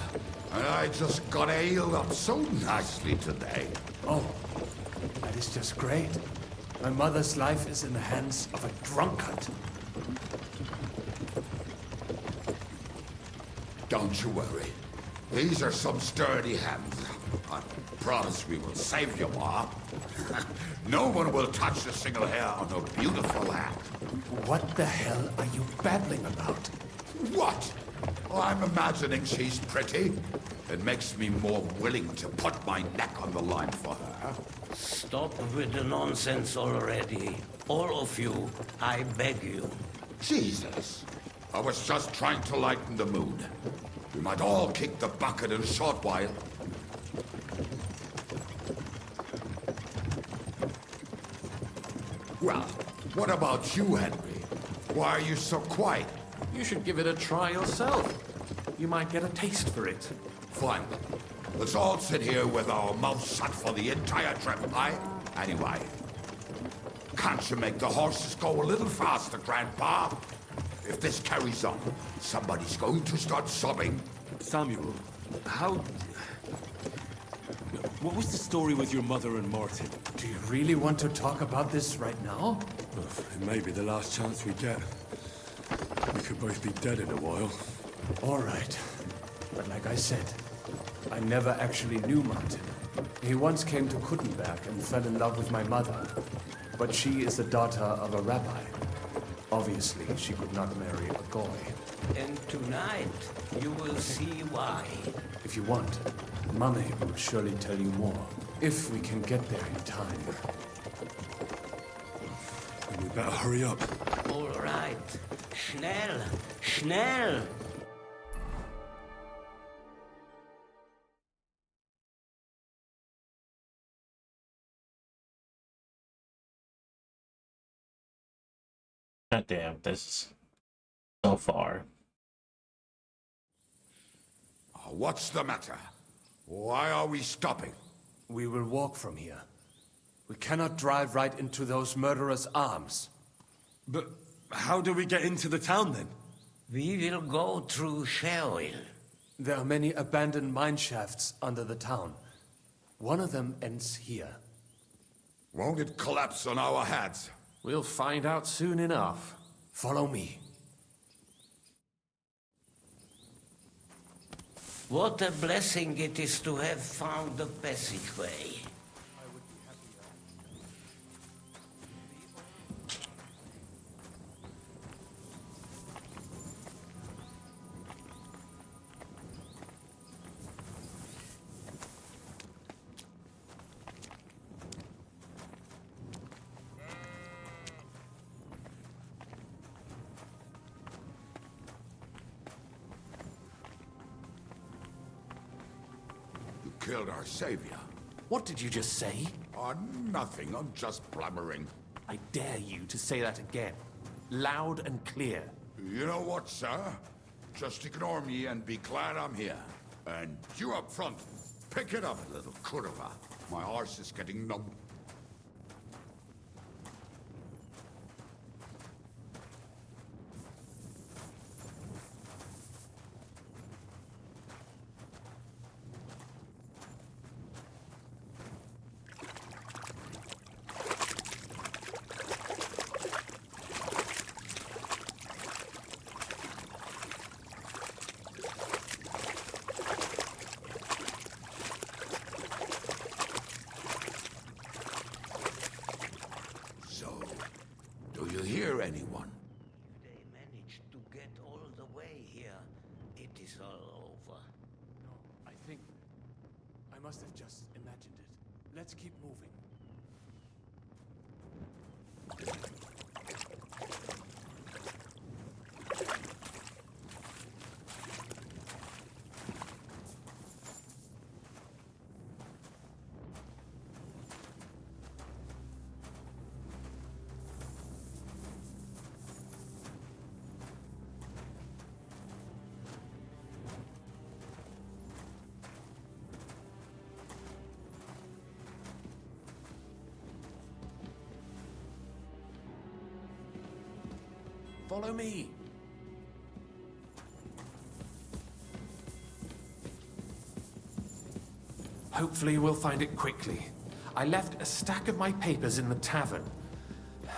I just got healed up so nicely today. Oh, that is just great. My mother's life is in the hands of a drunkard. Don't you worry. These are some sturdy hands. I promise we will save you, Ma. No one will touch a single hair on her beautiful head. What the hell are you babbling about? What? Oh, I'm imagining she's pretty. It makes me more willing to put my neck on the line for her. Stop with the nonsense already. All of you, I beg you. Jesus. I was just trying to lighten the mood. We might all kick the bucket in a short while. Well, what about you, Henry? Why are you so quiet? You should give it a try yourself. You might get a taste for it. Fine. Let's all sit here with our mouths shut for the entire trip, aye? Anyway, can't you make the horses go a little faster, Grandpa? If this carries on, somebody's going to start sobbing. Samuel, how... What was the story with your mother and Martin? Do you really want to talk about this right now? It may be the last chance we get. We could both be dead in a while. All right. But like I said, I never actually knew Martin. He once came to Kuttenberg and fell in love with my mother. But she is the daughter of a rabbi. Obviously, she could not marry a goy. And tonight, you will see why. If you want, Mummy will surely tell you more. If we can get there in time. Then we better hurry up. All right. Schnell! Schnell! God damn, this is so far. What's the matter? Why are we stopping? We will walk from here. We cannot drive right into those murderers' arms. But how do we get into the town then? We will go through Sheol. There are many abandoned mine shafts under the town. One of them ends here. Won't it collapse on our heads? We'll find out soon enough. Follow me. What a blessing it is to have found the passageway. Killed our savior. What did you just say? Nothing. I'm just blabbering. I dare you to say that again. Loud and clear. You know what, sir? Just ignore me and be glad I'm here. And you up front, pick it up, little curva. My arse is getting numb. Anyone? If they manage to get all the way here, it is all over. No, I think... I must have just imagined it. Let's keep moving. Follow me. Hopefully we'll find it quickly. I left a stack of my papers in the tavern.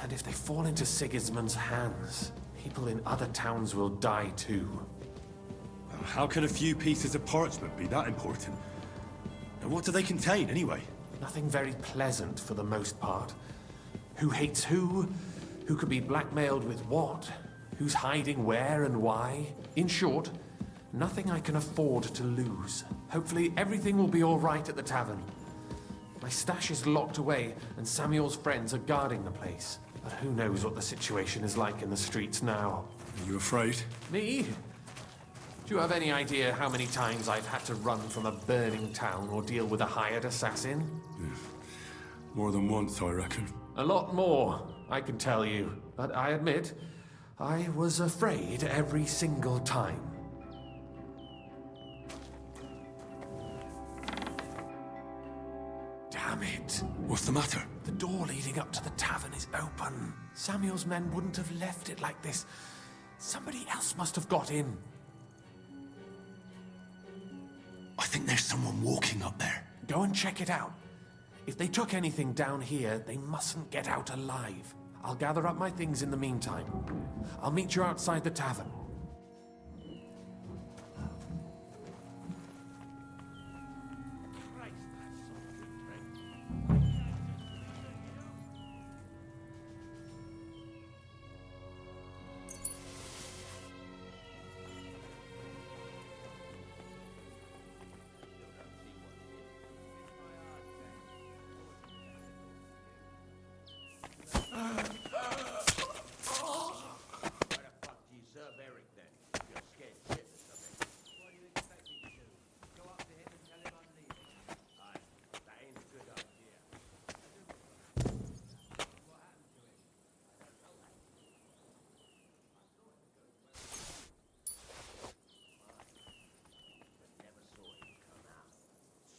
And if they fall into Sigismund's hands, people in other towns will die too. How can a few pieces of parchment be that important? And what do they contain, anyway? Nothing very pleasant for the most part. Who hates who? Who could be blackmailed with what? Who's hiding where and why? In short, nothing I can afford to lose. Hopefully everything will be all right at the tavern. My stash is locked away, and Samuel's friends are guarding the place. But who knows what the situation is like in the streets now? Are you afraid? Me? Do you have any idea how many times I've had to run from a burning town or deal with a hired assassin? More than once, I reckon. A lot more, I can tell you. But I admit, I was afraid every single time. Damn it. What's the matter? The door leading up to the tavern is open. Samuel's men wouldn't have left it like this. Somebody else must have got in. I think there's someone walking up there. Go and check it out. If they took anything down here, they mustn't get out alive. I'll gather up my things in the meantime. I'll meet you outside the tavern.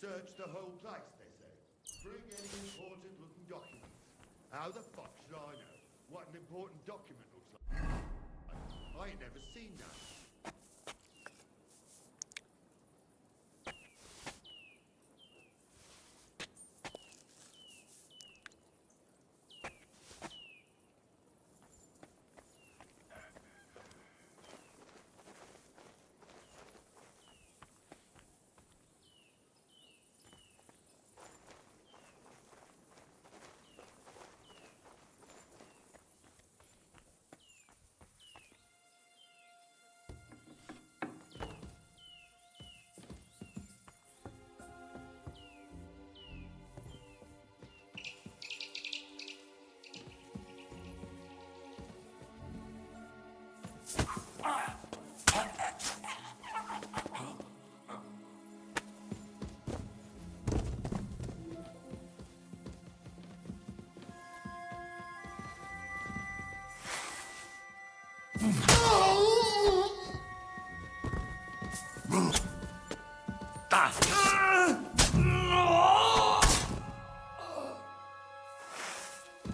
Search the whole place, they say. Bring any important looking documents. How the fuck should I know what an important document looks like? I ain't never seen that.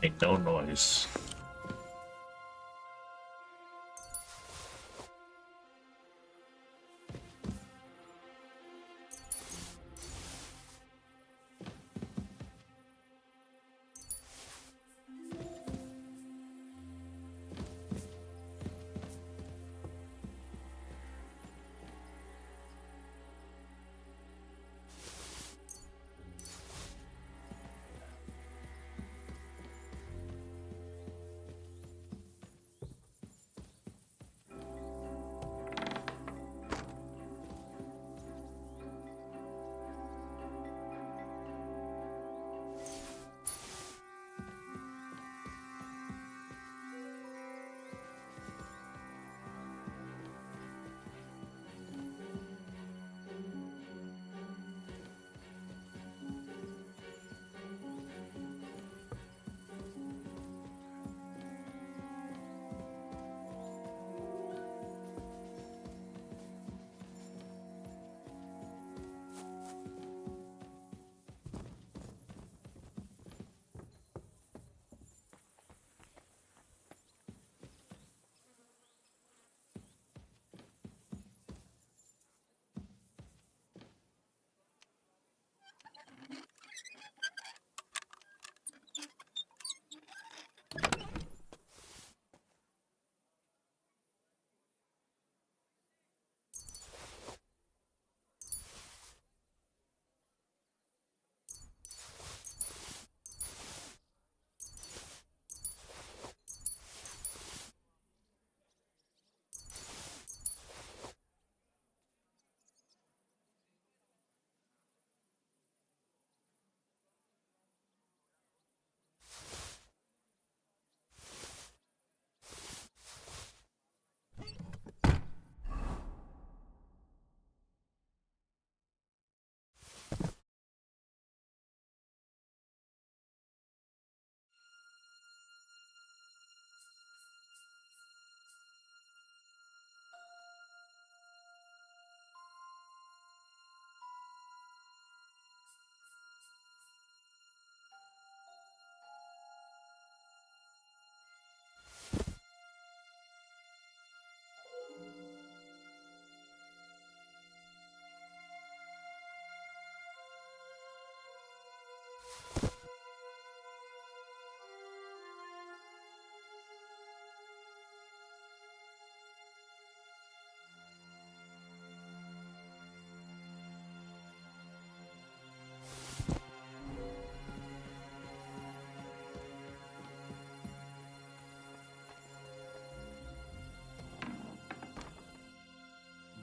Make no noise.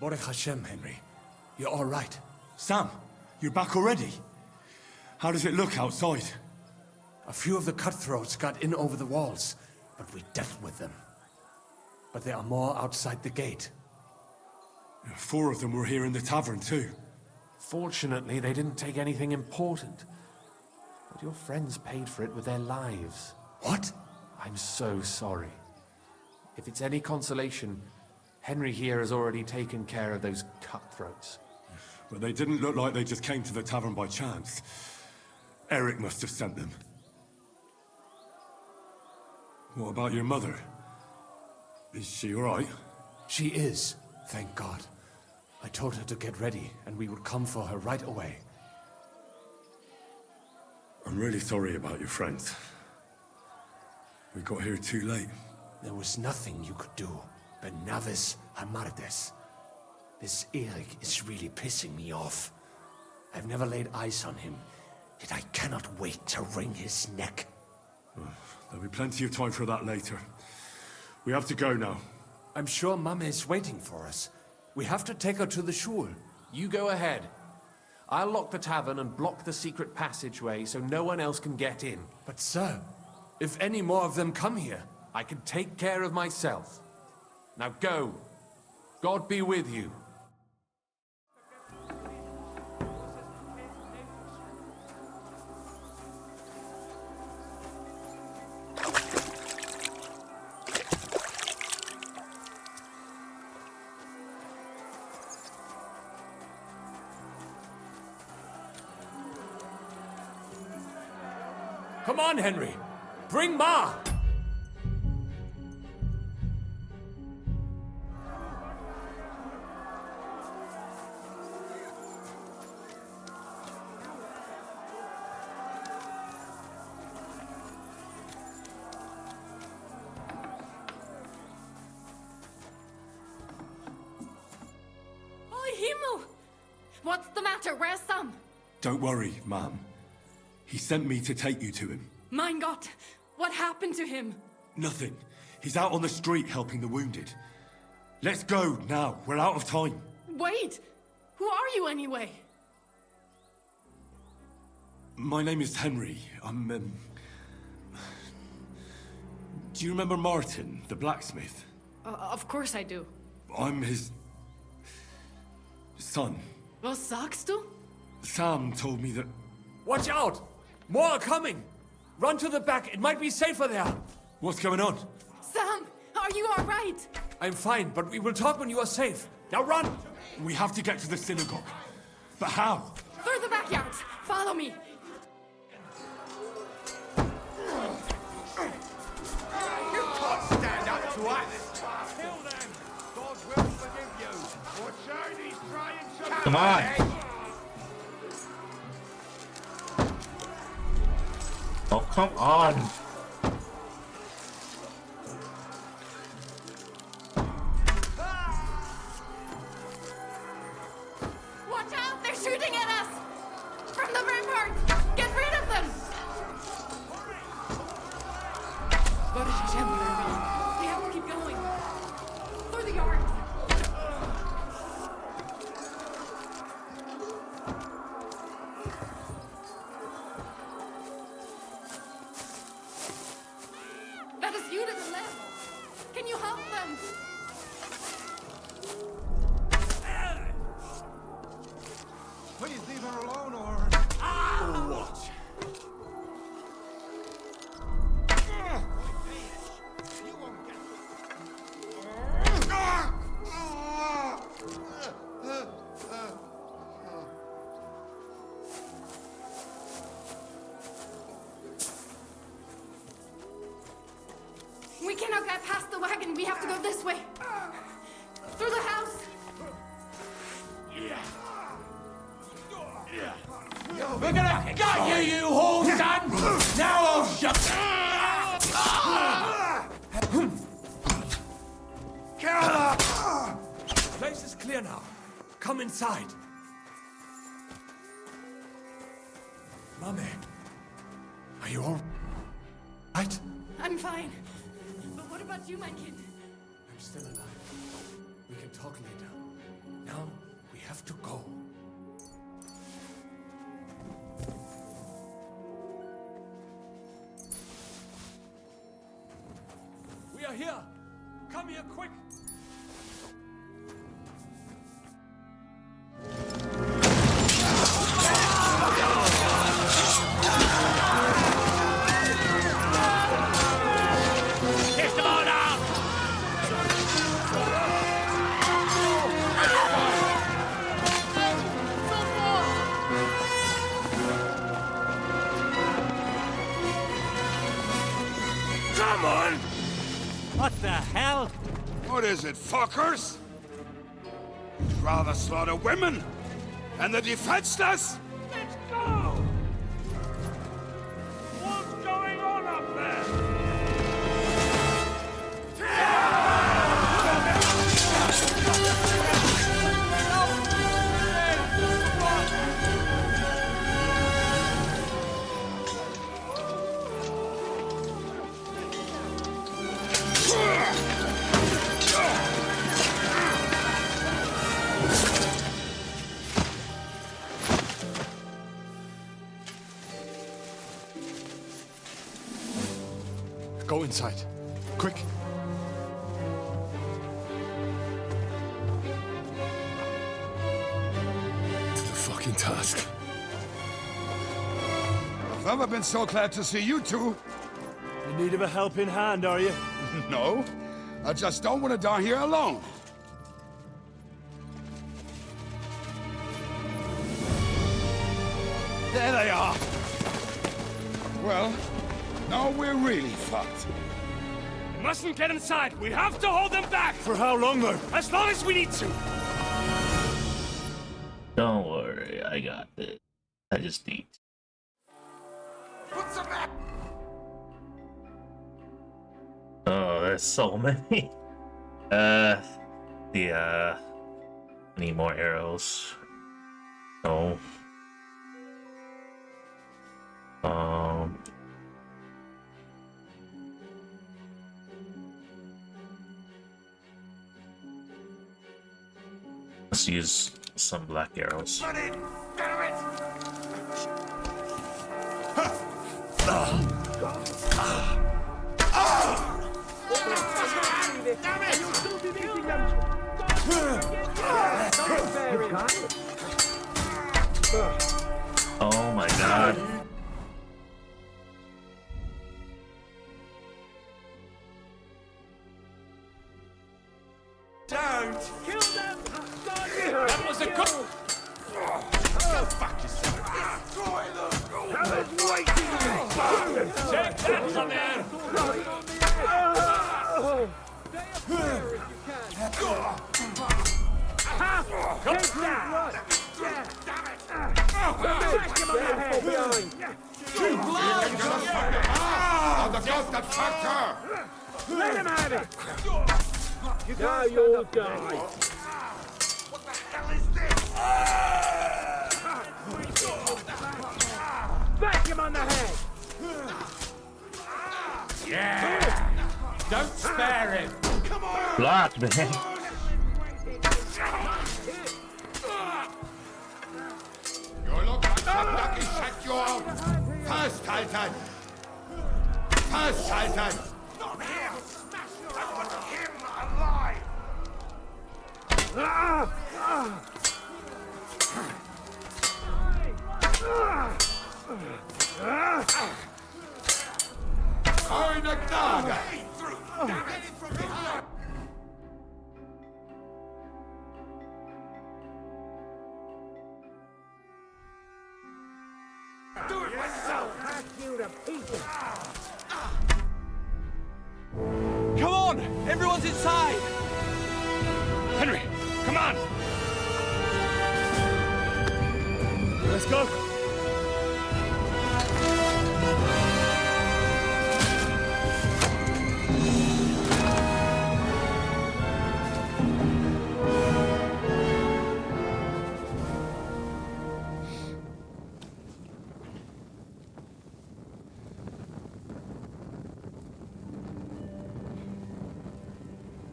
Baruch Hashem, Henry. You're all right. Sam, you're back already? How does it look outside? A few of the cutthroats got in over the walls, but we dealt with them. But there are more outside the gate. 4 of them were here in the tavern too. Fortunately, they didn't take anything important. But your friends paid for it with their lives. What? I'm so sorry. If it's any consolation, Henry here has already taken care of those cutthroats. But they didn't look like they just came to the tavern by chance. Eric must have sent them. What about your mother? Is she all right? She is, thank God. I told her to get ready, and we would come for her right away. I'm really sorry about your friends. We got here too late. There was nothing you could do. Benavis Hamardes. This Eric is really pissing me off. I've never laid eyes on him, yet I cannot wait to wring his neck. There'll be plenty of time for that later. We have to go now. I'm sure Mama is waiting for us. We have to take her to the shul. You go ahead. I'll lock the tavern and block the secret passageway so no one else can get in. But sir, if any more of them come here, I can take care of myself. Now go. God be with you. Come on, Henry. Bring Ma! Himmel! What's the matter? Where's Sam? Don't worry, ma'am. He sent me to take you to him. Mein Gott! What happened to him? Nothing. He's out on the street helping the wounded. Let's go now. We're out of time. Wait! Who are you anyway? My name is Henry. I'm, Do you remember Martin, the blacksmith? Of course I do. I'm his... son. Was sagst du? Sam told me that... Watch out! More are coming! Run to the back, it might be safer there! What's going on? Sam, are you alright? I'm fine, but we will talk when you are safe. Now run! We have to get to the synagogue. But how? Through the backyards. Follow me. You can't stand up to us! Kill them! God will forgive you! Or Chinese trying to... Come on! Oh, come on! Watch out! They're shooting at us! From the rampart! Get rid of them! Baruch Hashem, we have to keep going. Through the yard. That is you to the left. Can you help them? Please leave her alone or... What? You won't get... We cannot get past the wagon. We have to go this way. Through the house. We're gonna gut you, you whole son! Now I'll shut... The place is clear now. Come inside. Mame, are you all right? I'm fine. But what about you, my kid? I'm still alive. We can talk later. Now, we have to go. We are here! Come here, quick! Kiss them all down! Come on! What the hell? What is it, fuckers? You'd rather slaughter women and the defenseless? Let's go! What's going on up there? Go inside. Quick. To the fucking task. I've never been so glad to see you two. In need of a helping hand, are you? No, I just don't want to die here alone. There they are. Well, now we're really fucked. We mustn't get inside. We have to hold them back. For how long, though? As long as we need to. Don't worry, I got this. I just need. Oh, there's so many. Need more arrows. No. Let's use some black arrows. Oh my god. Don't kill them! That was a good. Go fuck yourself. Destroy them. I was waiting. Take that from there. Take that! Smash him on the head behind! You blood! I'm the ghost that fucked her. Let him have it! Now you'll die! What the hell is this? Smash him on the head! Yeah! Don't spare him! Come on! Blocked, man. You look like some ducky shut you out! First, Titan! First, Titan! Not him! I want him alive! Eine Gnade! From behind! Do it myself! Hack you to pieces! Come on! Everyone's inside! Henry, come on! Let's go!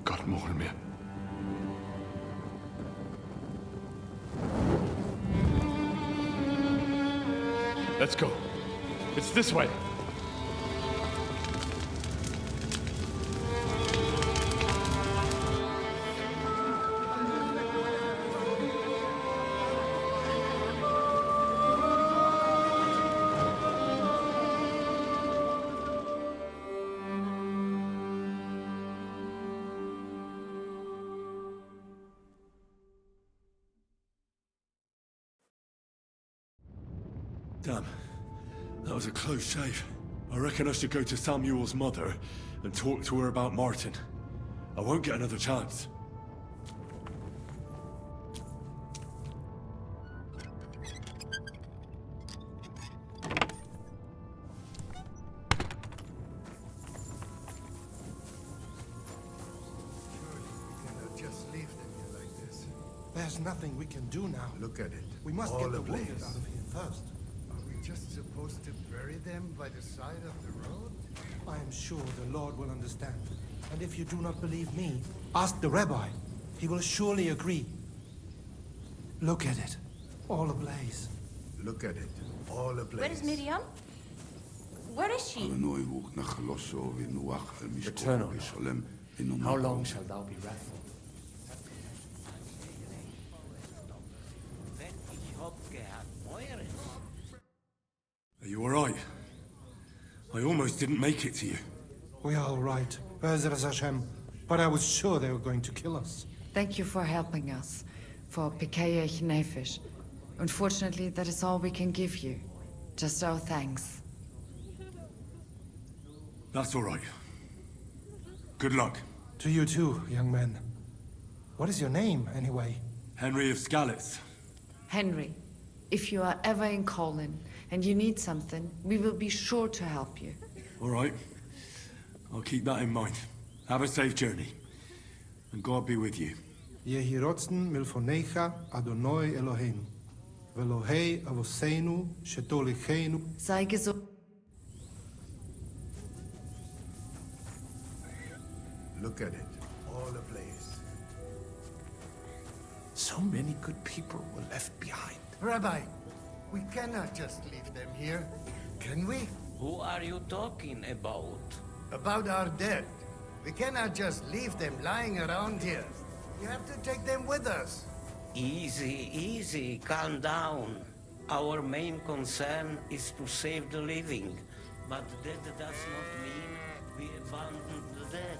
Gott, Mogelmeer. Let's go. It's this way. Damn. That was a close shave. I reckon I should go to Samuel's mother and talk to her about Martin. I won't get another chance. Just leave them here like this. There's nothing we can do now. Look at it. We must All get the ablaze. wounded out of here first. Are we just supposed to bury them by the side of the road? I am sure the Lord will understand. And if you do not believe me, ask the rabbi. He will surely agree. Look at it. All ablaze. Look at it. All ablaze. Where is Miriam? Where is she? Eternal. How long shall thou be wrathful? Are you alright? I almost didn't make it to you. We are all right. Be'ezras Hashem. But I was sure they were going to kill us. Thank you for helping us, for Pikeyech Nefesh. Unfortunately, that is all we can give you. Just our thanks. That's alright. Good luck. To you too, young man. What is your name, anyway? Henry of Skalitz. Henry, if you are ever in Colin and you need something, we will be sure to help you. Alright. I'll keep that in mind. Have a safe journey. And God be with you. Yehi rotzen milfonecha Adonai Eloheinu. Velohei avoseinu shetolicheinu. Sei gesund. Look at it. All ablaze. So many good people were left behind. Rabbi, we cannot just leave them here, can we? Who are you talking about? About our dead. We cannot just leave them lying around here. We have to take them with us. Easy, easy, calm down. Our main concern is to save the living. But that does not mean we abandon the dead.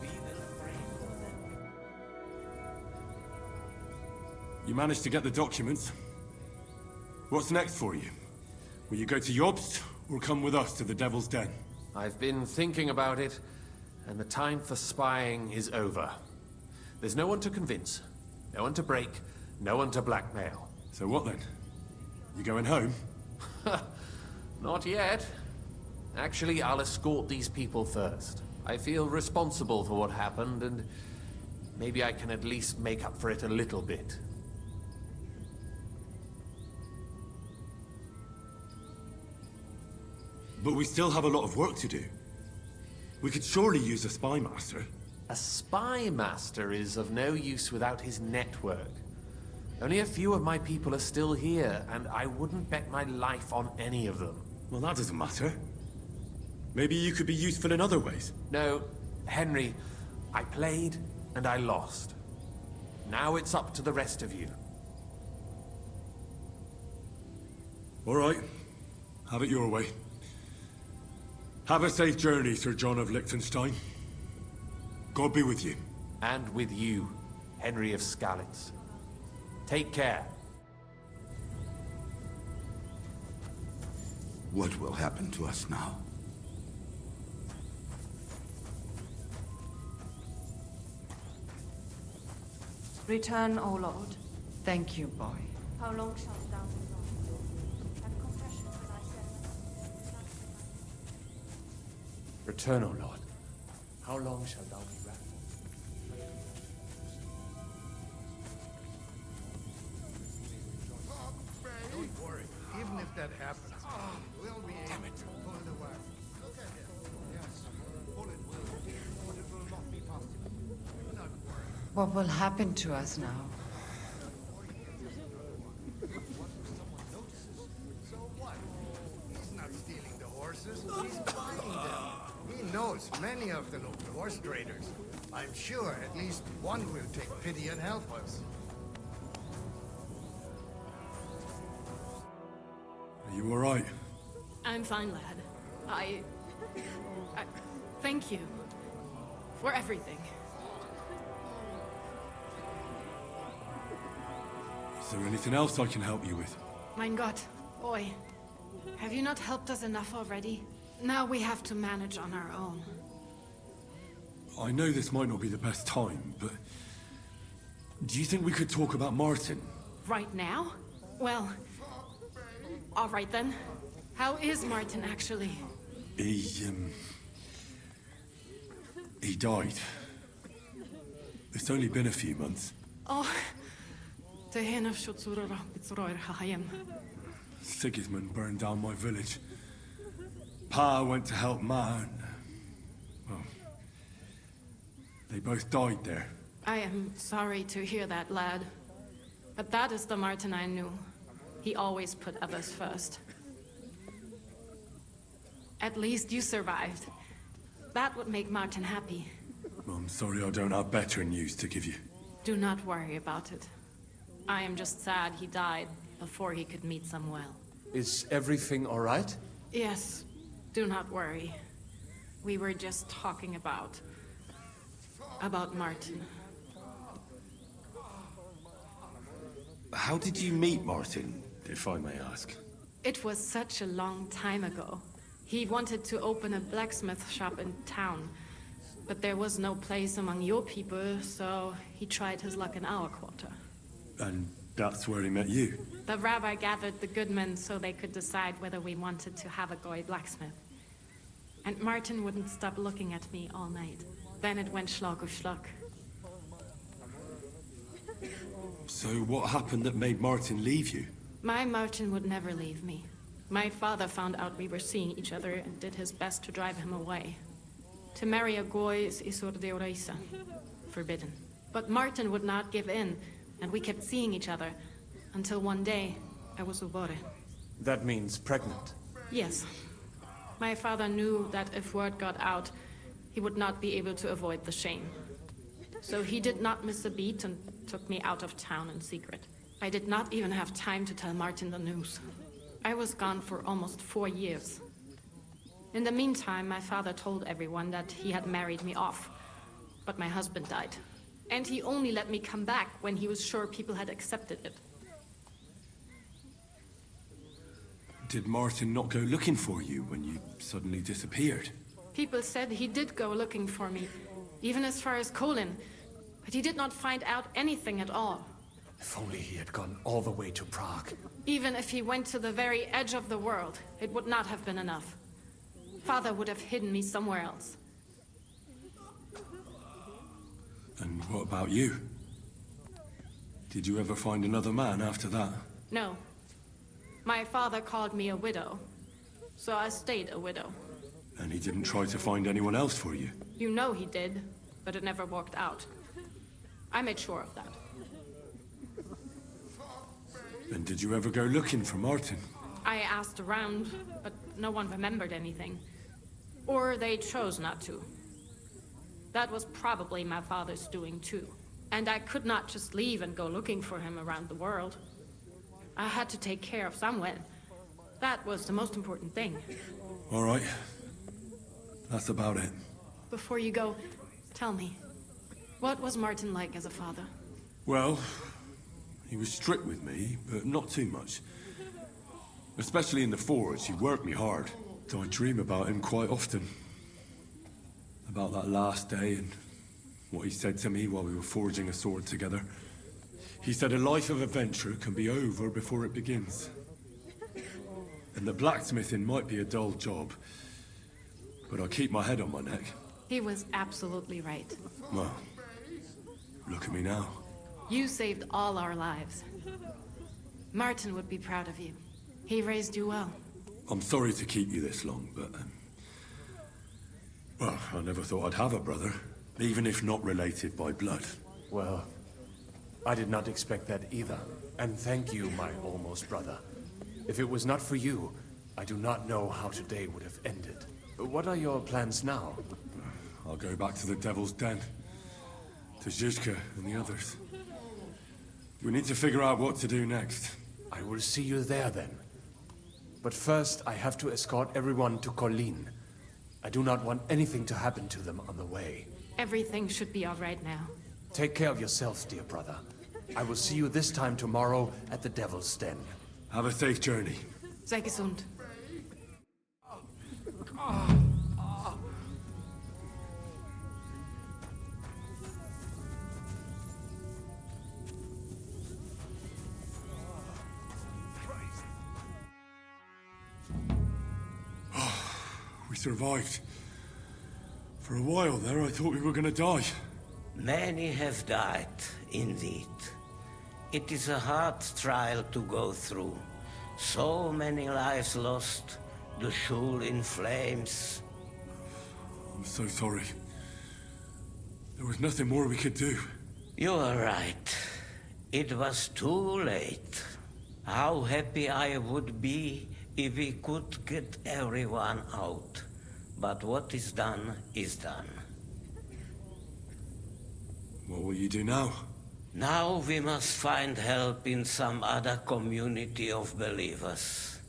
We will pray for them. You managed to get the documents. What's next for you? Will you go to Jobst, or come with us to the Devil's Den? I've been thinking about it, and the time for spying is over. There's no one to convince, no one to break, no one to blackmail. So what then? You going home? Not yet. Actually, I'll escort these people first. I feel responsible for what happened, and maybe I can at least make up for it a little bit. But we still have a lot of work to do. We could surely use a spy master. A spy master is of no use without his network. Only a few of my people are still here, and I wouldn't bet my life on any of them. Well, that doesn't matter. Maybe you could be useful in other ways. No, Henry, I played and I lost. Now it's up to the rest of you. All right. Have it your way. Have a safe journey, Sir John of Liechtenstein. God be with you. And with you, Henry of Skalitz. Take care. What will happen to us now? Return, O Lord. Thank you, boy. How long shalt thou be gone? Have compassion for thyself. Return, O Lord. How long shalt thou be wrathful? Don't worry. Even if that happens, we'll be able to pull it away. Look at him. Yes, pull it will, but it will not be possible. Do not worry. What will happen to us now? So what? He's buying them. He knows many of the local horse traders. I'm sure at least one will take pity and help us. Are you alright? I'm fine, lad. I thank you for everything. Is there anything else I can help you with? Mein Gott, boy. Have you not helped us enough already? Now we have to manage on our own. I know this might not be the best time, but... do you think we could talk about Martin? Right now? Well, all right then. How is Martin actually? He died. It's only been a few months. Oh, Sigismund burned down my village. Pa went to help Ma, and... well... they both died there. I am sorry to hear that, lad. But that is the Martin I knew. He always put others first. At least you survived. That would make Martin happy. I'm sorry I don't have better news to give you. Do not worry about it. I am just sad he died before he could meet Samuel. Is everything all right? Yes, do not worry. We were just talking about Martin. How did you meet Martin, if I may ask? It was such a long time ago. He wanted to open a blacksmith shop in town, but there was no place among your people, so he tried his luck in our quarter. And that's where he met you? The rabbi gathered the good men so they could decide whether we wanted to have a goy blacksmith. And Martin wouldn't stop looking at me all night. Then it went schlag auf schlag. So what happened that made Martin leave you? My Martin would never leave me. My father found out we were seeing each other and did his best to drive him away. To marry a goy is isur deoraisa, forbidden. But Martin would not give in, and we kept seeing each other, until one day, I was ubore. That means pregnant. Yes. My father knew that if word got out, he would not be able to avoid the shame. So he did not miss a beat and took me out of town in secret. I did not even have time to tell Martin the news. I was gone for almost 4 years. In the meantime, my father told everyone that he had married me off. But my husband died. And he only let me come back when he was sure people had accepted it. Did Martin not go looking for you when you suddenly disappeared? People said he did go looking for me, even as far as Colin. But he did not find out anything at all. If only he had gone all the way to Prague. Even if he went to the very edge of the world, it would not have been enough. Father would have hidden me somewhere else. And what about you? Did you ever find another man after that? No. My father called me a widow, so I stayed a widow. And he didn't try to find anyone else for you? You know he did, but it never worked out. I made sure of that. And did you ever go looking for Martin? I asked around, but no one remembered anything. Or they chose not to. That was probably my father's doing too. And I could not just leave and go looking for him around the world. I had to take care of Samuel. That was the most important thing. All right. That's about it. Before you go, tell me, what was Martin like as a father? Well, he was strict with me, but not too much. Especially in the forge, he worked me hard. So I dream about him quite often. About that last day and what he said to me while we were forging a sword together. He said a life of adventure can be over before it begins. And that blacksmithing might be a dull job, but I keep my head on my neck. He was absolutely right. Well, look at me now. You saved all our lives. Martin would be proud of you. He raised you well. I'm sorry to keep you this long, but... well, I never thought I'd have a brother, even if not related by blood. Well, I did not expect that either. And thank you, my almost brother. If it was not for you, I do not know how today would have ended. What are your plans now? I'll go back to the Devil's Den. To Zizka and the others. We need to figure out what to do next. I will see you there then. But first, I have to escort everyone to Colleen. I do not want anything to happen to them on the way. Everything should be all right now. Take care of yourself, dear brother. I will see you this time tomorrow at the Devil's Den. Have a safe journey. Sei gesund. We survived. For a while there, I thought we were gonna die. Many have died, indeed. It is a hard trial to go through. So many lives lost, the shul in flames. I'm so sorry. There was nothing more we could do. You are right. It was too late. How happy I would be if we could get everyone out. But what is done is done. What will you do now? Now we must find help in some other community of believers.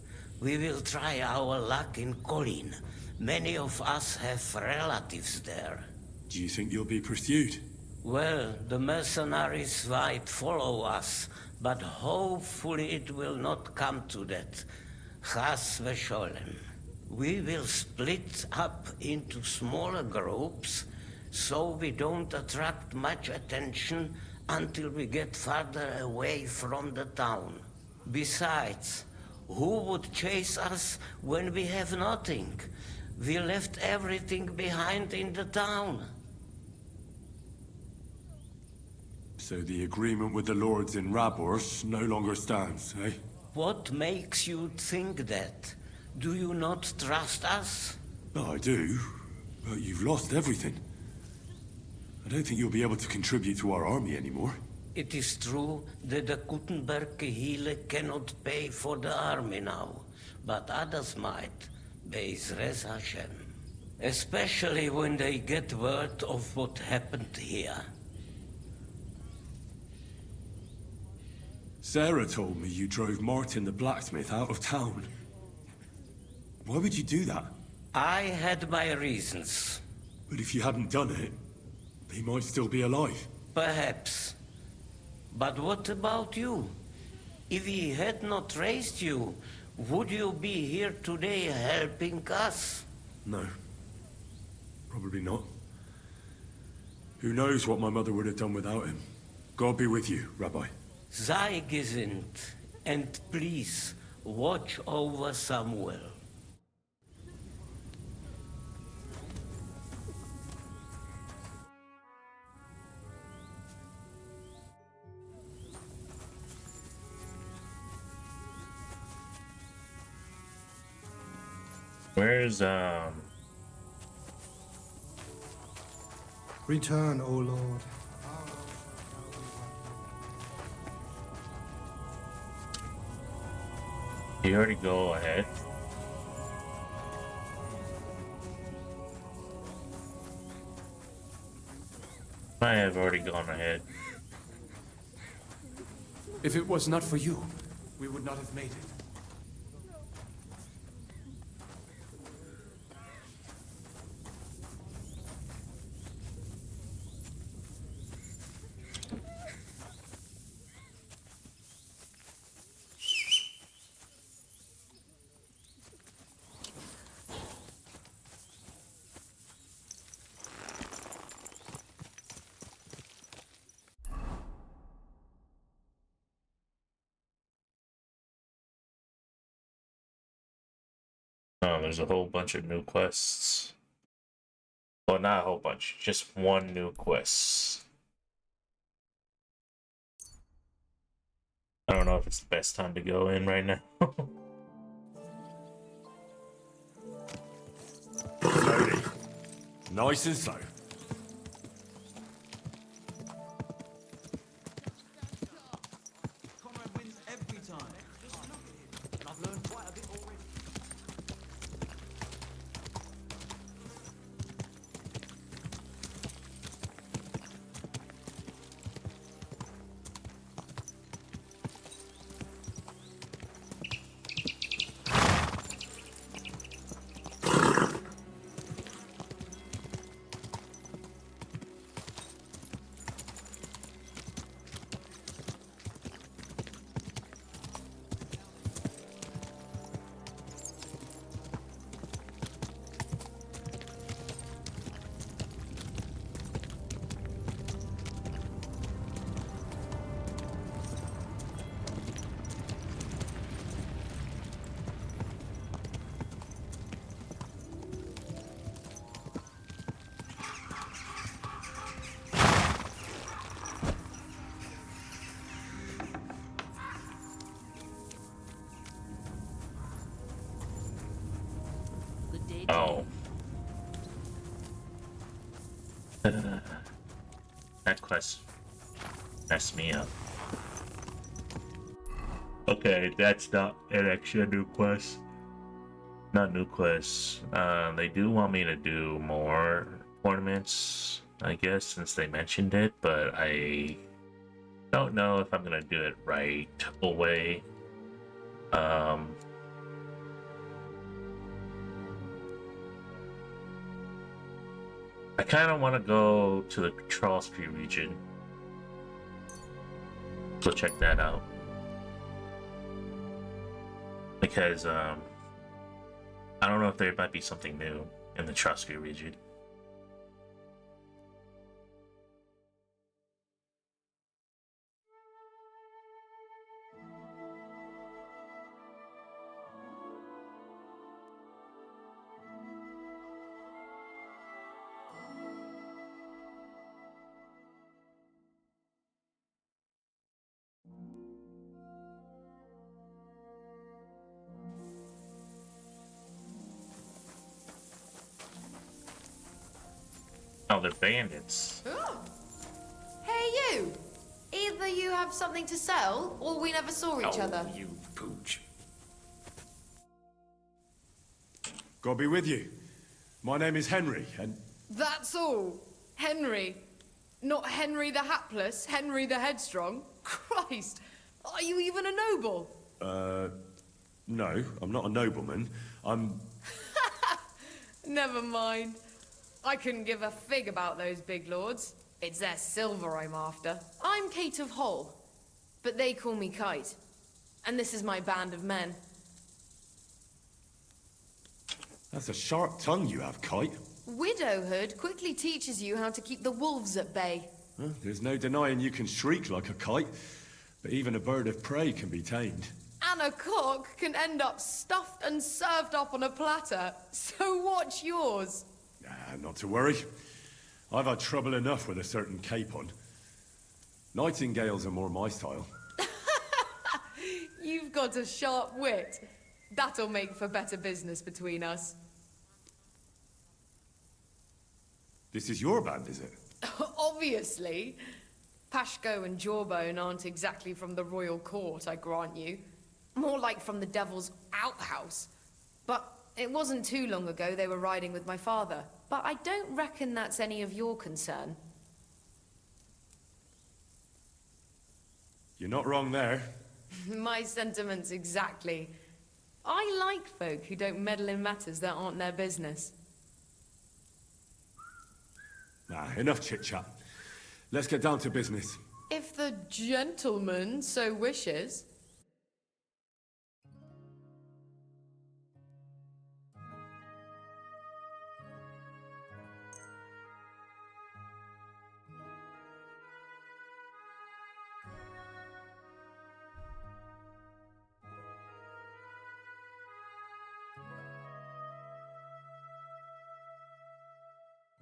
We will try our luck in Colleen. Many of us have relatives there. Do you think you'll be pursued? Well, the mercenaries might follow us, but hopefully it will not come to that. Chas v'sholem. We will split up into smaller groups, so we don't attract much attention until we get farther away from the town. Besides, who would chase us when we have nothing? We left everything behind in the town. So the agreement with the lords in Rabors no longer stands, eh? What makes you think that? Do you not trust us? No, I do. But you've lost everything. I don't think you'll be able to contribute to our army anymore. It is true that the Kuttenberg Kehile cannot pay for the army now, but others might, Be'ezras Hashem. Especially when they get word of what happened here. Sarah told me you drove Martin the blacksmith out of town. Why would you do that? I had my reasons. But if you hadn't done it, he might still be alive. Perhaps. But what about you? If he had not raised you, would you be here today helping us? No. Probably not. Who knows what my mother would have done without him. God be with you, Rabbi. Sei gesinnt, and please watch over Samuel. Where's Return, O Lord. You already go ahead. I have already gone ahead. If it was not for you, we would not have made it. Oh, there's a whole bunch of new quests. Well, not a whole bunch, just one new quest. I don't know if it's the best time to go in right now. Slowly. Nice and slow. need. Oh. That quest messed me up. Okay, that's not an extra new quest. Not new quests. They do want me to do more tournaments, I guess, since they mentioned it, but I don't know if I'm gonna do it right away. I kind of want to go to the Charles Street region, so check that out. Because I don't know if there might be something new in the Charles Street region. Oh, they're bandits. Oh. Hey, you! Either you have something to sell, or we never saw each other. You pooch. God be with you. My name is Henry, and... That's all. Henry. Not Henry the Hapless, Henry the Headstrong. Christ! Are you even a noble? No, I'm not a nobleman. I'm... Never mind. I couldn't give a fig about those big lords. It's their silver I'm after. I'm Kate of Hull, but they call me Kite. And this is my band of men. That's a sharp tongue you have, Kite. Widowhood quickly teaches you how to keep the wolves at bay. Well, there's no denying you can shriek like a kite, but even a bird of prey can be tamed. And a cock can end up stuffed and served up on a platter. So watch yours. Not to worry. I've had trouble enough with a certain capon. Nightingales are more my style. You've got a sharp wit. That'll make for better business between us. This is your band, is it? Obviously. Pashko and Jawbone aren't exactly from the royal court, I grant you. More like from the devil's outhouse. But it wasn't too long ago they were riding with my father. But I don't reckon that's any of your concern. You're not wrong there. My sentiments exactly. I like folk who don't meddle in matters that aren't their business. Enough chit-chat. Let's get down to business. If the gentleman so wishes.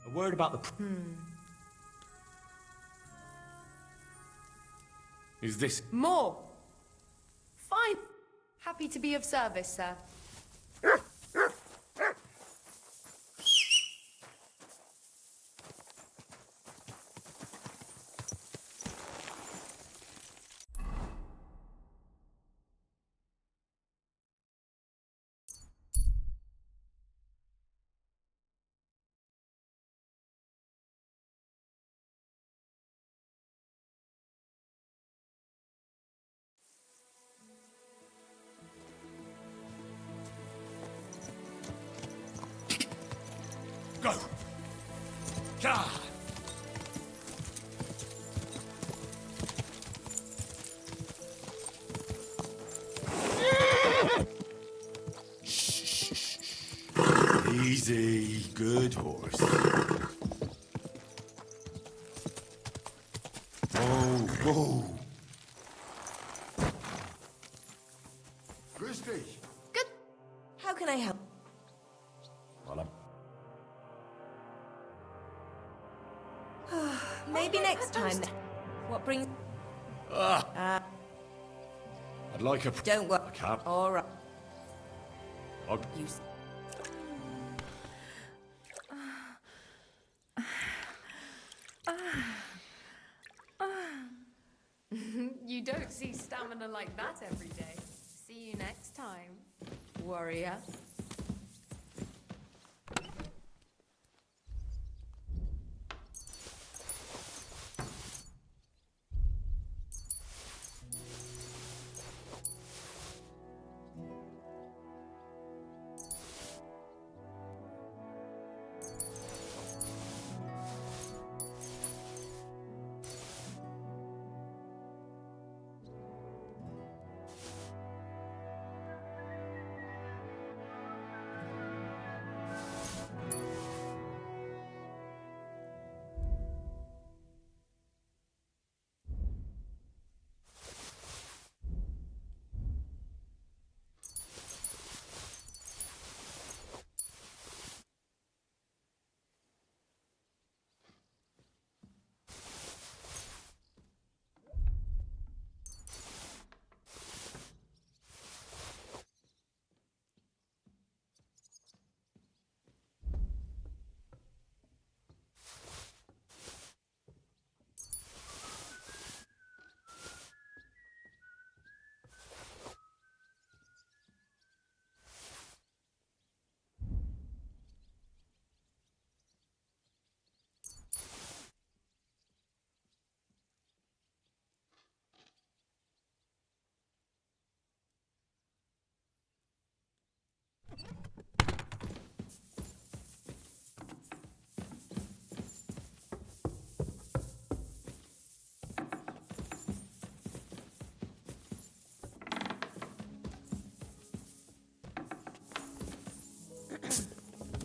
A word about the... Is this... More! Fine. Happy to be of service, sir. Go! God! Easy, good horse. Whoa. Christy! Good. How can I help? Maybe next time. What brings... I'd like a... Don't worry. A cap. All right. I'll... You... see stamina like that every day. See you next time, warrior.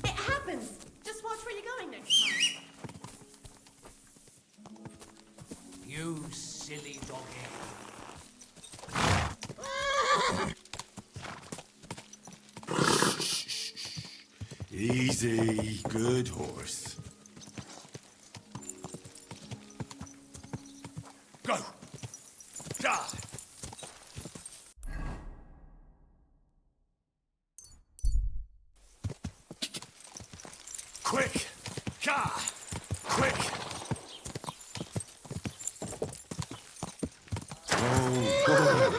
It happens! Just watch where you're going next time. You silly doggy. Easy, good horse. Go! Die! Quick! Ka! Quick! Oh, God.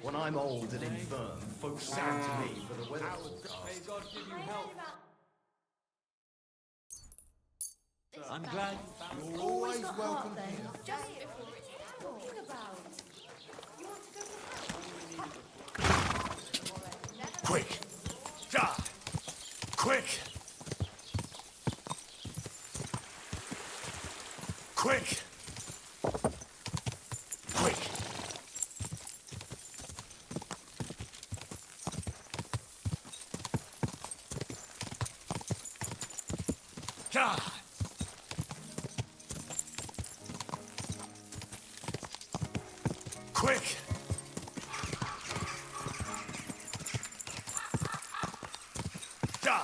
When I'm old and infirm, folks send to me for the weather forecast. May God give you help. I'm glad you're always welcome here. Just before it's talking about. You want to go to hell? Quick! Ka! Quick! Quick! Quick! Ka! Quick! Ka!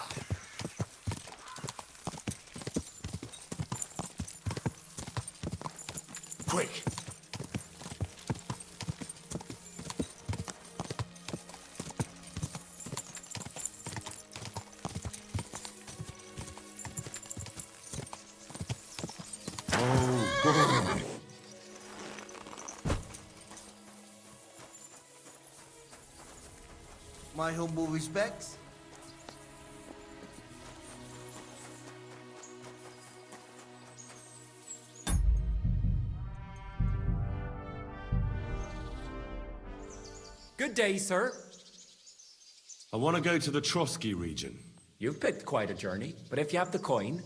Quick! Oh, boy. My humble respects. Good day, sir. I want to go to the Trotsky region. You've picked quite a journey, but if you have the coin...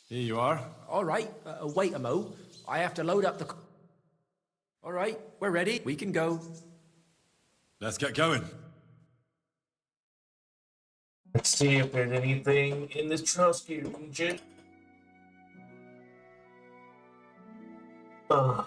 Here you are. All right, wait a mo. I have to load up the... All right, we're ready. We can go. Let's get going. Let's see if there's anything in this Trotsky region. Ugh.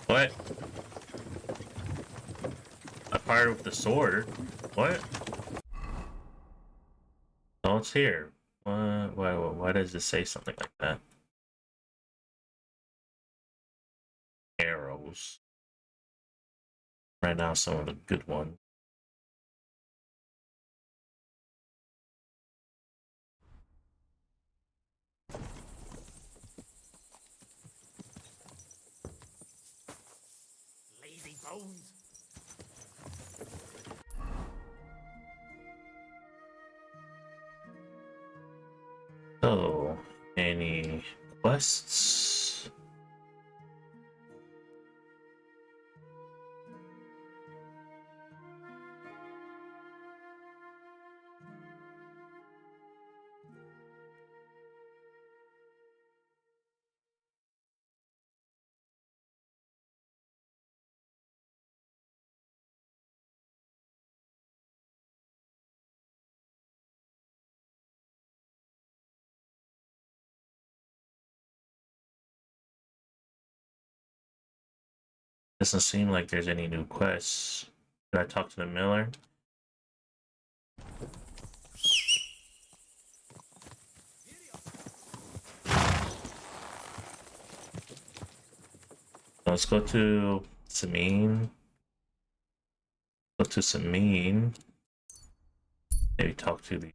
What? A part of the sword? What? Oh, it's here. Why does it say something like that? Arrows. Right now, some of the good ones. Lazy bones. So, any quests? Doesn't seem like there's any new quests. Did I talk to the miller? Let's go to Samine. Go to Samine. Maybe talk to the...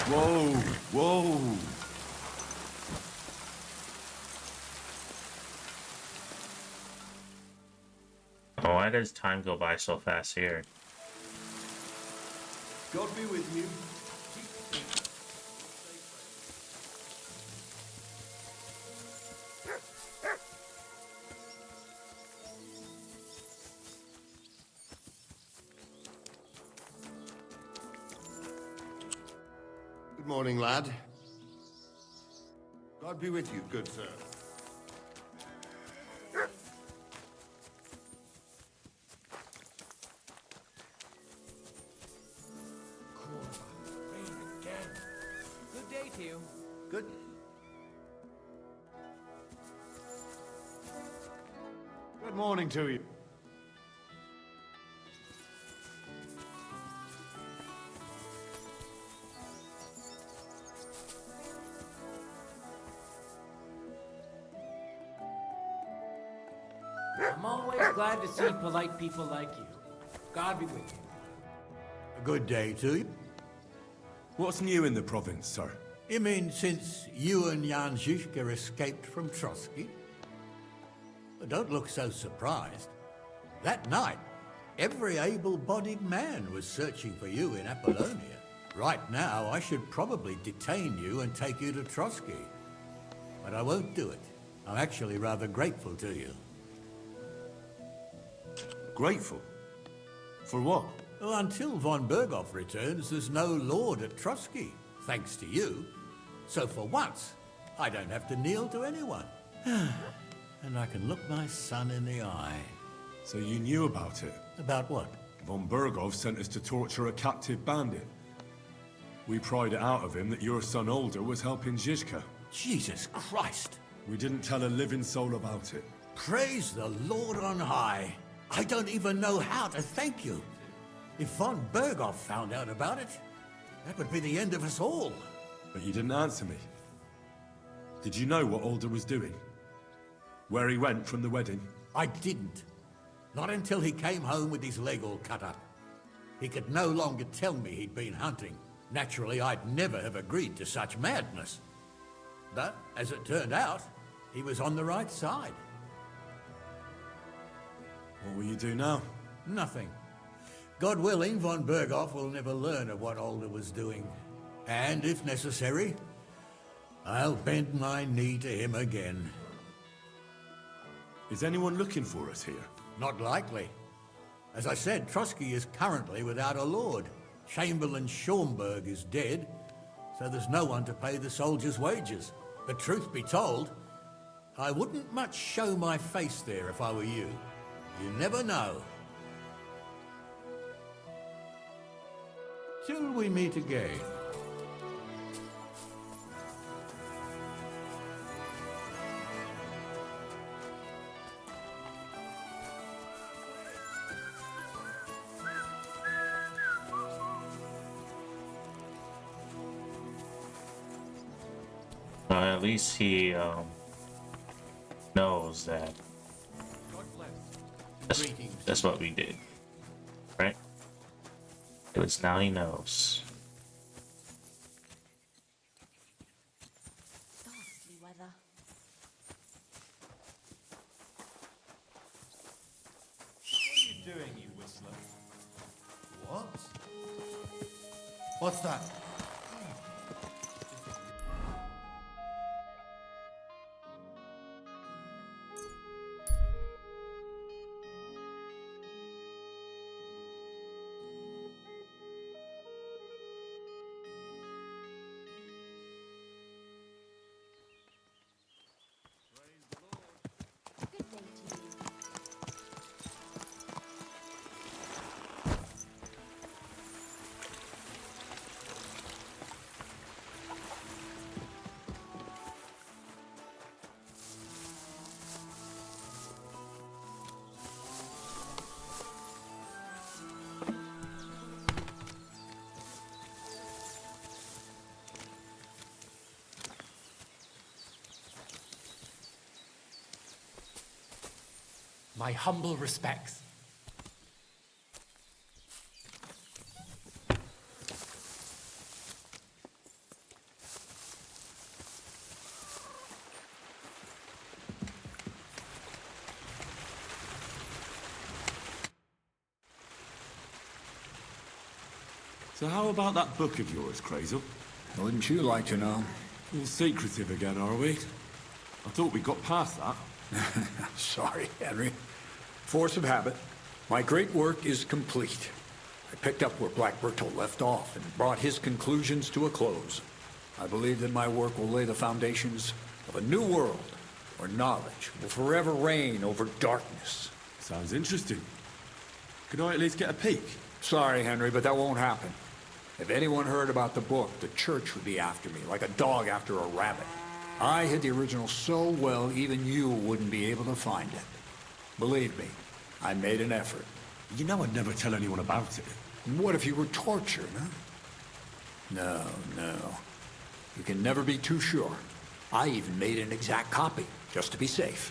Whoa, whoa. Oh, why does time go by so fast here? God be with you. Good morning, lad. God be with you, good sir. Good day to you. Good. Good morning to you. I'm always glad to see polite people like you. God be with you. A good day to you. What's new in the province, sir? You mean since you and Jan Žižka escaped from Trotsky? Well, don't look so surprised. That night, every able-bodied man was searching for you in Apollonia. Right now, I should probably detain you and take you to Trotsky. But I won't do it. I'm actually rather grateful to you. Grateful? For what? Well, until von Berghoff returns, there's no lord at Trotsky, thanks to you. So for once, I don't have to kneel to anyone. And I can look my son in the eye. So you knew about it? About what? Von Berghoff sent us to torture a captive bandit. We pried it out of him that your son Older was helping Žižka. Jesus Christ! We didn't tell a living soul about it. Praise the Lord on high. I don't even know how to thank you. If von Berghoff found out about it, that would be the end of us all. But you didn't answer me. Did you know what Older was doing? Where he went from the wedding? I didn't. Not until he came home with his leg all cut up. He could no longer tell me he'd been hunting. Naturally, I'd never have agreed to such madness. But, as it turned out, he was on the right side. What will you do now? Nothing. God willing, von Berghoff will never learn of what Older was doing. And, if necessary, I'll bend my knee to him again. Is anyone looking for us here? Not likely. As I said, Trotsky is currently without a lord. Chamberlain Schaumburg is dead, so there's no one to pay the soldiers' wages. But truth be told, I wouldn't much show my face there if I were you. You never know. Till we meet again. At least he knows that that's what we did, right? At least now he knows. Ghastly weather. What are you doing, you whistler? What? What's that? Good day to you. My humble respects. So how about that book of yours, Crazel? Wouldn't you like to know? All secretive again, are we? I thought we got past that. Sorry, Henry. Force of habit. My great work is complete. I picked up where Black Bertolt left off and brought his conclusions to a close. I believe that my work will lay the foundations of a new world where knowledge will forever reign over darkness. Sounds interesting. Could I at least get a peek? Sorry, Henry, but that won't happen. If anyone heard about the book, the church would be after me, like a dog after a rabbit. I hid the original so well, even you wouldn't be able to find it. Believe me, I made an effort. You know I'd never tell anyone about it. And what if you were tortured, huh? No, no. You can never be too sure. I even made an exact copy, just to be safe.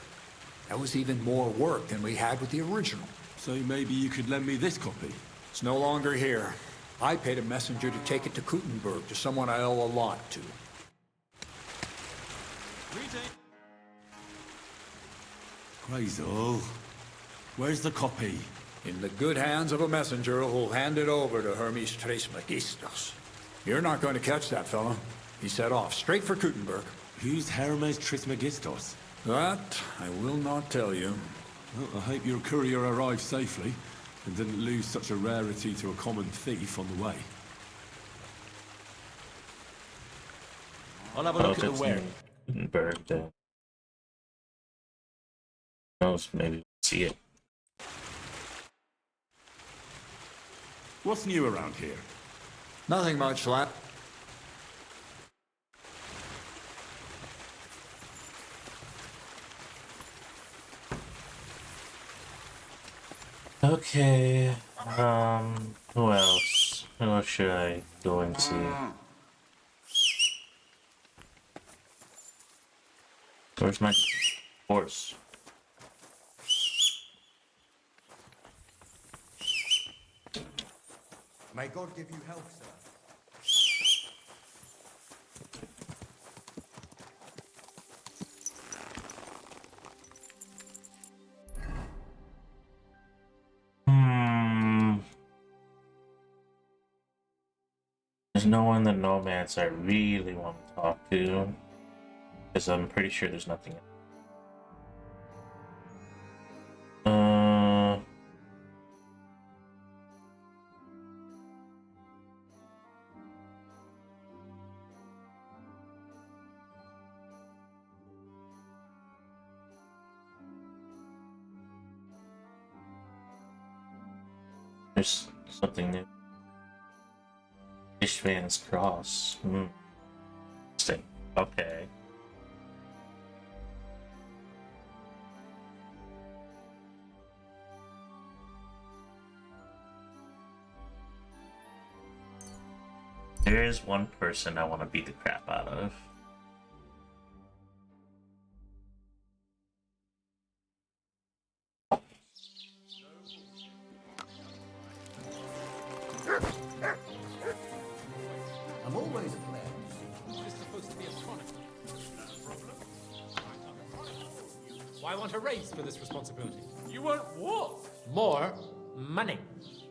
That was even more work than we had with the original. So maybe you could lend me this copy? It's no longer here. I paid a messenger to take it to Kuttenberg, to someone I owe a lot to. Crazel, where's the copy? In the good hands of a messenger who'll hand it over to Hermes Trismegistus. You're not going to catch that fella. He set off straight for Kuttenberg. Who's Hermes Trismegistus? That I will not tell you. Well, I hope your courier arrived safely and didn't lose such a rarity to a common thief on the way. I'll have a look at the where. Kuttenberg, then. Who knows? Maybe we'll see it. What's new around here? Nothing much, lad. Okay, who else? Who else should I go and see? Where's my horse? May God give you health, sir. There's no one in the Nomads I really want to talk to, because I'm pretty sure there's nothing. There's something new. Ishvan's cross. Interesting. Okay. There is one person I want to beat the crap out of. I'm always glad. This is supposed to be a chronicle. Why want a raise for this responsibility? You want what? More money.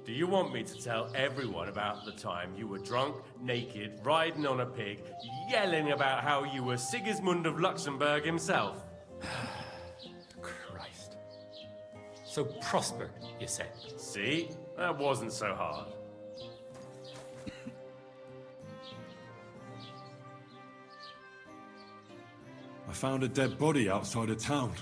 Do you want me to tell everyone about the time you were drunk, naked, riding on a pig, yelling about how you were Sigismund of Luxembourg himself? Christ. So prospered, you said. See? That wasn't so hard. I found a dead body outside of town.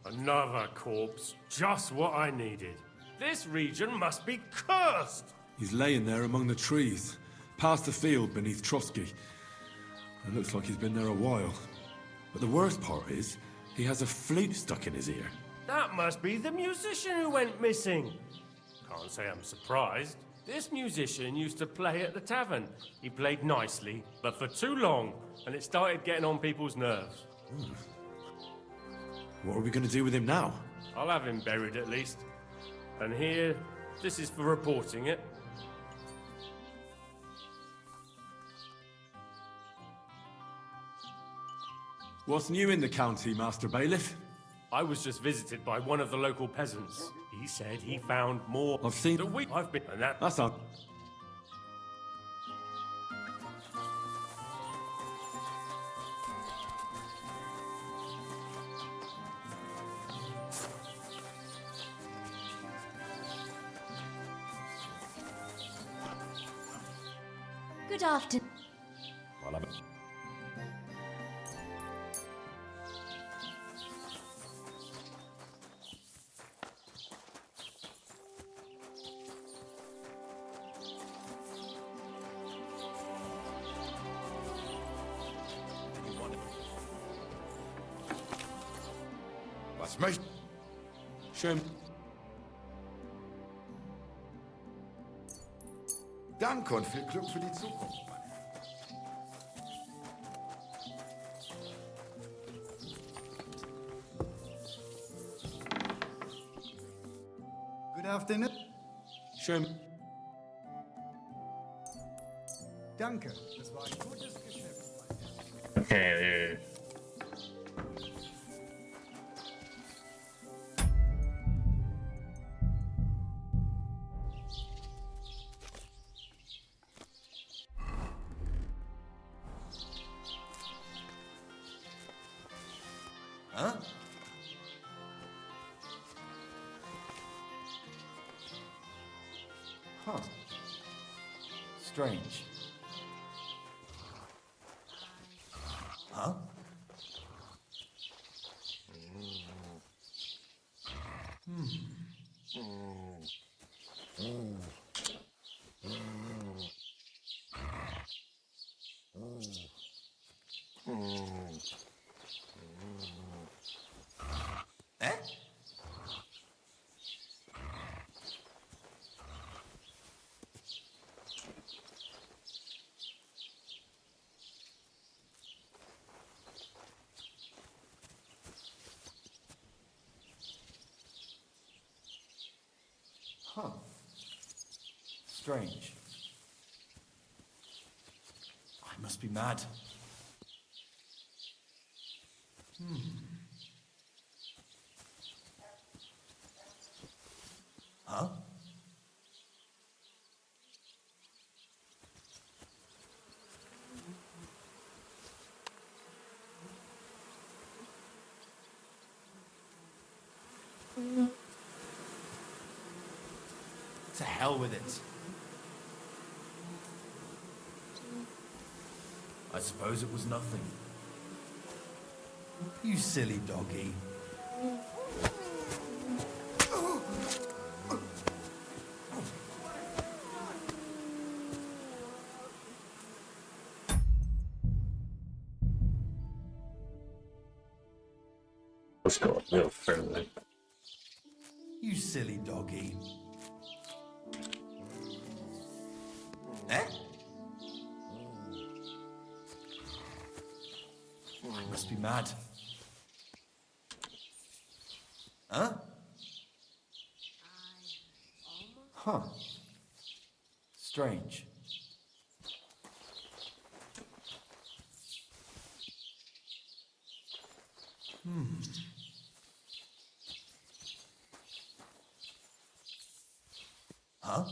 Another corpse. Just what I needed. This region must be cursed! He's laying there among the trees, past the field beneath Trotsky. It looks like he's been there a while. But the worst part is, he has a flute stuck in his ear. That must be the musician who went missing. Can't say I'm surprised. This musician used to play at the tavern. He played nicely, but for too long, and it started getting on people's nerves. What are we going to do with him now? I'll have him buried at least. And here, this is for reporting it. What's new in the county, Master Bailiff? I was just visited by one of the local peasants. He said he found more. I've seen. I've been, and That's not. Good afternoon. Was möcht... Schön. Danke und viel Glück für die Zukunft. Good afternoon. Schön. Danke. Das war ein gutes Geschäft. Okay, Huh? Huh. Strange. Huh? Eh? Huh. Strange. I must be mad. Huh? To hell with it. I suppose it was nothing. You silly doggy. Let's go a little further. You silly doggy. Eh? I must be mad. Huh? Huh. Strange. Huh?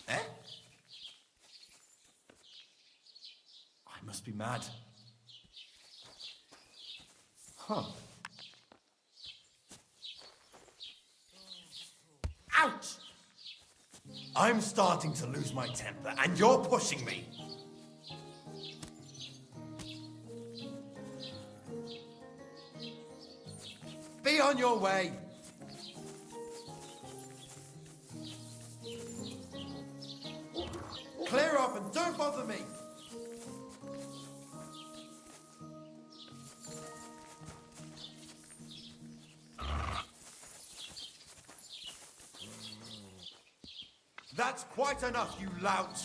Eh? I must be mad. Huh. Ouch! I'm starting to lose my temper, and you're pushing me. Be on your way. Clear up and don't bother me. That's quite enough, you lout.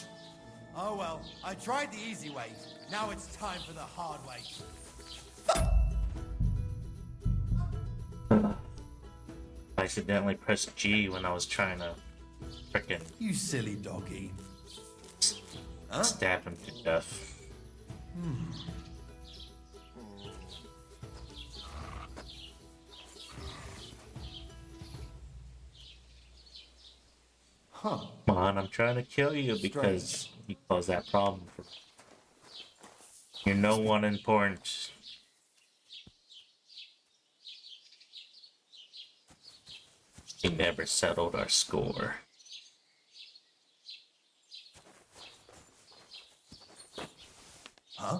Oh well, I tried the easy way. Now it's time for the hard way. I accidentally pressed G when I was trying to frickin' You silly doggy. Huh? stab him to death. Huh. Come on, I'm trying to kill you because you caused that problem for me. You're no one important. He never settled our score. Huh?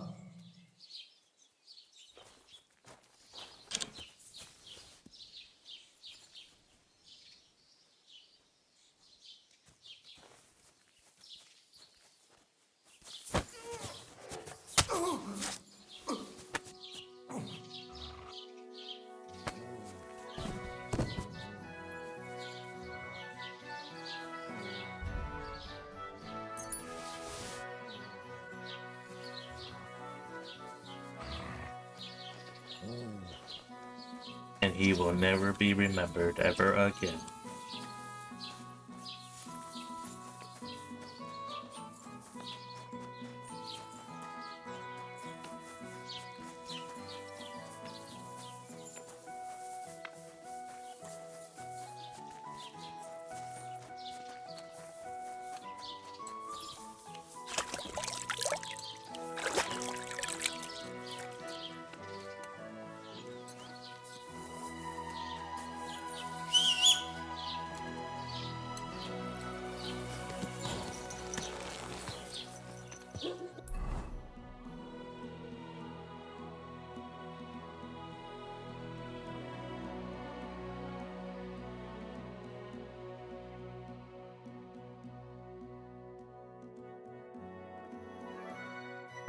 And he will never be remembered ever again.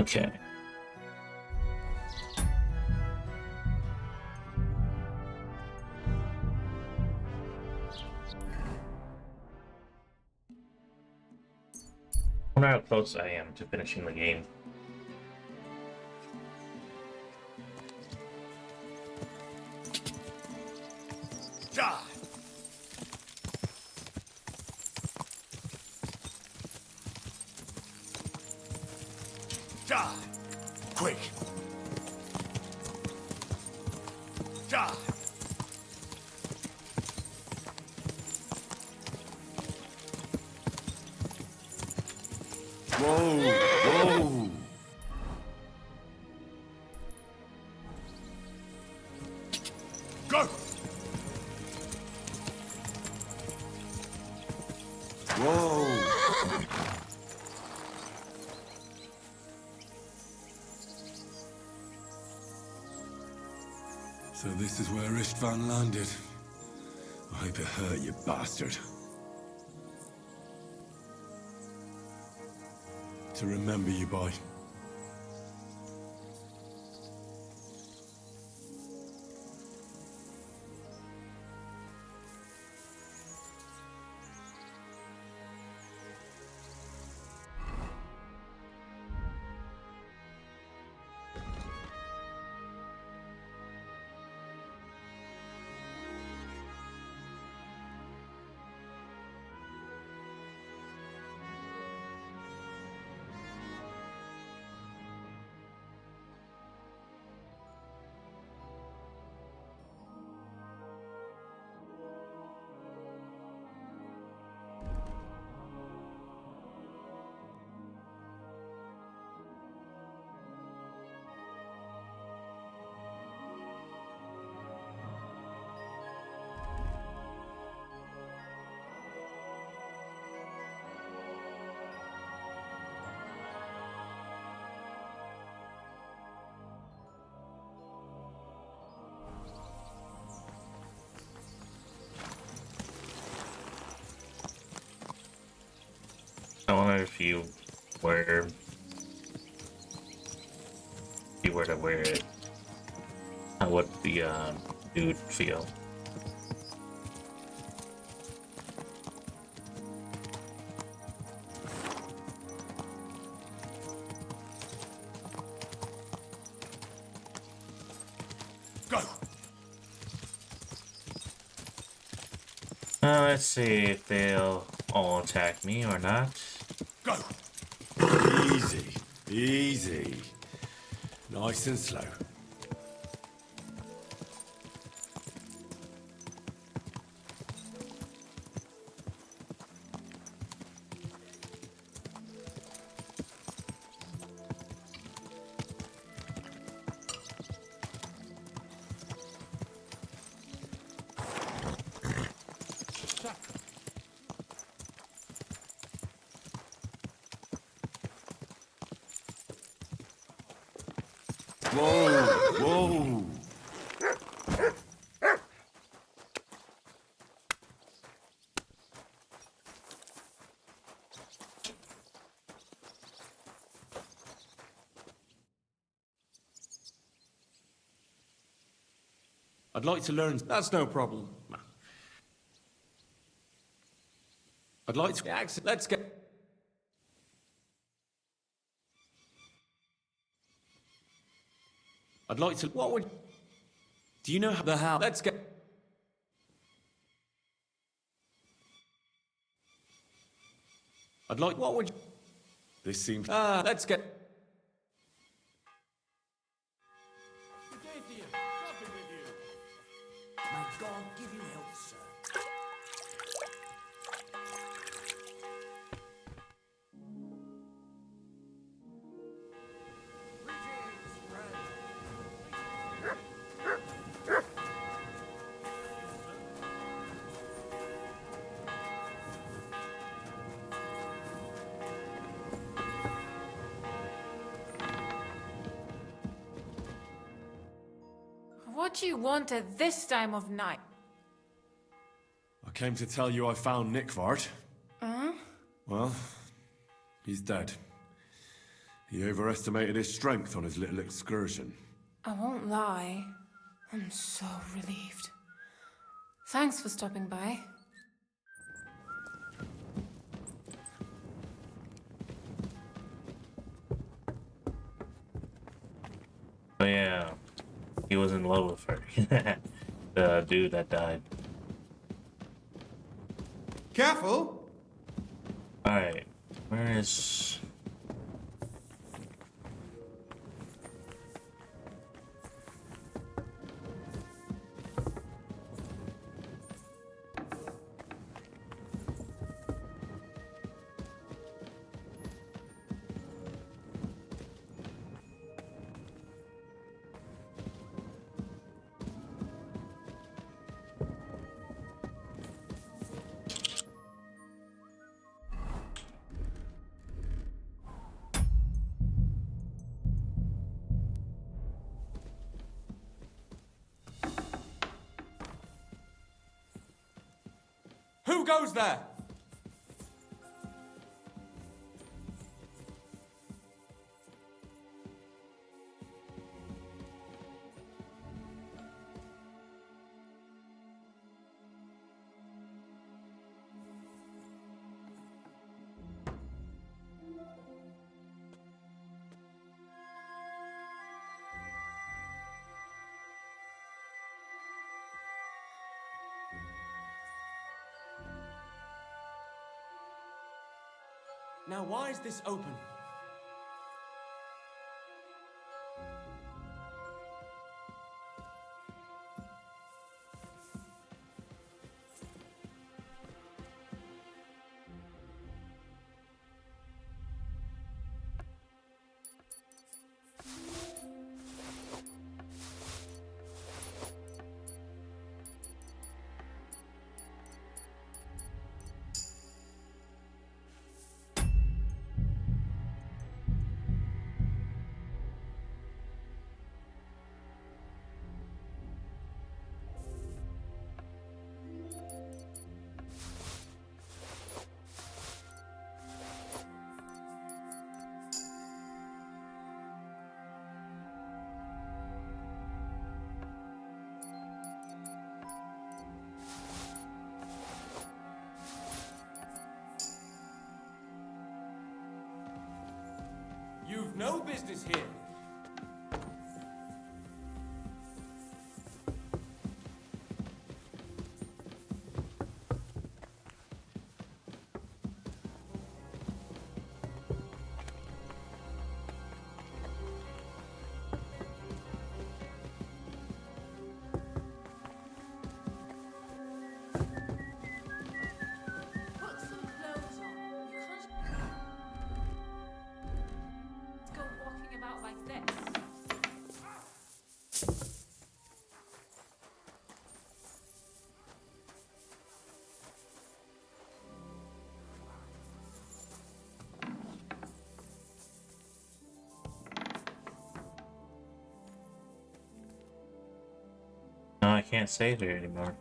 Okay. I wonder how close I am to finishing the game. Die! Die! Quick! Die! Whoa! Whoa! Go! Whoa! So this is where Istvan landed. I hope it hurt, you bastard. To remember you by. I wonder if you were to wear it, how would the dude feel? Go. Let's see if they'll all attack me or not. Go. Easy. Easy. Nice and slow. Whoa, whoa. I'd like to learn. That's no problem. I'd like to. Let's get. I'd like to. What would? Do you know the how? Let's get. I'd like. What would? This seems. Let's get. May God give you health, sir. What do you want at this time of night? I came to tell you I found Nickvart. Huh? Well, he's dead. He overestimated his strength on his little excursion. I won't lie. I'm so relieved. Thanks for stopping by. But yeah, he was in love with her. The dude that died. Careful! Alright, where is... Who goes there? Now, why is this open? You've no business here. Put some clothes on. You can't go walking about like this. No, I can't save there anymore.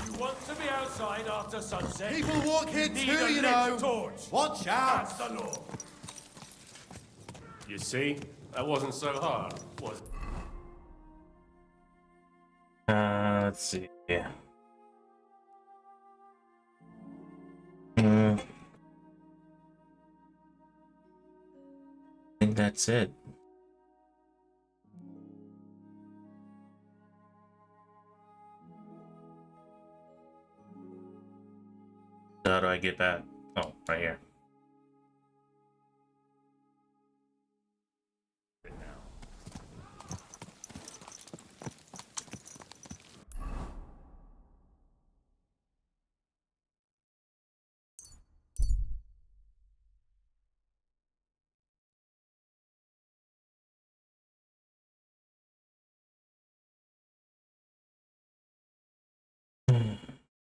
You want to be outside after sunset? People walk here Need too, a you lit know. Torch. Watch out. That's the law. You see, that wasn't so hard, was it? Let's see. Yeah. I think that's it. So how do I get back? Oh, right here.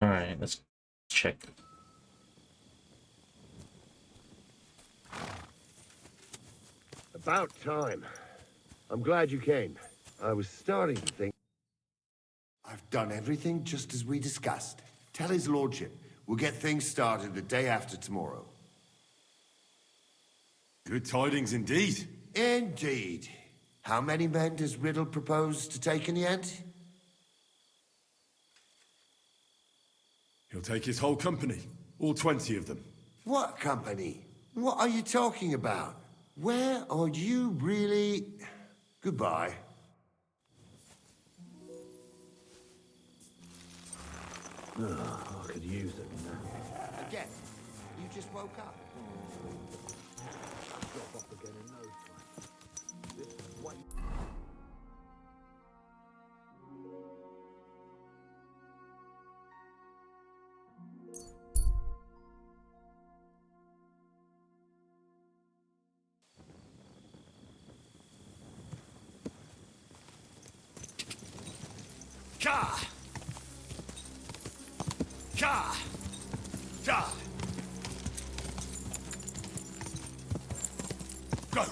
All right, let's check. About time. I'm glad you came. I was starting to think... I've done everything just as we discussed. Tell his lordship. We'll get things started the day after tomorrow. Good tidings indeed. Indeed. How many men does Riddle propose to take in the end? He'll take his whole company. All 20 of them. What company? What are you talking about? Where are you really... Goodbye. Oh, I could use it now. Again, you just woke up. I'll drop off again in no time. This is what... Ka! Ka! Da! Go!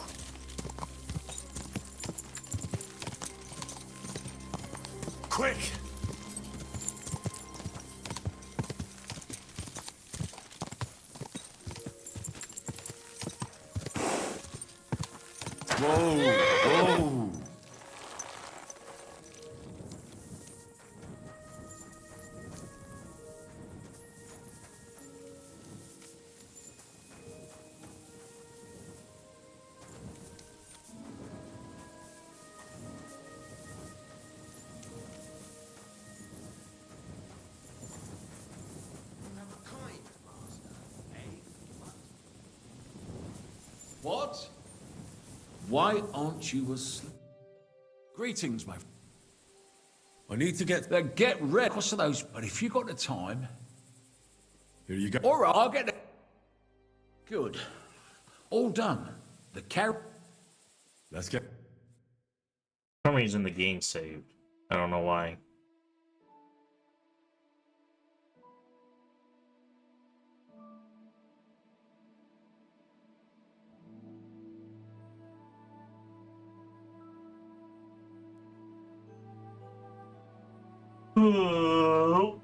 Quick! Whoa! Whoa! What? Why aren't you asleep? Greetings, my... I need to get... Then get ready. What's those? But if you got the time... Here you go. All right, I'll get it. Good. All done. The carrot... Let's get... For some reason the game saved. I don't know why. Oh.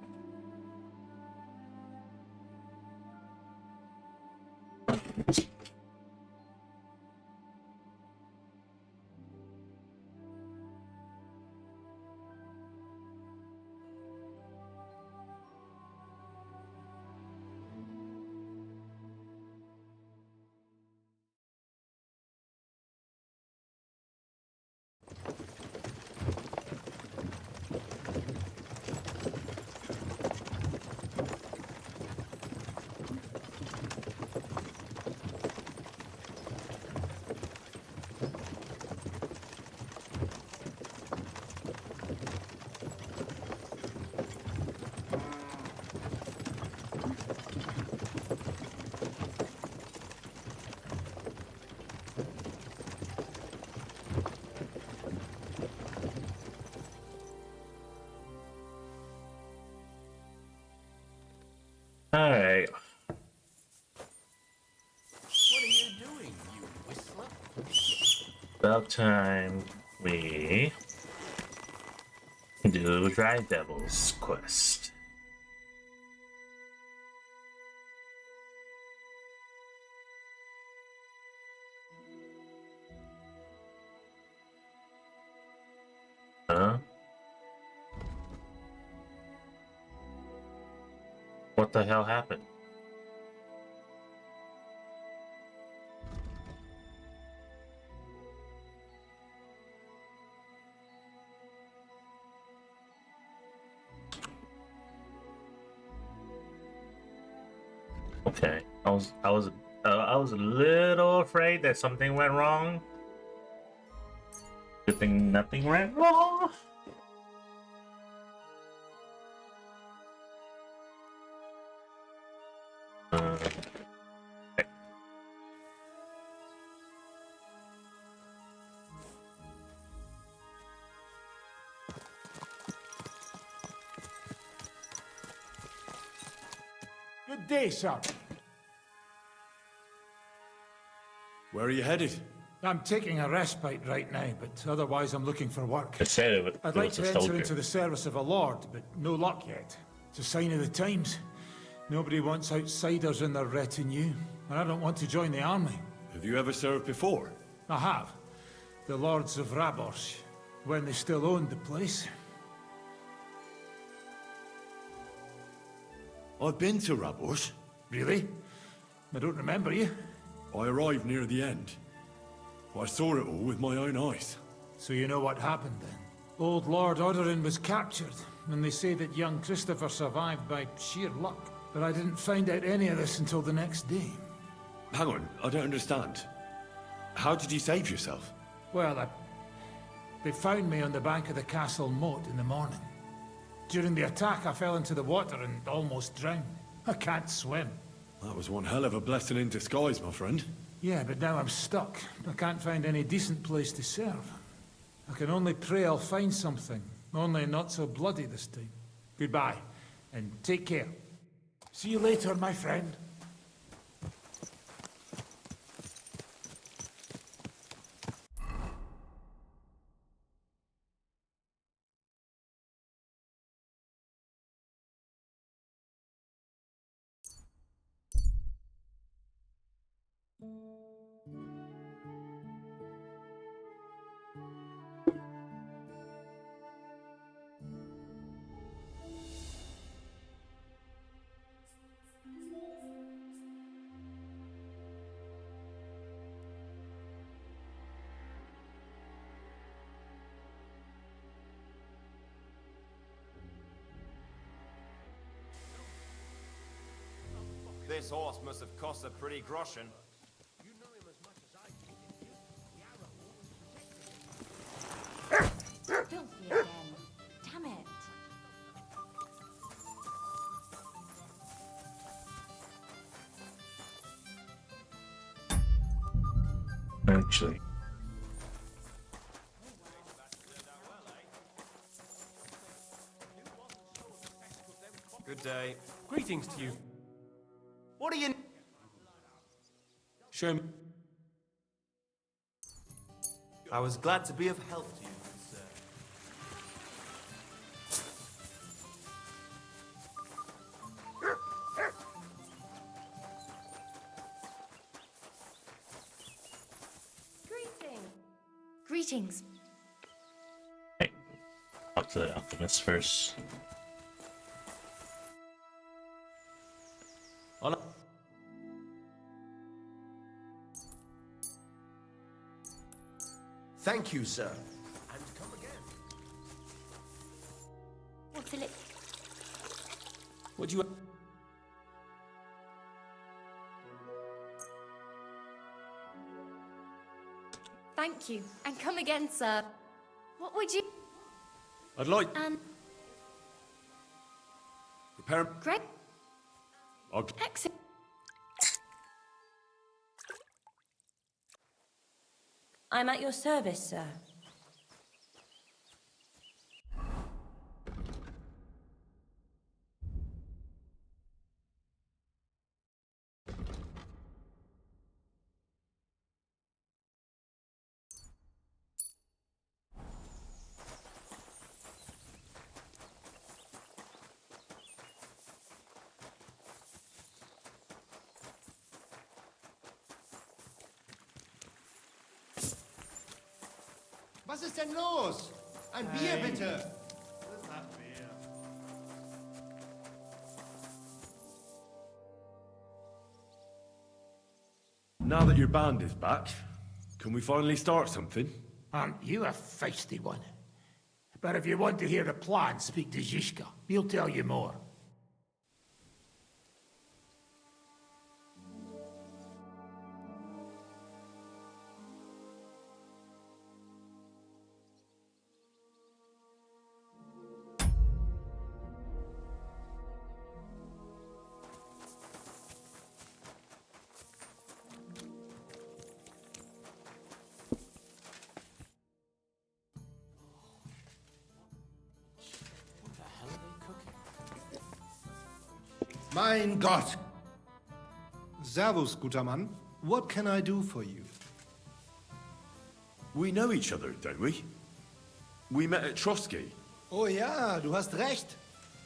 Alright. What are you doing, you whistler? About time we do Dry Devil's quest. Huh? What the hell happened? Okay, I was a little afraid that something went wrong. Good thing nothing went wrong. Good day, sir. Where are you headed? I'm taking a respite right now, but otherwise I'm looking for work. I said it I'd like to enter into the service of a lord, but no luck yet. It's a sign of the times. Nobody wants outsiders in their retinue, and I don't want to join the army. Have you ever served before? I have. The Lords of Rabors, when they still owned the place. I've been to Rabors. Really? I don't remember you. I arrived near the end. I saw it all with my own eyes. So you know what happened then? Old Lord Odorin was captured, and they say that young Christopher survived by sheer luck. But I didn't find out any of this until the next day. Hang on, I don't understand. How did you save yourself? Well, they found me on the bank of the castle moat in the morning. During the attack, I fell into the water and almost drowned. I can't swim. That was one hell of a blessing in disguise, my friend. Yeah, but now I'm stuck. I can't find any decent place to serve. I can only pray I'll find something. Only not so bloody this time. Goodbye, and take care. See you later, my friend. This horse must have cost a pretty groschen. Filthy again. Damn it. Actually. Good day. Greetings to you. What are you... Show me. I was glad to be of help to you, good sir. Greetings. Talk to the alchemist first. Hola. Thank you, sir. And come again. Well, Philip. What do you... Thank you. And come again, sir. What would you... I'd like... Prepare... Greg? I'll... Exit. I'm at your service, sir. Was ist denn los? Ein Bier, bitte! Now that your band is back, can we finally start something? Aren't you a feisty one? But if you want to hear the plan, speak to Zizka. He'll tell you more. Mein Gott! Servus, guter Mann. What can I do for you? We know each other, don't we? We met at Trotsky. Oh ja, du hast recht.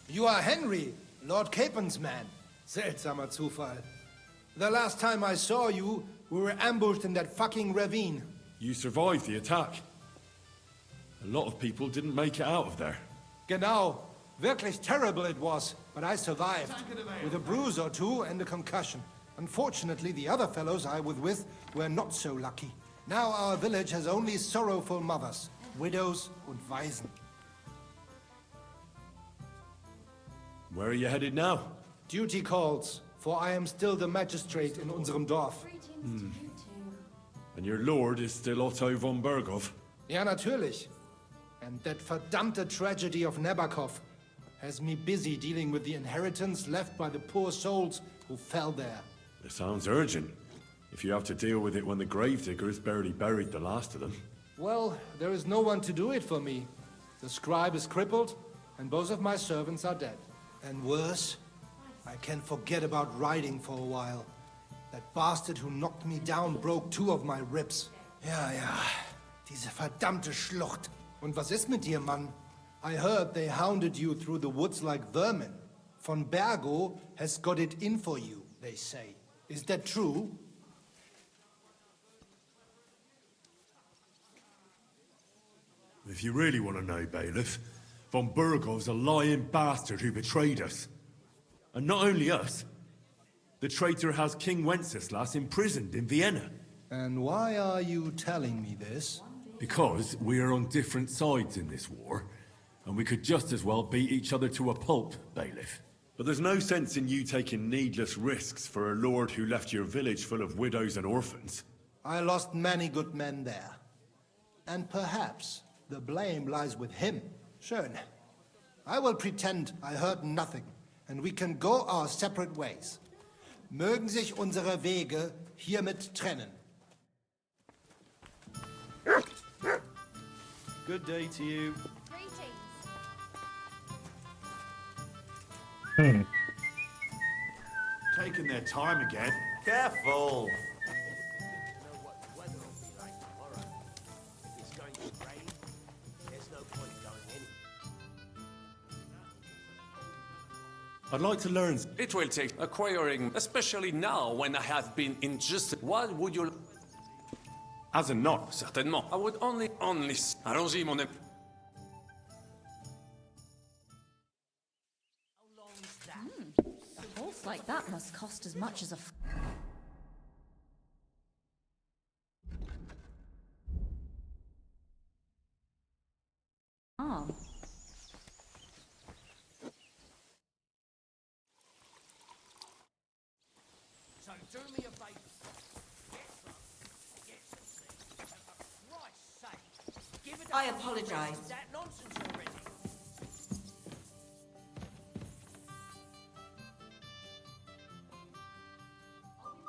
You are Henry, Lord Capen's man. Seltsamer Zufall. The last time I saw you, we were ambushed in that fucking ravine. You survived the attack. A lot of people didn't make it out of there. Genau. Wirklich terrible it was, but I survived. With a bruise or two and a concussion. Unfortunately, the other fellows I was with were not so lucky. Now our village has only sorrowful mothers, widows und Waisen. Where are you headed now? Duty calls, for I am still the magistrate in unserem Dorf. And your lord is still Otto von Berghoff? Ja, natürlich. And that verdammte tragedy of Nabokov has me busy dealing with the inheritance left by the poor souls who fell there. It sounds urgent. If you have to deal with it when the gravediggers barely buried the last of them. Well, there is no one to do it for me. The scribe is crippled, and both of my servants are dead. And worse, I can forget about riding for a while. That bastard who knocked me down broke 2 of my ribs. Ja, diese verdammte Schlucht. Und was ist mit dir, Mann? I heard they hounded you through the woods like vermin. Von Bergo has got it in for you, they say. Is that true? If you really want to know, Bailiff, von Bergov's a lying bastard who betrayed us. And not only us, the traitor has King Wenceslas imprisoned in Vienna. And why are you telling me this? Because we are on different sides in this war, and we could just as well beat each other to a pulp, Bailiff. But there's no sense in you taking needless risks for a lord who left your village full of widows and orphans. I lost many good men there. And perhaps the blame lies with him. Schön. I will pretend I heard nothing, and we can go our separate ways. Mögen sich unsere Wege hiermit trennen. Good day to you. Taking their time again. Careful. I'd like to learn. It will take acquiring, especially now when I have been injustice. What would you... As a knot. Certainement. I would only... Allons-y, mon ami. A horse like that must cost as much as a... farm. So do me a favour. Get some sleep. For Christ's sake, give it. I apologise. That nonsense already.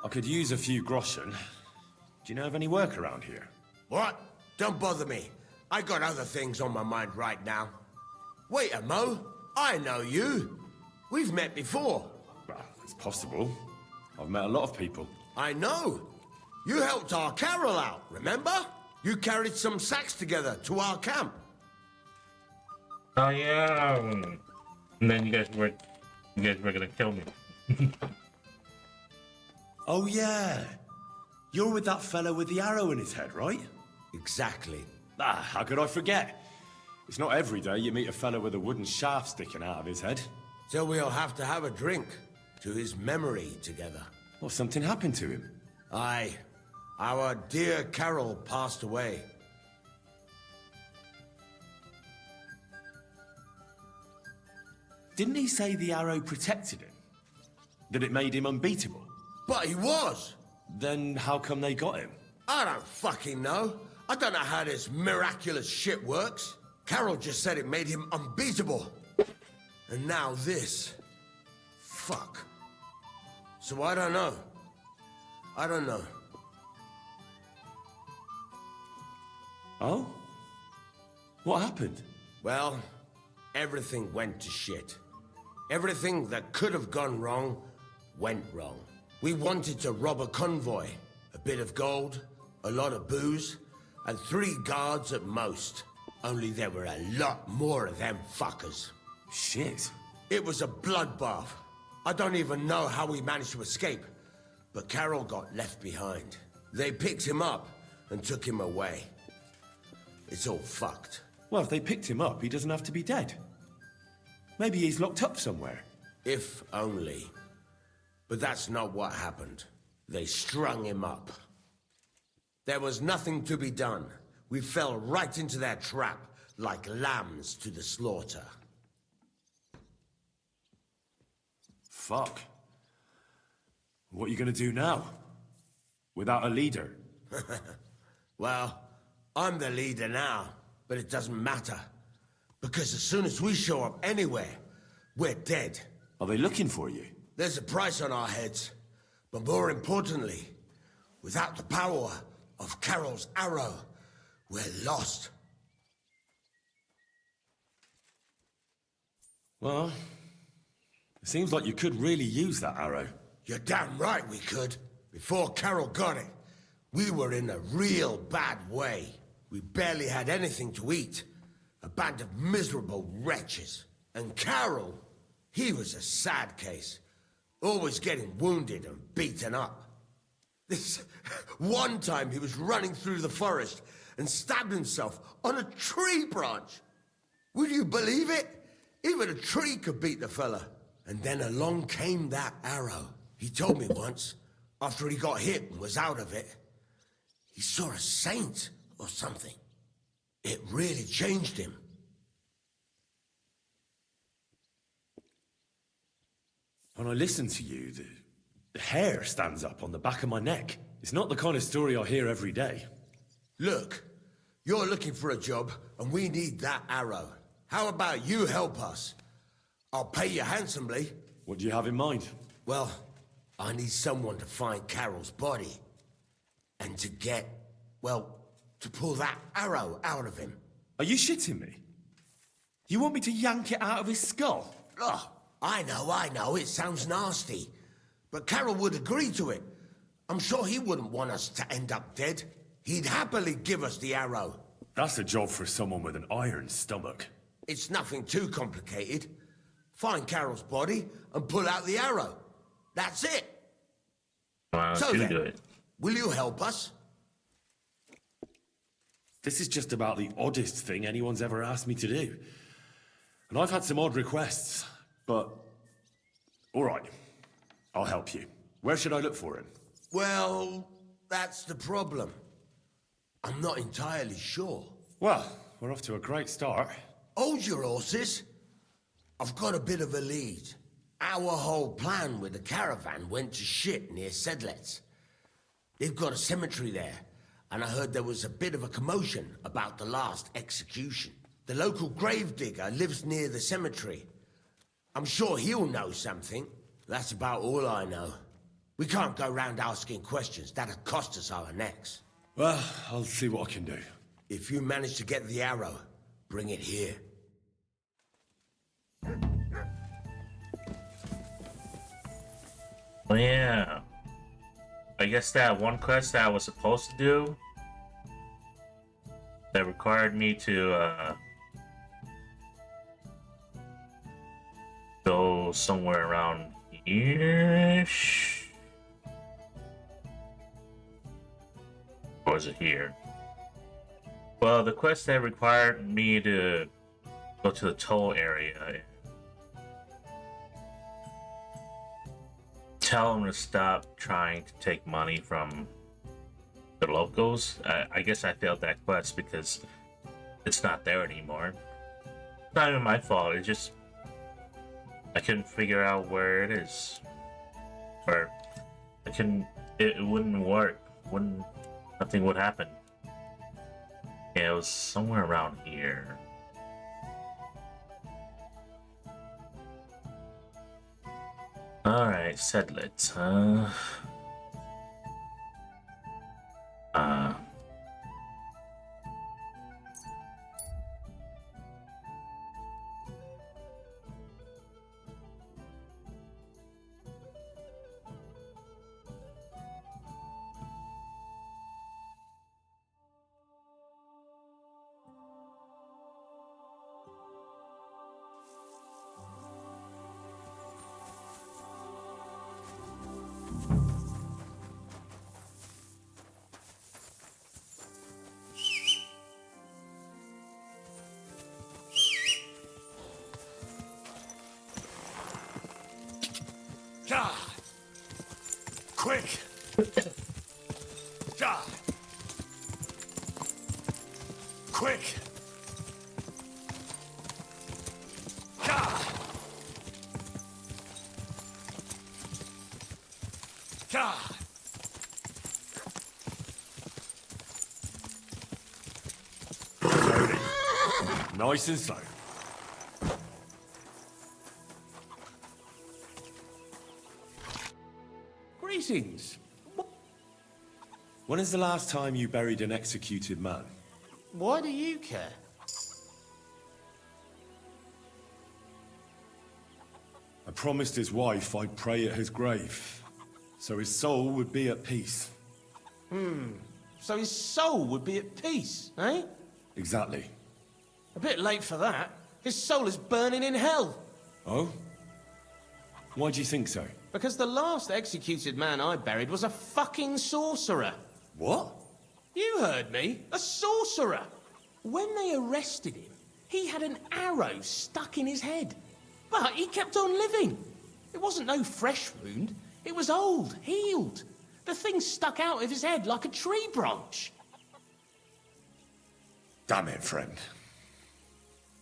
I could use a few groschen. Do you know of any work around here? What? Don't bother me. I got other things on my mind right now. Wait a mo. I know you. We've met before. Well, it's possible. I've met a lot of people. I know. You helped our Carol out, remember? You carried some sacks together to our camp. Oh yeah. And then you guys were gonna kill me. Oh yeah. You're with that fellow with the arrow in his head, right? Exactly. Ah, how could I forget? It's not every day you meet a fellow with a wooden shaft sticking out of his head. So we'll have to have a drink to his memory together. Well, something happened to him. Aye. Our dear Carol passed away. Didn't he say the arrow protected him? That it made him unbeatable? But he was! Then how come they got him? I don't fucking know. I don't know how this miraculous shit works. Carol just said it made him unbeatable. And now this. Fuck. So I don't know. I don't know. Oh? What happened? Well, everything went to shit. Everything that could have gone wrong, went wrong. We wanted to rob a convoy. A bit of gold, a lot of booze, and 3 guards at most. Only there were a lot more of them fuckers. Shit. It was a bloodbath. I don't even know how we managed to escape. But Carol got left behind. They picked him up and took him away. It's all fucked. Well, if they picked him up, he doesn't have to be dead. Maybe he's locked up somewhere. If only. But that's not what happened. They strung him up. There was nothing to be done. We fell right into their trap, like lambs to the slaughter. Fuck. What are you gonna do now? Without a leader? Well, I'm the leader now, but it doesn't matter. Because as soon as we show up anywhere, we're dead. Are they looking for you? There's a price on our heads. But more importantly, without the power of Carol's arrow, we're lost. Well, it seems like you could really use that arrow. You're damn right we could. Before Carol got it, we were in a real bad way. We barely had anything to eat. A band of miserable wretches. And Carol, he was a sad case. Always getting wounded and beaten up. This one time he was running through the forest and stabbed himself on a tree branch. Would you believe it? Even a tree could beat the fella. And then along came that arrow. He told me once, after he got hit and was out of it, he saw a saint or something. It really changed him. When I listen to you, the hair stands up on the back of my neck. It's not the kind of story I hear every day. Look, you're looking for a job, and we need that arrow. How about you help us? I'll pay you handsomely. What do you have in mind? Well, I need someone to find Carol's body. And to get, well, to pull that arrow out of him. Are you shitting me? You want me to yank it out of his skull? Oh, I know, it sounds nasty. But Carol would agree to it. I'm sure he wouldn't want us to end up dead. He'd happily give us the arrow. That's a job for someone with an iron stomach. It's nothing too complicated. Find Carol's body and pull out the arrow. That's it. Wow, so do then, it. Will you help us? This is just about the oddest thing anyone's ever asked me to do. And I've had some odd requests, but... all right, I'll help you. Where should I look for him? Well, that's the problem. I'm not entirely sure. Well, we're off to a great start. Hold your horses. I've got a bit of a lead. Our whole plan with the caravan went to shit near Sedlets. They've got a cemetery there, and I heard there was a bit of a commotion about the last execution. The local gravedigger lives near the cemetery. I'm sure he'll know something. That's about all I know. We can't go round asking questions. That'd cost us our necks. Well, I'll see what I can do. If you manage to get the arrow, bring it here. Well, yeah. I guess that one quest that I was supposed to do that required me to go somewhere around here-ish. Or was it here? Well, the quest that required me to go to the toll area, tell them to stop trying to take money from the locals. I guess I failed that quest because it's not there anymore. It's not even my fault. It's just I couldn't figure out where it is, or I couldn't. It wouldn't work. Nothing would happen. Yeah, it was somewhere around here. Alright, Sedlets, huh? God! Quick! God! Quick! God! God! Slowly. Nice and slow. Greetings. When is the last time you buried an executed man? Why do you care? I promised his wife I'd pray at his grave, so his soul would be at peace. So his soul would be at peace, eh? Exactly. A bit late for that. His soul is burning in hell. Oh? Why do you think so? Because the last executed man I buried was a fucking sorcerer. What? You heard me. A sorcerer. When they arrested him, he had an arrow stuck in his head. But he kept on living. It wasn't no fresh wound. It was old, healed. The thing stuck out of his head like a tree branch. Damn it, friend.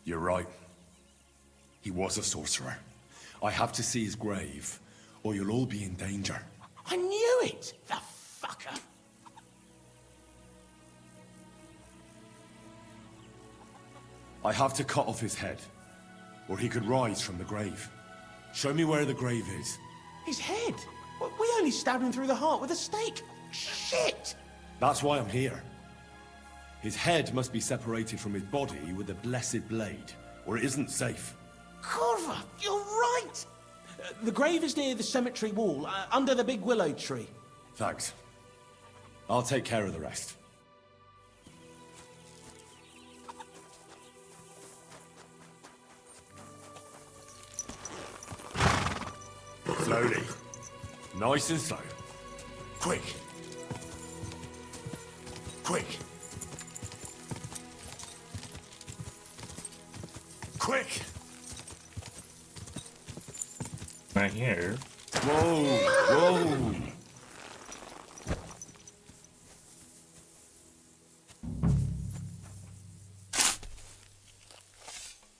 You're right. He was a sorcerer. I have to see his grave or you'll all be in danger. I knew it! The fucker! I have to cut off his head, or he could rise from the grave. Show me where the grave is. His head? We only stabbed him through the heart with a stake. Shit! That's why I'm here. His head must be separated from his body with a blessed blade, or it isn't safe. Corva, you're right! The grave is near the cemetery wall, under the big willow tree. Thanks. I'll take care of the rest. Slowly. Nice and slow. Quick. Quick. Quick. Right here. Whoa, whoa.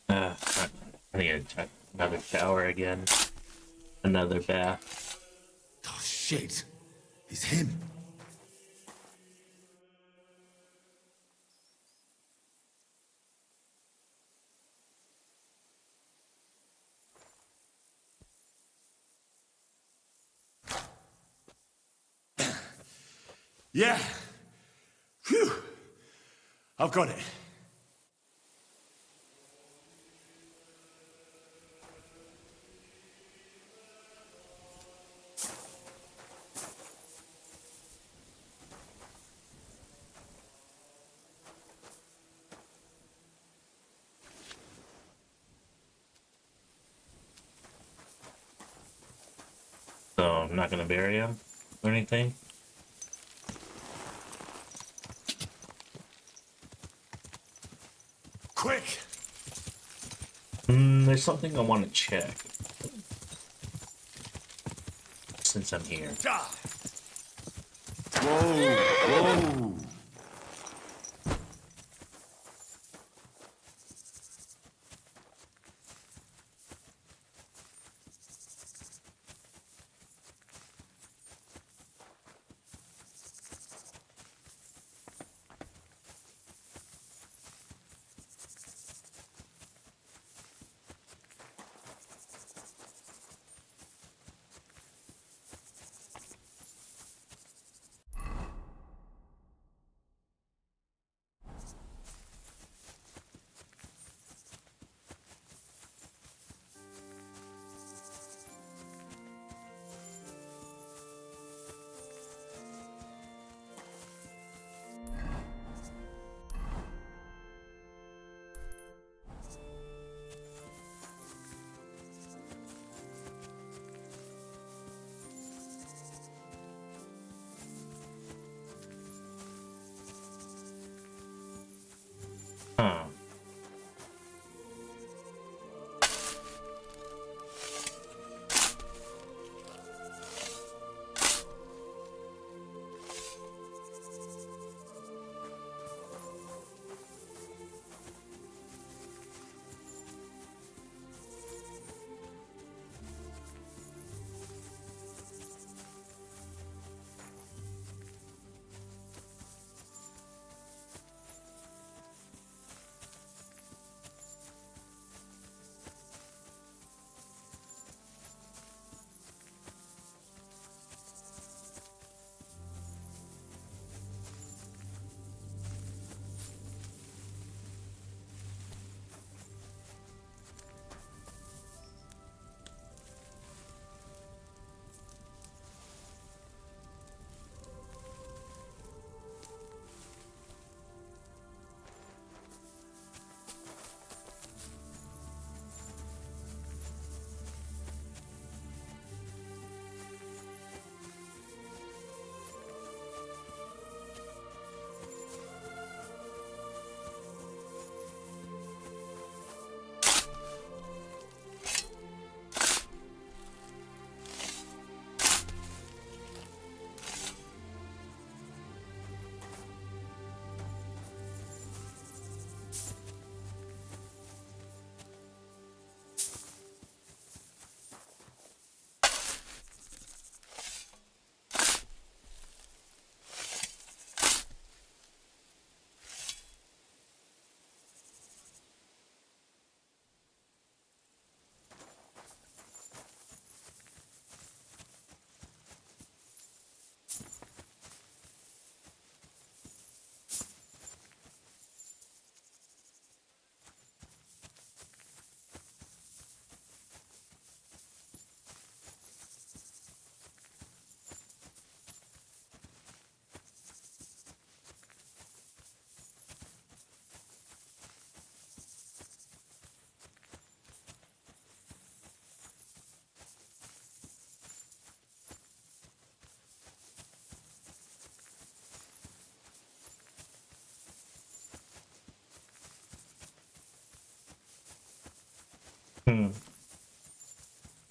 I need to check another shower again. Another bath. Oh, shit. It's him. Yeah. Phew. I've got it. So I'm not gonna bury him or anything. Quick! There's something I want to check. Since I'm here. Whoa, whoa.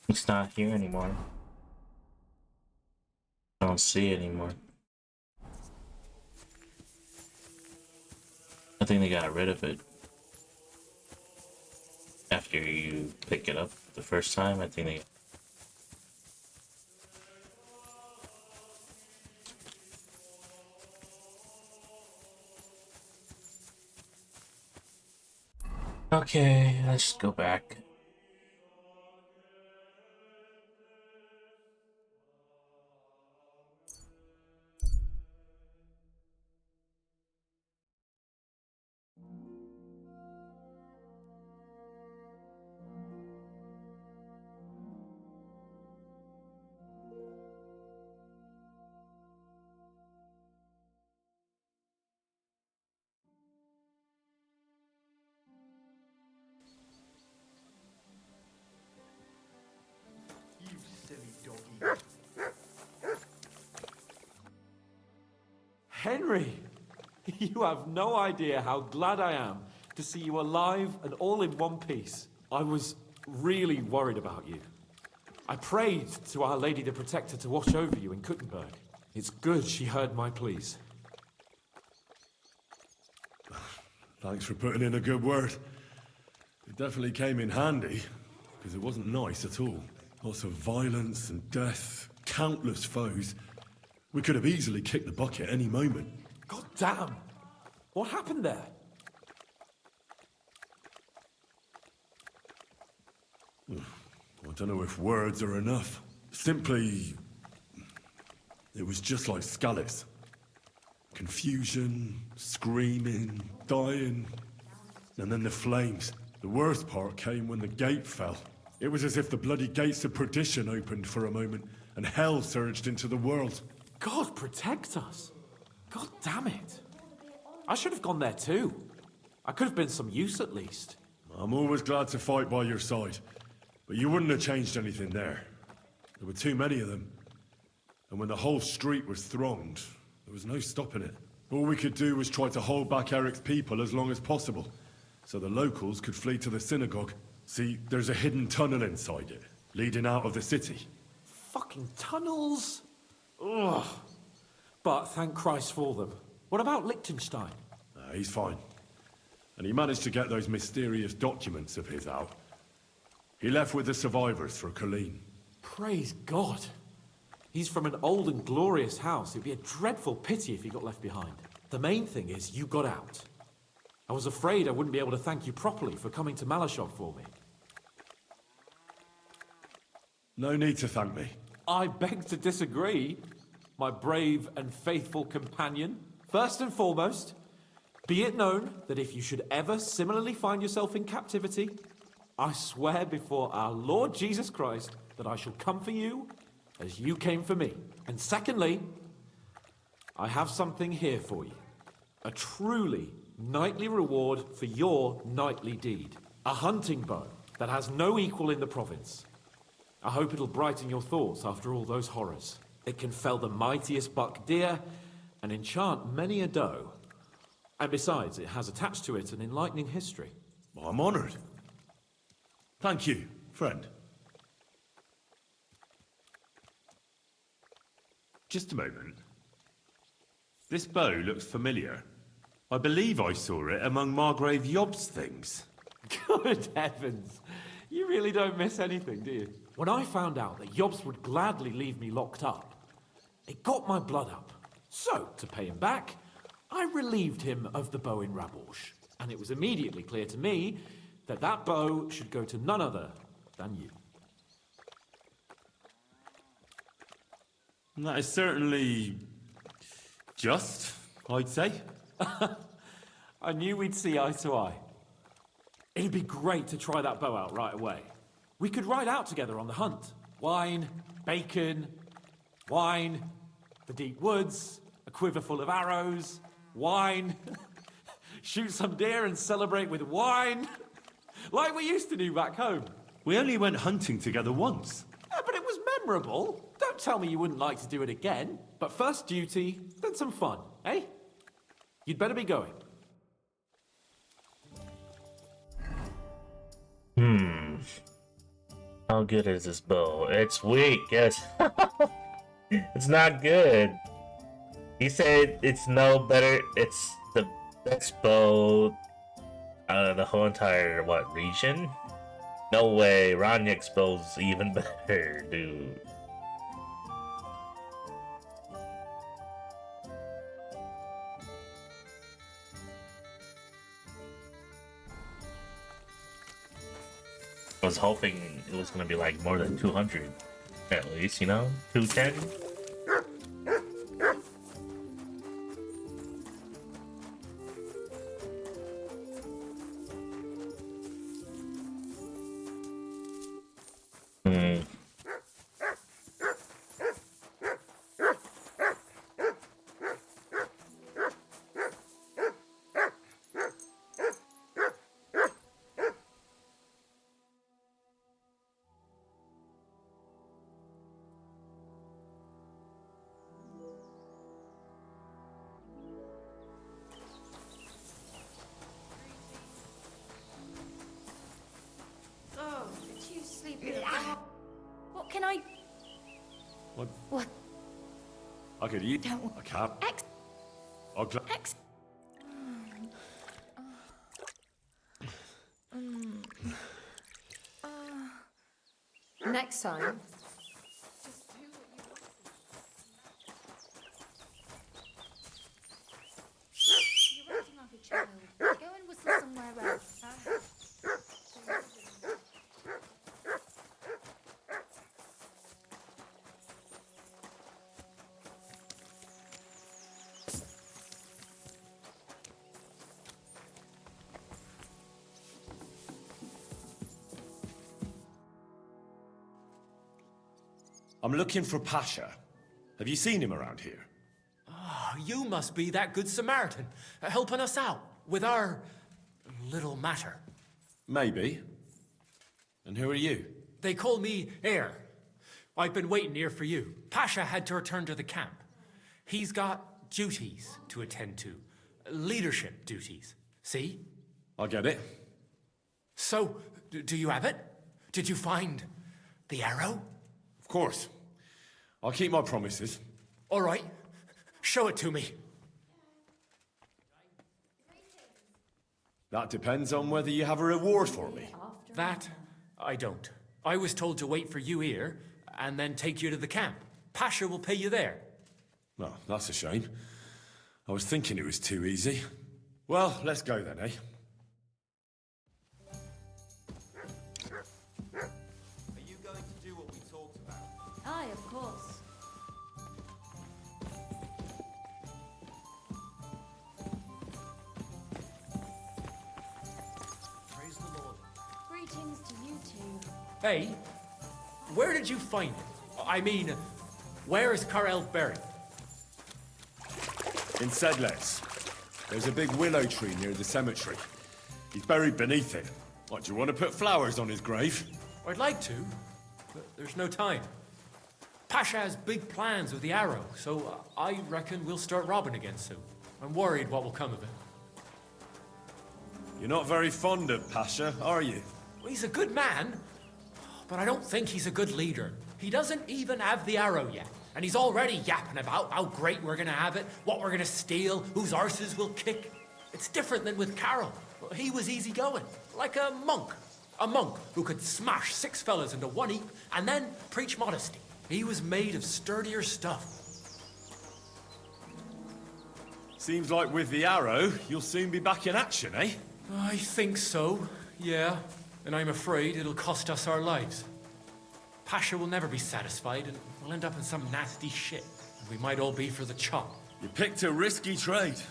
It's not here anymore. I don't see it anymore. I think they got rid of it. After you pick it up the first time, I think they... Okay, let's go back. Henry, you have no idea how glad I am to see you alive and all in one piece. I was really worried about you. I prayed to Our Lady the Protector to watch over you in Kuttenberg. It's good she heard my pleas. Thanks for putting in a good word. It definitely came in handy, because it wasn't nice at all. Lots of violence and death, countless foes. We could have easily kicked the bucket any moment. God damn! What happened there? I don't know if words are enough. Simply... it was just like Skalitz. Confusion, screaming, dying, and then the flames. The worst part came when the gate fell. It was as if the bloody gates of perdition opened for a moment, and hell surged into the world. God protect us! God damn it! I should have gone there too. I could have been some use at least. I'm always glad to fight by your side, but you wouldn't have changed anything there. There were too many of them. And when the whole street was thronged, there was no stopping it. All we could do was try to hold back Eric's people as long as possible, so the locals could flee to the synagogue. See, there's a hidden tunnel inside it, leading out of the city. Fucking tunnels! Ugh. But thank Christ for them. What about Liechtenstein? He's fine. And he managed to get those mysterious documents of his out. He left with the survivors for Colleen. Praise God. He's from an old and glorious house. It'd be a dreadful pity if he got left behind. The main thing is you got out. I was afraid I wouldn't be able to thank you properly for coming to Malashov for me. No need to thank me. I beg to disagree, my brave and faithful companion. First and foremost, be it known that if you should ever similarly find yourself in captivity, I swear before our Lord Jesus Christ that I shall come for you as you came for me. And secondly, I have something here for you. A truly knightly reward for your knightly deed. A hunting bow that has no equal in the province. I hope it'll brighten your thoughts after all those horrors. It can fell the mightiest buck deer and enchant many a doe. And besides, it has attached to it an enlightening history. I'm honored. Thank you, friend. Just a moment. This bow looks familiar. I believe I saw it among Margrave Yob's things. Good heavens. You really don't miss anything, do you? When I found out that Yobs would gladly leave me locked up, it got my blood up. So, to pay him back, I relieved him of the bow in Raborsh. And it was immediately clear to me that that bow should go to none other than you. That is certainly just, I'd say. I knew we'd see eye to eye. It'd be great to try that bow out right away. We could ride out together on the hunt. Wine, bacon, wine, the deep woods, a quiver full of arrows, wine, shoot some deer and celebrate with wine, like we used to do back home. We only went hunting together once. Yeah, but it was memorable. Don't tell me you wouldn't like to do it again. But first duty, then some fun, eh? You'd better be going. How good is this bow? It's weak, yes. It's not good. He said it's no better. It's the best bow out of the whole entire, what, region? No way. Ronyek's bow's even better, dude. I was hoping it was gonna be like more than 200, at least, you know? 210? Hmm. Oh, did you sleep in a bar? What can I... What? What? I could eat. Don't- I can't. Ex... I'll gla- Ex... Next time. You're acting like a child. Go and whistle somewhere else. I'm looking for Pasha. Have you seen him around here? Oh, you must be that good Samaritan, helping us out with our little matter. Maybe. And who are you? They call me Heir. I've been waiting here for you. Pasha had to return to the camp. He's got duties to attend to, leadership duties. See? I get it. So, do you have it? Did you find the arrow? Of course. I'll keep my promises. All right. Show it to me. That depends on whether you have a reward for me. That, I don't. I was told to wait for you here, and then take you to the camp. Pasha will pay you there. Well, that's a shame. I was thinking it was too easy. Well, let's go then, eh? Are you going to do what we talked about? Aye, of course. Praise the Lord. Greetings to you two. Hey, where did you find it? I mean, where is Karel buried? In Sedles. There's a big willow tree near the cemetery. He's buried beneath it. What, do you want to put flowers on his grave? I'd like to, but there's no time. Pasha has big plans with the arrow, so I reckon we'll start robbing again soon. I'm worried what will come of it. You're not very fond of Pasha, are you? Well, he's a good man, but I don't think he's a good leader. He doesn't even have the arrow yet, and he's already yapping about how great we're gonna have it, what we're gonna steal, whose arses we'll kick. It's different than with Carol. He was easygoing, like a monk. A monk who could smash 6 fellas into one heap and then preach modesty. He was made of sturdier stuff. Seems like with the arrow, you'll soon be back in action, eh? I think so, yeah. And I'm afraid it'll cost us our lives. Pasha will never be satisfied, and we'll end up in some nasty shit. And we might all be for the chop. You picked a risky trade.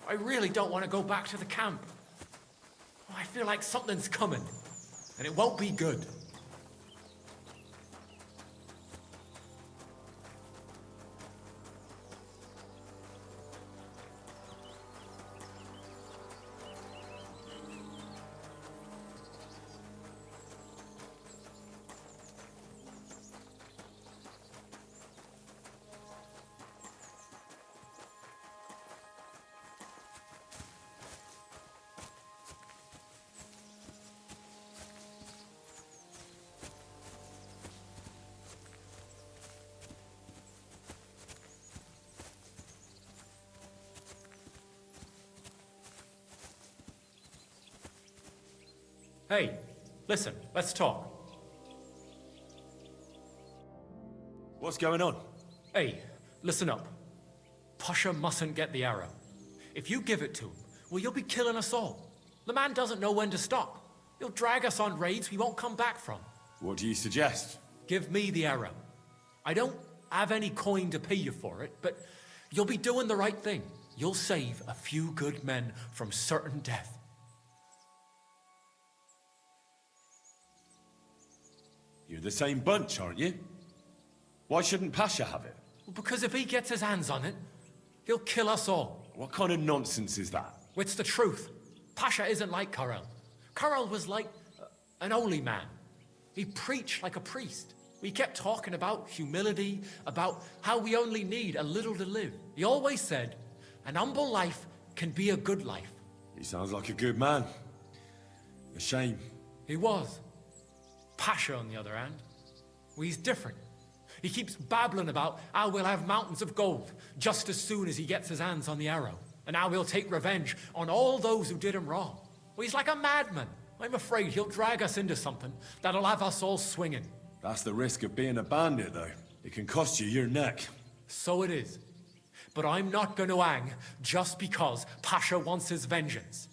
I really don't want to go back to the camp. I feel like something's coming, and it won't be good. Hey, listen, let's talk. What's going on? Hey, listen up. Pasha mustn't get the arrow. If you give it to him, well, you'll be killing us all. The man doesn't know when to stop. He'll drag us on raids we won't come back from. What do you suggest? Give me the arrow. I don't have any coin to pay you for it, but you'll be doing the right thing. You'll save a few good men from certain death. You're the same bunch, aren't you? Why shouldn't Pasha have it? Well, because if he gets his hands on it, he'll kill us all. What kind of nonsense is that? It's the truth. Pasha isn't like Karel. Karel was like an holy man. He preached like a priest. We kept talking about humility, about how we only need a little to live. He always said, an humble life can be a good life. He sounds like a good man. A shame. He was. Pasha, on the other hand, well, he's different. He keeps babbling about how we'll have mountains of gold just as soon as he gets his hands on the arrow, and how he'll take revenge on all those who did him wrong. Well, he's like a madman. I'm afraid he'll drag us into something that'll have us all swinging. That's the risk of being a bandit, though. It can cost you your neck. So it is. But I'm not going to hang just because Pasha wants his vengeance.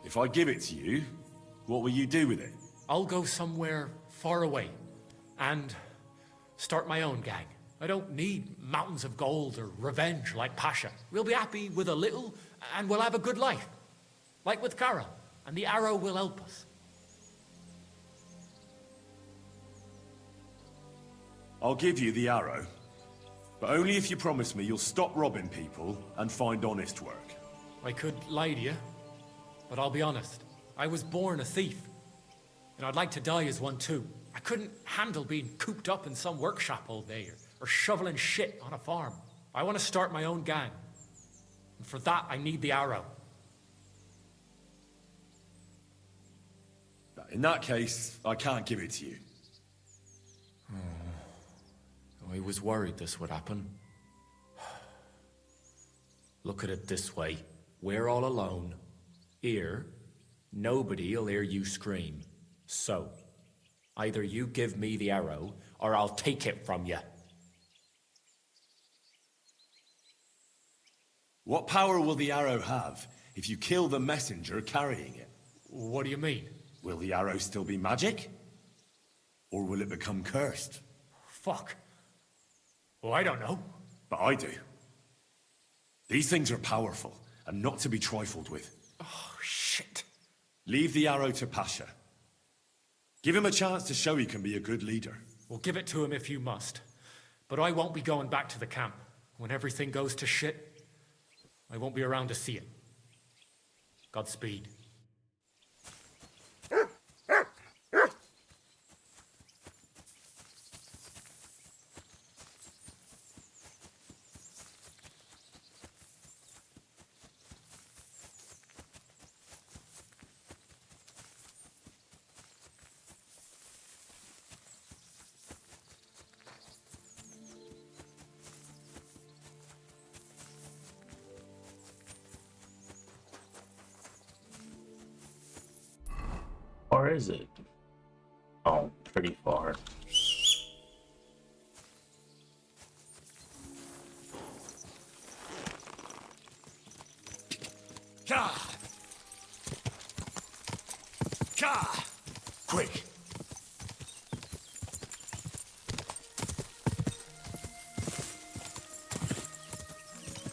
If I give it to you, what will you do with it? I'll go somewhere far away and start my own gang. I don't need mountains of gold or revenge like Pasha. We'll be happy with a little and we'll have a good life. Like with Karel, and the arrow will help us. I'll give you the arrow, but only if you promise me you'll stop robbing people and find honest work. I could lie to you, but I'll be honest. I was born a thief, and I'd like to die as one too. I couldn't handle being cooped up in some workshop all day or shoveling shit on a farm. I want to start my own gang, and for that I need the arrow. In that case, I can't give it to you. I was worried this would happen. Look at it this way. We're all alone. Here, nobody'll hear you scream. So, either you give me the arrow, or I'll take it from you. What power will the arrow have if you kill the messenger carrying it? What do you mean? Will the arrow still be magic? Or will it become cursed? Fuck. Well, I don't know. But I do. These things are powerful, and not to be trifled with. Oh, shit. Leave the arrow to Pasha. Give him a chance to show he can be a good leader. Well, give it to him if you must. But I won't be going back to the camp. When everything goes to shit, I won't be around to see it. Godspeed. Or is it? Oh, pretty far. Ka! Ka! Quick!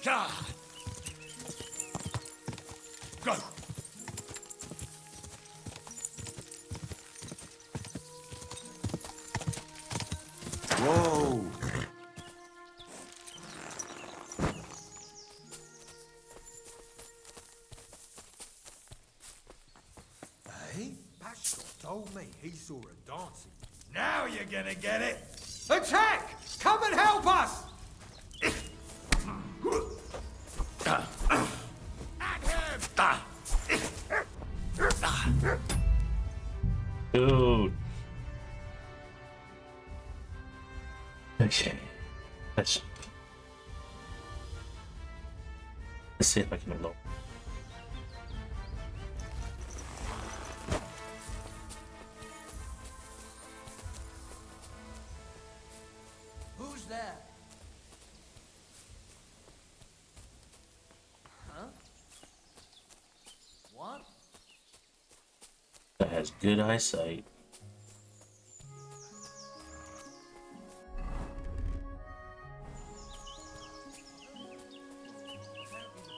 Ka! Go! Whoa! Hey, Pascal told me he saw her dancing. Now you're gonna get it! Attack! Come and help us! Dude. Okay. Let's see if I can lower. there? Huh? What? That has good eyesight.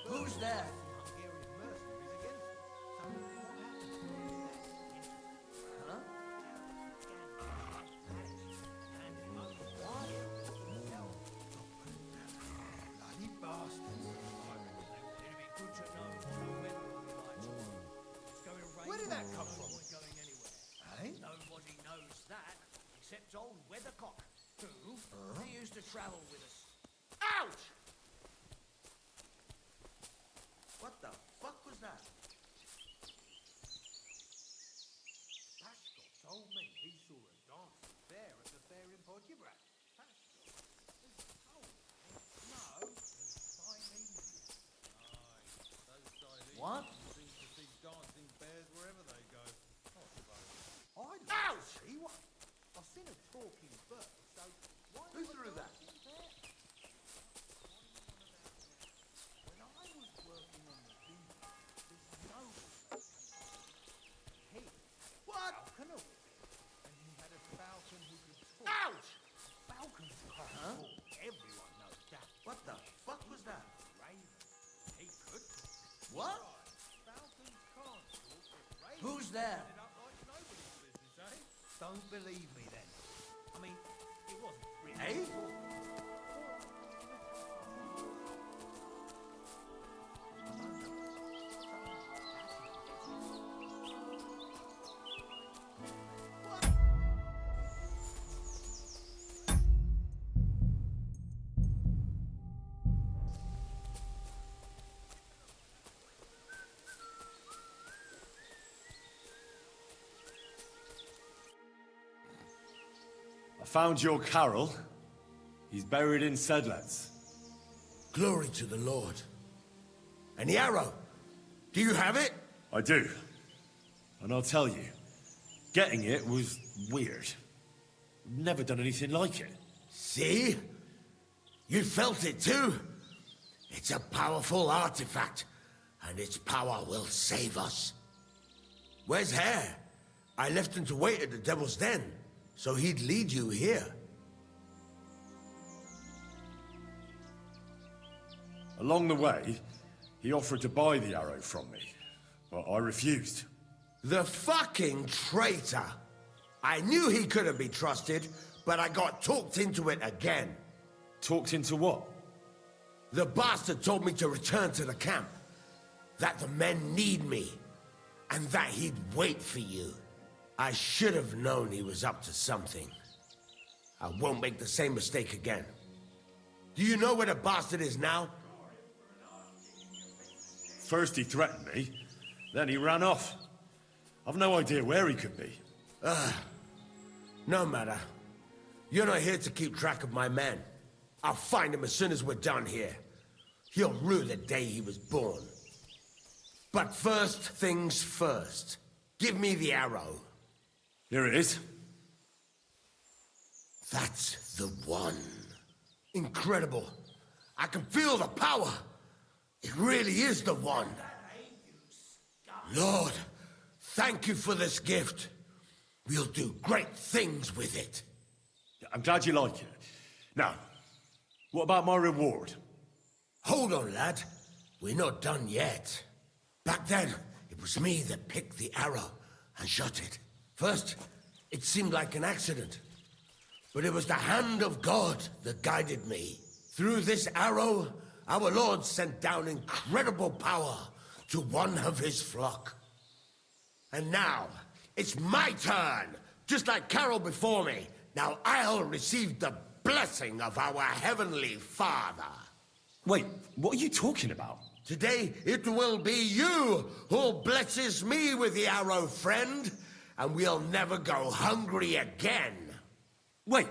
Who's there? Huh? Bloody bastards. It'd be good to know when we like to. Where did that come from? Eh? Nobody knows that, except old Weathercock. Who? He used to travel with us. Ouch! What the fuck was that? Pascal told me he saw a dancing bear at the fair in Podjabrat. What? Seem to see dancing bears wherever they go. I suppose. I'd Ouch! like to see one. I've seen a talking bird, so why Who not a threw that? dancing bear? When I was working on the beaver, this noble he What? falconer, and he had a falcon who could talk. Ouch! Falcons can't Huh? talk. Everyone knows that. What the fuck was that? Raven, he could talk. What? Falcons can't talk, but ravens Who's there? set it up like nobody's business, eh? Don't believe me then. I mean, it wasn't really. Eh? I found your Carol. He's buried in Sedlets. Glory to the Lord. And the arrow? Do you have it? I do. And I'll tell you, getting it was weird. Never done anything like it. See? You felt it too? It's a powerful artifact, and its power will save us. Where's Hare? I left him to wait at the Devil's Den, so he'd lead you here. Along the way, he offered to buy the arrow from me, but I refused. The fucking traitor! I knew he couldn't be trusted, but I got talked into it again. Talked into what? The bastard told me to return to the camp. That the men need me. And that he'd wait for you. I should have known he was up to something. I won't make the same mistake again. Do you know where the bastard is now? First he threatened me, then he ran off. I've no idea where he could be. No matter. You're not here to keep track of my men. I'll find him as soon as we're done here. He'll rue the day he was born. But first things first. Give me the arrow. Here it is. That's the one. Incredible. I can feel the power. It really is the one. Lord, thank you for this gift. We'll do great things with it. I'm glad you like it. Now, what about my reward? Hold on, lad. We're not done yet. Back then, it was me that picked the arrow and shot it. First, it seemed like an accident. But it was the hand of God that guided me. Through this arrow, our Lord sent down incredible power to one of his flock. And now, it's my turn! Just like Carol before me, now I'll receive the blessing of our Heavenly Father. Wait, what are you talking about? Today, it will be you who blesses me with the arrow, friend, and we'll never go hungry again. Wait,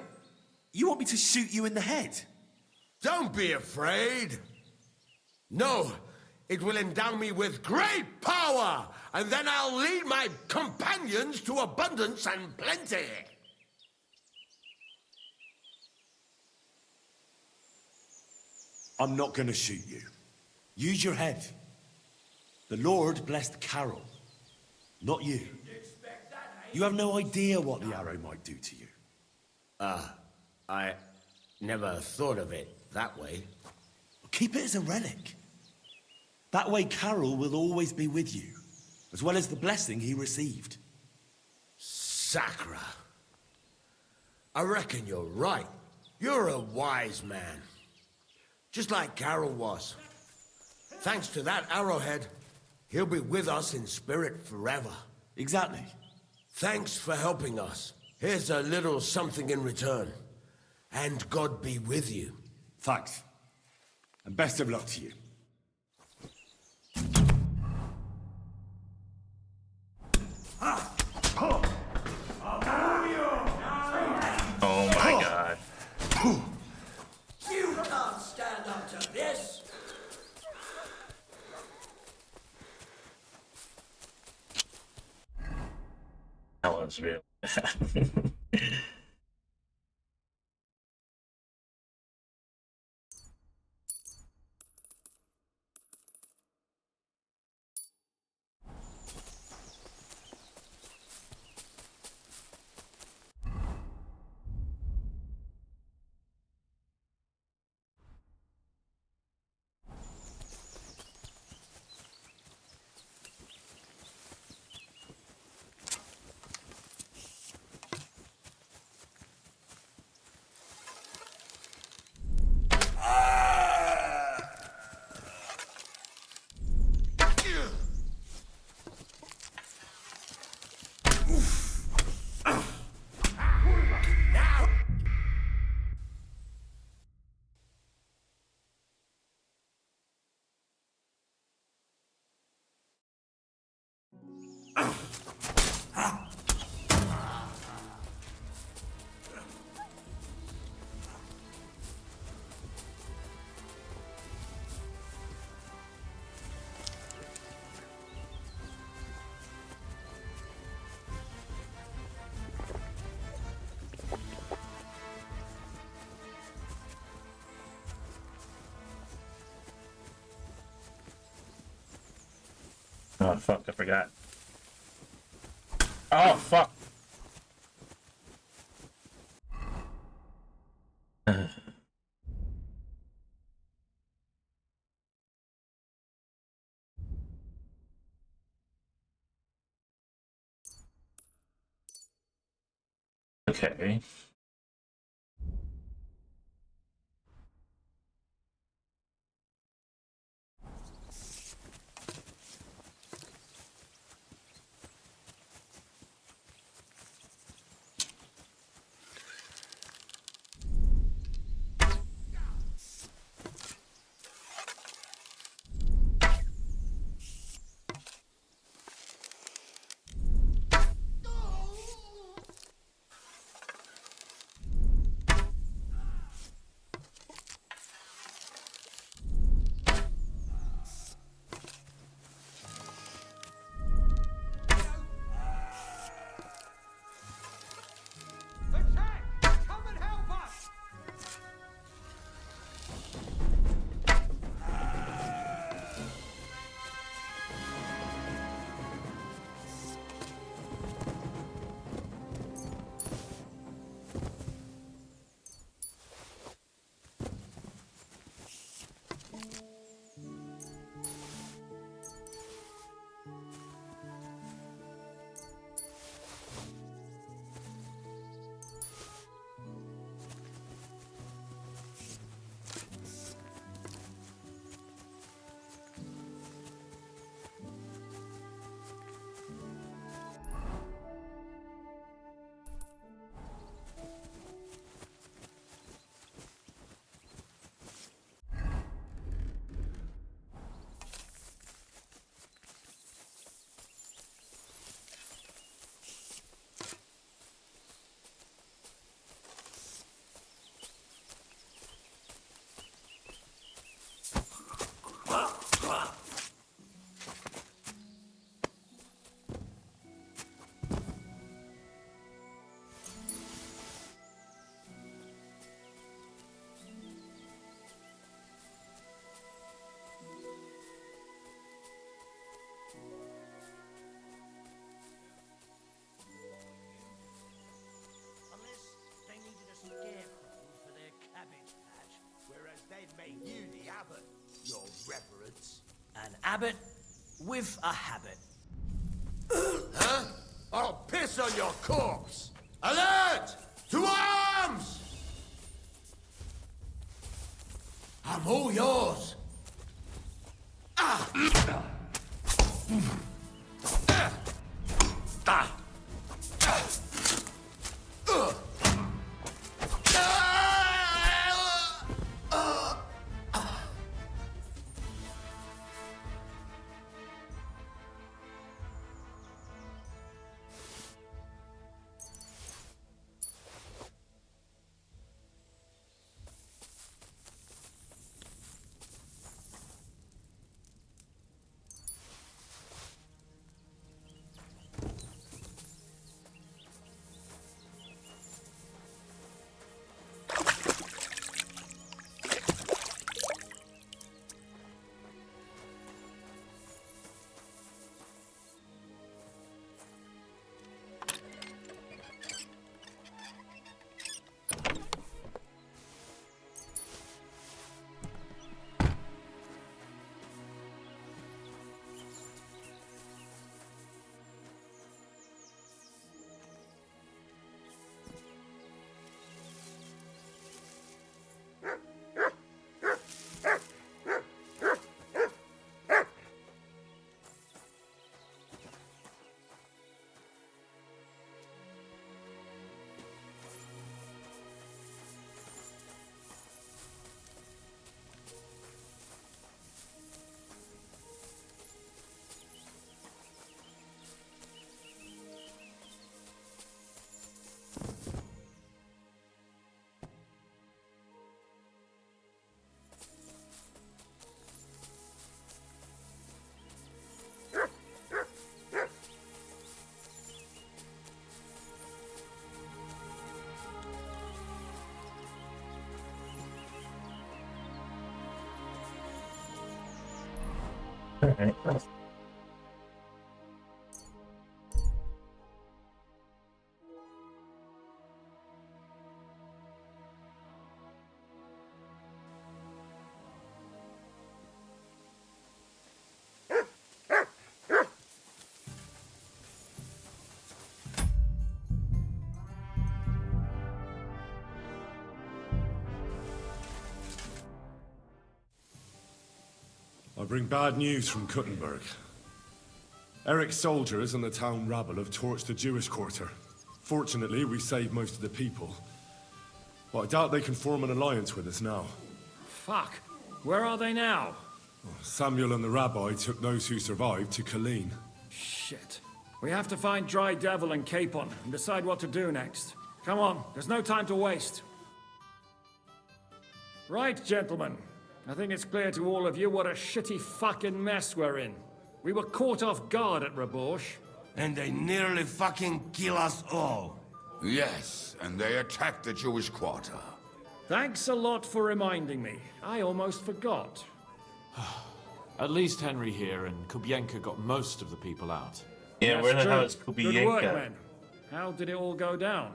you want me to shoot you in the head? Don't be afraid. No, it will endow me with great power, and then I'll lead my companions to abundance and plenty. I'm not gonna shoot you. Use your head. The Lord blessed Carol, not you. You have no idea what the arrow might do to you. I never thought of it that way. Keep it as a relic. That way Carol will always be with you, as well as the blessing he received. Sacra. I reckon you're right. You're a wise man. Just like Carol was. Thanks to that arrowhead, he'll be with us in spirit forever. Exactly. Thanks for helping us. Here's a little something in return. And God be with you. Thanks. And best of luck to you. Oh my god. You can't stand up to this. That was real bad. Oh fuck, I forgot. Oh fuck. Okay. habit with a habit. Huh? I'll piss on your corpse! Alert! To arms! I'm all yours! Ah! Alright. I bring bad news from Kuttenberg. Eric's soldiers and the town rabble have torched the Jewish quarter. Fortunately, we saved most of the people. But I doubt they can form an alliance with us now. Fuck. Where are they now? Samuel and the rabbi took those who survived to Colleen. Shit. We have to find Dry Devil and Capon and decide what to do next. Come on, there's no time to waste. Right, gentlemen. I think it's clear to all of you what a shitty fucking mess we're in. We were caught off guard at Rabosh. And they nearly fucking kill us all. Yes, and they attacked the Jewish quarter. Thanks a lot for reminding me. I almost forgot. At least Henry here and Kubienka got most of the people out. Yeah, That's where the true. hell is Good work, Kubienka? men. How did it all go down?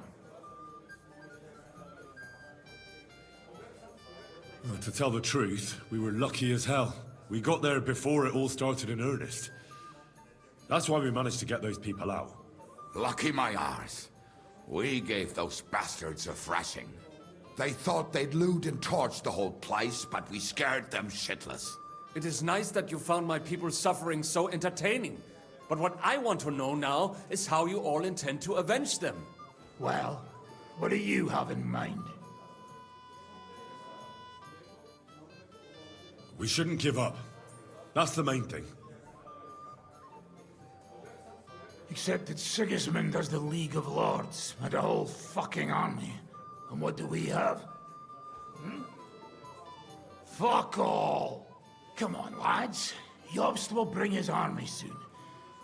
Well, to tell the truth, we were lucky as hell. We got there before it all started in earnest. That's why we managed to get those people out. Lucky my arse. We gave those bastards a thrashing. They thought they'd loot and torch the whole place, but we scared them shitless. It is nice that you found my people's suffering so entertaining. But what I want to know now is how you all intend to avenge them. Well, what do you have in mind? We shouldn't give up. That's the main thing. Except that Sigismund has the League of Lords and a whole fucking army. And what do we have? Hmm? Fuck all! Come on, lads. Jobst will bring his army soon.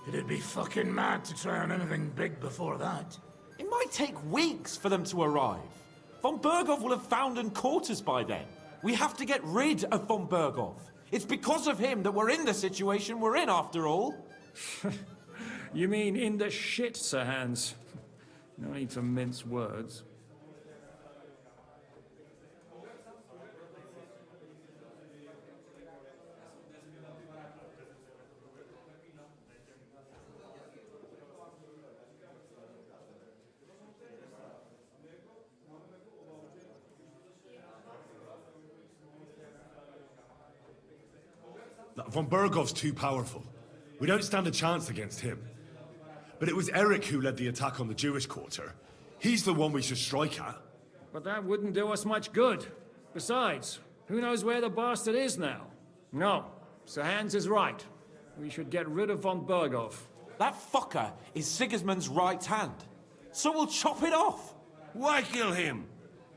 It'd be fucking mad to try on anything big before that. It might take weeks for them to arrive. Von Bergov will have found and caught us by then. We have to get rid of Von Bergov. It's because of him that we're in the situation we're in, after all. You mean in the shit, Sir Hans? No need to mince words. Von Bergov's too powerful. We don't stand a chance against him. But it was Eric who led the attack on the Jewish quarter. He's the one we should strike at. But that wouldn't do us much good. Besides, who knows where the bastard is now? No, Sir Hans is right. We should get rid of von Bergov. That fucker is Sigismund's right hand. So we'll chop it off. Why kill him?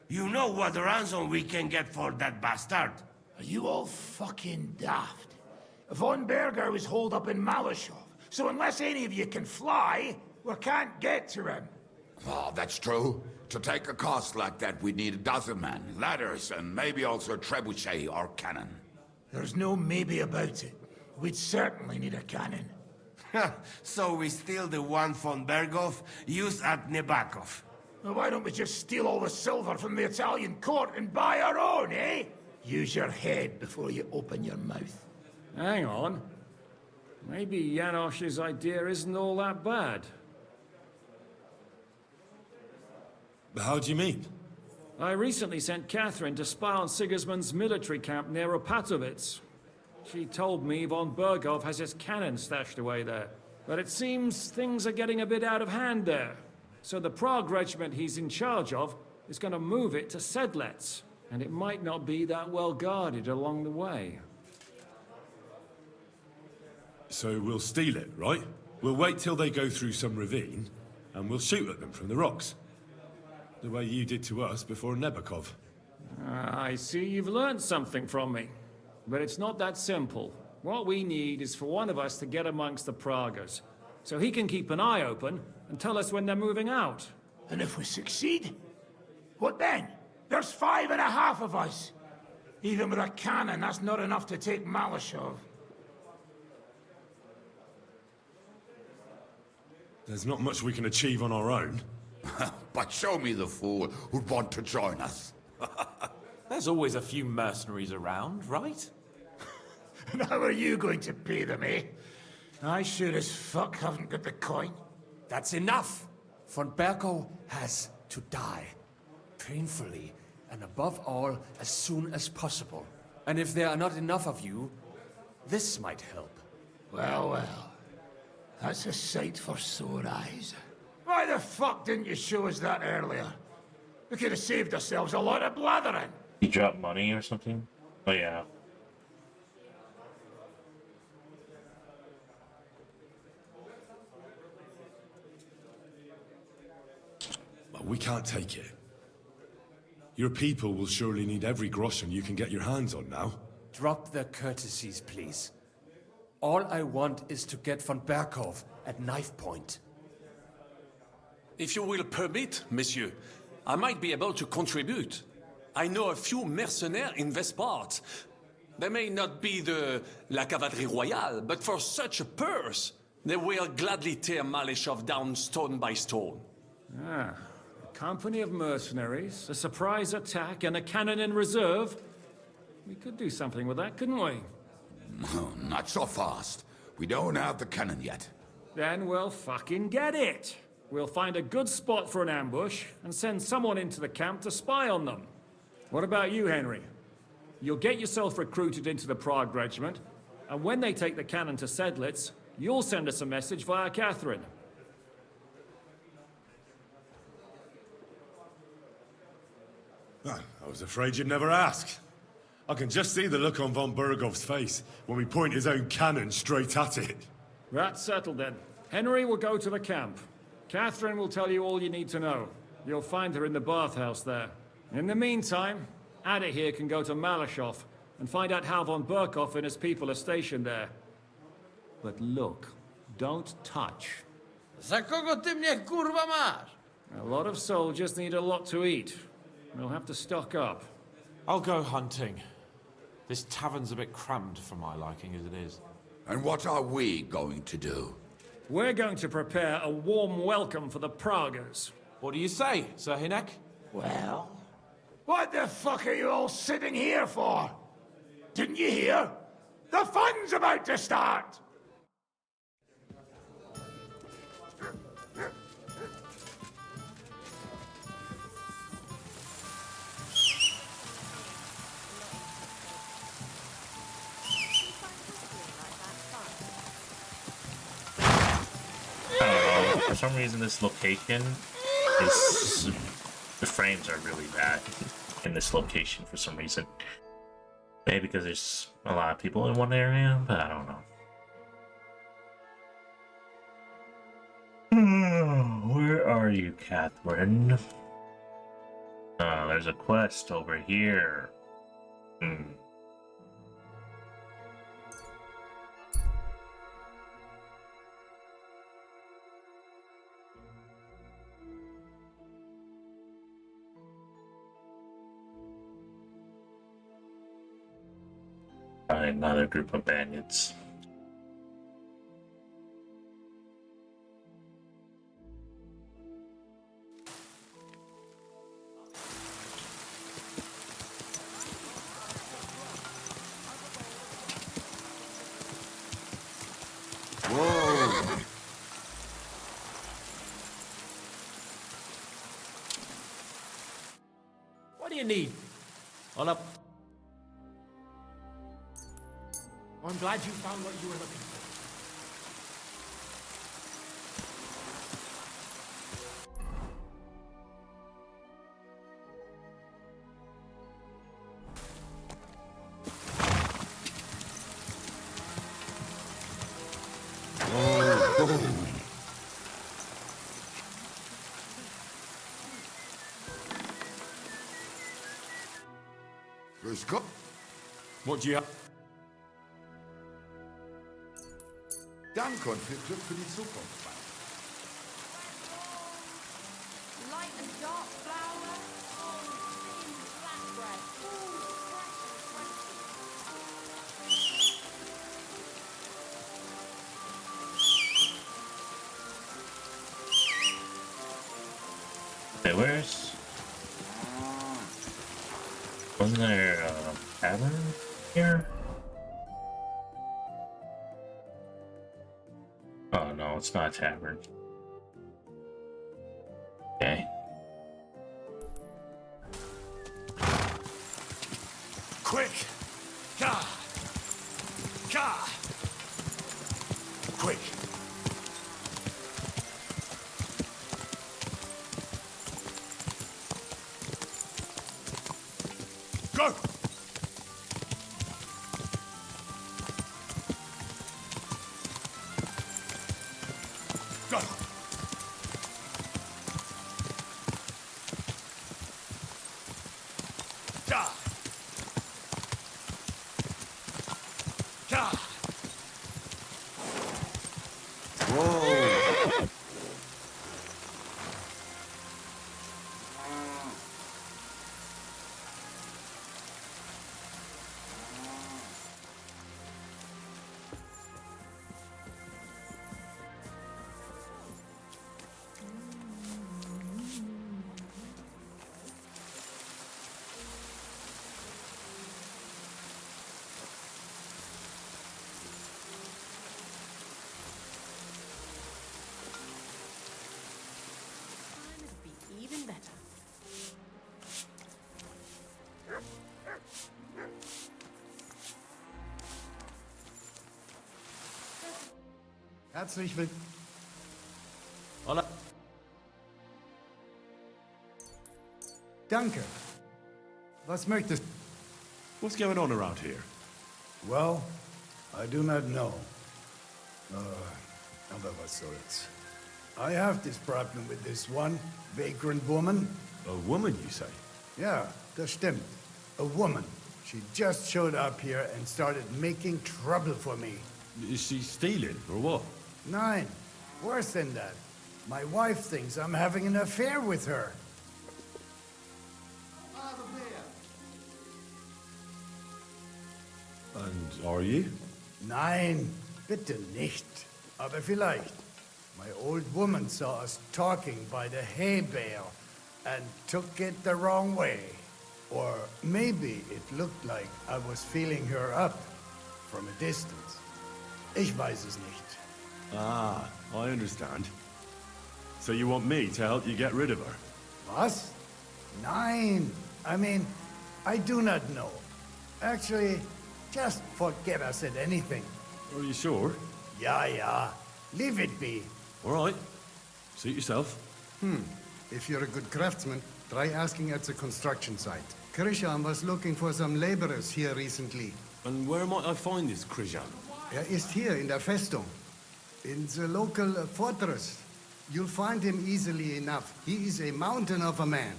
You know what ransom we can get for that bastard. Are you all fucking daft? Von Berger was holed up in Malashov, so unless any of you can fly, we can't get to him. Oh, that's true. To take a cost like that, we'd need a dozen men, ladders, and maybe also a trebuchet or cannon. There's no maybe about it. We'd certainly need a cannon. So we steal the one von Bergov used at Nebakov. Well, why don't we just steal all the silver from the Italian court and buy our own, eh? Use your head before you open your mouth. Hang on. Maybe Janosch's idea isn't all that bad. How do you mean? I recently sent Catherine to spy on Sigismund's military camp near Opatovitz. She told me von Bergov has his cannon stashed away there. But it seems things are getting a bit out of hand there. So the Prague regiment he's in charge of is going to move it to Sedlec. And it might not be that well guarded along the way. So we'll steal it, right? We'll wait till they go through some ravine, and we'll shoot at them from the rocks. The way you did to us before Nebakov. I see you've learned something from me. But it's not that simple. What we need is for one of us to get amongst the Pragas, so he can keep an eye open and tell us when they're moving out. And if we succeed? What then? There's 5.5 of us. Even with a cannon, that's not enough to take Malashov. There's not much we can achieve on our own. But show me the fool who'd want to join us. There's always a few mercenaries around, right? And how are you going to pay them, eh? I sure as fuck haven't got the coin. That's enough! Von Bergov has to die. Painfully, and above all, as soon as possible. And if there are not enough of you, this might help. Well, well. That's a sight for sore eyes. Why the fuck didn't you show us that earlier? We could have saved ourselves a lot of blathering. He dropped money or something? Oh, yeah. Well, we can't take it. Your people will surely need every groschen you can get your hands on now. Drop the courtesies, please. All I want is to get von Bergov at knife point. If you will permit, monsieur, I might be able to contribute. I know a few mercenaires in this part. They may not be la cavalerie royale, but for such a purse, they will gladly tear Malashov down stone by stone. Ah, a company of mercenaries, a surprise attack, and a cannon in reserve. We could do something with that, couldn't we? No, not so fast. We don't have the cannon yet. Then we'll fucking get it. We'll find a good spot for an ambush and send someone into the camp to spy on them. What about you, Henry? You'll get yourself recruited into the Prague regiment, and when they take the cannon to Sedlec, you'll send us a message via Catherine. Ah, I was afraid you'd never ask. I can just see the look on von Bergov's face when we point his own cannon straight at it. That's settled then. Henry will go to the camp. Catherine will tell you all you need to know. You'll find her in the bathhouse there. In the meantime, Ada here can go to Malashov and find out how von Berkov and his people are stationed there. But look, don't touch. Za kogo ty mnie kurwa masz? A lot of soldiers need a lot to eat. We'll have to stock up. I'll go hunting. This tavern's a bit crammed for my liking as it is. And what are we going to do? We're going to prepare a warm welcome for the Pragas. What do you say, Sir Hinek? Well, what the fuck are you all sitting here for? Didn't you hear? The fun's about to start! some reason this location is... The frames are really bad in this location for some reason. Maybe because there's a lot of people in one area, but I don't know. Where are you, Catherine? Oh, there's a quest over here. Another group of bandits. Whoa! What do you need? Hold up. I'm glad you found what you were looking for. Let's go. What do you have? Danke und viel Glück für die Zukunft. Light and dark flour. Oh, thin flatbread. Ooh, fresh and Okay, where's... Wasn't there a tavern here? Oh no, it's not a tavern. Okay. Quick! Ka! Ka! Quick! Go! Go! Ka! Ka! Whoa! even better. Herzlich willkommen. Hola. Danke. Was möchtest du? What's going on around here? Well, I do not know. Aber was soll's. I have this problem with this one vagrant woman. A woman, you say? Yeah, das stimmt. A woman. She just showed up here and started making trouble for me. Is she stealing, or what? Nein, worse than that. My wife thinks I'm having an affair with her. And are you? Nein, bitte nicht. Aber vielleicht. My old woman saw us talking by the hay bale and took it the wrong way. Or maybe it looked like I was feeling her up from a distance. Ich weiß es nicht. Ah, I understand. So you want me to help you get rid of her? Was? Nein. I mean, I do not know. Actually, just forget I said anything. Are you sure? Ja, ja. Leave it be. All right. Suit yourself. If you're a good craftsman, try asking at the construction site. Krishan was looking for some laborers here recently. And where might I find this Krishan? Is here in der Festung. In the local fortress. You'll find him easily enough. He is a mountain of a man.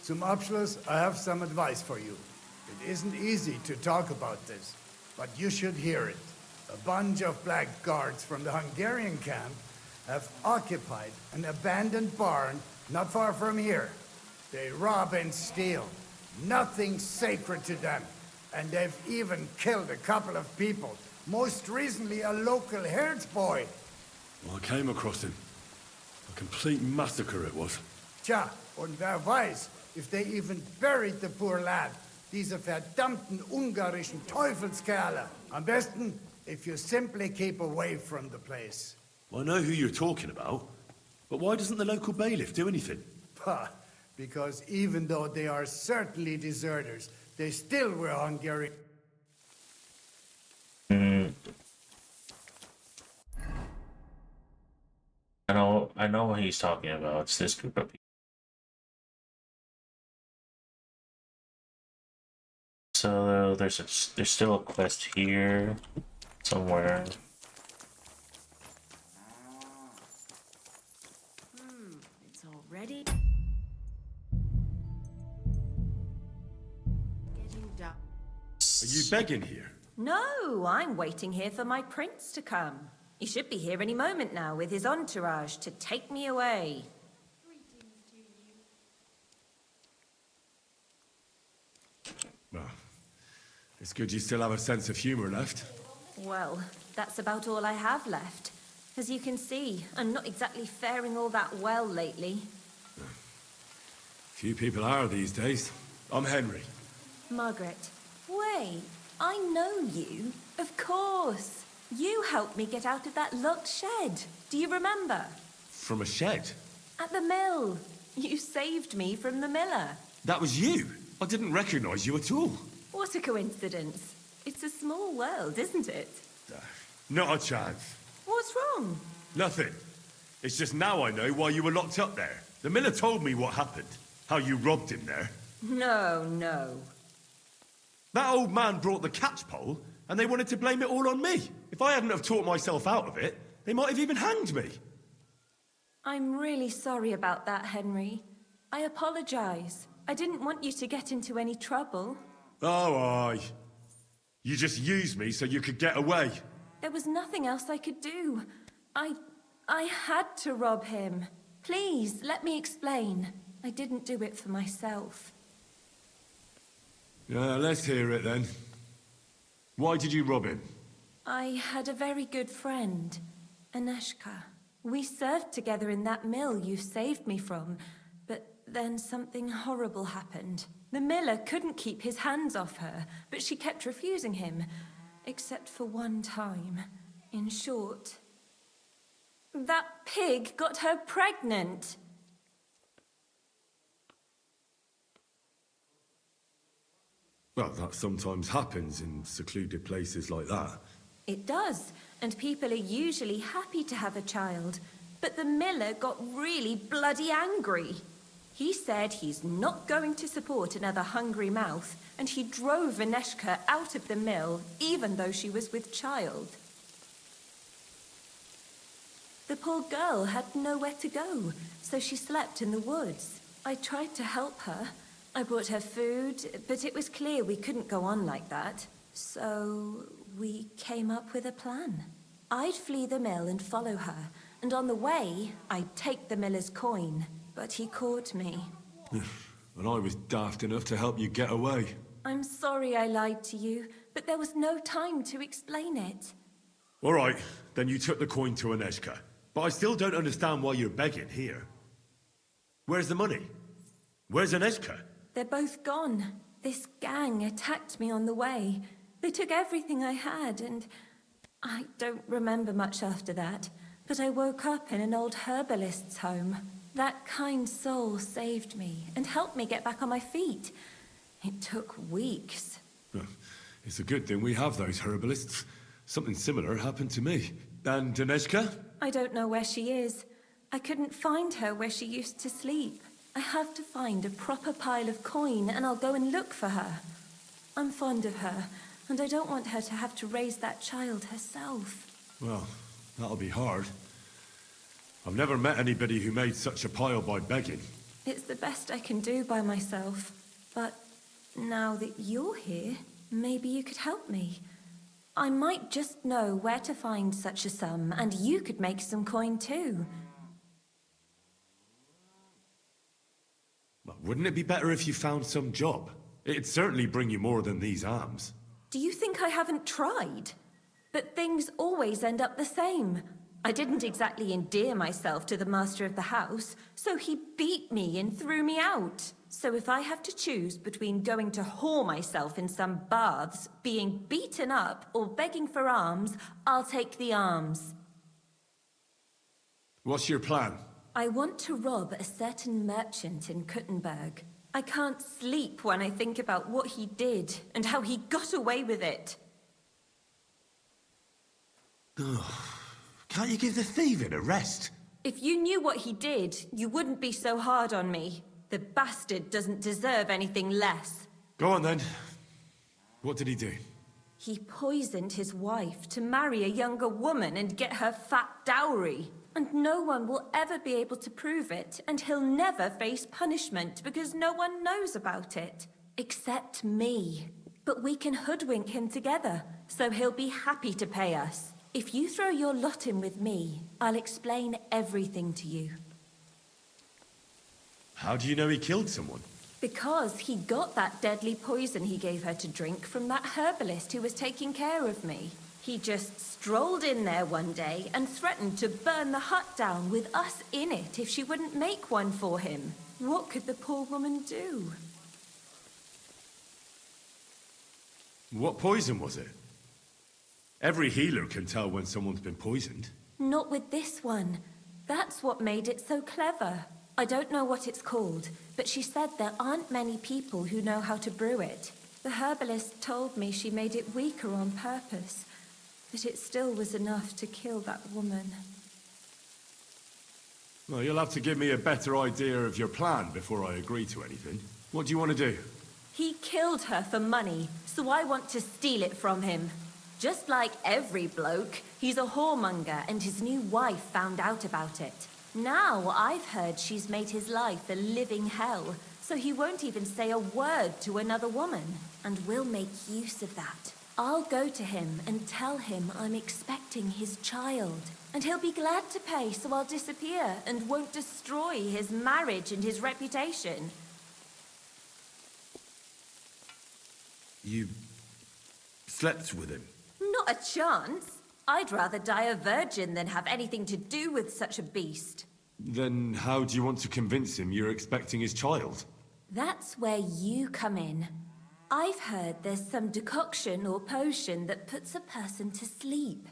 Zum Abschluss, I have some advice for you. It isn't easy to talk about this, but you should hear it. A bunch of black guards from the Hungarian camp have occupied an abandoned barn not far from here. They rob and steal. Nothing sacred to them. And they've even killed a couple of people. Most recently, a local herds boy. Well, I came across him. A complete massacre it was. Tja, und wer weiß, if they even buried the poor lad. Diese verdammten ungarischen Teufelskerle. Am besten, if you simply keep away from the place. I know who you're talking about, but why doesn't the local bailiff do anything? Because even though they are certainly deserters, they still were Hungarian. I know what he's talking about. It's this group of people. So there's still a quest here somewhere. It's all ready. Getting done. Are you begging here? No, I'm waiting here for my prince to come. He should be here any moment now with his entourage to take me away. Well, it's good you still have a sense of humor left. Well, that's about all I have left. As you can see, I'm not exactly faring all that well lately. Few people are these days. I'm Henry. Margaret, wait, I know you. Of course. You helped me get out of that locked shed. Do you remember? From a shed? At the mill. You saved me from the miller. That was you? I didn't recognize you at all. What a coincidence. It's a small world, isn't it? Not a chance. What's wrong? Nothing. It's just now I know why you were locked up there. The miller told me what happened. How you robbed him there. No. That old man brought the catchpole, and they wanted to blame it all on me. If I hadn't have taught myself out of it, they might have even hanged me. I'm really sorry about that, Henry. I apologize. I didn't want you to get into any trouble. Oh, aye. You just used me so you could get away. There was nothing else I could do. I had to rob him. Please, let me explain. I didn't do it for myself. Yeah, let's hear it then. Why did you rob him? I had a very good friend, Aneshka. We served together in that mill you saved me from, but then something horrible happened. The miller couldn't keep his hands off her, but she kept refusing him, except for one time. In short, that pig got her pregnant. Well, that sometimes happens in secluded places like that. It does, and people are usually happy to have a child. But the miller got really bloody angry. He said he's not going to support another hungry mouth, and he drove Aneshka out of the mill, even though she was with child. The poor girl had nowhere to go, so she slept in the woods. I tried to help her. I brought her food, but it was clear we couldn't go on like that. So we came up with a plan. I'd flee the mill and follow her, and on the way, I'd take the miller's coin. But he caught me. And I was daft enough to help you get away. I'm sorry I lied to you, but there was no time to explain it. All right, then you took the coin to Aneshka. But I still don't understand why you're begging here. Where's the money? Where's Aneshka? They're both gone. This gang attacked me on the way. They took everything I had, and I don't remember much after that. But I woke up in an old herbalist's home. That kind soul saved me and helped me get back on my feet. It took weeks. It's a good thing we have those herbalists. Something similar happened to me. And Aneshka? I don't know where she is. I couldn't find her where she used to sleep. I have to find a proper pile of coin and I'll go and look for her. I'm fond of her, and I don't want her to have to raise that child herself. Well, that'll be hard. I've never met anybody who made such a pile by begging. It's the best I can do by myself. But now that you're here, maybe you could help me. I might just know where to find such a sum, and you could make some coin too. Well, wouldn't it be better if you found some job? It'd certainly bring you more than these alms. Do you think I haven't tried? But things always end up the same. I didn't exactly endear myself to the master of the house, so he beat me and threw me out. So if I have to choose between going to whore myself in some baths, being beaten up, or begging for alms, I'll take the alms. What's your plan? I want to rob a certain merchant in Kuttenberg. I can't sleep when I think about what he did and how he got away with it. Can't you give the thieving a rest? If you knew what he did, you wouldn't be so hard on me. The bastard doesn't deserve anything less. Go on then. What did he do? He poisoned his wife to marry a younger woman and get her fat dowry. And no one will ever be able to prove it, and he'll never face punishment because no one knows about it. Except me. But we can hoodwink him together, so he'll be happy to pay us. If you throw your lot in with me, I'll explain everything to you. How do you know he killed someone? Because he got that deadly poison he gave her to drink from that herbalist who was taking care of me. He just strolled in there one day and threatened to burn the hut down with us in it if she wouldn't make one for him. What could the poor woman do? What poison was it? Every healer can tell when someone's been poisoned. Not with this one. That's what made it so clever. I don't know what it's called, but she said there aren't many people who know how to brew it. The herbalist told me she made it weaker on purpose, but it still was enough to kill that woman. Well, you'll have to give me a better idea of your plan before I agree to anything. What do you want to do? He killed her for money, so I want to steal it from him. Just like every bloke, he's a whoremonger and his new wife found out about it. Now I've heard she's made his life a living hell, so he won't even say a word to another woman. And we'll make use of that. I'll go to him and tell him I'm expecting his child. And he'll be glad to pay, so I'll disappear and won't destroy his marriage and his reputation. You slept with him? Not a chance. I'd rather die a virgin than have anything to do with such a beast. Then how do you want to convince him you're expecting his child? That's where you come in. I've heard there's some decoction or potion that puts a person to sleep.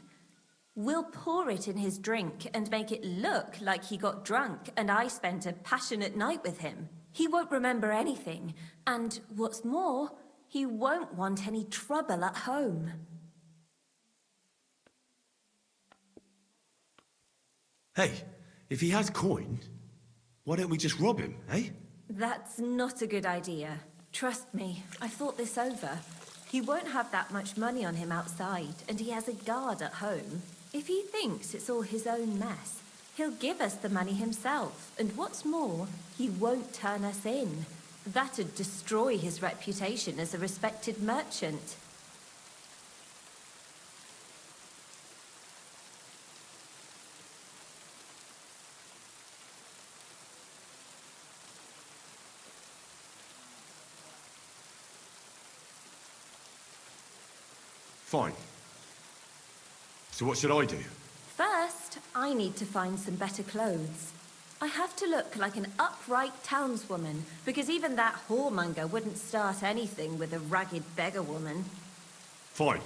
We'll pour it in his drink and make it look like he got drunk and I spent a passionate night with him. He won't remember anything, and what's more, he won't want any trouble at home. Hey, if he has coin, why don't we just rob him, eh? That's not a good idea. Trust me, I thought this over. He won't have that much money on him outside, and he has a guard at home. If he thinks it's all his own mess, he'll give us the money himself, and what's more, he won't turn us in. That'd destroy his reputation as a respected merchant. Fine. So what should I do? First, I need to find some better clothes. I have to look like an upright townswoman, because even that whoremonger wouldn't start anything with a ragged beggar woman. Fine.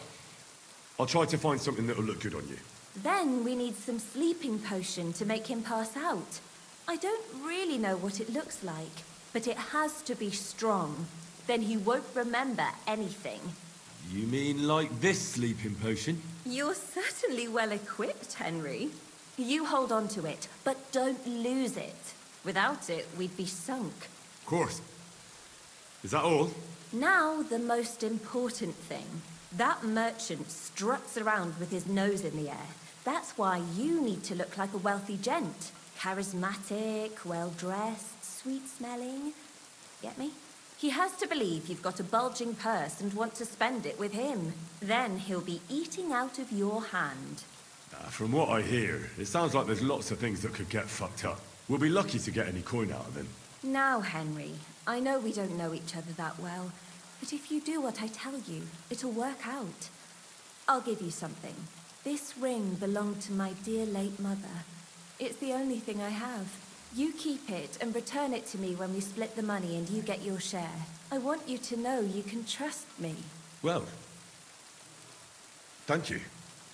I'll try to find something that'll look good on you. Then we need some sleeping potion to make him pass out. I don't really know what it looks like, but it has to be strong. Then he won't remember anything. You mean like this sleeping potion? You're certainly well equipped, Henry. You hold on to it, but don't lose it. Without it, we'd be sunk. Of course. Is that all? Now, the most important thing. That merchant struts around with his nose in the air. That's why you need to look like a wealthy gent. Charismatic, well-dressed, sweet-smelling. Get me? He has to believe you've got a bulging purse and want to spend it with him. Then he'll be eating out of your hand. From what I hear, it sounds like there's lots of things that could get fucked up. We'll be lucky to get any coin out of him. Now, Henry, I know we don't know each other that well, but if you do what I tell you, it'll work out. I'll give you something. This ring belonged to my dear late mother. It's the only thing I have. You keep it and return it to me when we split the money and you get your share. I want you to know you can trust me. Well, thank you.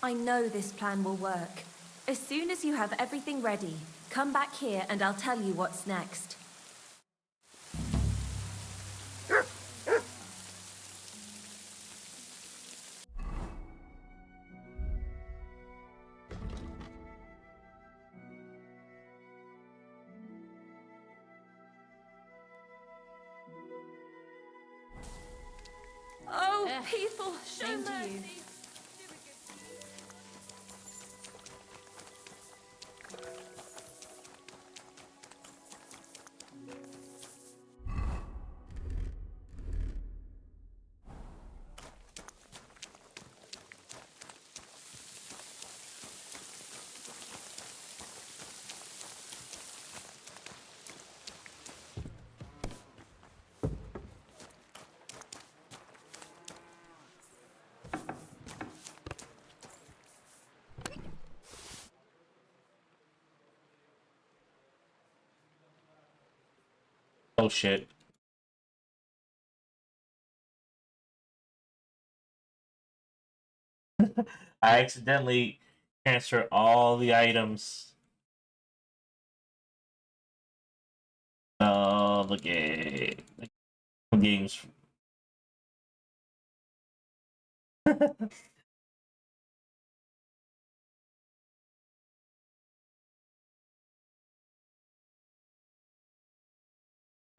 I know this plan will work. As soon as you have everything ready, come back here and I'll tell you what's next. Oh, people, show mercy. Oh shit. I accidentally transferred all the items. Oh, the games.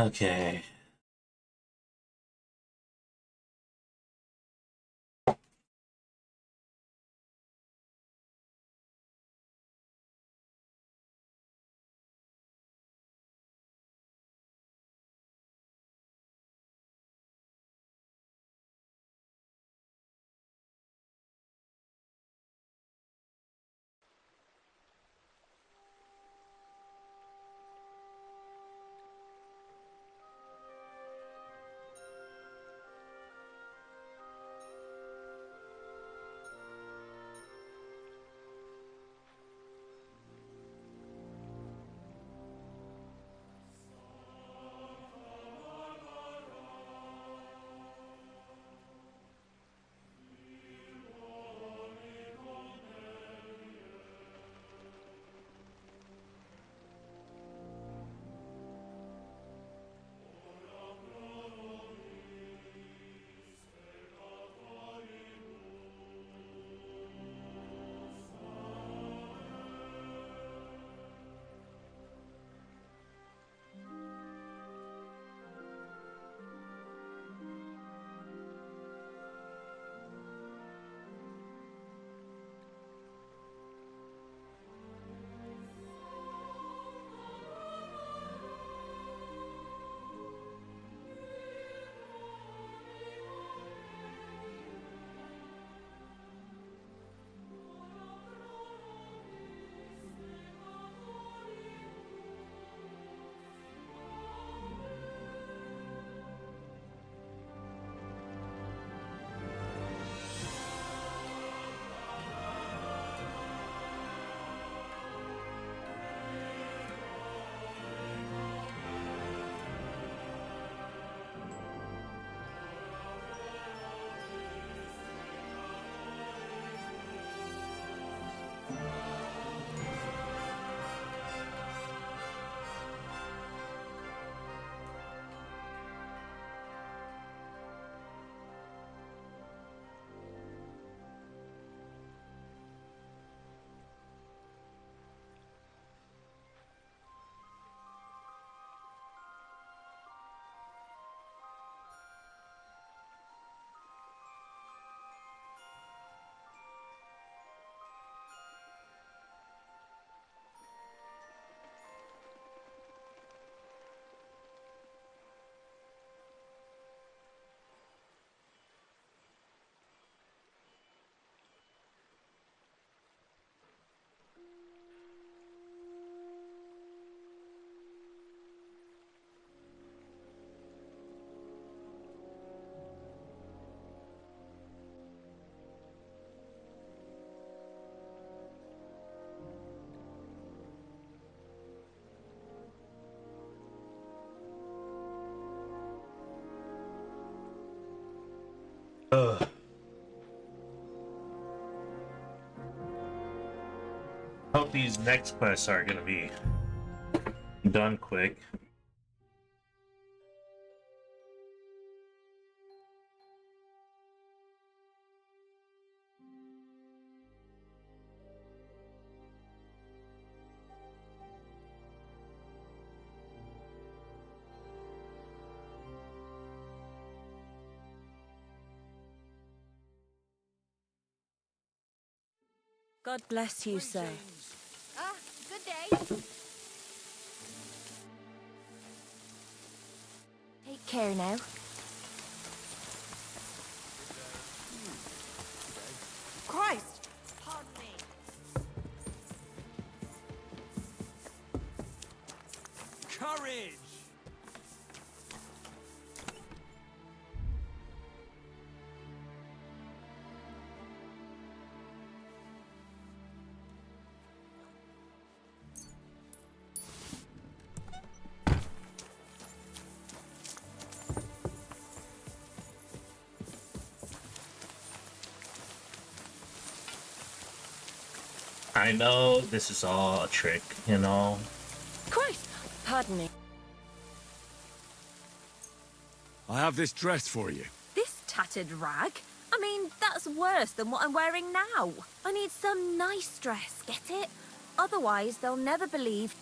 Okay. Ugh. Hope these next quests are gonna be done quick. God bless you, sir. Ah, good day. Take care now. Christ! Pardon me. Courage! I know this is all a trick, you know. Christ! Pardon me. I have this dress for you. This tattered rag? I mean, that's worse than what I'm wearing now. I need some nice dress, get it? Otherwise, they'll never believe.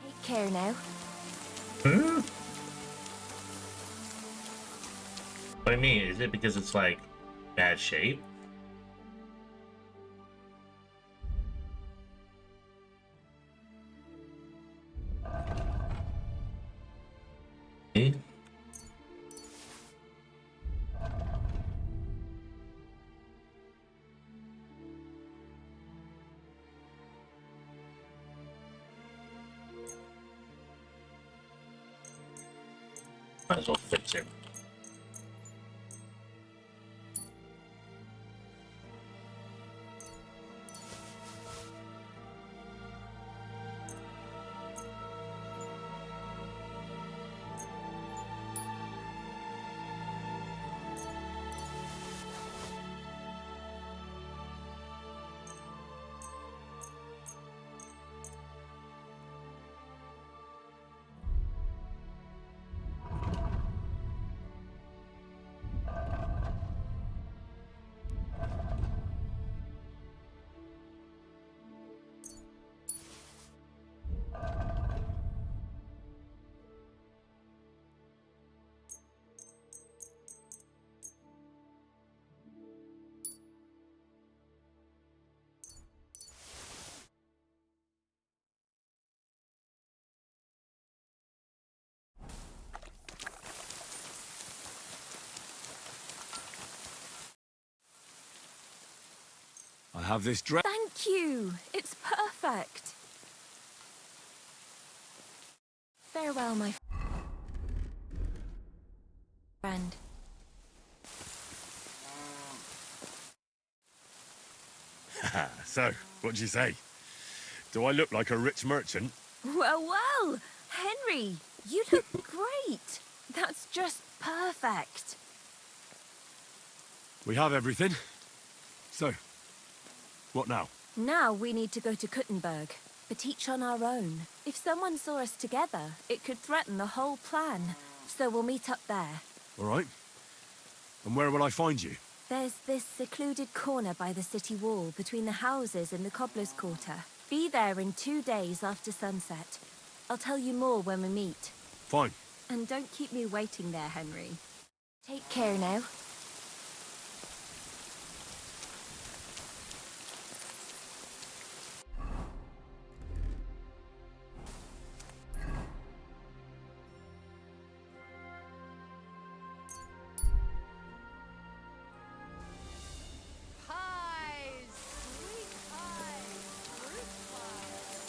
Take care now. Hmm? What do you mean? Is it because it's like bad shape? Eh? Might as well fix it. I have this dress. Thank you. It's perfect. Farewell, my friend. So, what'd you say? Do I look like a rich merchant? Well, well, Henry, you look great. That's just perfect. We have everything. So, what now? Now we need to go to Kuttenberg, but each on our own. If someone saw us together, it could threaten the whole plan. So we'll meet up there. All right. And where will I find you? There's this secluded corner by the city wall between the houses in the Cobbler's Quarter. Be there in 2 days after sunset. I'll tell you more when we meet. Fine. And don't keep me waiting there, Henry. Take care now. Pies! Sweet pies! Fruit pies!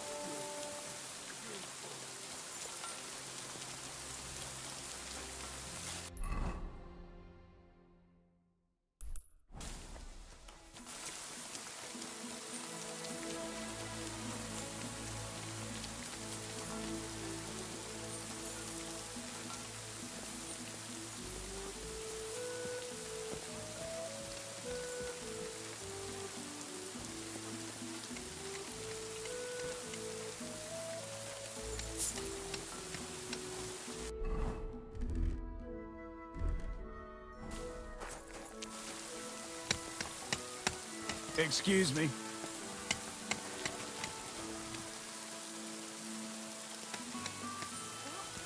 Excuse me.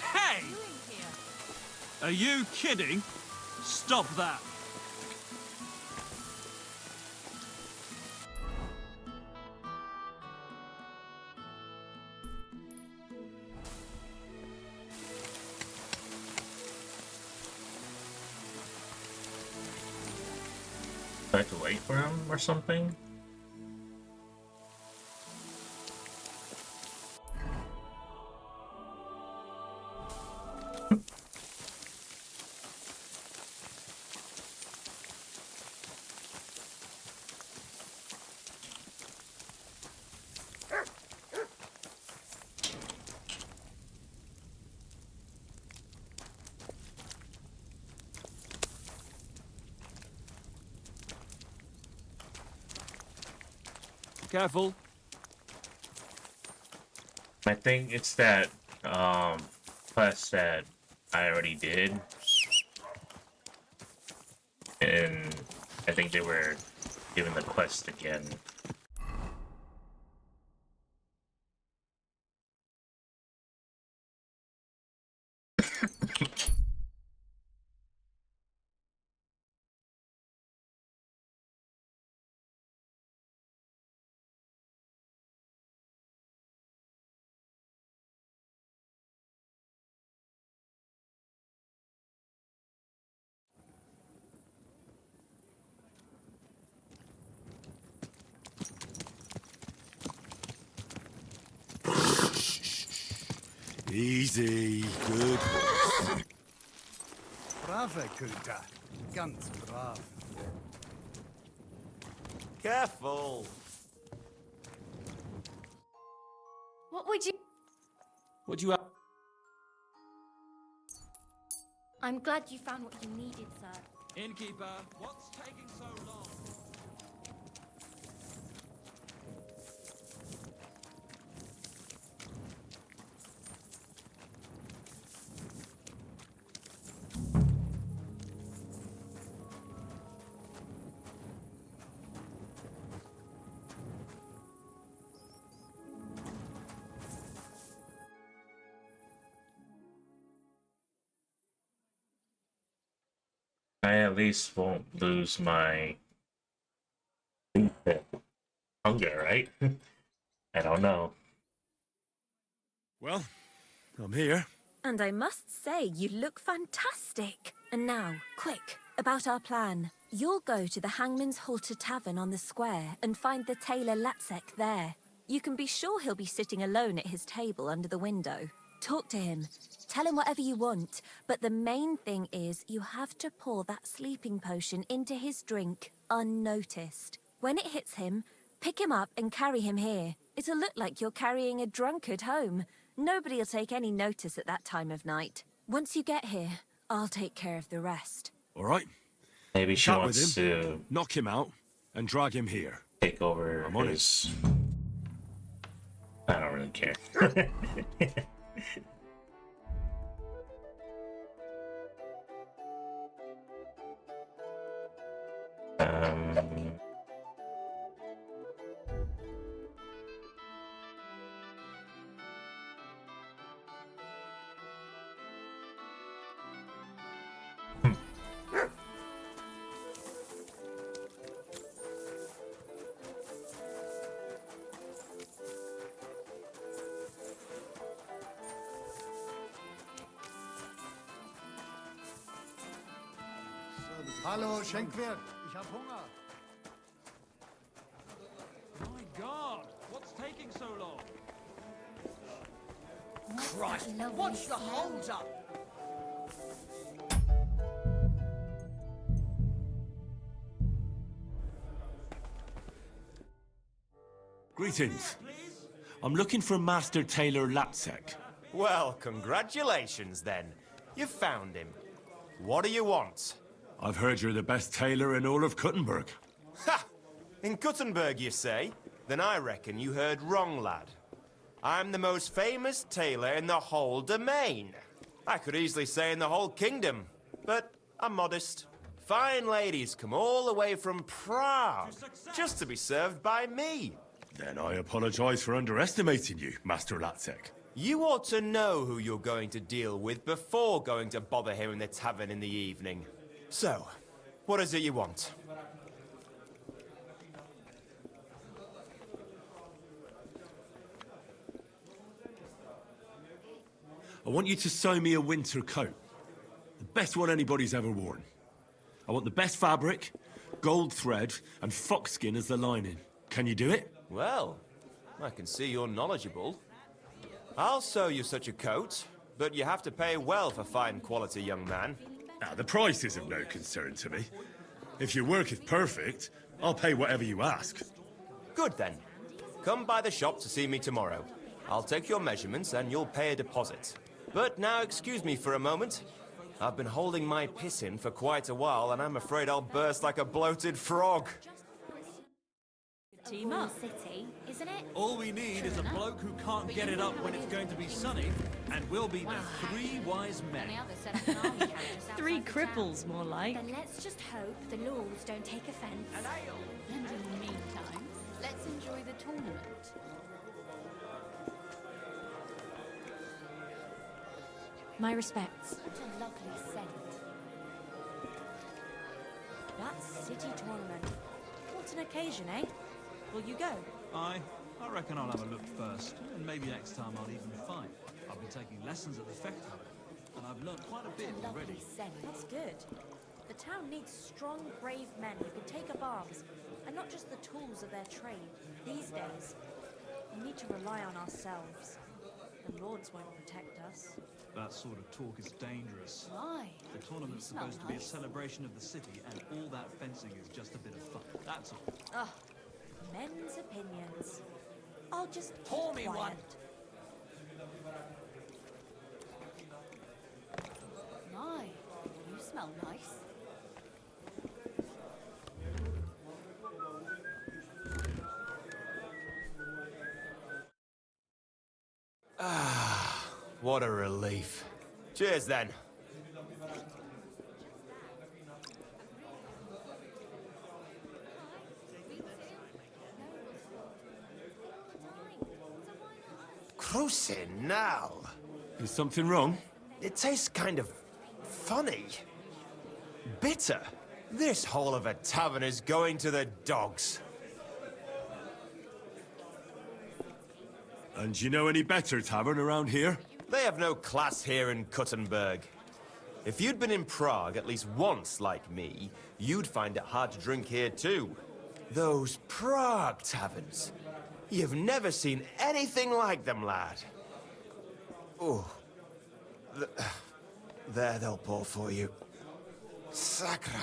Hey! Are you kidding? Stop that. I have to wait for him or something? Careful. I think it's that quest that I already did. And I think they were given the quest again. Easy, good. Brave Kunta. Ganz brav. Careful. What would you... What do you have? I'm glad you found what you needed, sir. Innkeeper, what's taking so long? I at least won't lose my hunger, right? I don't know. Well, I'm here. And I must say, you look fantastic. And now, quick, about our plan. You'll go to the Hangman's Halter Tavern on the square and find the tailor Lapsek there. You can be sure he'll be sitting alone at his table under the window. Talk to him. Tell him whatever you want. But the main thing is you have to pour that sleeping potion into his drink unnoticed. When it hits him, pick him up and carry him here. It'll look like you're carrying a drunkard home. Nobody'll take any notice at that time of night. Once you get here, I'll take care of the rest. All right. Maybe she Chat wants with him, to knock him out, and drag him here. take over I'm on his... I don't really care. um... Hallo, Schenkwirt. Ich hab Hunger. My God, what's taking so long? Christ, what's the hold up? Greetings. I'm looking for Master Tailor Lapsek. Well, congratulations then. You've found him. What do you want? I've heard you're the best tailor in all of Kuttenberg. Ha! In Kuttenberg, you say? Then I reckon you heard wrong, lad. I'm the most famous tailor in the whole domain. I could easily say in the whole kingdom, but I'm modest. fine ladies come all the way from Prague just to be served by me. Then I apologize for underestimating you, Master Latzek. You ought to know who you're going to deal with before going to bother him in the tavern in the evening. So, what is it you want? I want you to sew me a winter coat. The best one anybody's ever worn. I want the best fabric, gold thread, and foxskin as the lining. Can you do it? Well, I can see you're knowledgeable. I'll sew you such a coat, but you have to pay well for fine quality, young man. Now, the price is of no concern to me. If your work is perfect, I'll pay whatever you ask. Good then. Come by the shop to see me tomorrow. I'll take your measurements and you'll pay a deposit. But now excuse me for a moment. I've been holding my piss in for quite a while and I'm afraid I'll burst like a bloated frog. Team up. City, isn't it? All we need is a bloke who can't get it up when it's going to be sunny, and we'll be the three wise men. Three cripples, more like. Then let's just hope the lords don't take offence. And in the meantime, let's enjoy the tournament. My respects. Such a lovely scent. That city tournament. What an occasion, eh? Will you go? I reckon I'll have a look first, and maybe next time I'll even fight. I've been taking lessons at the Fechthub, and I've learned quite a bit already. That's good. The town needs strong, brave men who can take up arms, and not just the tools of their trade. These days, we need to rely on ourselves. The lords won't protect us. That sort of talk is dangerous. Why? The tournament's supposed to be a celebration of the city, and all that fencing is just a bit of fun. That's all. Ugh. Men's opinions. I'll just keep Pour me quiet. one. My, you smell nice. Ah, what a relief. Cheers then. Cruising now. Is something wrong? It tastes kind of funny. Bitter. This hole of a tavern is going to the dogs. And you know any better tavern around here? They have no class here in Kuttenberg. If you'd been in Prague at least once like me, you'd find it hard to drink here too. Those Prague taverns. You've never seen anything like them, lad. Oh. There they'll pour for you. Sakra.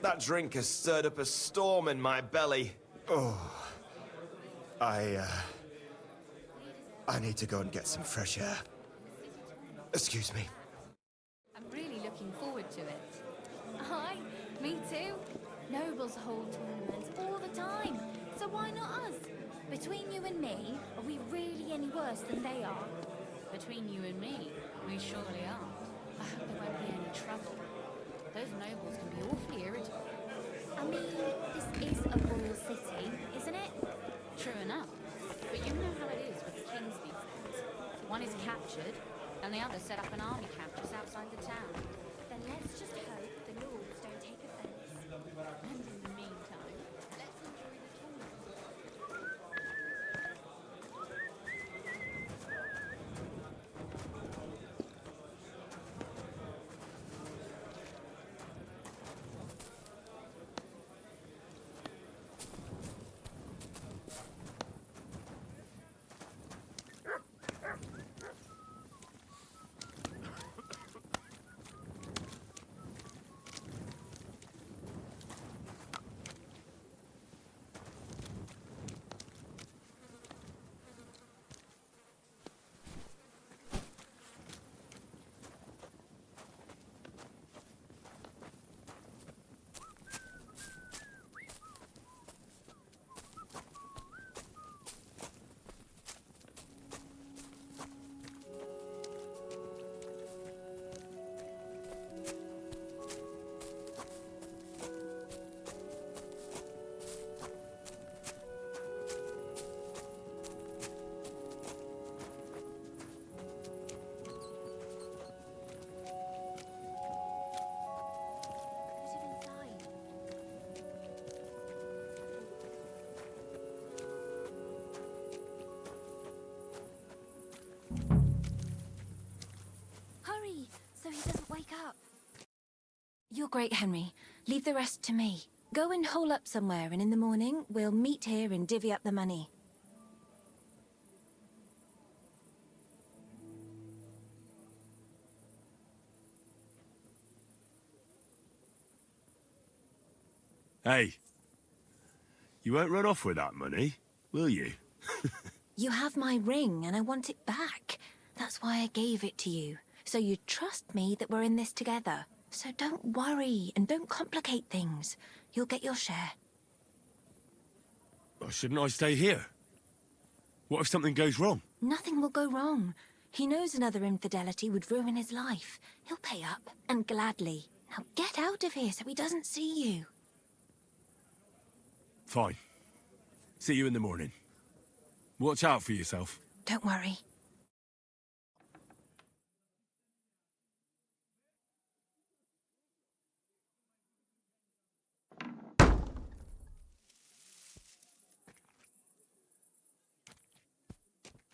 That drink has stirred up a storm in my belly. Oh. I need to go and get some fresh air. Excuse me. I'm really looking forward to it. Hi, me too. Nobles hold tournaments all the time, so why not us? Between you and me, are we really any worse than they are? Between you and me, we surely are. I hope there won't be any trouble. Those nobles can be awfully irritable. I mean, this is a royal city, isn't it? True enough. But you know how it is with the kings these days. One is captured, and the other set up an army camp just outside the town. Then let's just hope the lords don't take offence. And in the meantime, let's enjoy the tournament. so he doesn't wake up. You're great, Henry. Leave the rest to me. Go and hole up somewhere, and in the morning, we'll meet here and divvy up the money. Hey, you won't run off with that money, will you? You have my ring, and I want it back. That's why I gave it to you. So you trust me that we're in this together. So don't worry, and don't complicate things. You'll get your share. Well, shouldn't I stay here? What if something goes wrong? Nothing will go wrong. He knows another infidelity would ruin his life. He'll pay up, and gladly. Now get out of here so he doesn't see you. Fine. See you in the morning. Watch out for yourself. Don't worry.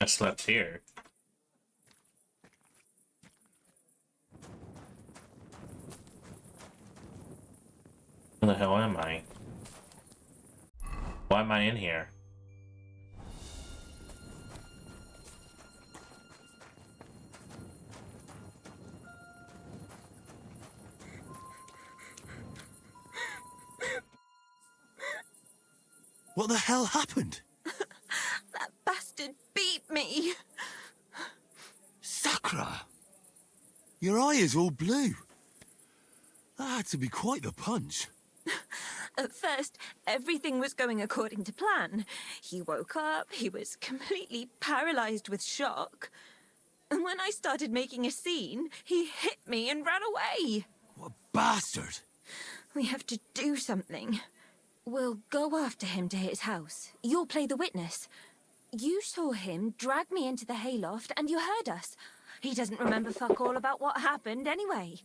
I slept here. Where the hell am I? Why am I in here? What the hell happened? That bastard beat me. Sakra! Your eye is all blue. That had to be quite the punch. At first, everything was going according to plan. He woke up, he was completely paralyzed with shock. And when I started making a scene, he hit me and ran away. What a bastard! We have to do something. We'll go after him to his house. You'll play the witness. You saw him drag me into the hayloft and you heard us. He doesn't remember fuck all about what happened anyway.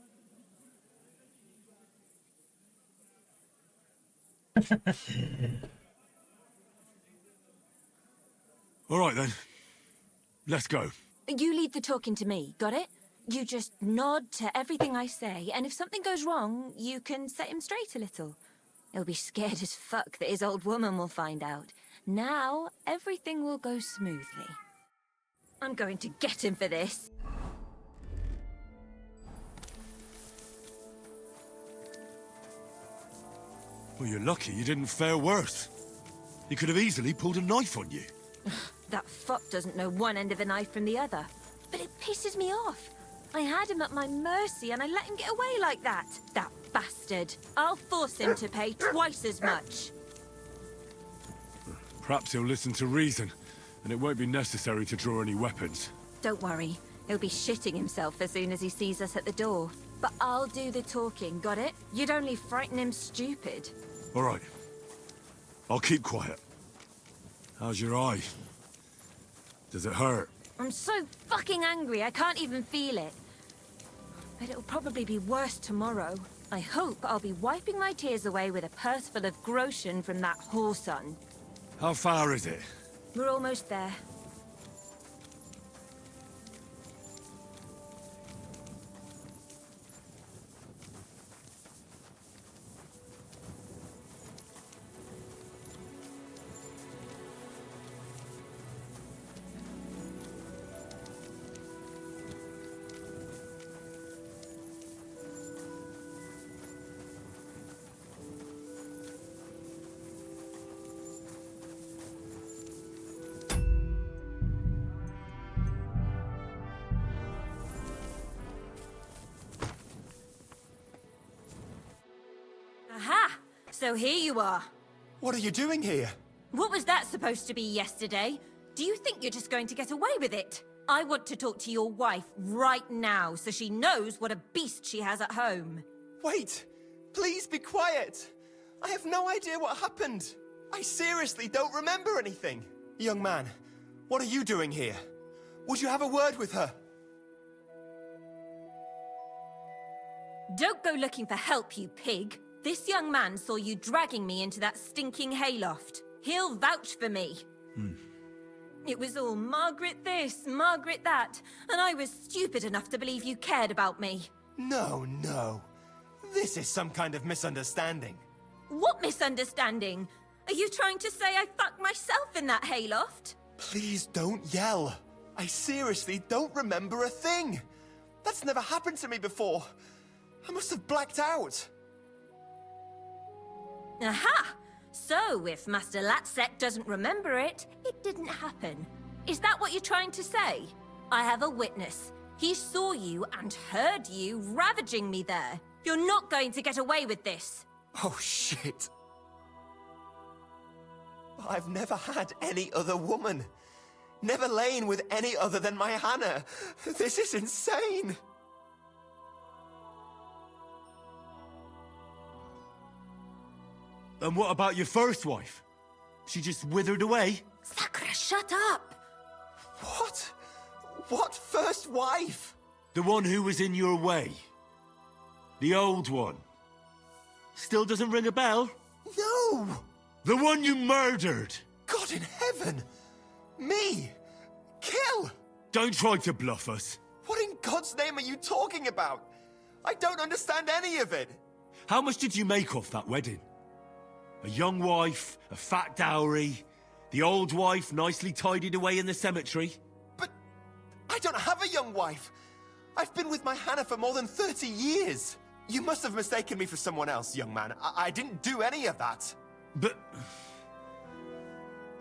All right, then. Let's go. You leave the talking to me, got it? You just nod to everything I say, and if something goes wrong, you can set him straight a little. He'll be scared as fuck that his old woman will find out. Now, everything will go smoothly. I'm going to get him for this. Well, you're lucky you didn't fare worse. He could have easily pulled a knife on you. That fuck doesn't know one end of a knife from the other. But it pisses me off. I had him at my mercy and I let him get away like that. That bastard. I'll force him to pay twice as much. Perhaps he'll listen to reason, and it won't be necessary to draw any weapons. Don't worry. He'll be shitting himself as soon as he sees us at the door. But I'll do the talking, got it? You'd only frighten him stupid. All right. I'll keep quiet. How's your eye? Does it hurt? I'm so fucking angry I can't even feel it. But it'll probably be worse tomorrow. I hope I'll be wiping my tears away with a purse full of groschen from that whoreson. How far is it? We're almost there. Aha! So here you are. What are you doing here? What was that supposed to be yesterday? Do you think you're just going to get away with it? I want to talk to your wife right now so she knows what a beast she has at home. Wait! Please be quiet! I have no idea what happened. I seriously don't remember anything. Young man, what are you doing here? Would you have a word with her? Don't go looking for help, you pig. This young man saw you dragging me into that stinking hayloft. He'll vouch for me. It was all Margaret this, Margaret that, and I was stupid enough to believe you cared about me. No, no. This is some kind of misunderstanding. What misunderstanding? Are you trying to say I fucked myself in that hayloft? Please don't yell. I seriously don't remember a thing. That's never happened to me before. I must have blacked out. Aha! So, if Master Latsek doesn't remember it, it didn't happen. Is that what you're trying to say? I have a witness. He saw you and heard you ravaging me there. You're not going to get away with this. Oh, shit. I've never had any other woman. Never lain with any other than my Hannah. This is insane. And what about your first wife? She just withered away? Sakura, shut up! What? What first wife? The one who was in your way. The old one. Still doesn't ring a bell? No! The one you murdered! God in heaven! Me? Kill? Don't try to bluff us. What in God's name are you talking about? I don't understand any of it. How much did you make off that wedding? A young wife, a fat dowry, the old wife nicely tidied away in the cemetery. But I don't have a young wife. I've been with my Hannah for more than 30 years. You must have mistaken me for someone else, young man. I didn't do any of that. But...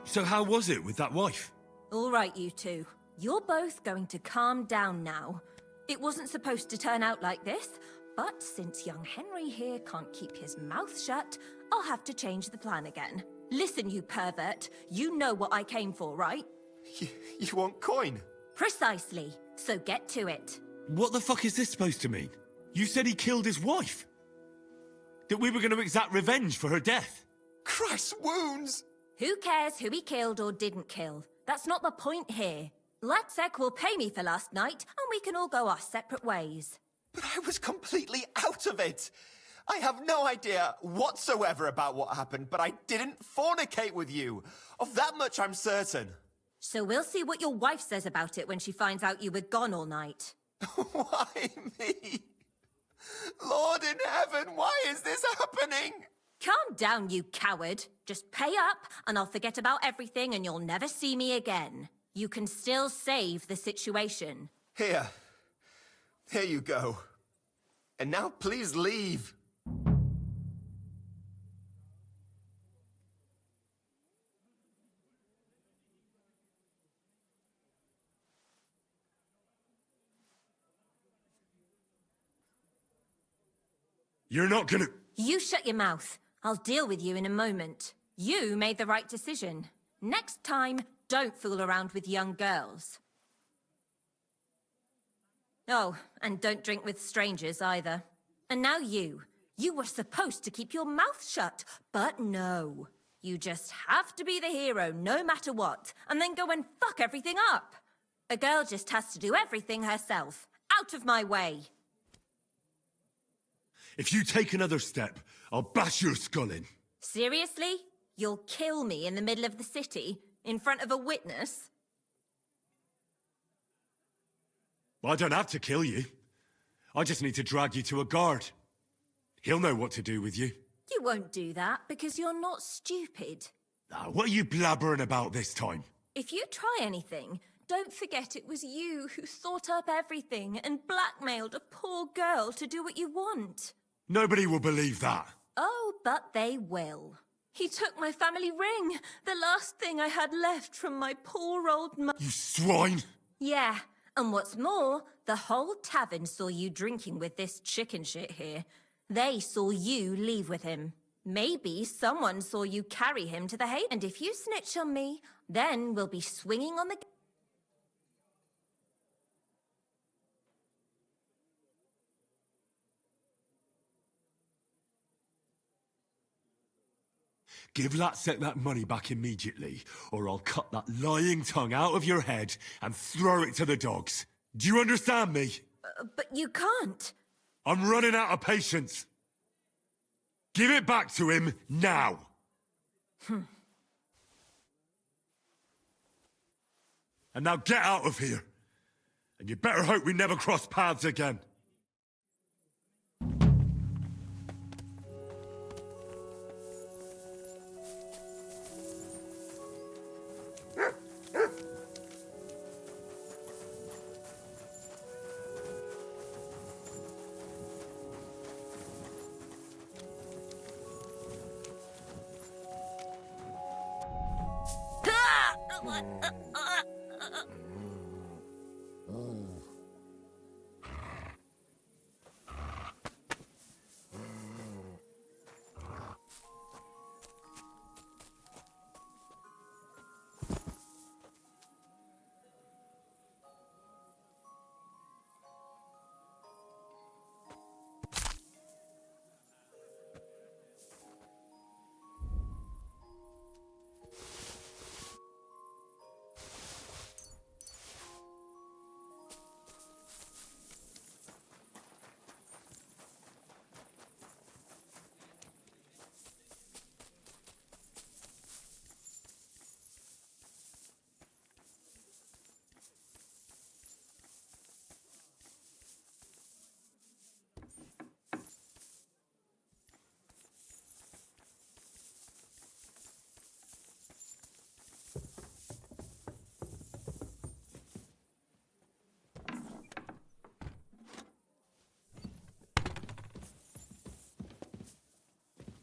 So how was it with that wife? All right, you two. You're both going to calm down now. It wasn't supposed to turn out like this, but since young Henry here can't keep his mouth shut, I'll have to change the plan again. Listen, you pervert. You know what I came for, right? You want coin? Precisely. So get to it. What the fuck is this supposed to mean? You said he killed his wife. That we were going to exact revenge for her death. Christ's wounds! Who cares who he killed or didn't kill? That's not the point here. Latsek will pay me for last night, and we can all go our separate ways. But I was completely out of it. I have no idea whatsoever about what happened, but I didn't fornicate with you. Of that much I'm certain. So we'll see what your wife says about it when she finds out you were gone all night. Why me? Lord in heaven, why is this happening? Calm down, you coward. Just pay up, and I'll forget about everything, and you'll never see me again. You can still save the situation. Here. Here you go. And now please leave. You're not gonna... You shut your mouth. I'll deal with you in a moment. You made the right decision. Next time, don't fool around with young girls. Oh, and don't drink with strangers either. And now you. You were supposed to keep your mouth shut, but no. You just have to be the hero no matter what, and then go and fuck everything up. A girl just has to do everything herself. Out of my way. If you take another step, I'll bash your skull in. Seriously? You'll kill me in the middle of the city, in front of a witness? I don't have to kill you. I just need to drag you to a guard. He'll know what to do with you. You won't do that because you're not stupid. What are you blabbering about this time? If you try anything, don't forget it was you who thought up everything and blackmailed a poor girl to do what you want. Nobody will believe that. Oh, but they will. He took my family ring, the last thing I had left from my poor old mother. You swine! Yeah, and what's more, the whole tavern saw you drinking with this chicken shit here. They saw you leave with him. Maybe someone saw you carry him to the hay. And if you snitch on me, then we'll be swinging on the... Give Latsek that money back immediately, or I'll cut that lying tongue out of your head and throw it to the dogs. Do you understand me? But you can't. I'm running out of patience. Give it back to him now. And now get out of here. And you better hope we never cross paths again.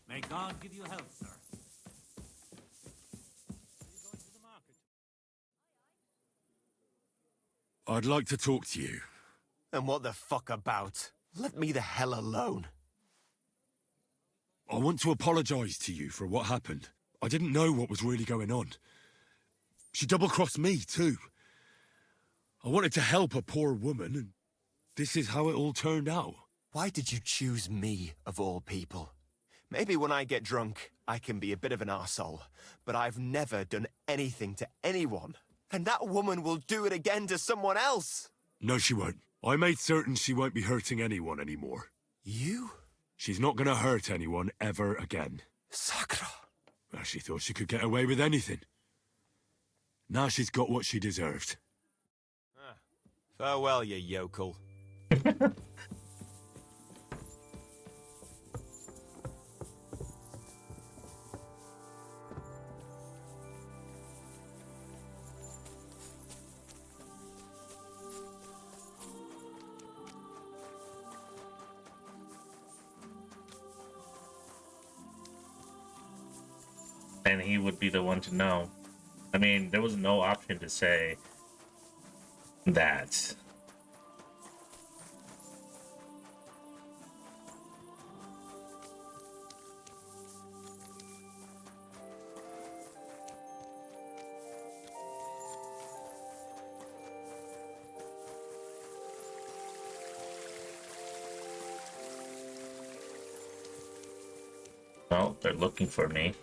May God give you health, sir. I'd like to talk to you. And what the fuck about? Let me the hell alone. I want to apologize to you for what happened. I didn't know what was really going on. She double-crossed me, too. I wanted to help a poor woman, and this is how it all turned out. Why did you choose me, of all people? Maybe when I get drunk, I can be a bit of an arsehole, but I've never done anything to anyone. And that woman will do it again to someone else. No, she won't. I made certain she won't be hurting anyone anymore. You? She's not gonna hurt anyone ever again. Sakra! Well, she thought she could get away with anything. Now she's got what she deserved. Farewell, you yokel. And he would be the one to know. I mean, there was no option to say that. Well, they're looking for me.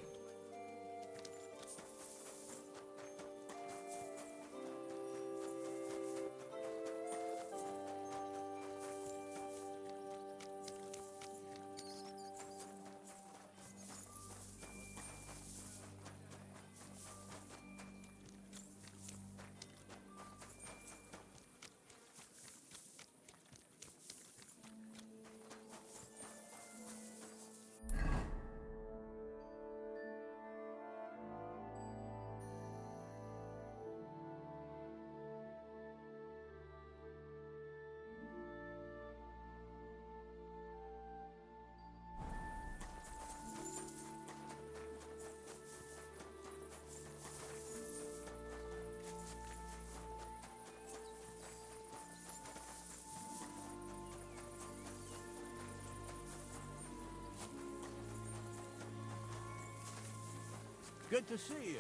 Good to see you.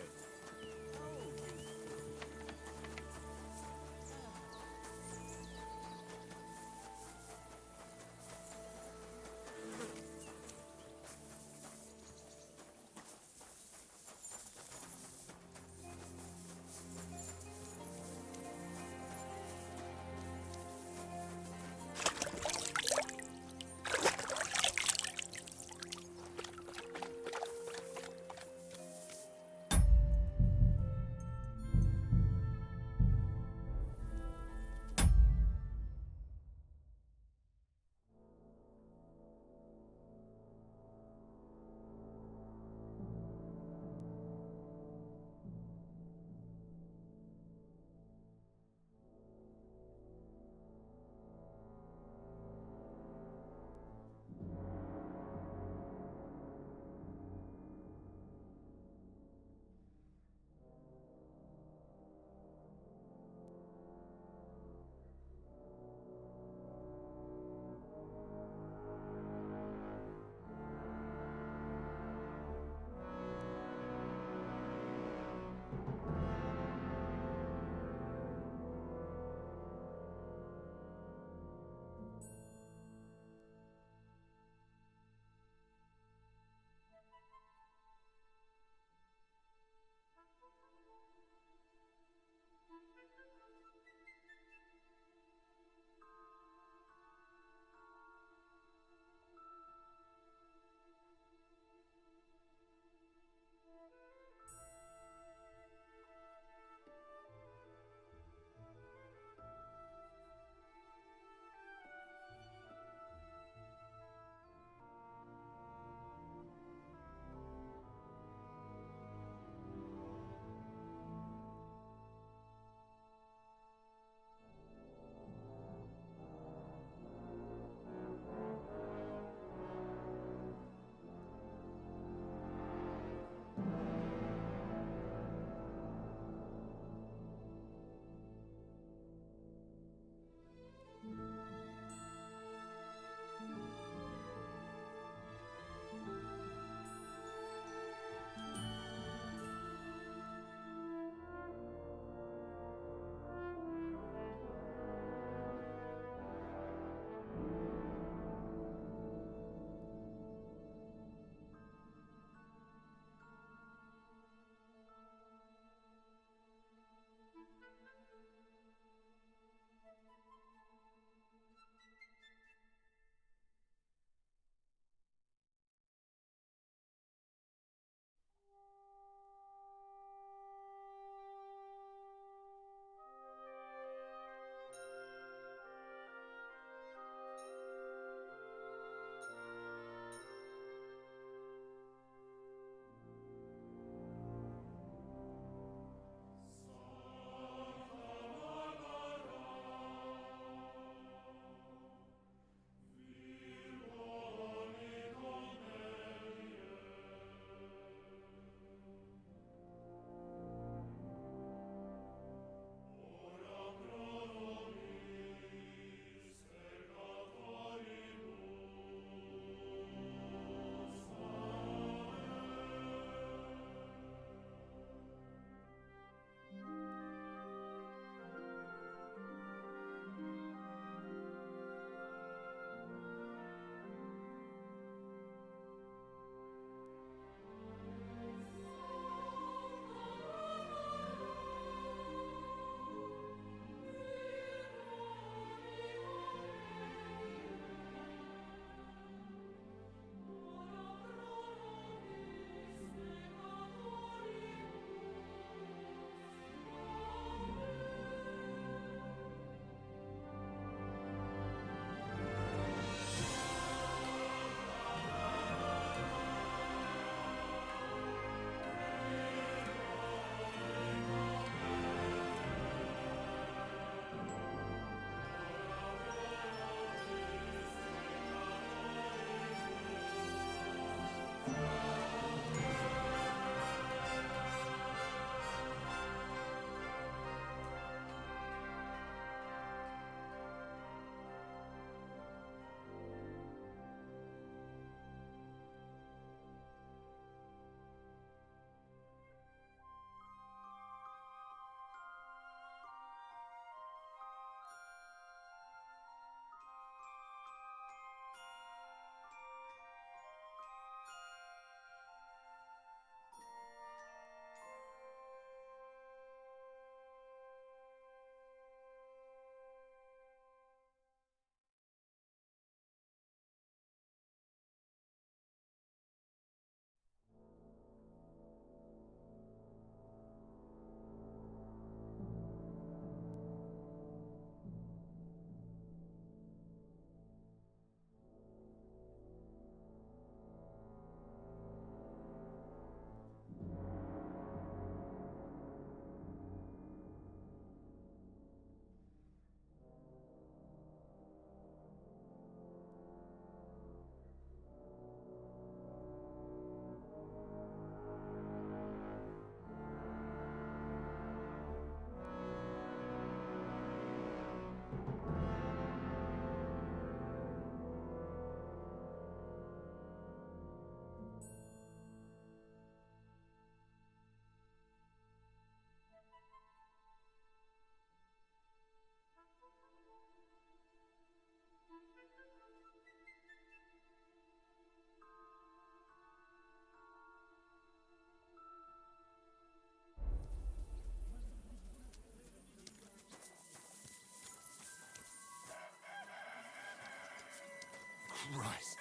Christ.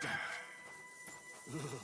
Damn it. Ugh.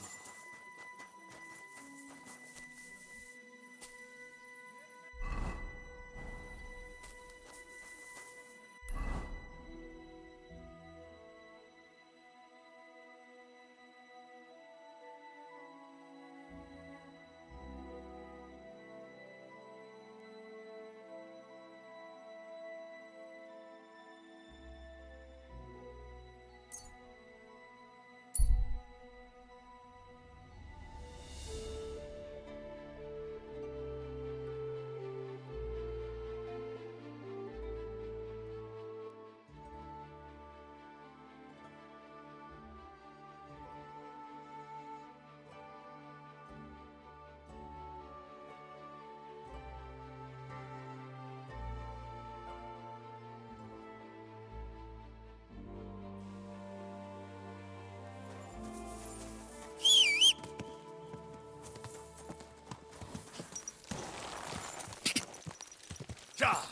God!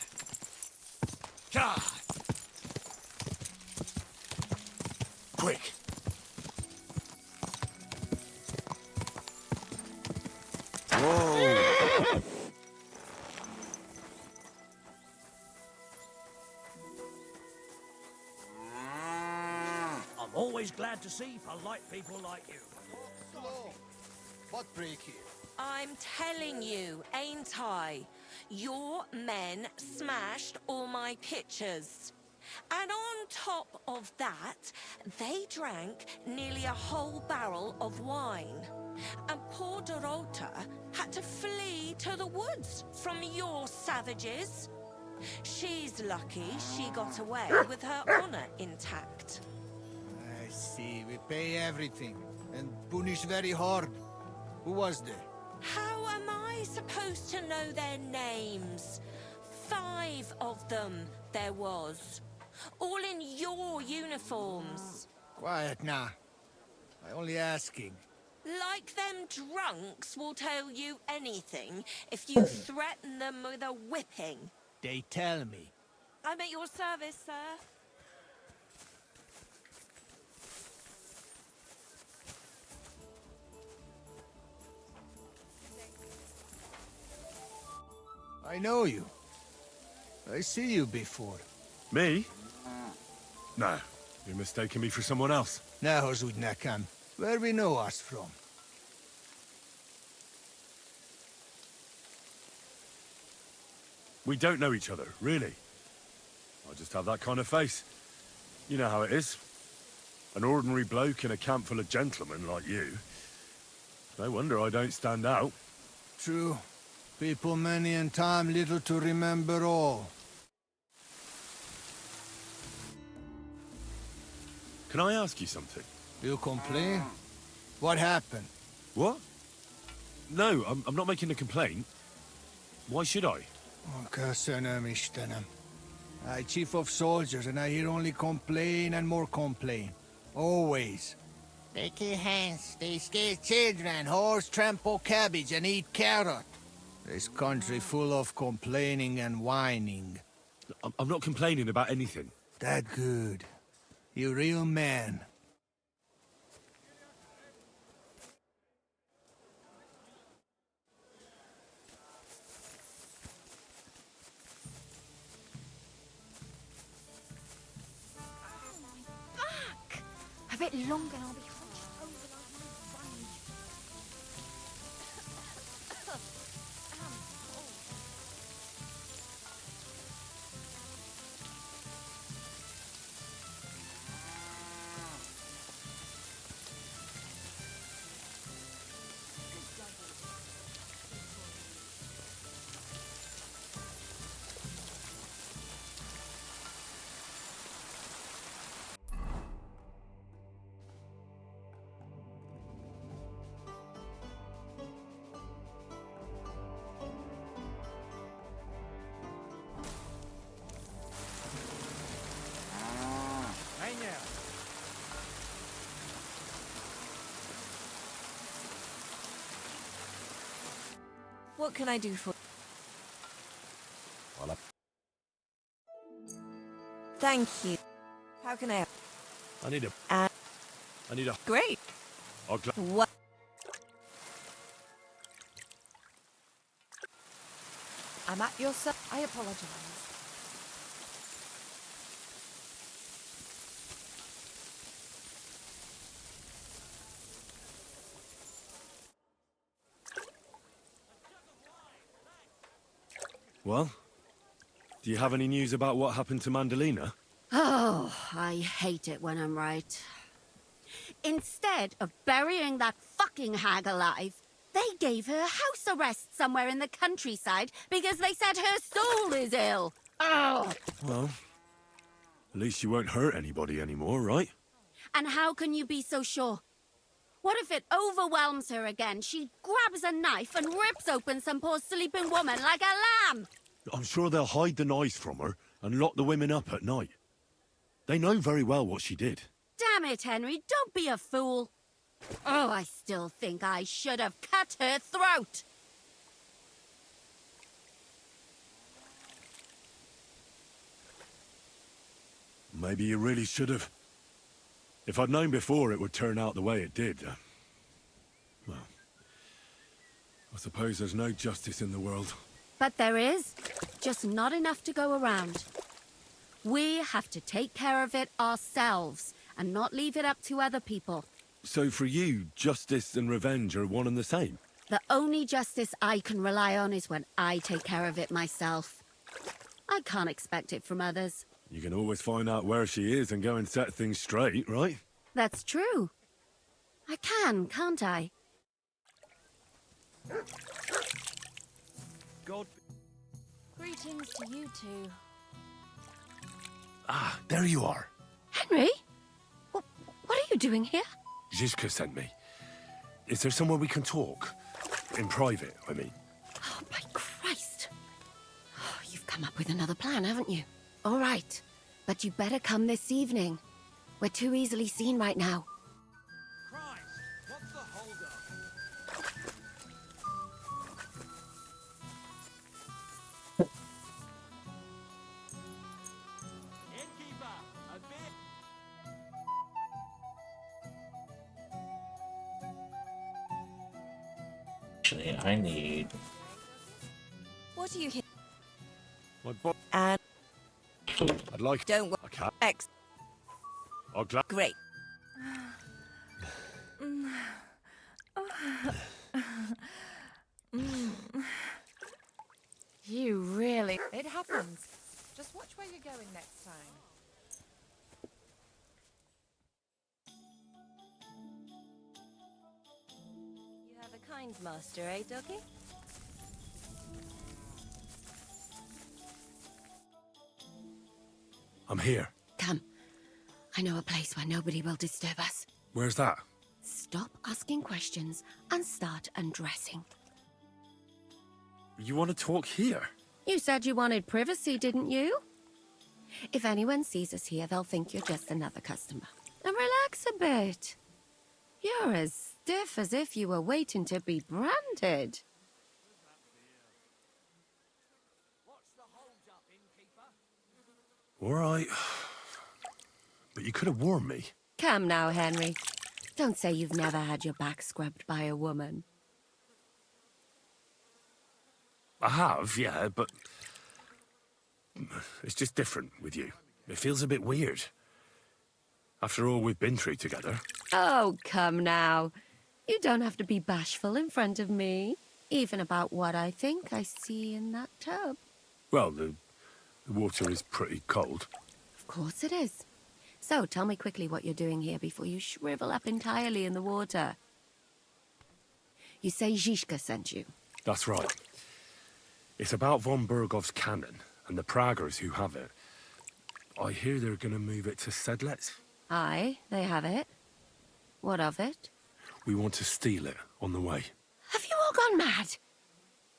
God! Quick! Whoa! I'm always glad to see polite people like you. What break here? I'm telling you, ain't I? Your men smashed all my pictures. And on top of that, they drank nearly a whole barrel of wine. And poor Dorota had to flee to the woods from your savages. She's lucky she got away with her honor intact. I see. We pay everything and punish very hard. Who was there? How am I supposed to know their names? 5 of them there was. All in your uniforms. Quiet now. I only asking. Like them drunks will tell you anything if you threaten them with a whipping. They tell me. I'm at your service, sir. I know you. I see you before. Me? No, you're mistaking me for someone else. Now, Zudnakam, where we know us from? We don't know each other, really. I just have that kind of face. You know how it is. An ordinary bloke in a camp full of gentlemen like you. No wonder I don't stand out. True. People many and time little to remember all. Can I ask you something? You complain? What happened? What? No, I'm not making a complaint. Why should I? I chief of soldiers and I hear only complain and more complain. Always. They kill hands, they scare children, horse trample cabbage and eat carrot. This country full of complaining and whining. I'm not complaining about anything. That good. You real man. Fuck! A bit longer and I'll be hunched over like my bunny. What can I do for... Thank you. How can I help? I need a... Great. What? I'm at your side. I apologize. Well, do you have any news about what happened to Mandalina? Oh, I hate it when I'm right. Instead of burying that fucking hag alive, they gave her house arrest somewhere in the countryside because they said her soul is ill. Oh! Well, at least you won't hurt anybody anymore, right? And how can you be so sure? What if it overwhelms her again? She grabs a knife and rips open some poor sleeping woman like a lamb! I'm sure they'll hide the knives from her and lock the women up at night. They know very well what she did. Damn it, Henry, don't be a fool. Oh, I still think I should have cut her throat. Maybe you really should have. If I'd known before it would turn out the way it did, well, I suppose there's no justice in the world. But there is, just not enough to go around. We have to take care of it ourselves and not leave it up to other people. So for you, justice and revenge are one and the same? The only justice I can rely on is when I take care of it myself. I can't expect it from others. You can always find out where she is and go and set things straight, right? That's true. I can, can't I? God. Greetings to you two. Ah, there you are. Henry? What are you doing here? Zizka sent me. Is there somewhere we can talk? In private, I mean. Oh, my Christ. Oh, you've come up with another plan, haven't you? All right. But you better come this evening. We're too easily seen right now. Christ, what's the hold-up? Innkeeper, a bit. Actually, I need. What are you here? My boss. And I'd like. don't worry. I can't. X. I'll glad. Great. You really... It happens. Just watch where you're going next time. You have a kind master, eh, Doggy? I'm here. Come. I know a place where nobody will disturb us. Where's that? Stop asking questions and start undressing. You want to talk here? You said you wanted privacy, didn't you? If anyone sees us here, they'll think you're just another customer. Now relax a bit. You're as stiff as if you were waiting to be branded. All right. But you could have warned me. Come now, Henry. Don't say you've never had your back scrubbed by a woman. I have, yeah, but... It's just different with you. It feels a bit weird. After all we've been through together. Oh, come now. You don't have to be bashful in front of me. Even about what I think I see in that tub. Well, the water is pretty cold. Of course it is. So, tell me quickly what you're doing here before you shrivel up entirely in the water. You say Zizka sent you? That's right. It's about von Bergov's cannon and the Praggers who have it. I hear they're going to move it to Sedlec. Aye, they have it. What of it? We want to steal it on the way. Have you all gone mad?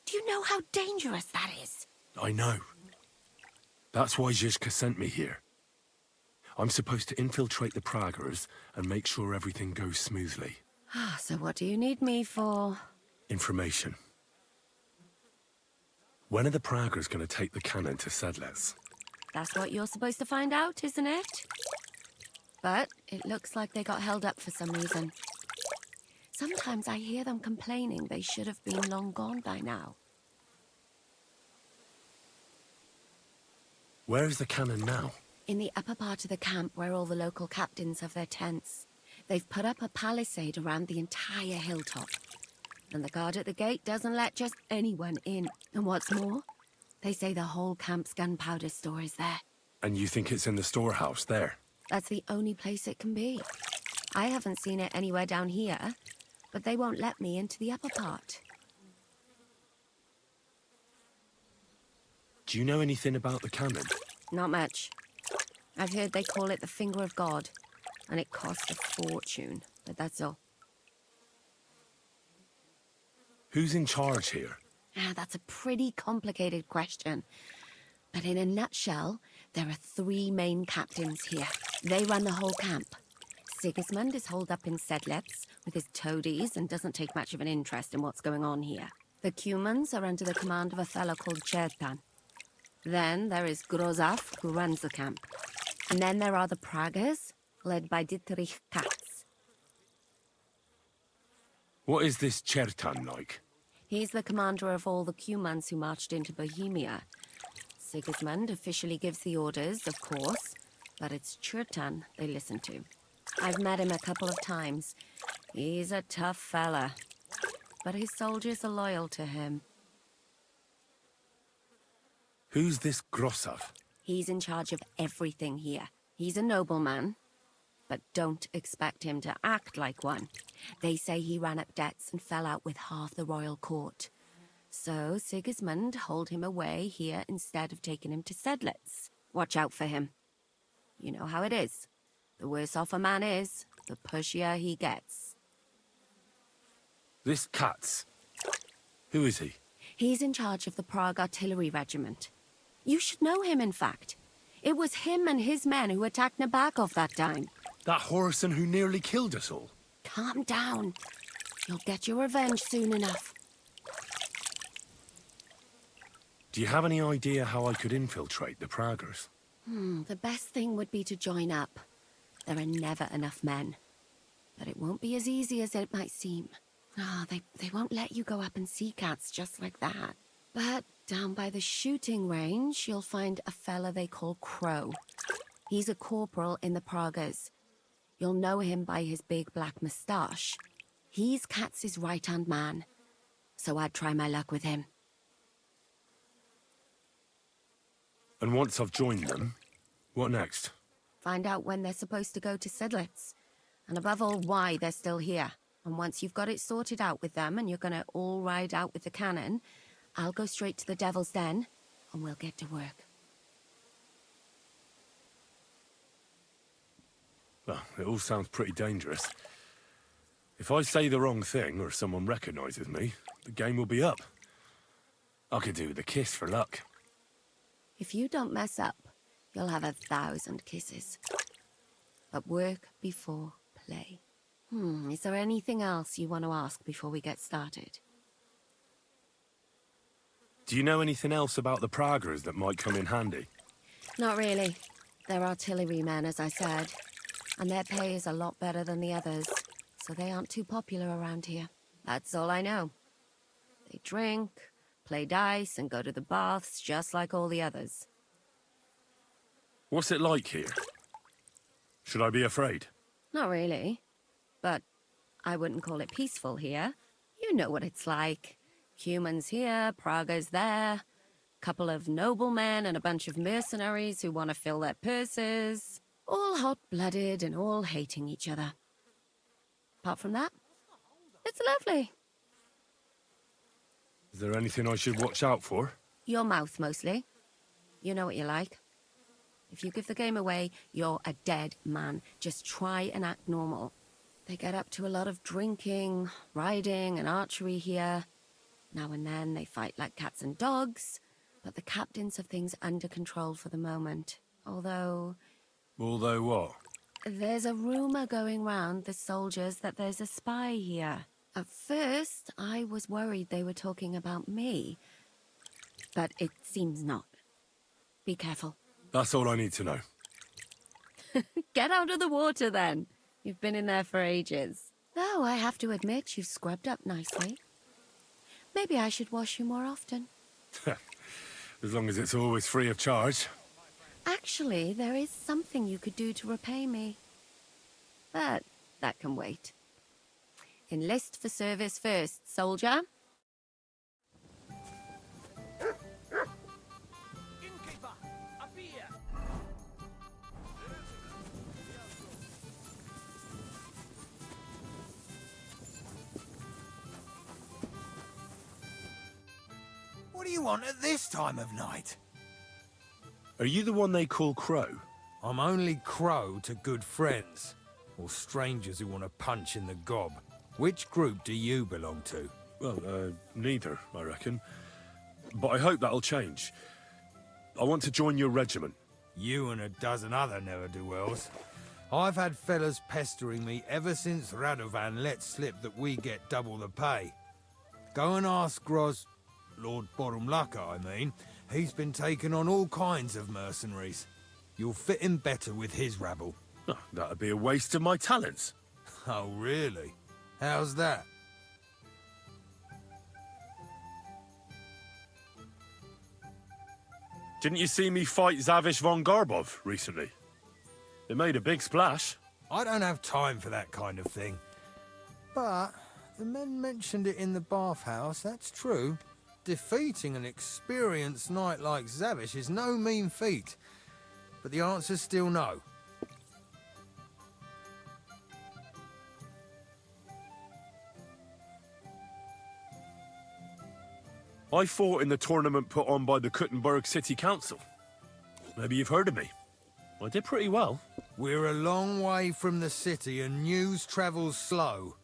Do you know how dangerous that is? I know. That's why Zizka sent me here. I'm supposed to infiltrate the Praggers and make sure everything goes smoothly. So what do you need me for? Information. When are the Praggers going to take the cannon to Sedlec? That's what you're supposed to find out, isn't it? But it looks like they got held up for some reason. Sometimes I hear them complaining they should have been long gone by now. Where is the cannon now? In the upper part of the camp where all the local captains have their tents. They've put up a palisade around the entire hilltop. And the guard at the gate doesn't let just anyone in. And what's more, they say the whole camp's gunpowder store is there. And you think it's in the storehouse there? That's the only place it can be. I haven't seen it anywhere down here, but they won't let me into the upper part. Do you know anything about the cannon? Not much. I've heard they call it the Finger of God, and it costs a fortune, but that's all. Who's in charge here? That's a pretty complicated question. But in a nutshell, there are 3 main captains here. They run the whole camp. Sigismund is holed up in Sedlitz with his toadies and doesn't take much of an interest in what's going on here. The Cumans are under the command of a fellow called Chertan. Then there is Grozaf, who runs the camp. And then there are the Pragas, led by Dietrich Katz. What is this Chertan like? He's the commander of all the Cumans who marched into Bohemia. Sigismund officially gives the orders, of course, but it's Chertan they listen to. I've met him a couple of times. He's a tough fella, but his soldiers are loyal to him. Who's this Grosov? He's in charge of everything here. He's a nobleman, but don't expect him to act like one. They say he ran up debts and fell out with half the royal court. So Sigismund holed him away here instead of taking him to Sedlitz. Watch out for him. You know how it is. The worse off a man is, the pushier he gets. This Katz. Who is he? He's in charge of the Prague Artillery Regiment. You should know him, in fact. It was him and his men who attacked Nabakov that time. That Horison who nearly killed us all. Calm down. You'll get your revenge soon enough. Do you have any idea how I could infiltrate the Praggers? The best thing would be to join up. There are never enough men. But it won't be as easy as it might seem. They won't let you go up and see cats just like that. But down by the shooting range, you'll find a fella they call Crow. He's a corporal in the Pragas. You'll know him by his big black moustache. He's Katz's right-hand man. So I'd try my luck with him. And once I've joined them, what next? Find out when they're supposed to go to Sedlitz. And above all, why they're still here. And once you've got it sorted out with them and you're gonna all ride out with the cannon, I'll go straight to the Devil's Den and we'll get to work. Well, it all sounds pretty dangerous. If I say the wrong thing or someone recognizes me, the game will be up. I could do with a kiss for luck. If you don't mess up, you'll have 1,000 kisses. But work before play. Is there anything else you want to ask before we get started? Do you know anything else about the Praggers that might come in handy? Not really. They're artillerymen, as I said. And their pay is a lot better than the others, so they aren't too popular around here. That's all I know. They drink, play dice, and go to the baths just like all the others. What's it like here? Should I be afraid? Not really. But I wouldn't call it peaceful here. You know what it's like. Humans here, Pragas there. Couple of noblemen and a bunch of mercenaries who want to fill their purses. All hot-blooded and all hating each other. Apart from that, it's lovely. Is there anything I should watch out for? Your mouth, mostly. You know what you like. If you give the game away, you're a dead man. Just try and act normal. They get up to a lot of drinking, riding, and archery here. Now and then they fight like cats and dogs, but the captains have things under control for the moment. Although what? There's a rumor going round the soldiers that there's a spy here. At first, I was worried they were talking about me. But it seems not. Be careful. That's all I need to know. Get out of the water, then. You've been in there for ages. Though I have to admit, you've scrubbed up nicely. Maybe I should wash you more often. As long as it's always free of charge. Actually, there is something you could do to repay me. But that can wait. Enlist for service first, soldier. What do you want at this time of night? Are you the one they call Crow? I'm only Crow to good friends, or strangers who want to punch in the gob. Which group do you belong to? Well, neither, I reckon. But I hope that'll change. I want to join your regiment. You and a dozen other ne'er-do-wells. I've had fellas pestering me ever since Radovan let slip that we get double the pay. Go and ask Lord Borumlaka, I mean. He's been taking on all kinds of mercenaries. You'll fit in better with his rabble. Oh, that'd be a waste of my talents. Oh, really? How's that? Didn't you see me fight Zavish von Garbov recently? It made a big splash. I don't have time for that kind of thing. But the men mentioned it in the bathhouse, that's true. Defeating an experienced knight like Zavish is no mean feat. But the answer's still no. I fought in the tournament put on by the Kuttenberg City Council. Maybe you've heard of me. I did pretty well. We're a long way from the city and news travels slow.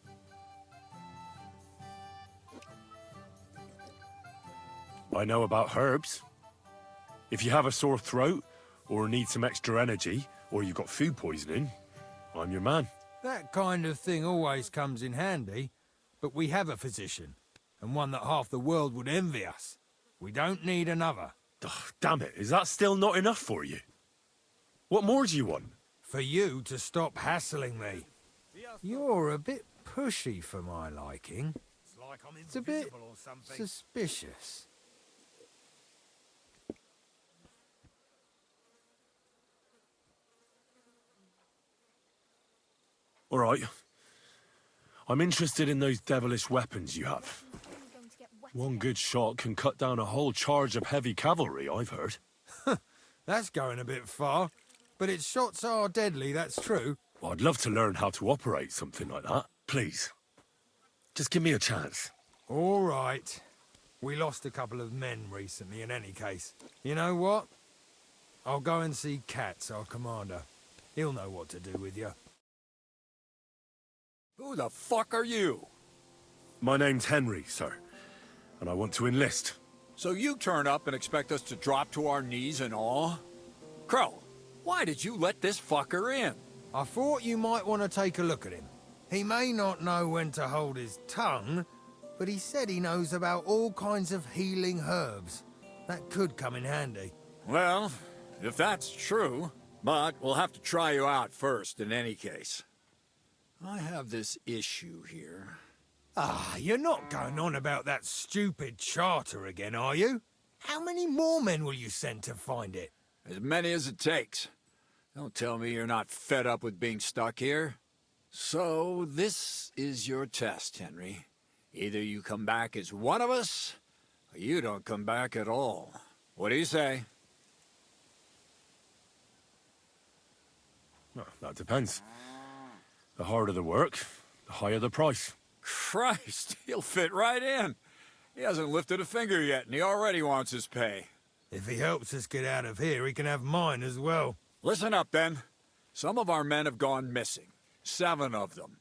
I know about herbs. If you have a sore throat, or need some extra energy, or you've got food poisoning, I'm your man. That kind of thing always comes in handy, but we have a physician, and one that half the world would envy us. We don't need another. Oh, damn it, is that still not enough for you? What more do you want? For you to stop hassling me. You're a bit pushy for my liking. It's a bit suspicious. All right. I'm interested in those devilish weapons you have. One good shot can cut down a whole charge of heavy cavalry, I've heard. That's going a bit far. But its shots are deadly, that's true. Well, I'd love to learn how to operate something like that. Please. Just give me a chance. All right. We lost a couple of men recently in any case. You know what? I'll go and see Katz, our commander. He'll know what to do with you. Who the fuck are you? My name's Henry, sir. And I want to enlist. So you turn up and expect us to drop to our knees in awe? Crow, why did you let this fucker in? I thought you might want to take a look at him. He may not know when to hold his tongue, but he said he knows about all kinds of healing herbs. That could come in handy. Well, if that's true, but we'll have to try you out first in any case. I have this issue here. Ah, you're not going on about that stupid charter again, are you? How many more men will you send to find it? As many as it takes. Don't tell me you're not fed up with being stuck here. So, this is your test, Henry. Either you come back as one of us, or you don't come back at all. What do you say? Well, that depends. The harder the work, the higher the price. Christ, he'll fit right in. He hasn't lifted a finger yet, and he already wants his pay. If he helps us get out of here, he can have mine as well. Listen up, then. Some of our men have gone missing. 7 of them.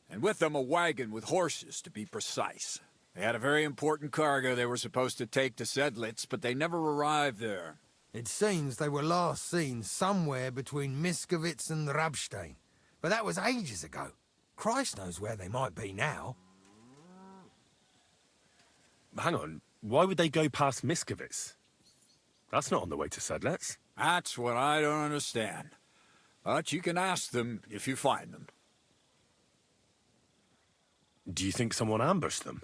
And with them a wagon with horses, to be precise. They had a very important cargo they were supposed to take to Sedlitz, but they never arrived there. It seems they were last seen somewhere between Miskovitz and Rabstein. But that was ages ago. Christ knows where they might be now. Hang on, why would they go past Miskovitz? That's not on the way to Sedlitz. That's what I don't understand. But you can ask them if you find them. Do you think someone ambushed them?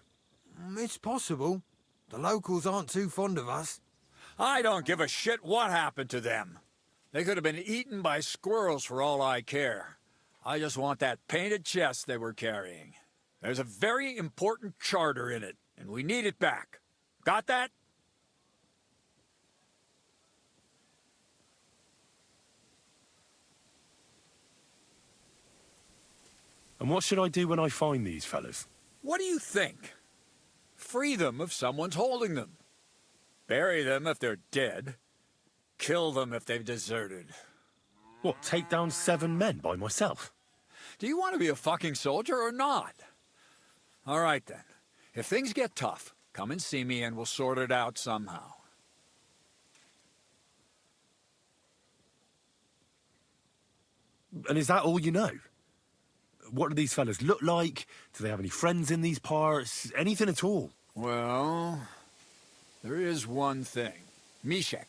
It's possible. The locals aren't too fond of us. I don't give a shit what happened to them. They could have been eaten by squirrels for all I care. I just want that painted chest they were carrying. There's a very important charter in it, and we need it back. Got that? And what should I do when I find these fellas? What do you think? Free them if someone's holding them. Bury them if they're dead. Kill them if they've deserted. What, take down 7 men by myself? Do you want to be a fucking soldier or not? All right then. If things get tough, come and see me and we'll sort it out somehow. And is that all you know? What do these fellas look like? Do they have any friends in these parts? Anything at all? Well, there is one thing. Mishek,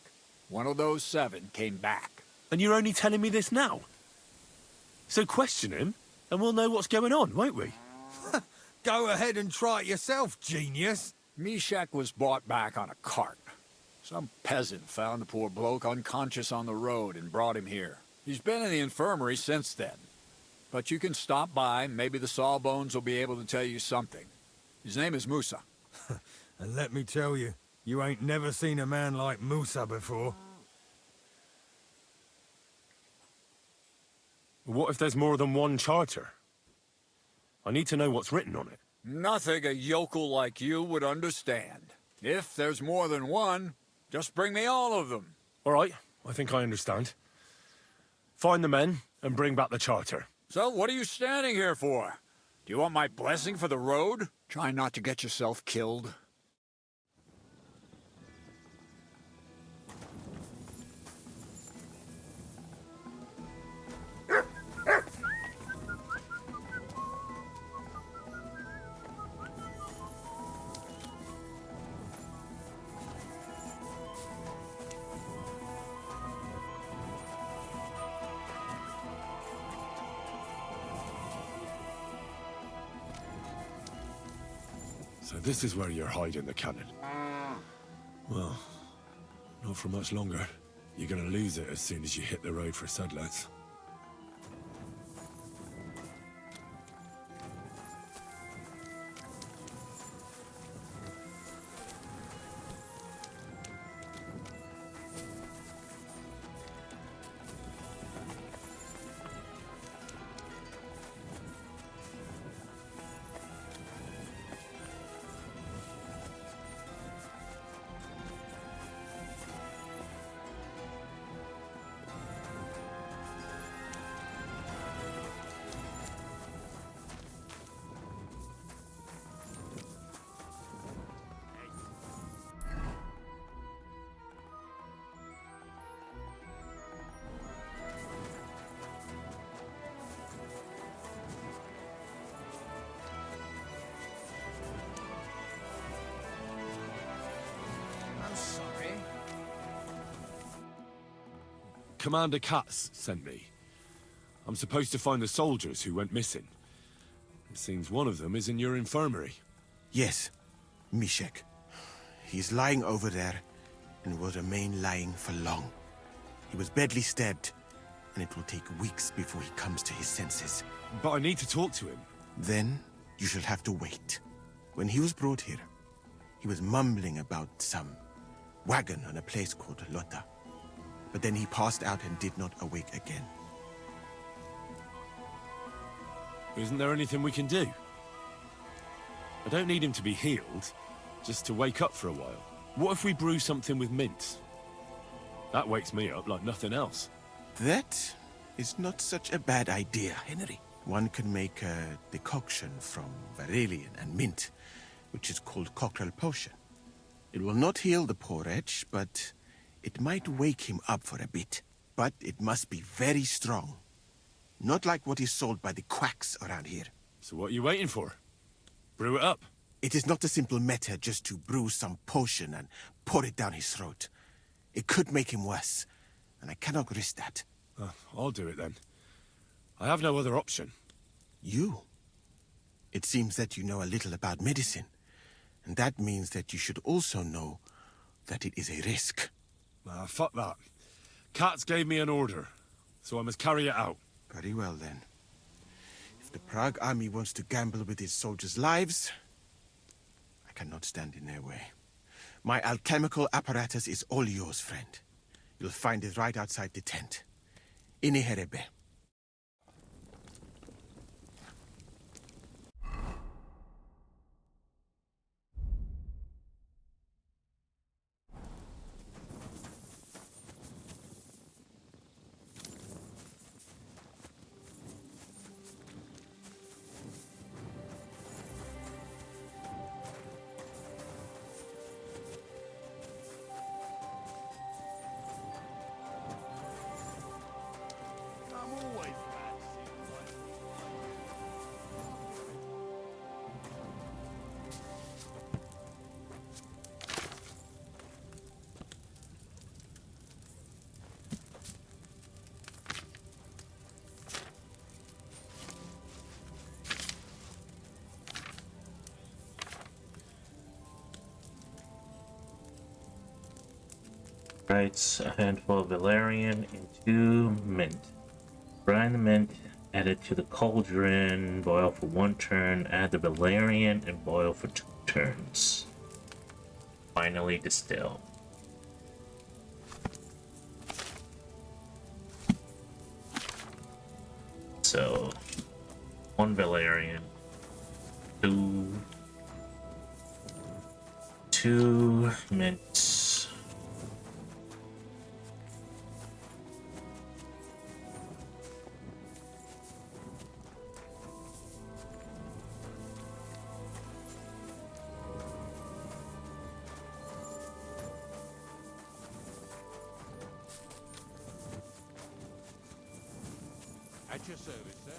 one of those 7, came back. And you're only telling me this now? So question him, and we'll know what's going on, won't we? Go ahead and try it yourself, genius. Mishek was brought back on a cart. Some peasant found the poor bloke unconscious on the road and brought him here. He's been in the infirmary since then. But you can stop by, maybe the Sawbones will be able to tell you something. His name is Musa. And let me tell you, you ain't never seen a man like Musa before. What if there's more than one charter? I need to know what's written on it. Nothing a yokel like you would understand. If there's more than one, just bring me all of them. All right, I think I understand. Find the men and bring back the charter. So what are you standing here for? Do you want my blessing for the road? Try not to get yourself killed. So this is where you're hiding the cannon. Well, not for much longer. You're gonna lose it as soon as you hit the road for Sedlets. Commander Katz sent me. I'm supposed to find the soldiers who went missing. It seems one of them is in your infirmary. Yes, Mishek. He's lying over there, and will remain lying for long. He was badly stabbed, and it will take weeks before he comes to his senses. But I need to talk to him. Then, you shall have to wait. When he was brought here, he was mumbling about some wagon on a place called Lota. But then he passed out and did not awake again. Isn't there anything we can do? I don't need him to be healed, just to wake up for a while. What if we brew something with mint? That wakes me up like nothing else. That is not such a bad idea, Henry. One can make a decoction from Varelian and mint, which is called Cockrell Potion. It will not heal the poor wretch, but it might wake him up for a bit. But it must be very strong. Not like what is sold by the quacks around here. So what are you waiting for? Brew it up. It is not a simple matter just to brew some potion and pour it down his throat. It could make him worse, and I cannot risk that. I'll do it then. I have no other option. You? It seems that you know a little about medicine. And that means that you should also know that it is a risk. Fuck that. Katz gave me an order, so I must carry it out. Very well, then. If the Prague army wants to gamble with its soldiers' lives, I cannot stand in their way. My alchemical apparatus is all yours, friend. You'll find it right outside the tent. Ini herebe. Right, a handful of valerian into mint. Brine the mint, add it to the cauldron, boil for 1 turn, add the valerian, and boil for 2 turns. Finally distill. So, 1 valerian, 2 mint. At your service, sir.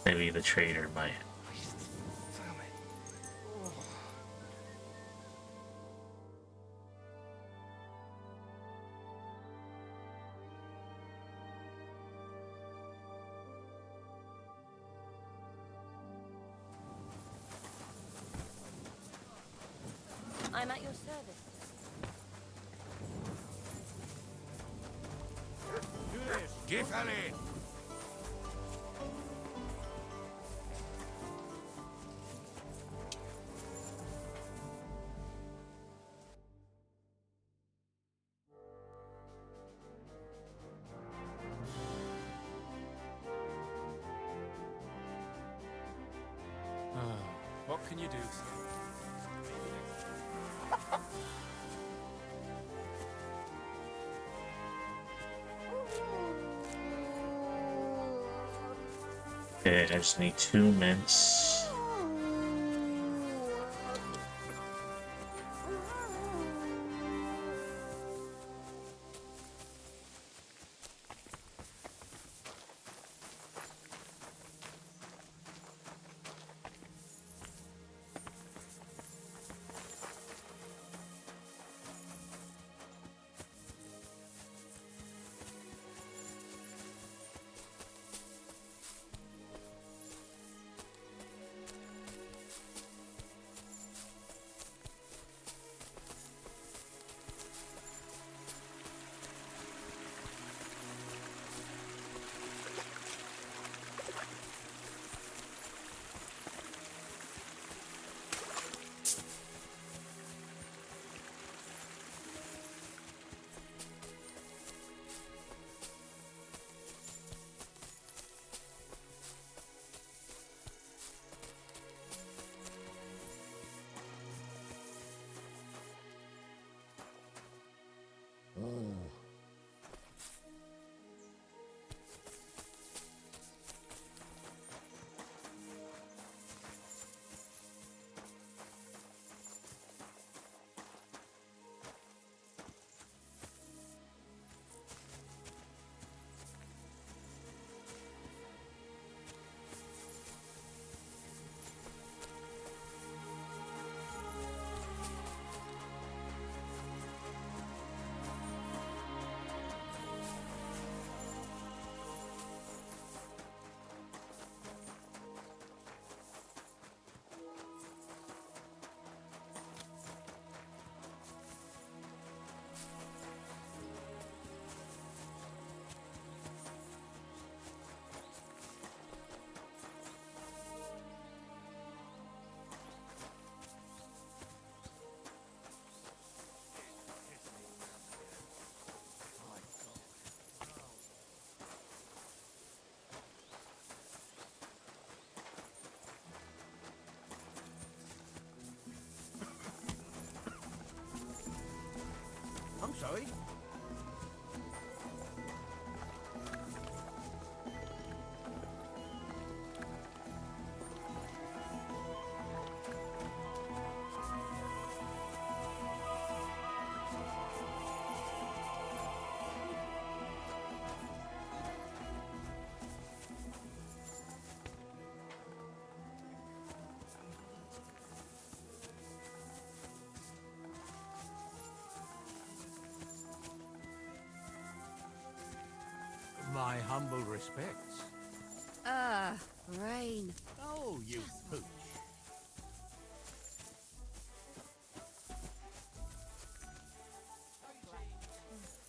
Maybe the trader might. I'm at your service. Gifali! What can you do, sir? Okay, I just need 2 mints. sorry? My humble respects. Rain. Oh, you pooch.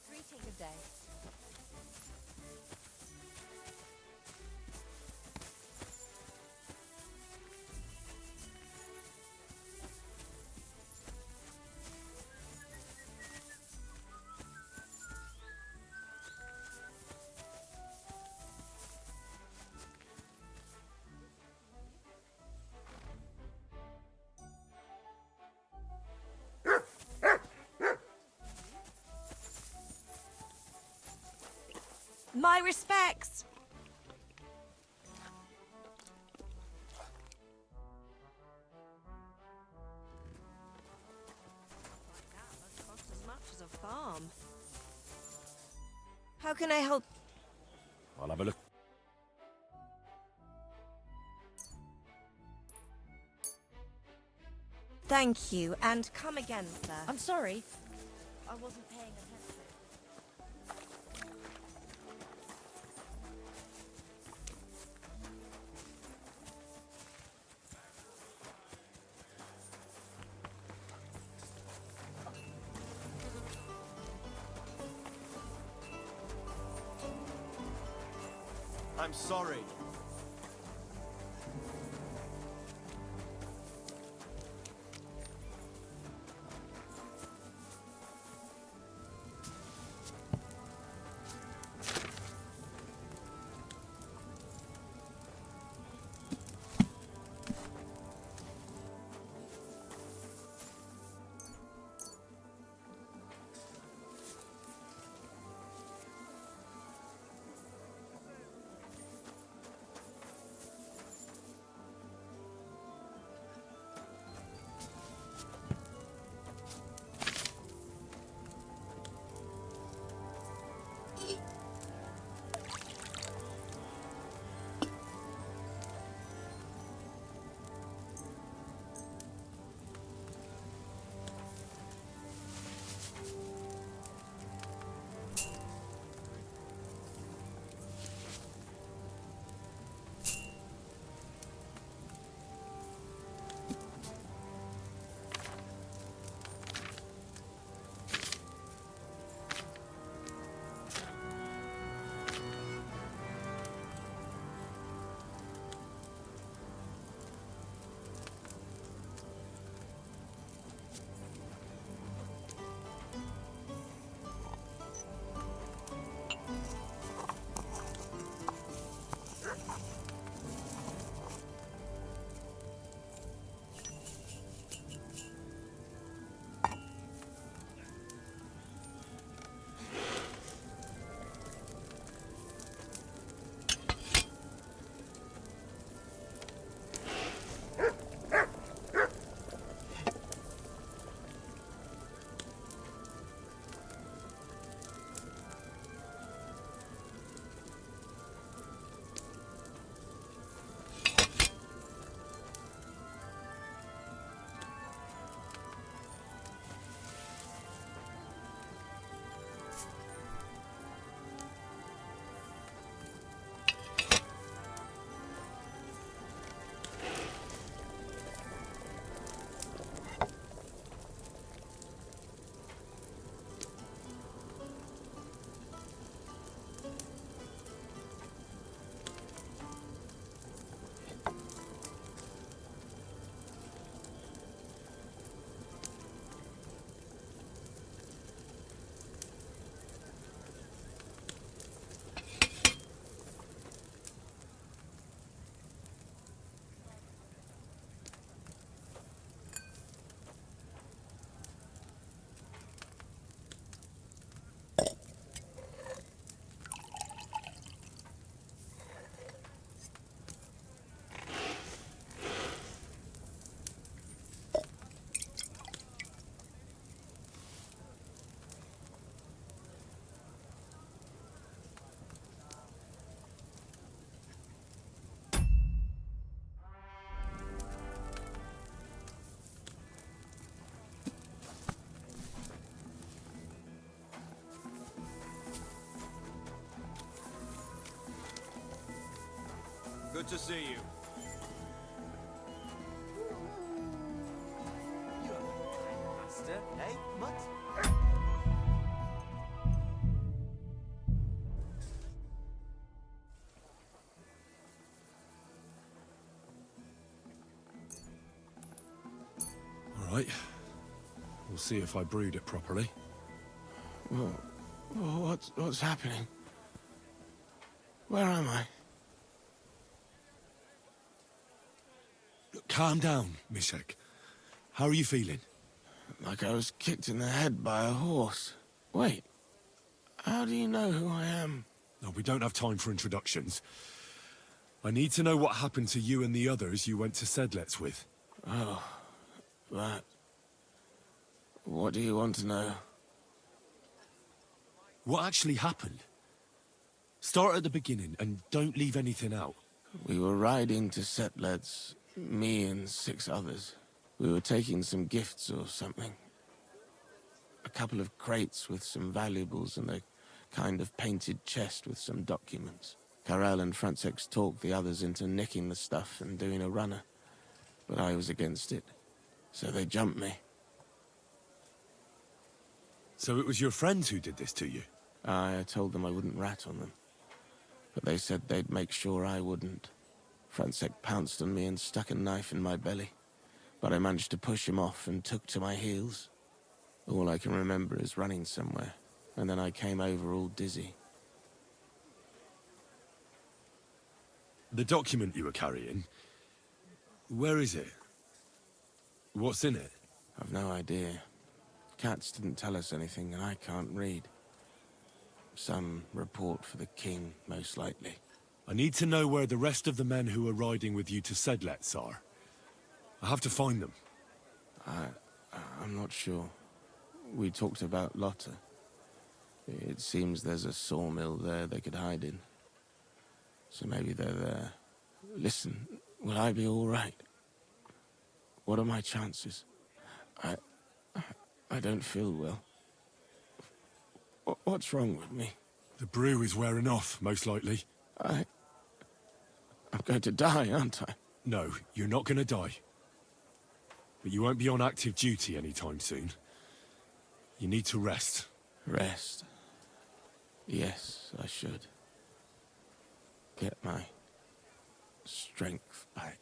Three tea a day. My respects. That must cost as much as a farm. How can I help? I'll have a look. Thank you, and come again, sir. I'm sorry. I wasn't paying attention. I'm sorry. Good to see you. Master, eh, Mutt? All right. We'll see if I brewed it properly. What's happening? Where am I? Calm down, Mishek. How are you feeling? Like I was kicked in the head by a horse. Wait, how do you know who I am? No, we don't have time for introductions. I need to know what happened to you and the others you went to Sedlets with. Oh, that... What do you want to know? What actually happened? Start at the beginning and don't leave anything out. We were riding to Sedlets, me and 6 others. We were taking some gifts or something. A couple of crates with some valuables and a kind of painted chest with some documents. Karel and Francex talked the others into nicking the stuff and doing a runner. But I was against it, so they jumped me. So it was your friends who did this to you? I told them I wouldn't rat on them. But they said they'd make sure I wouldn't. Francex pounced on me and stuck a knife in my belly. But I managed to push him off and took to my heels. All I can remember is running somewhere, and then I came over all dizzy. The document you were carrying, where is it? What's in it? I've no idea. Cats didn't tell us anything, and I can't read. Some report for the king, most likely. I need to know where the rest of the men who are riding with you to Sedlets are. I have to find them. I'm not sure. We talked about Lotta. It seems there's a sawmill there they could hide in. So maybe they're there. Listen, will I be all right? What are my chances? I don't feel well. What's wrong with me? The brew is wearing off, most likely. I'm going to die, aren't I? No, you're not going to die. But you won't be on active duty anytime soon. You need to rest. Rest? Yes, I should. Get my strength back.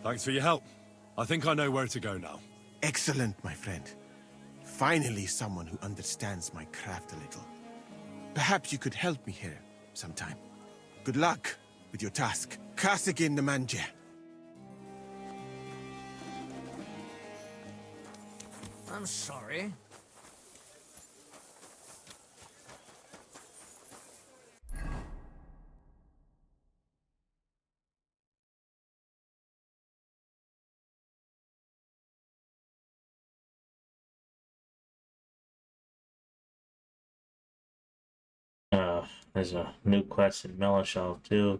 Thanks for your help. I think I know where to go now. Excellent, my friend. Finally someone who understands my craft a little. Perhaps you could help me here sometime. Good luck with your task. Kasigin the Manje. I'm sorry. There's a new quest in Melishov too.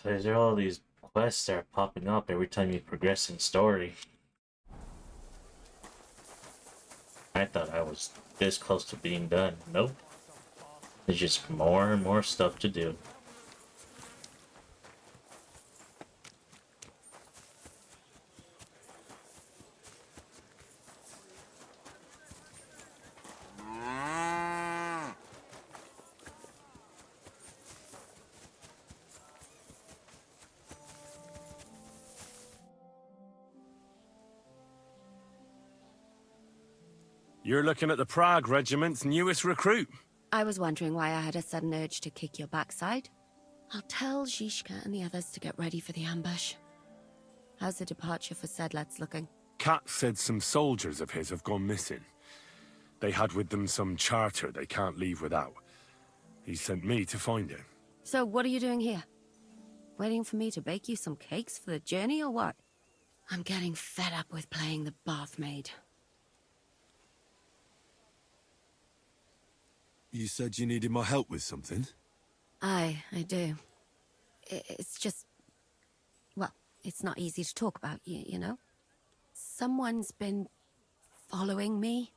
There's all these quests that are popping up every time you progress in story. I thought I was this close to being done. Nope. There's just more and more stuff to do. You're looking at the Prague Regiment's newest recruit. I was wondering why I had a sudden urge to kick your backside. I'll tell Zizka and the others to get ready for the ambush. How's the departure for Sedlets looking? Kat said some soldiers of his have gone missing. They had with them some charter they can't leave without. He sent me to find it. So what are you doing here? Waiting for me to bake you some cakes for the journey or what? I'm getting fed up with playing the bath maid. You said you needed my help with something? I do. It's just... Well, it's not easy to talk about, you know? Someone's been following me.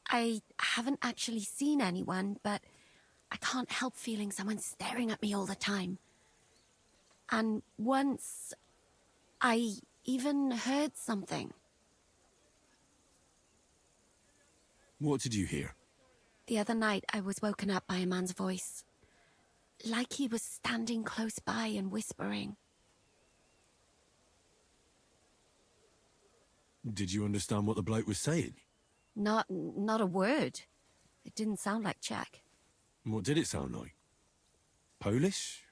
I haven't actually seen anyone, but I can't help feeling someone staring at me all the time. And once, I even heard something. What did you hear? The other night, I was woken up by a man's voice. Like he was standing close by and whispering. Did you understand what the bloke was saying? Not a word. It didn't sound like Czech. What did it sound like? Polish?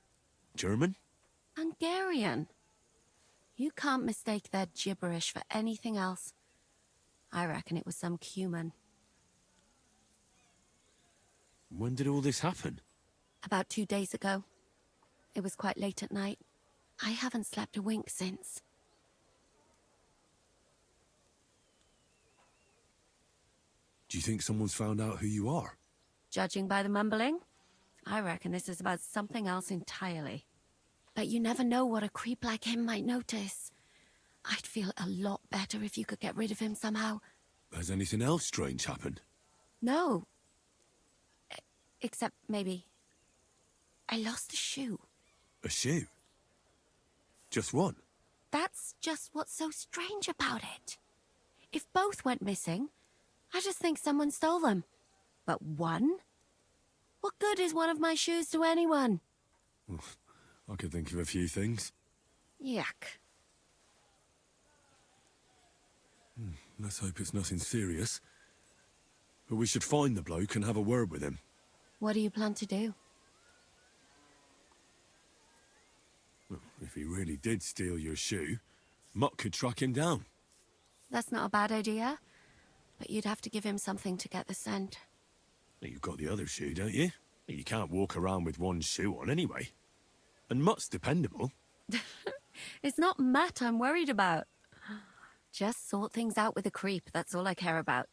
German? Hungarian. You can't mistake their gibberish for anything else. I reckon it was some Cuman. When did all this happen? About 2 days ago. It was quite late at night. I haven't slept a wink since. Do you think someone's found out who you are? Judging by the mumbling, I reckon this is about something else entirely. But you never know what a creep like him might notice. I'd feel a lot better if you could get rid of him somehow. Has anything else strange happened? No. Except maybe... I lost a shoe. A shoe? Just one? That's just what's so strange about it. If both went missing, I just think someone stole them. But one? What good is one of my shoes to anyone? I could think of a few things. Yuck. Let's hope it's nothing serious. But we should find the bloke and have a word with him. What do you plan to do? Well, if he really did steal your shoe, Mutt could track him down. That's not a bad idea. But you'd have to give him something to get the scent. You've got the other shoe, don't you? You can't walk around with one shoe on anyway. And Mutt's dependable. It's not Matt I'm worried about. Just sort things out with a creep, that's all I care about.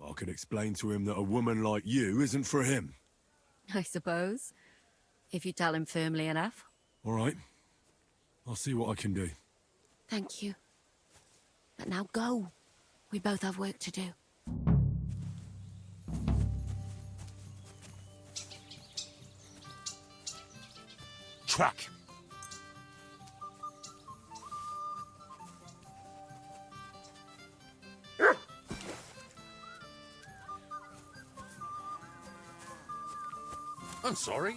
I can explain to him that a woman like you isn't for him. I suppose. If you tell him firmly enough. All right. I'll see what I can do. Thank you. But now go. We both have work to do. Track. I'm sorry.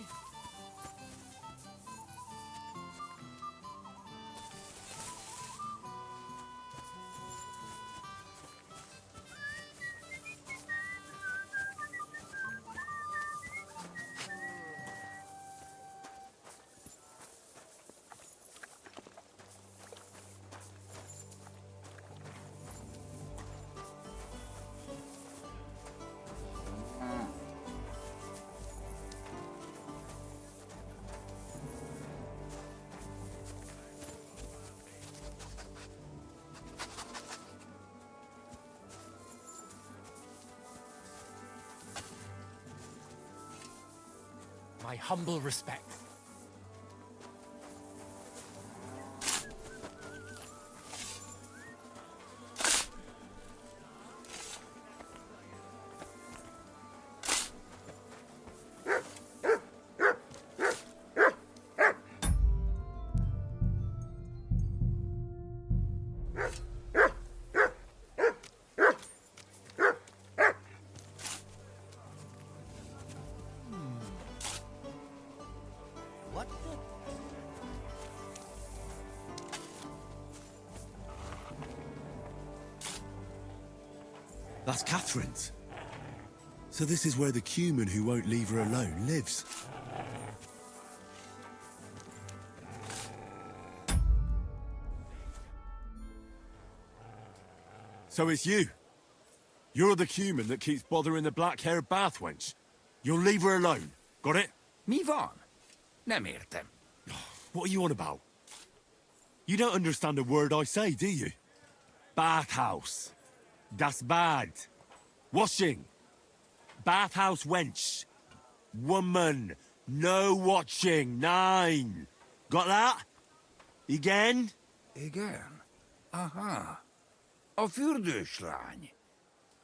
My humble respect. That's Catherine's. So this is where the Cuman who won't leave her alone lives. So it's you. You're the Cuman that keeps bothering the black-haired bath wench. You'll leave her alone. Got it? Me van. Nemirtem. What are you on about? You don't understand a word I say, do you? Bathhouse. Das Bad. Washing. Bathhouse wench. Woman. No watching. 9. Got that? Again? Igen. Aha. A fürdőslány.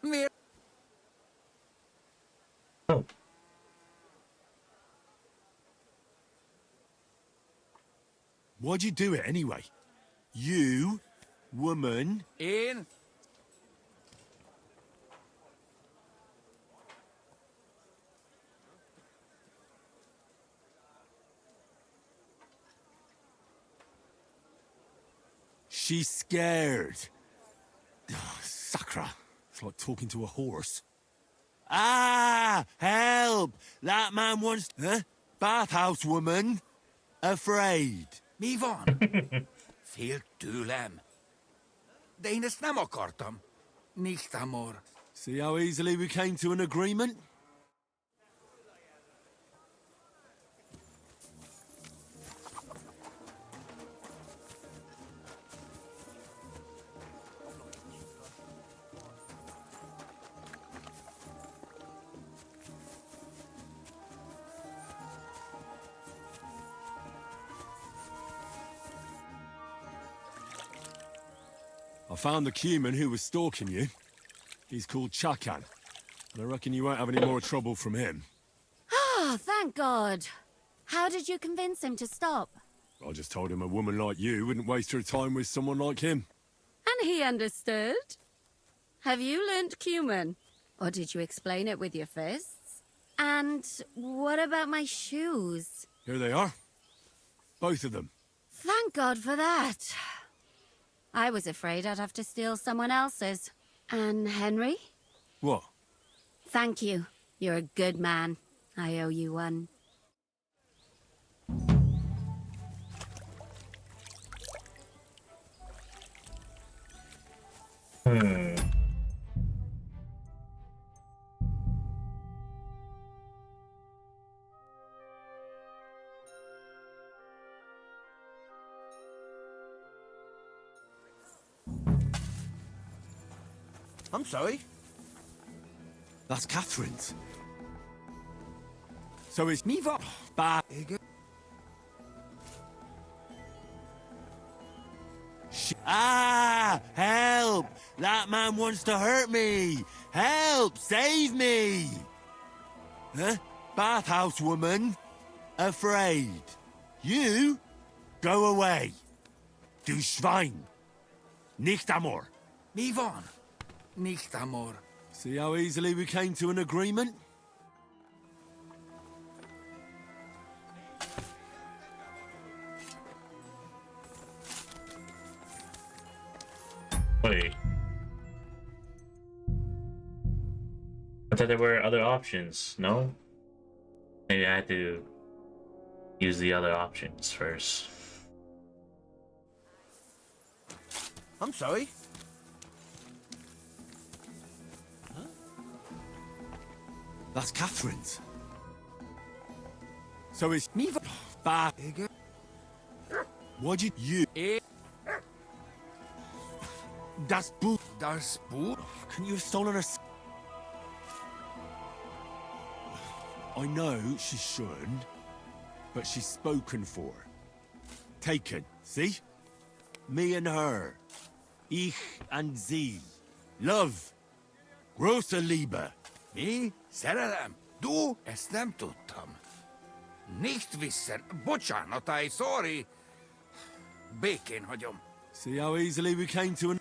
Miért? Why'd you do it anyway? You, woman... Én? She's scared. Sakra. It's like talking to a horse. Ah! Help! That man wants... Huh? Bathhouse woman. Afraid. Mi van? Félt tőlem. De én ezt nem akartam. Nicht, amor. See how easily we came to an agreement? I found the Cuman who was stalking you. He's called Chakan. And I reckon you won't have any more trouble from him. Oh, thank God. How did you convince him to stop? I just told him a woman like you wouldn't waste her time with someone like him. And he understood? Have you learnt Cuman? Or did you explain it with your fists? And what about my shoes? Here they are. Both of them. Thank God for that. I was afraid I'd have to steal someone else's. And Henry? What? Thank you. You're a good man. I owe you one. I'm sorry? That's Catherine's. So it's Niva. Bad. Ah! Help! That man wants to hurt me! Help! Save me! Huh? Bathhouse woman. Afraid. You? Go away. Du Schwein. Nicht amor. Mi van? Nicht, amor. See how easily we came to an agreement? Wait. I thought there were other options, no? Maybe I had to use the other options first. I'm sorry? That's Catherine's. So it's Niva. Bad. Why'd you... Das Buch. Das Buch? Can you have stolen her... I know she shouldn't, but she's spoken for. Taken, see? Me and her. Ich and sie. Love. Große Liebe. Mi? Szerelem? Du? Ezt nem tudtam. Nicht wissen. Bocsánat, I sorry. Békén hagyom. See how easily we came to an...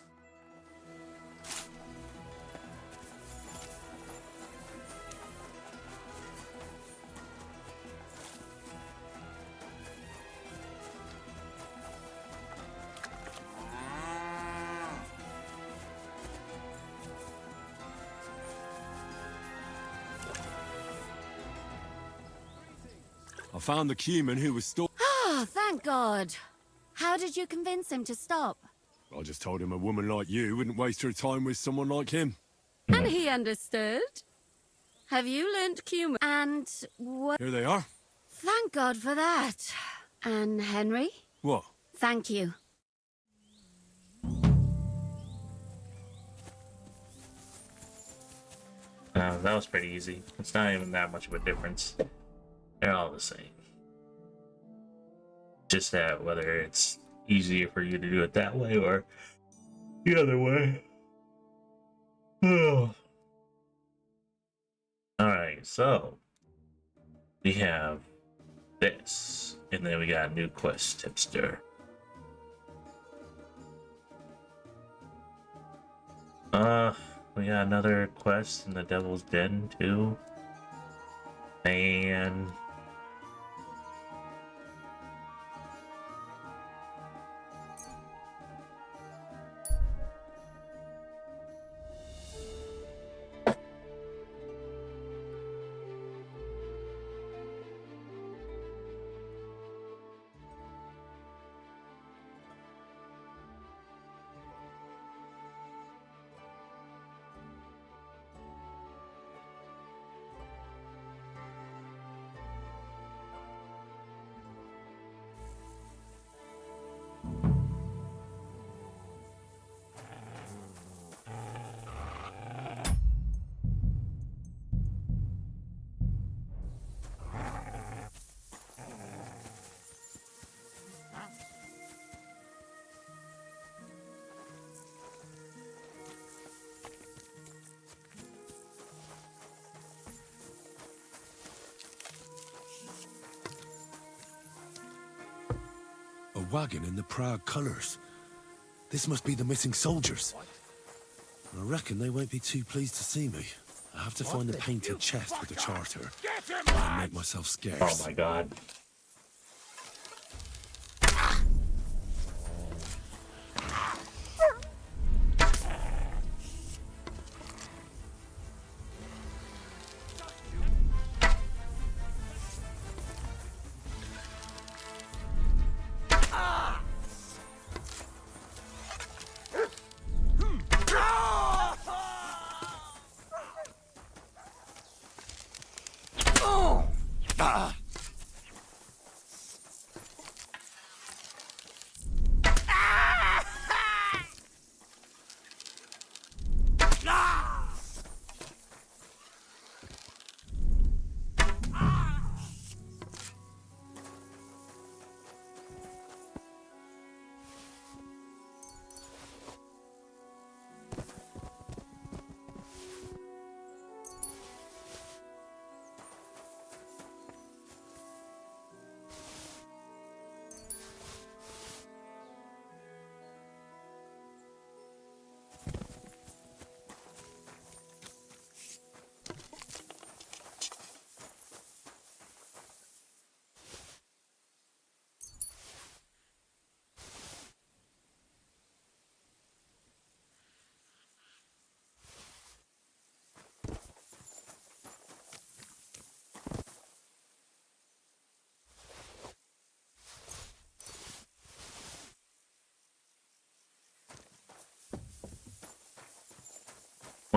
I found the Cuman who was stalking... Oh, thank God. How did you convince him to stop? I just told him a woman like you wouldn't waste her time with someone like him. And he understood? Have you learnt Cuman? And what... Here they are. Thank God for that. And Henry? What? Thank you. That was pretty easy. It's not even that much of a difference. They're all the same. Just that whether it's easier for you to do it that way or the other way. Oh. Alright, so we have this, and then we got a new quest, Tipster. We got another quest in the Devil's Den too. And A wagon in the Prague colours. This must be the missing soldiers. I reckon they won't be too pleased to see me. I have to find the painted chest with the charter and make myself scarce. oh my god.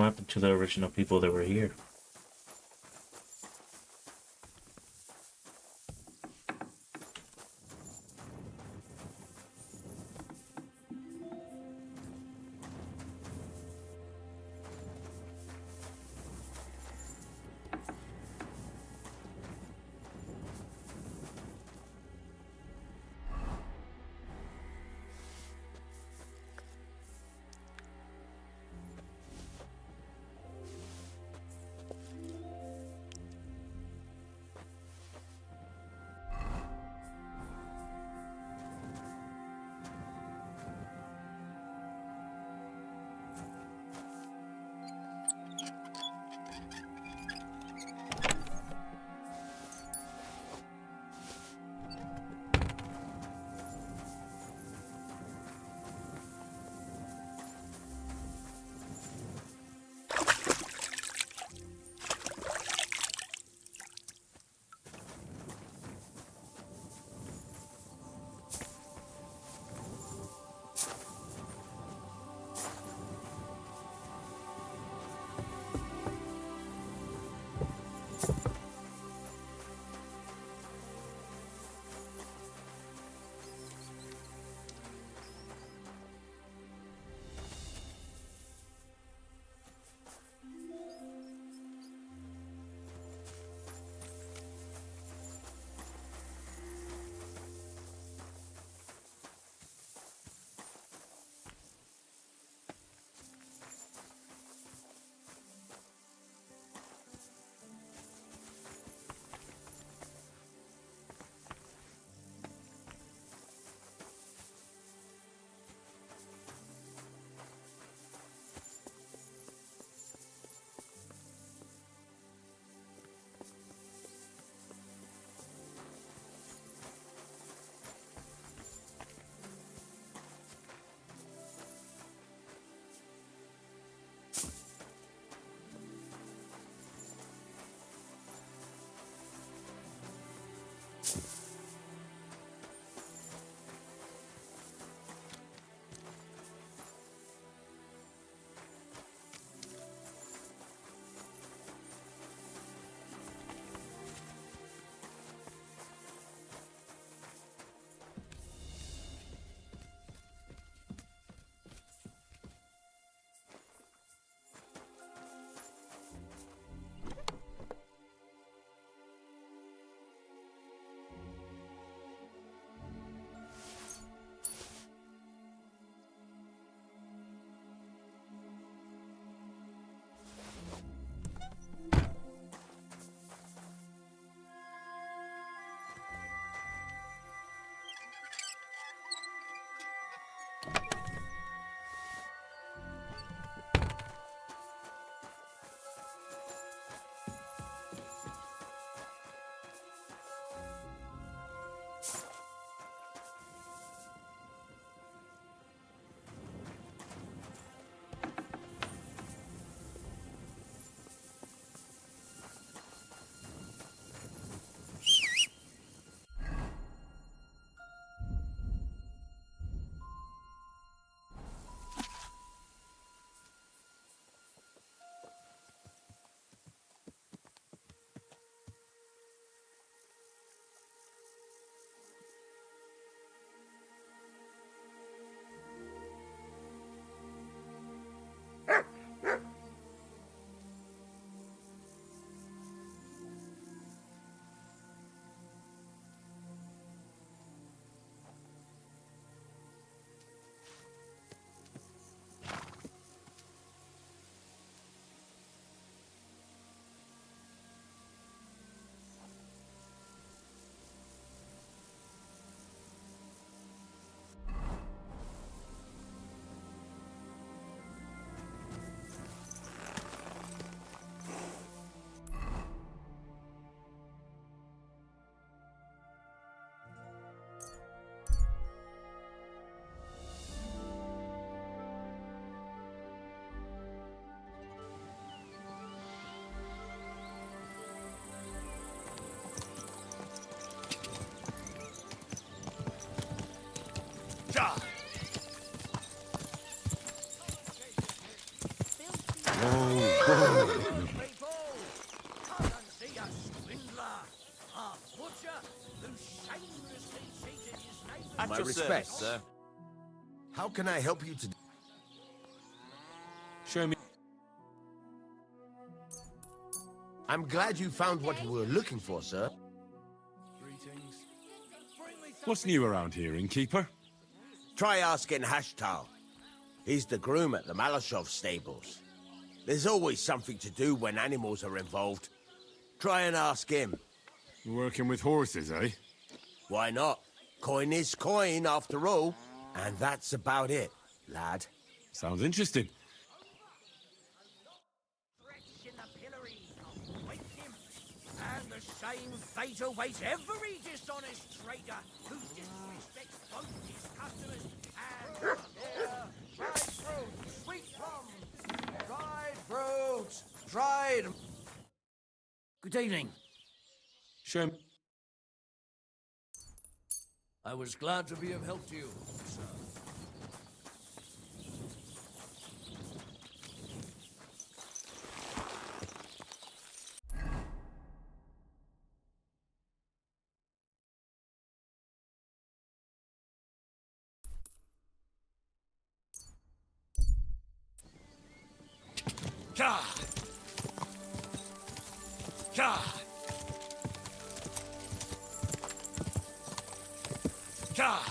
What happened to the original people that were here? At My your respects. service, sir. How can I help you today? Show me. I'm glad you found what you were looking for, sir. What's new around here, innkeeper? Try asking Hashtal. He's the groom at the Malashov stables. There's always something to do when animals are involved. Try and ask him. Working with horses, eh? Why not? Coin is coin, after all. And that's about it, lad. Sounds interesting. And the same fate awaits every dishonest trader who disrespects both his customers and their dried fruit, sweet plums, dried fruits, dried... Good evening. Show me. I was glad to be of help to you, sir. God! God! God!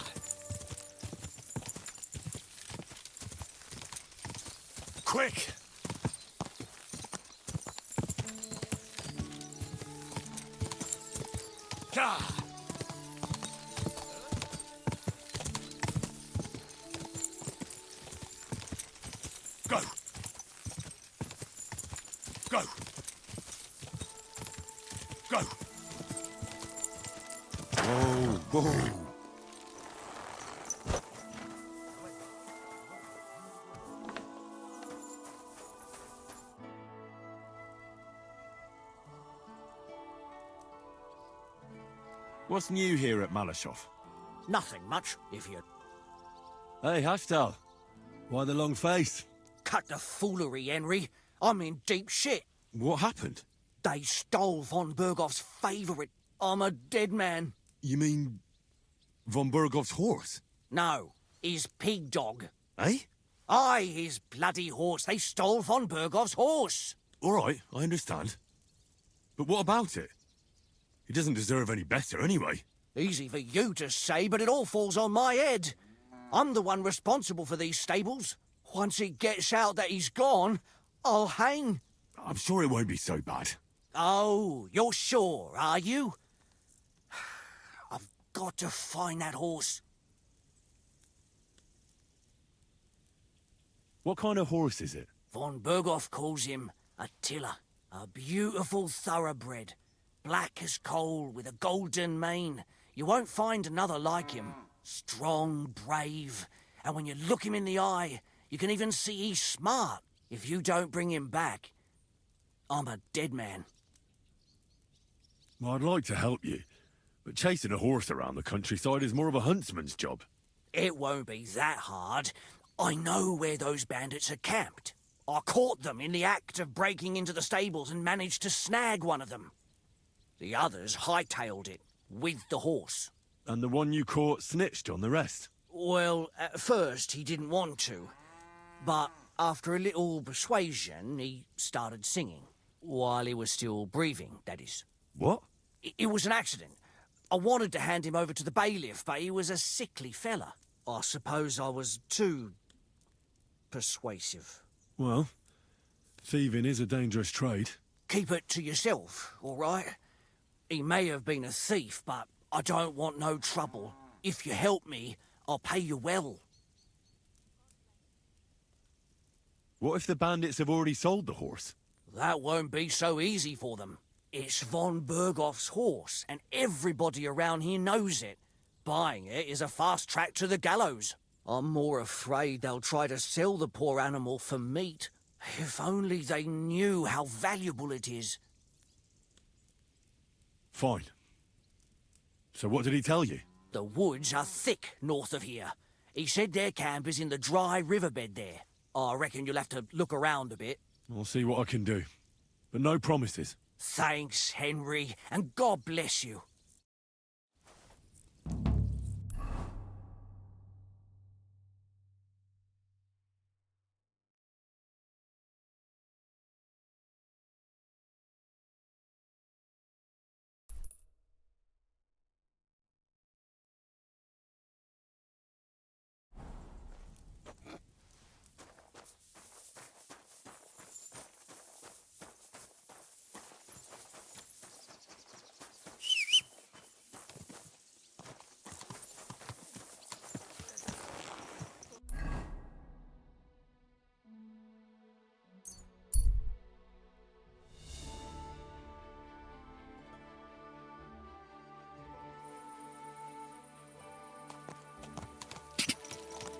Quick! God! Go! Go! Go! Whoa, whoa. What's new here at Malashov? Nothing much, if you... Hey, Hashtal. Why the long face? Cut the foolery, Henry. I'm in deep shit. What happened? They stole von Bergoff's favourite. I'm a dead man. You mean von Bergov's horse? No, his pig dog. Eh? Aye, his bloody horse. They stole von Bergoff's horse. All right, I understand. But what about it? He doesn't deserve any better anyway. Easy for you to say, but it all falls on my head. I'm the one responsible for these stables. Once it gets out that he's gone, I'll hang. I'm sure it won't be so bad. Oh, you're sure, are you? I've got to find that horse. What kind of horse is it? Von Bergoff calls him Attila. A beautiful thoroughbred. Black as coal with a golden mane. You won't find another like him. Strong, brave, and when you look him in the eye, you can even see he's smart. If you don't bring him back, I'm a dead man. Well, I'd like to help you, but chasing a horse around the countryside is more of a huntsman's job. It won't be that hard. I know where those bandits are camped. I caught them in the act of breaking into the stables and managed to snag one of them. The others hightailed it, with the horse. And the one you caught snitched on the rest? Well, at first he didn't want to. But after a little persuasion, he started singing. While he was still breathing, that is. What? It was an accident. I wanted to hand him over to the bailiff, but he was a sickly fella. I suppose I was too... persuasive. Well, thieving is a dangerous trade. Keep it to yourself, all right? He may have been a thief, but I don't want no trouble. If you help me, I'll pay you well. What if the bandits have already sold the horse? That won't be so easy for them. It's von Bergoff's horse, and everybody around here knows it. Buying it is a fast track to the gallows. I'm more afraid they'll try to sell the poor animal for meat. If only they knew how valuable it is. Fine. So what did he tell you? The woods are thick north of here. He said their camp is in the dry riverbed there. I reckon you'll have to look around a bit. I'll see what I can do. But no promises. Thanks, Henry, and God bless you.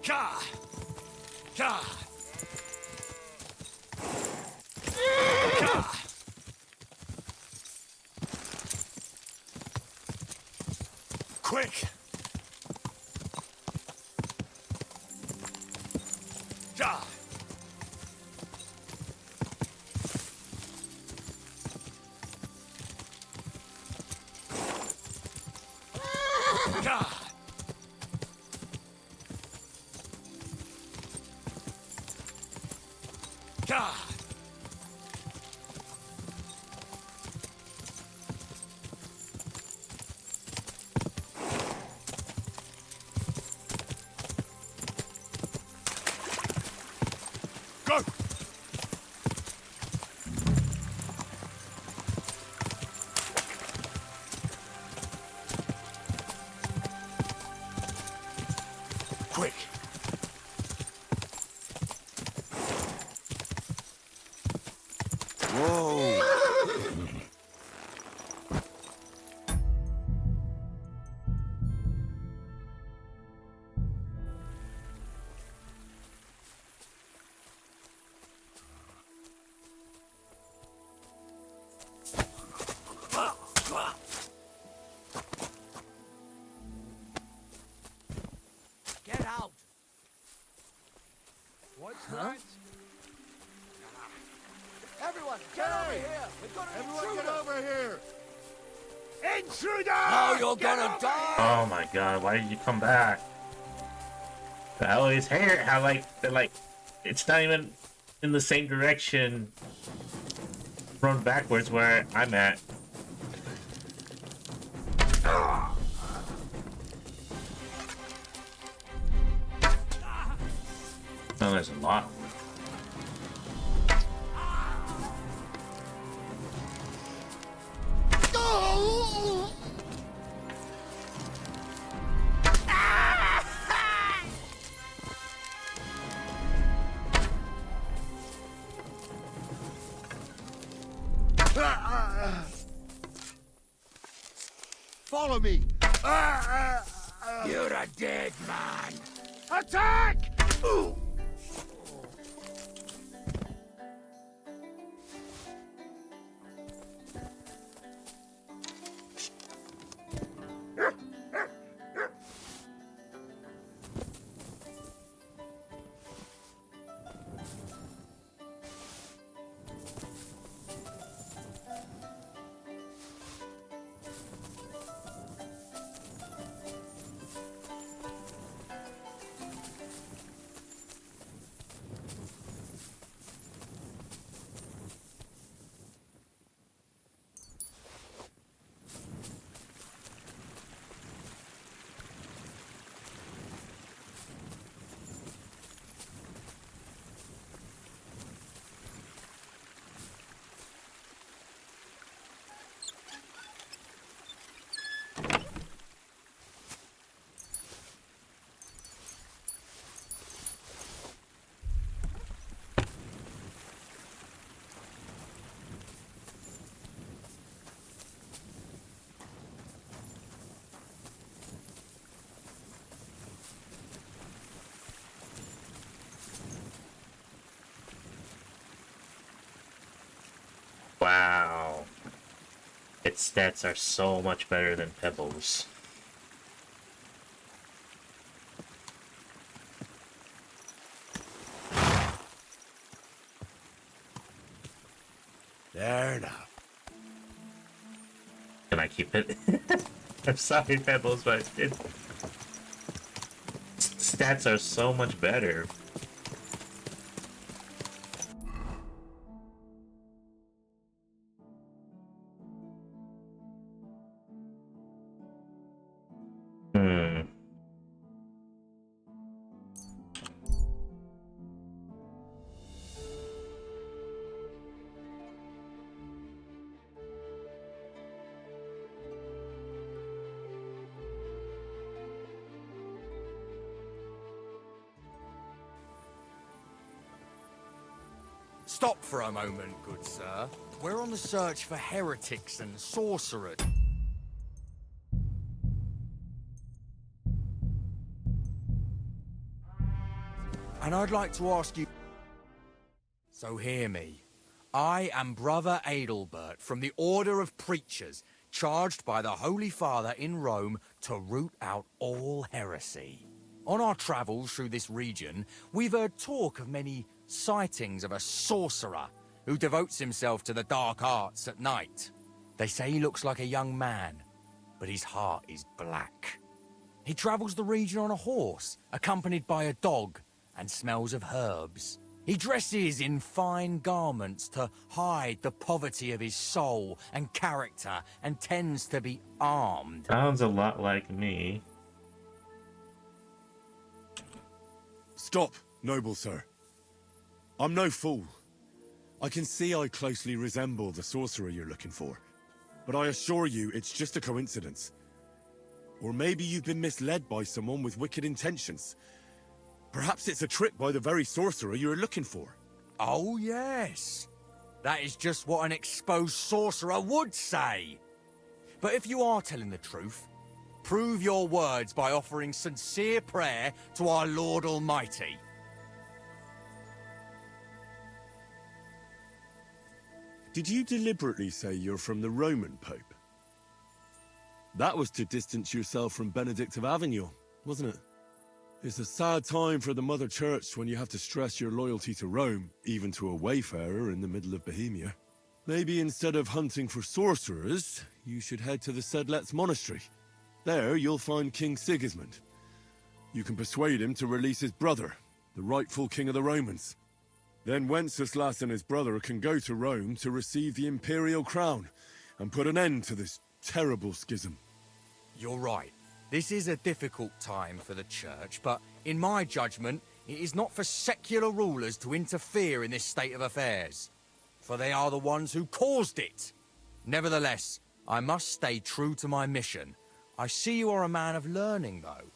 Ka! Ka! Ka! Quick! Ka! Ka! God! Go! Quick! Whoa! Get out! What's Huh? that? Everyone, get over here! We've got an Everyone intruder! get over here! Intruder! Now you're gonna die! Oh my god, why did you come back? I always hate how they're like, it's not even in the same direction, run backwards where I'm at. Oh, there's a lot. Follow me! You're a dead man! Attack! Wow. Its stats are so much better than Pebbles. Fair enough. Can I keep it? I'm sorry, Pebbles, but stats are so much better. Hmm. Stop for a moment, good sir. We're on the search for heretics and sorcerers. And I'd like to ask you... So hear me. I am Brother Adelbert from the Order of Preachers, charged by the Holy Father in Rome to root out all heresy. On our travels through this region, we've heard talk of many sightings of a sorcerer who devotes himself to the dark arts at night. They say he looks like a young man, but his heart is black. He travels the region on a horse, accompanied by a dog, and smells of herbs. He dresses in fine garments to hide the poverty of his soul and character, and tends to be armed. Sounds a lot like me. Stop, noble sir. I'm no fool. I can see I closely resemble the sorcerer you're looking for, but I assure you it's just a coincidence. Or maybe you've been misled by someone with wicked intentions. Perhaps it's a trick by the very sorcerer you're looking for. Oh, yes. That is just what an exposed sorcerer would say. But if you are telling the truth, prove your words by offering sincere prayer to our Lord Almighty. Did you deliberately say you're from the Roman Pope? That was to distance yourself from Benedict of Avignon, wasn't it? It's a sad time for the Mother Church when you have to stress your loyalty to Rome, even to a wayfarer in the middle of Bohemia. Maybe instead of hunting for sorcerers, you should head to the Sedlets Monastery. There you'll find King Sigismund. You can persuade him to release his brother, the rightful king of the Romans. Then Wenceslas and his brother can go to Rome to receive the imperial crown and put an end to this terrible schism. You're right. This is a difficult time for the Church, but in my judgment, it is not for secular rulers to interfere in this state of affairs, for they are the ones who caused it. Nevertheless, I must stay true to my mission. I see you are a man of learning, though.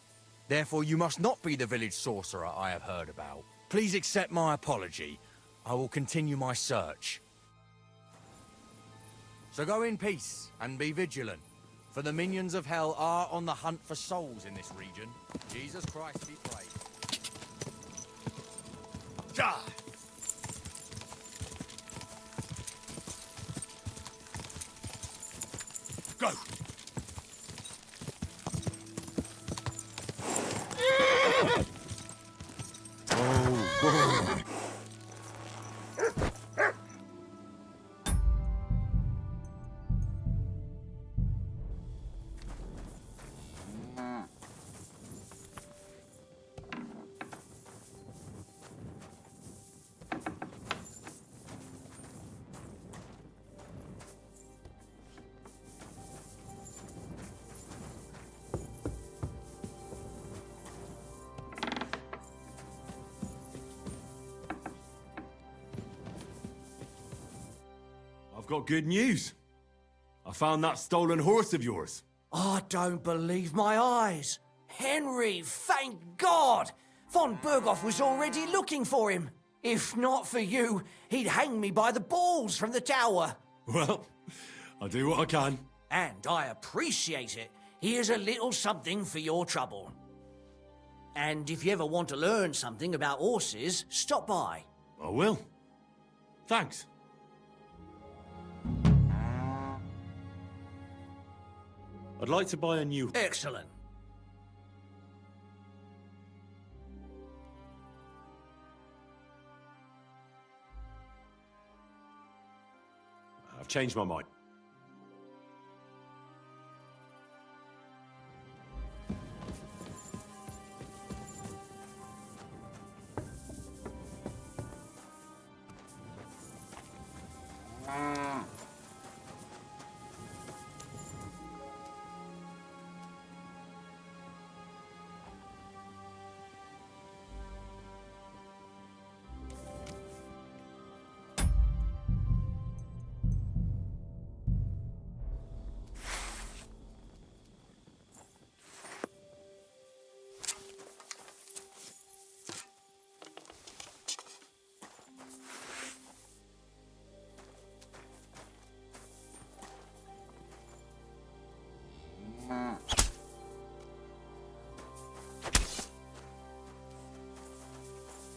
Therefore, you must not be the village sorcerer I have heard about. Please accept my apology. I will continue my search. So go in peace and be vigilant, for the minions of hell are on the hunt for souls in this region. Jesus Christ be praised. Die! Go! Oh, I've got good news. I found that stolen horse of yours. I don't believe my eyes. Henry, thank God! Von Berghoff was already looking for him. If not for you, he'd hang me by the balls from the tower. Well, I'll do what I can. And I appreciate it. Here's a little something for your trouble. And if you ever want to learn something about horses, stop by. I will. Thanks. I'd like to buy a new... Excellent. changed my mind.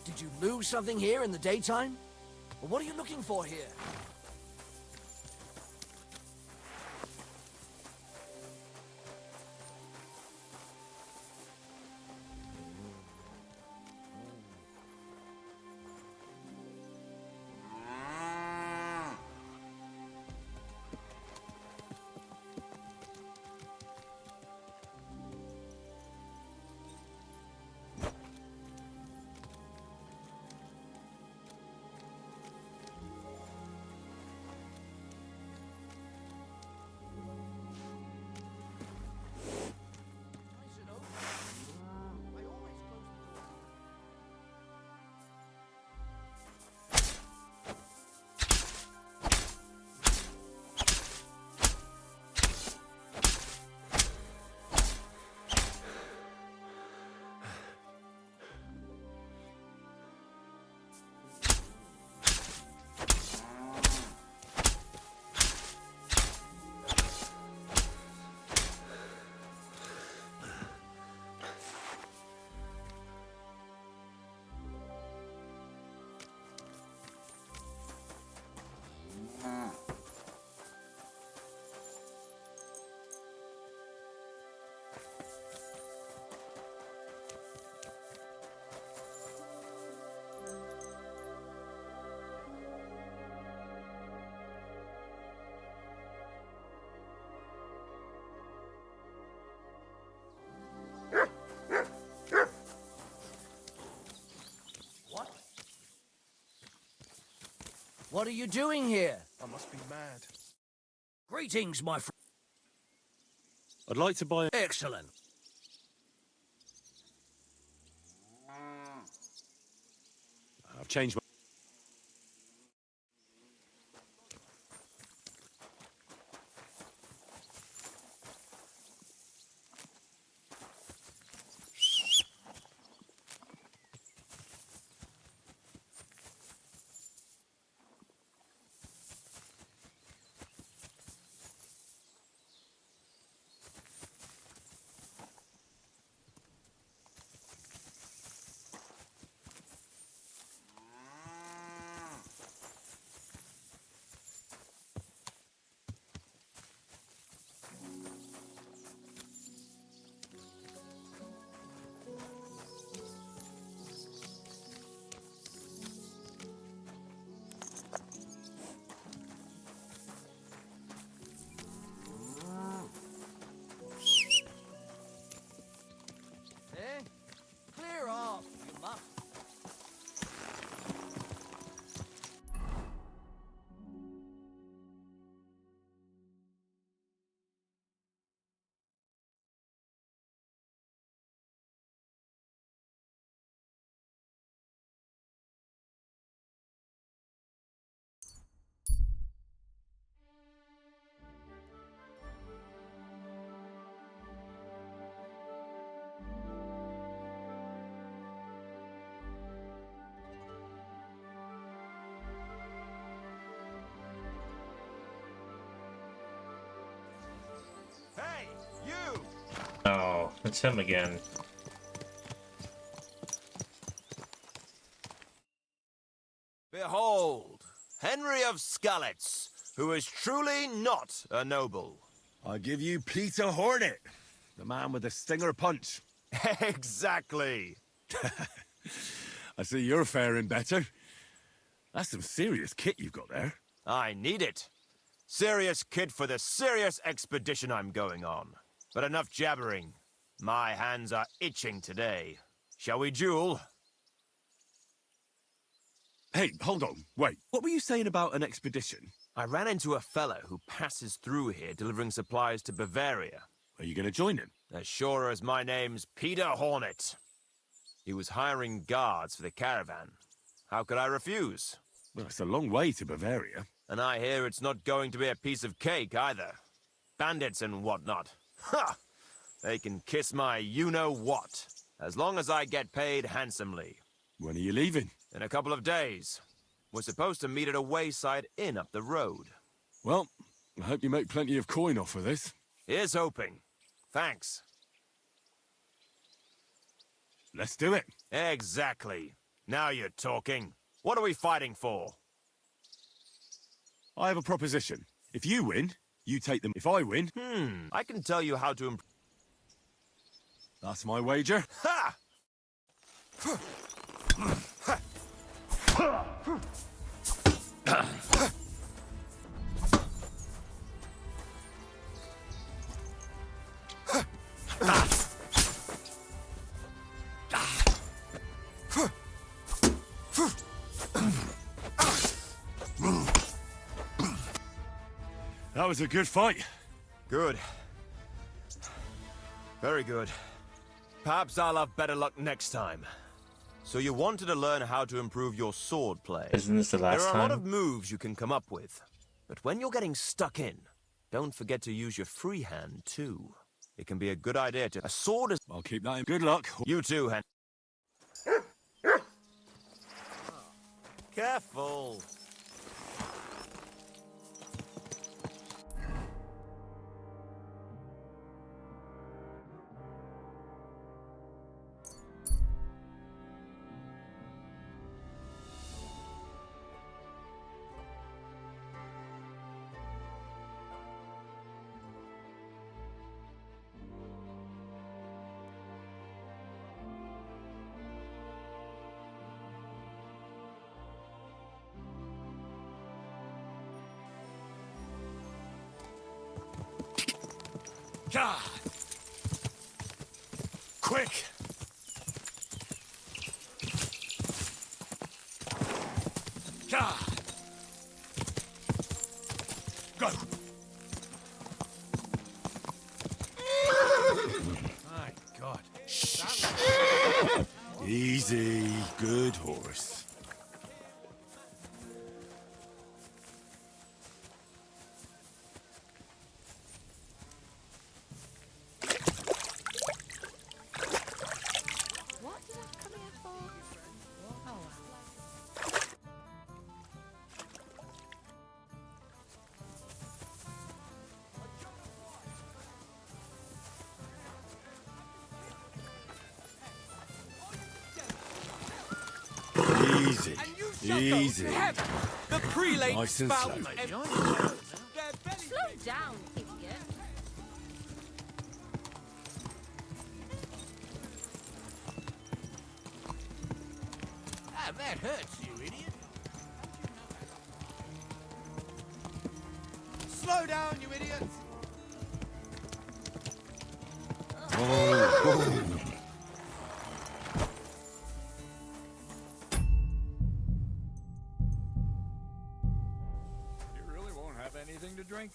Did you lose something here in the daytime? Or what are you looking for here? What are you doing here? I must be mad. Greetings, my friend. I'd like to buy... Excellent. I've changed my... Clear off, you muff. Hey, you! Oh, it's him again. Behold, Henry of Skalitz, who is truly not a noble. I give you Peter Hornet, the man with the stinger punch. Exactly. I see you're faring better. That's some serious kit you've got there. I need it. Serious kid for the serious expedition I'm going on. But enough jabbering. My hands are itching today. Shall we duel? Hey, hold on. Wait, what were you saying about an expedition? I ran into a fellow who passes through here delivering supplies to Bavaria. Are you going to join him? As sure as my name's Peter Hornet. He was hiring guards for the caravan. How could I refuse? Well, it's a long way to Bavaria. And I hear it's not going to be a piece of cake either. Bandits and whatnot. Ha! They can kiss my you-know-what, as long as I get paid handsomely. When are you leaving? In a couple of days. We're supposed to meet at a wayside inn up the road. Well, I hope you make plenty of coin off of this. Here's hoping. Thanks. Let's do it. Exactly. Now you're talking. What are we fighting for? I have a proposition. If you win, you take them. If I win... I can tell you how to improve. That's my wager. Ha! That was a good fight. Good. Very good. Perhaps I'll have better luck next time. So you wanted to learn how to improve your sword play. Isn't this the last There are a lot time? of moves you can come up with. But when you're getting stuck in, don't forget to use your free hand, too. It can be a good idea to... A sword is... I'll keep that in. Good luck. You too, Hen. Careful. God! Quick! God! Go! My God. Easy, good horse. What did I come here for? Oh, well. Easy, easy. The prelate Nice and spout. slow. Slow down, idiot. Ah, that hurts, you idiot. Slow down, you idiots. You really won't have anything to drink?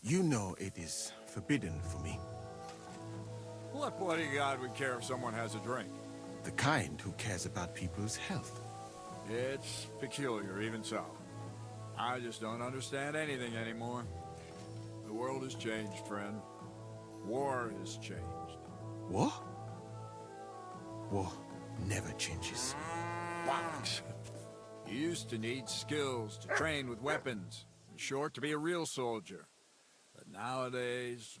You know it is forbidden for me. What bodyguard would care if someone has a drink? The kind who cares about people's health. It's peculiar, even so. I just don't understand anything anymore. The world has changed, friend. War has changed. War? War never changes. What? You used to need skills to train with weapons. In short, to be a real soldier. But nowadays,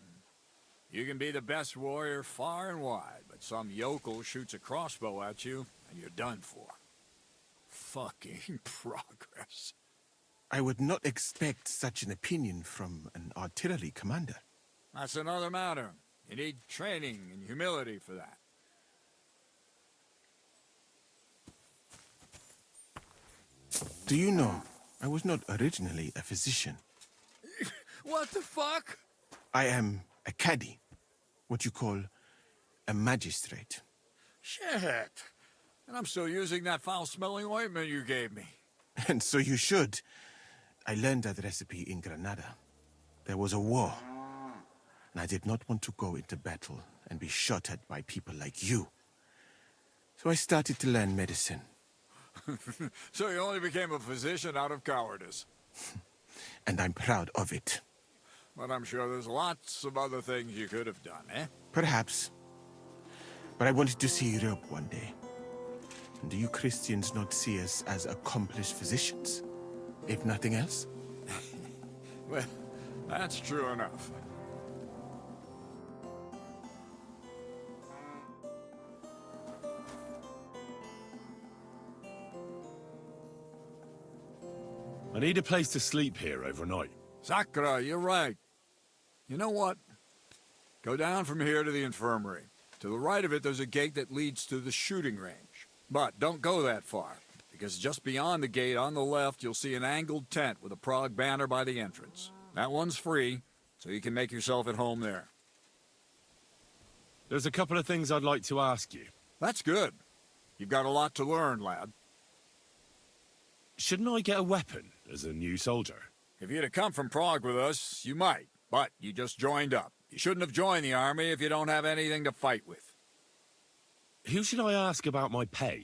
you can be the best warrior far and wide, but some yokel shoots a crossbow at you, and you're done for. Fucking progress. I would not expect such an opinion from an artillery commander. That's another matter. You need training and humility for that. Do you know, I was not originally a physician. What the fuck? I am a caddy. What you call a magistrate. Shit. And I'm still using that foul-smelling ointment you gave me. And so you should. I learned that recipe in Granada. There was a war. And I did not want to go into battle and be shot at by people like you. So I started to learn medicine. So you only became a physician out of cowardice. And I'm proud of it. But I'm sure there's lots of other things you could have done, eh? Perhaps. But I wanted to see Europe one day. And do you Christians not see us as accomplished physicians? If nothing else? Well, that's true enough. I need a place to sleep here overnight. Sakura, you're right. You know what? Go down from here to the infirmary. To the right of it, there's a gate that leads to the shooting range. But don't go that far, because just beyond the gate on the left, you'll see an angled tent with a Prague banner by the entrance. That one's free, so you can make yourself at home there. There's a couple of things I'd like to ask you. That's good. You've got a lot to learn, lad. Shouldn't I get a weapon as a new soldier? If you'd have come from Prague with us, you might. But you just joined up. You shouldn't have joined the army if you don't have anything to fight with. Who should I ask about my pay?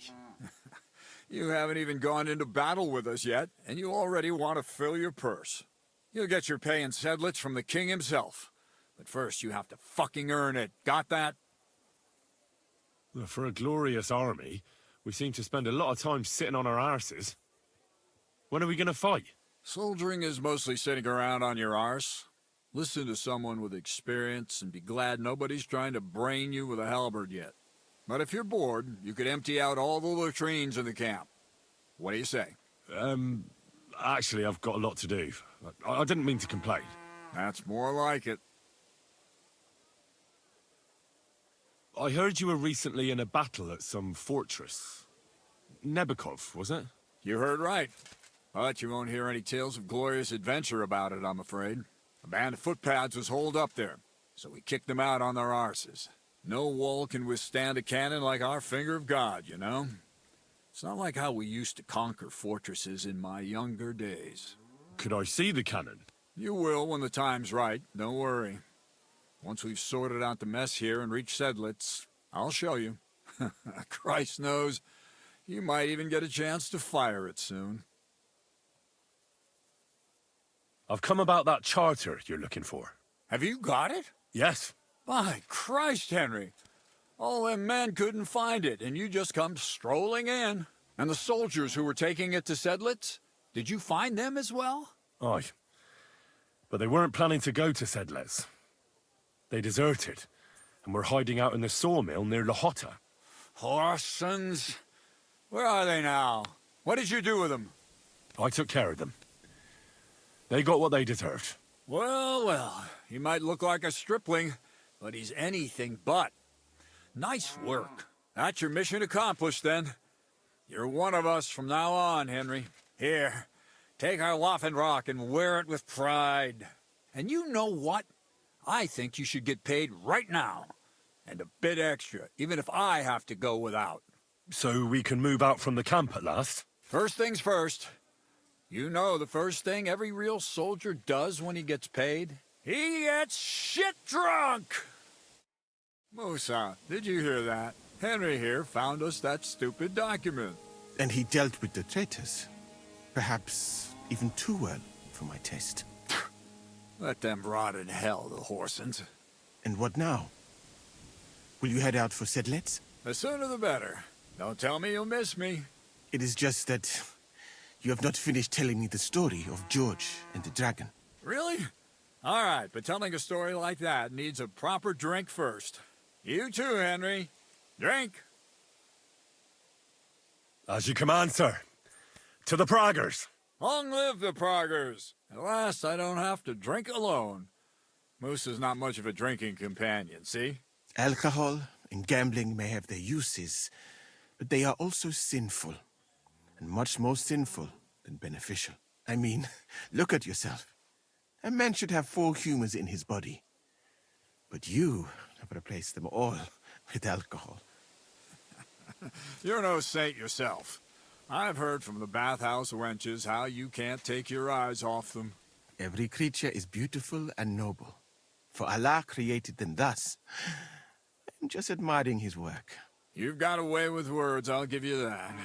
You haven't even gone into battle with us yet, and you already want to fill your purse. You'll get your pay in sedlets from the king himself. But first, you have to fucking earn it. Got that? Well, for a glorious army, we seem to spend a lot of time sitting on our arses. When are we gonna fight? Soldiering is mostly sitting around on your arse. Listen to someone with experience and be glad nobody's trying to brain you with a halberd yet. But if you're bored, you could empty out all the latrines in the camp. What do you say? Actually, I've got a lot to do. I didn't mean to complain. That's more like it. I heard you were recently in a battle at some fortress. Nebukov, was it? You heard right. But you won't hear any tales of glorious adventure about it, I'm afraid. A band of footpads was holed up there, so we kicked them out on their arses. No wall can withstand a cannon like our finger of God, you know? It's not like how we used to conquer fortresses in my younger days. Could I see the cannon? You will when the time's right, don't worry. Once we've sorted out the mess here and reached Sedlitz, I'll show you. Christ knows, you might even get a chance to fire it soon. I've come about that charter you're looking for. Have you got it? Yes. By Christ, Henry. All them men couldn't find it, and you just come strolling in. And the soldiers who were taking it to Sedlitz, did you find them as well? Aye. But they weren't planning to go to Sedlitz. They deserted, and were hiding out in the sawmill near Lahota. Horsons. Where are they now? What did you do with them? I took care of them. They got what they deserved. Well, well, he might look like a stripling, but he's anything but. Nice work. That's your mission accomplished, then. You're one of us from now on, Henry. Here, take our Waffenrock and wear it with pride. And you know what? I think you should get paid right now. And a bit extra, even if I have to go without. So we can move out from the camp at last? First things first. You know the first thing every real soldier does when he gets paid? He gets shit drunk! Musa, did you hear that? Henry here found us that stupid document. And he dealt with the traitors. Perhaps even too well for my taste. Let them rot in hell, the Horsens. And what now? Will you head out for Sedlitz? The sooner the better. Don't tell me you'll miss me. It is just that you have not finished telling me the story of George and the dragon. Really? All right, but telling a story like that needs a proper drink first. You too, Henry. Drink. As you command, sir. To the Praggers. Long live the Praggers. At last, I don't have to drink alone. Moose is not much of a drinking companion, see? Alcohol and gambling may have their uses, but they are also sinful. And much more sinful than beneficial. I mean, look at yourself. A man should have 4 humors in his body. But you have replaced them all with alcohol. You're no saint yourself. I've heard from the bathhouse wenches how you can't take your eyes off them. Every creature is beautiful and noble. For Allah created them thus. I'm just admiring his work. You've got a way with words, I'll give you that.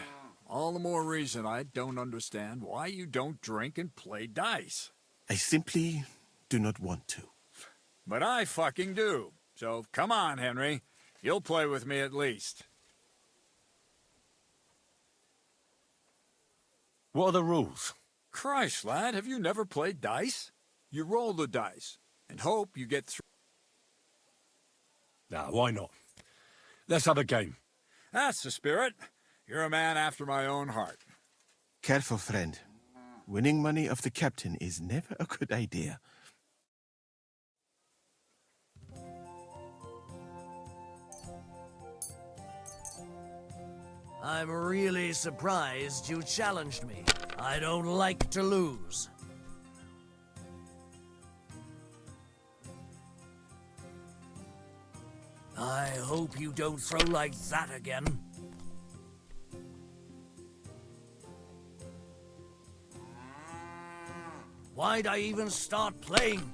All the more reason I don't understand why you don't drink and play dice. I simply do not want to. But I fucking do. So come on, Henry. You'll play with me at least. What are the rules? Christ, lad, have you never played dice? You roll the dice and hope you get through. Nah, why not? Let's have a game. That's the spirit. You're a man after my own heart. Careful, friend. Winning money off the captain is never a good idea. I'm really surprised you challenged me. I don't like to lose. I hope you don't throw like that again. Why'd I even start playing?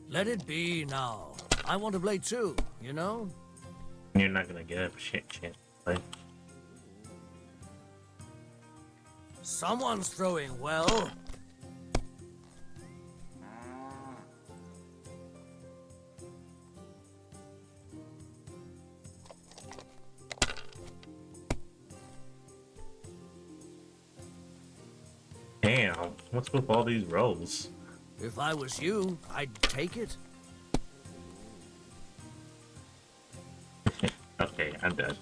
Let it be now. I want to play too, you know? You're not gonna get a shit play. Someone's throwing well. Damn, what's with all these rolls? If I was you, I'd take it. Okay, I'm dead.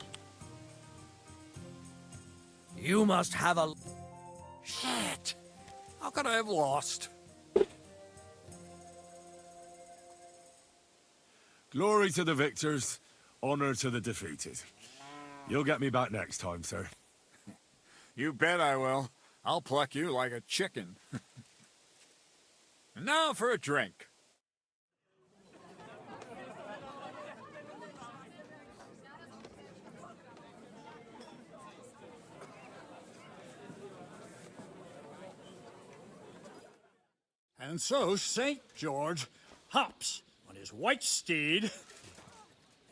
You must have a... Shit! How could I have lost? Glory to the victors, honor to the defeated. You'll get me back next time, sir. You bet I will. I'll pluck you like a chicken. And now for a drink. And so St. George hops on his white steed,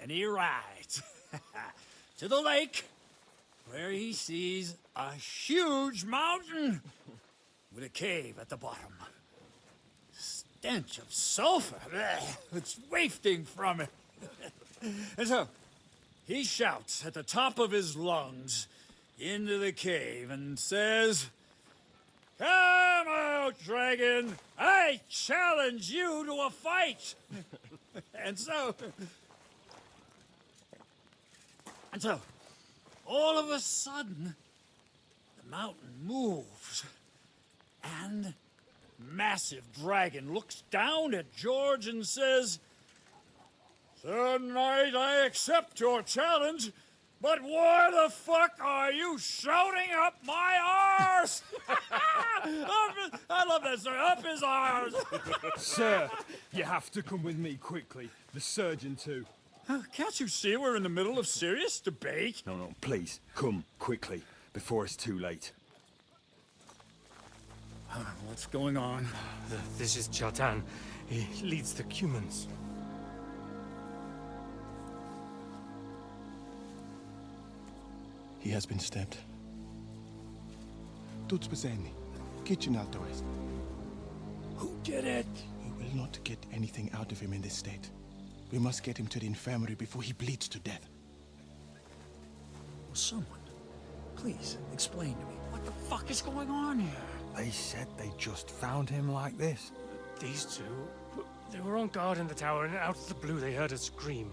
and he rides to the lake, where he sees a huge mountain with a cave at the bottom. Stench of sulfur, it's wafting from it. And so he shouts at the top of his lungs into the cave and says, "Come out, dragon! I challenge you to a fight!" And so, all of a sudden, the mountain moves, and massive dragon looks down at George and says, "Sir Knight, I accept your challenge, but why the fuck are you shouting up my arse?" I love that, sir. Up his arse. Sir, you have to come with me quickly. The surgeon too. Can't you see we're in the middle of serious debate? No, please, come quickly, before it's too late. What's going on? This is Chatan. He leads the Cumans. He has been stabbed. Tuts beseni. Kitchen out west. Who did it? We will not get anything out of him in this state. We must get him to the infirmary before he bleeds to death. Well, someone, please explain to me what the fuck is going on here. They said they just found him like this. These two, they were on guard in the tower, and out of the blue they heard a scream.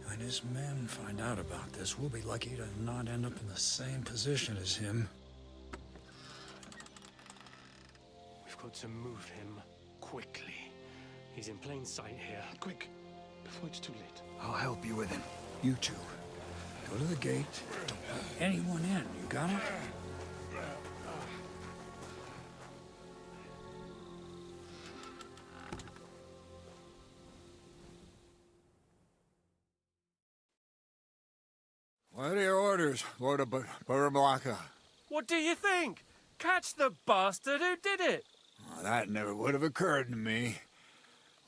When his men find out about this, we'll be lucky to not end up in the same position as him. We've got to move him quickly. He's in plain sight here. Quick, before it's too late. I'll help you with him. You two, go to the gate. Don't let anyone in. You got it? What are your orders, Lord of Burmlaka? What do you think? Catch the bastard who did it! Well, that never would have occurred to me.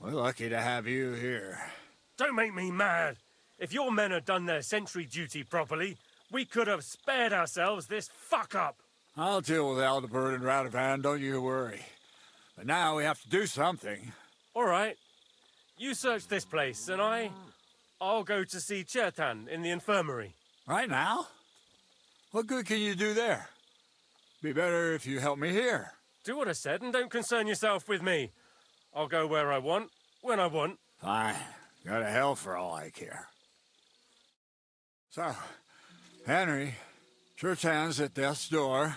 We're lucky to have you here. Don't make me mad. If your men had done their sentry duty properly, we could have spared ourselves this fuck-up. I'll deal with Aldebert and Radovan, don't you worry. But now we have to do something. All right. You search this place, and I'll go to see Chertan in the infirmary. Right now? What good can you do there? Be better if you help me here. Do what I said and don't concern yourself with me. I'll go where I want, when I want. Fine. Go to hell for all I care. So, Henry, Chertan's at death's door.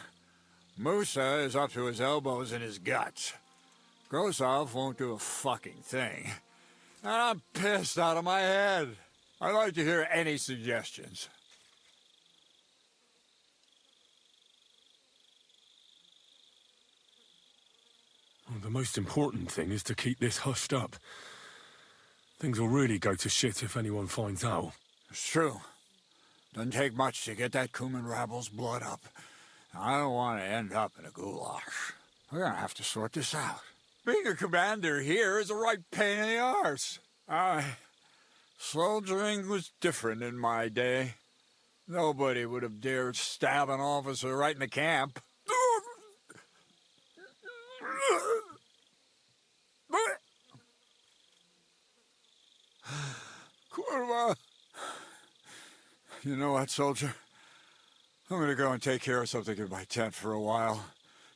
Musa is up to his elbows in his guts. Grosov won't do a fucking thing. And I'm pissed out of my head. I'd like to hear any suggestions. Well, the most important thing is to keep this hushed up. Things will really go to shit if anyone finds out. It's true. Doesn't take much to get that Kuman rabble's blood up. I don't want to end up in a goulash. We're gonna have to sort this out. Being a commander here is a right pain in the arse. Soldiering was different in my day. Nobody would have dared stab an officer right in the camp. Kurva! You know what, soldier? I'm gonna go and take care of something in my tent for a while.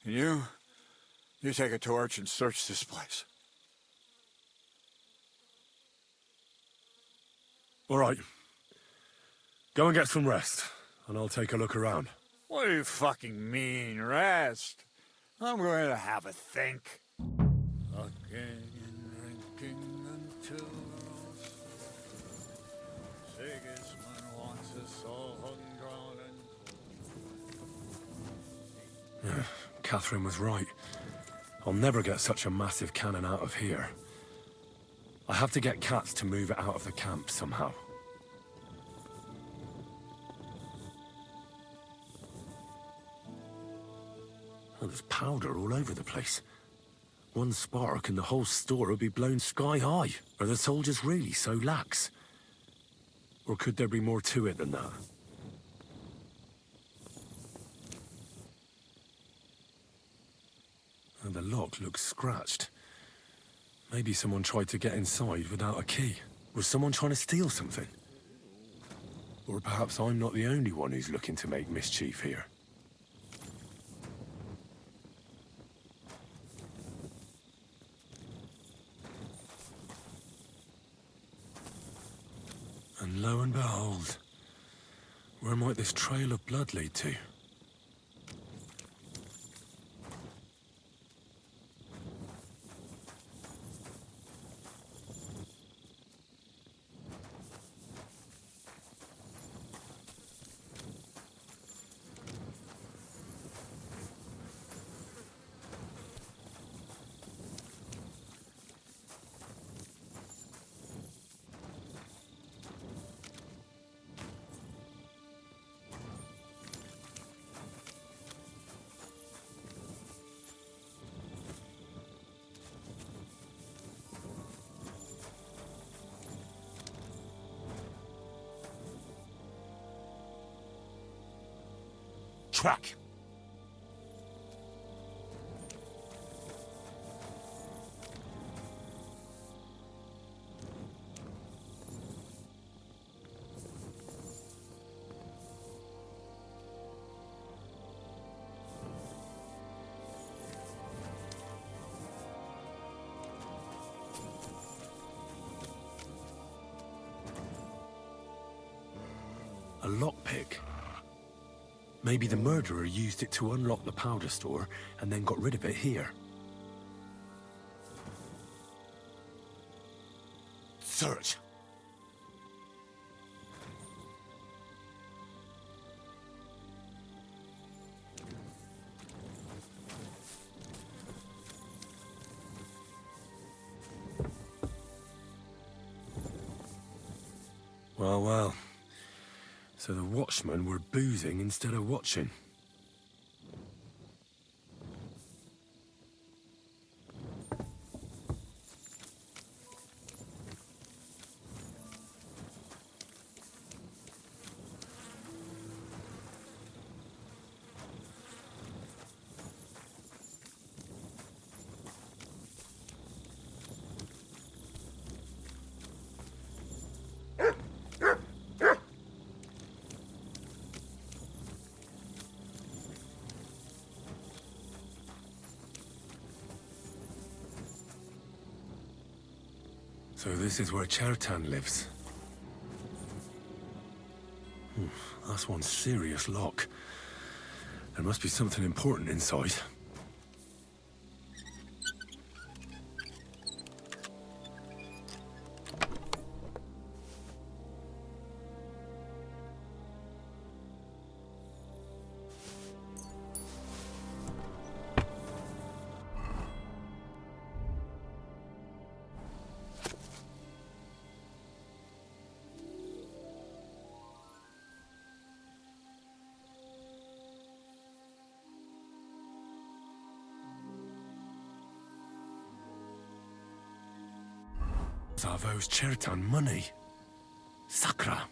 And you take a torch and search this place. All right. Go and get some rest, and I'll take a look around. What do you fucking mean, rest? I'm going to have a think. Fucking and drinking until Sigismund wants us all hung, drawn, and... Yeah, Catherine was right. I'll never get such a massive cannon out of here. I have to get Katz to move it out of the camp somehow. Oh, there's powder all over the place. One spark and the whole store would be blown sky high. Are the soldiers really so lax? Or could there be more to it than that? And the lock looks scratched. Maybe someone tried to get inside without a key. Was someone trying to steal something? Or perhaps I'm not the only one who's looking to make mischief here. And lo and behold, where might this trail of blood lead to? Track. A lockpick. Maybe the murderer used it to unlock the powder store and then got rid of it here. Search. Well, well. So the watchmen were boozing instead of watching. So this is where Chertan lives. That's one serious lock. There must be something important inside. Zavo's Chertan money. Sakra.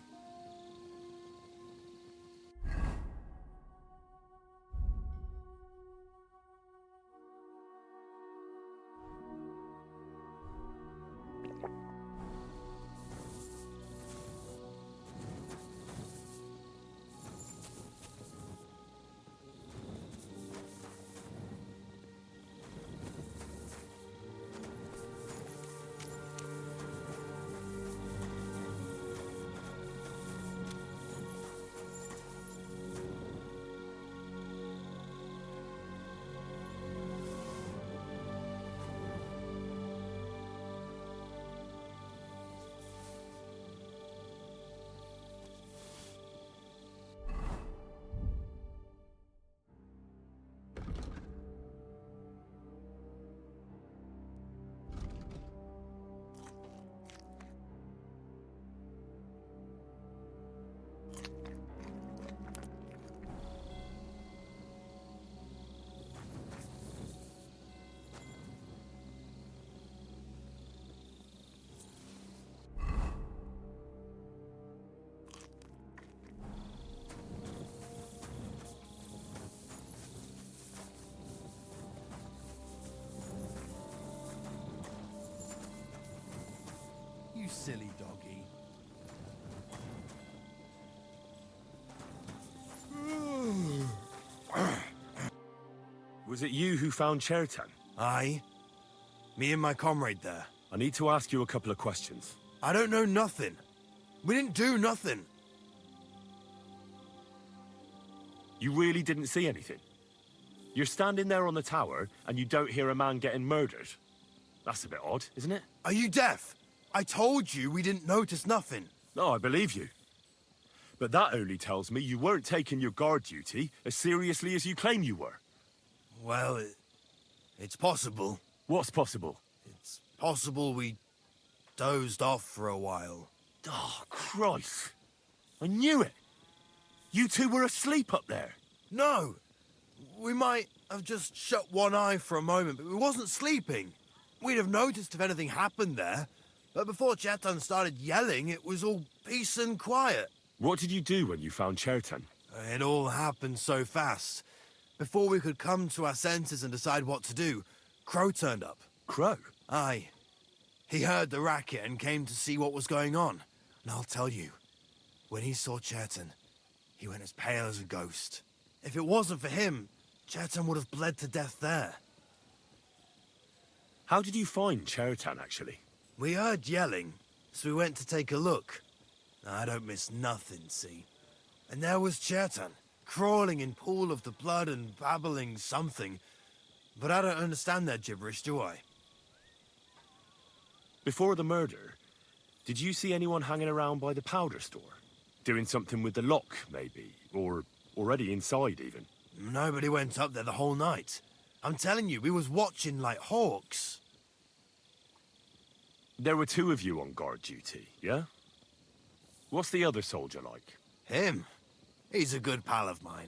You silly doggy. Was it you who found Chertan? Aye. Me and my comrade there. I need to ask you a couple of questions. I don't know nothing. We didn't do nothing. You really didn't see anything? You're standing there on the tower, and you don't hear a man getting murdered? That's a bit odd, isn't it? Are you deaf? I told you we didn't notice nothing. No, I believe you. But that only tells me you weren't taking your guard duty as seriously as you claim you were. Well, it's possible. What's possible? It's possible we dozed off for a while. Oh, Christ. I knew it. You two were asleep up there. No. We might have just shut one eye for a moment, but we wasn't sleeping. We'd have noticed if anything happened there. But before Chertan started yelling, it was all peace and quiet. What did you do when you found Chertan? It all happened so fast. Before we could come to our senses and decide what to do, Crow turned up. Crow? Aye. He heard the racket and came to see what was going on. And I'll tell you, when he saw Chertan, he went as pale as a ghost. If it wasn't for him, Chertan would have bled to death there. How did you find Chertan, actually? We heard yelling, so we went to take a look. I don't miss nothing, see? And there was Chertan, crawling in pool of the blood and babbling something. But I don't understand that gibberish, do I? Before the murder, did you see anyone hanging around by the powder store? Doing something with the lock, maybe? Or already inside, even? Nobody went up there the whole night. I'm telling you, we was watching like hawks. There were two of you on guard duty, yeah? What's the other soldier like? Him? He's a good pal of mine.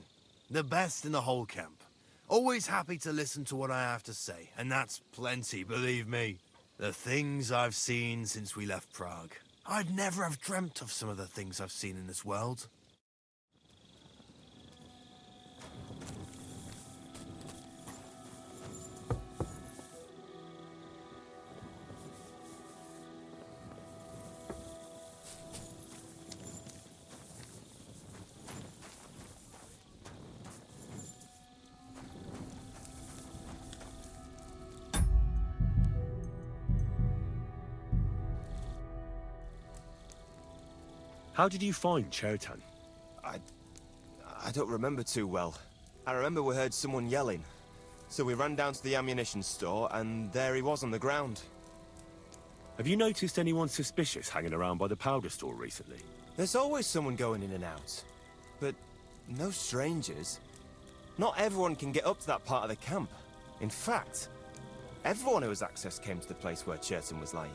The best in the whole camp. Always happy to listen to what I have to say, and that's plenty, believe me. The things I've seen since we left Prague. I'd never have dreamt of some of the things I've seen in this world. How did you find Chertan? I don't remember too well. I remember we heard someone yelling. So we ran down to the ammunition store, and there he was on the ground. Have you noticed anyone suspicious hanging around by the powder store recently? There's always someone going in and out. But no strangers. Not everyone can get up to that part of the camp. In fact, everyone who has access came to the place where Chertan was lying.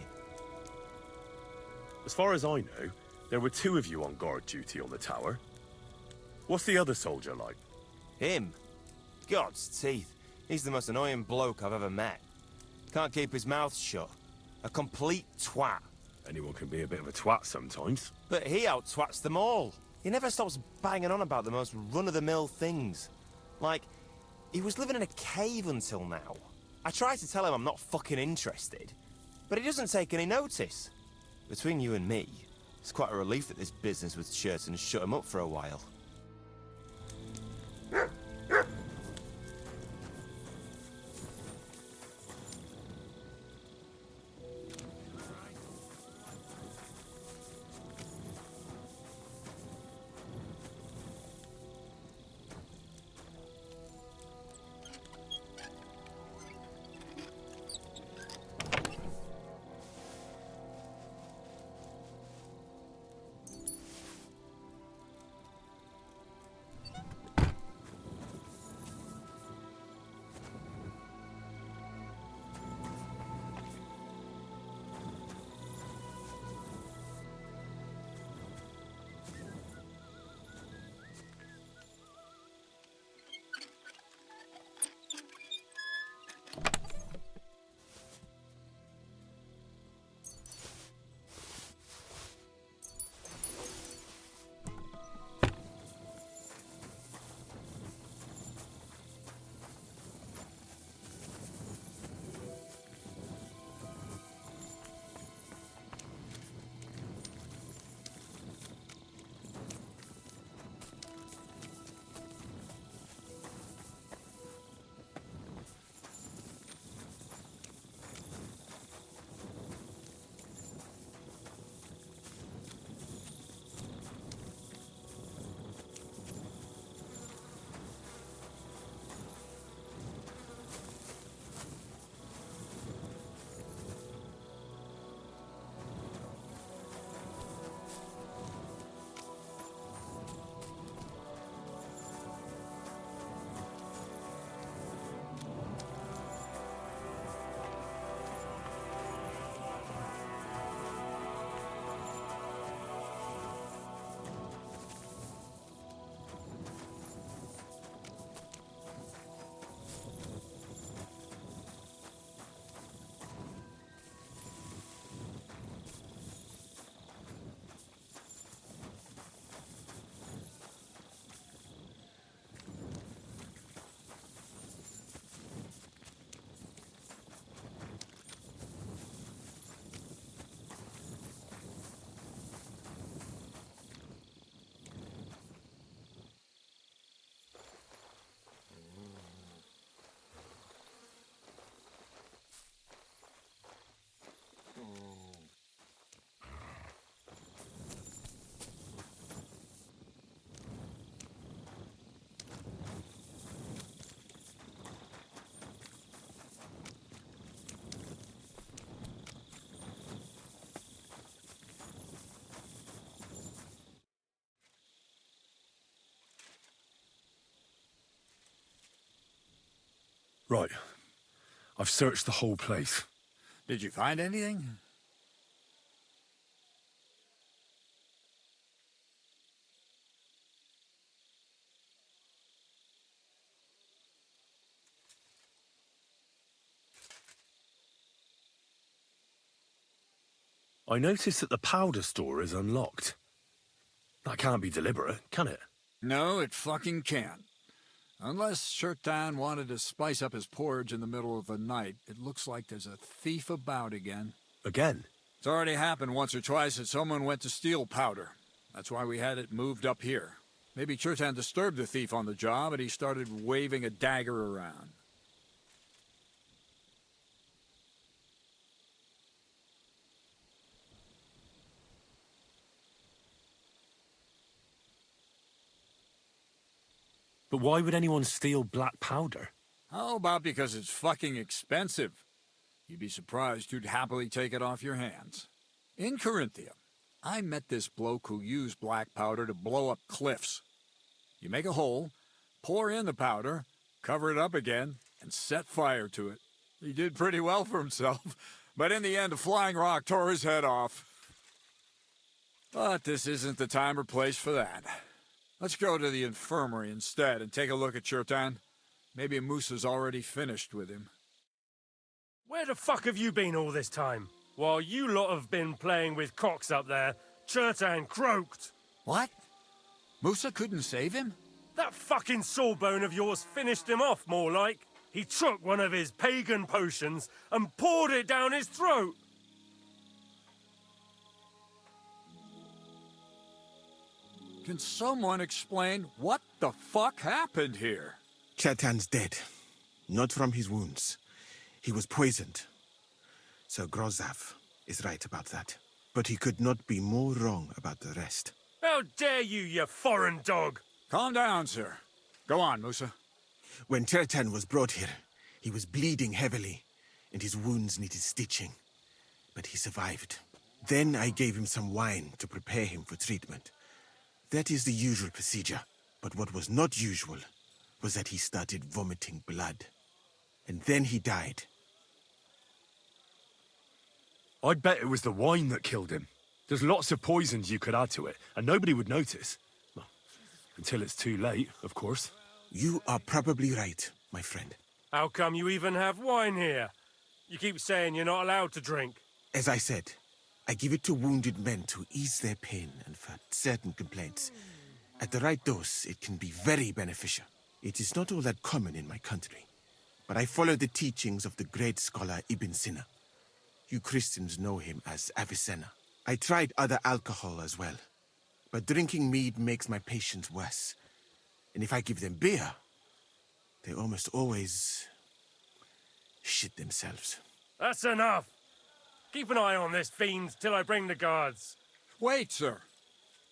As far as I know, there were 2 of you on guard duty on the tower. What's the other soldier like? Him? God's teeth. He's the most annoying bloke I've ever met. Can't keep his mouth shut. A complete twat. Anyone can be a bit of a twat sometimes. But he out-twats them all. He never stops banging on about the most run-of-the-mill things. Like, he was living in a cave until now. I tried to tell him I'm not fucking interested, but he doesn't take any notice. Between you and me, it's quite a relief that this business with Chertan shut him up for a while. Right. I've searched the whole place. Did you find anything? I noticed that the powder store is unlocked. That can't be deliberate, can it? No, it fucking can't. Unless Chertan wanted to spice up his porridge in the middle of the night, it looks like there's a thief about again. Again? It's already happened once or twice that someone went to steal powder. That's why we had it moved up here. Maybe Chertan disturbed the thief on the job and he started waving a dagger around. But why would anyone steal black powder? How about because it's fucking expensive? You'd be surprised who'd happily take it off your hands. In Corinthia, I met this bloke who used black powder to blow up cliffs. You make a hole, pour in the powder, cover it up again, and set fire to it. He did pretty well for himself, but in the end a flying rock tore his head off. But this isn't the time or place for that. Let's go to the infirmary instead and take a look at Chertan. Maybe Musa's already finished with him. Where the fuck have you been all this time? While you lot have been playing with cocks up there, Chertan croaked. What? Musa couldn't save him? That fucking sawbone of yours finished him off, more like. He took one of his pagan potions and poured it down his throat. Can someone explain what the fuck happened here? Chertan's dead. Not from his wounds. He was poisoned. Sir Grozav is right about that. But he could not be more wrong about the rest. How dare you, you foreign dog! Calm down, sir. Go on, Musa. When Chertan was brought here, he was bleeding heavily, and his wounds needed stitching. But he survived. Then I gave him some wine to prepare him for treatment. That is the usual procedure. But what was not usual was that he started vomiting blood. And then he died. I'd bet it was the wine that killed him. There's lots of poisons you could add to it, and nobody would notice. Well, until it's too late, of course. You are probably right, my friend. How come you even have wine here? You keep saying you're not allowed to drink. As I said, I give it to wounded men to ease their pain and for certain complaints. At the right dose, it can be very beneficial. It is not all that common in my country, but I follow the teachings of the great scholar Ibn Sina. You Christians know him as Avicenna. I tried other alcohol as well, but drinking mead makes my patients worse. And if I give them beer, they almost always shit themselves. That's enough. Keep an eye on this fiend till I bring the guards. Wait, sir.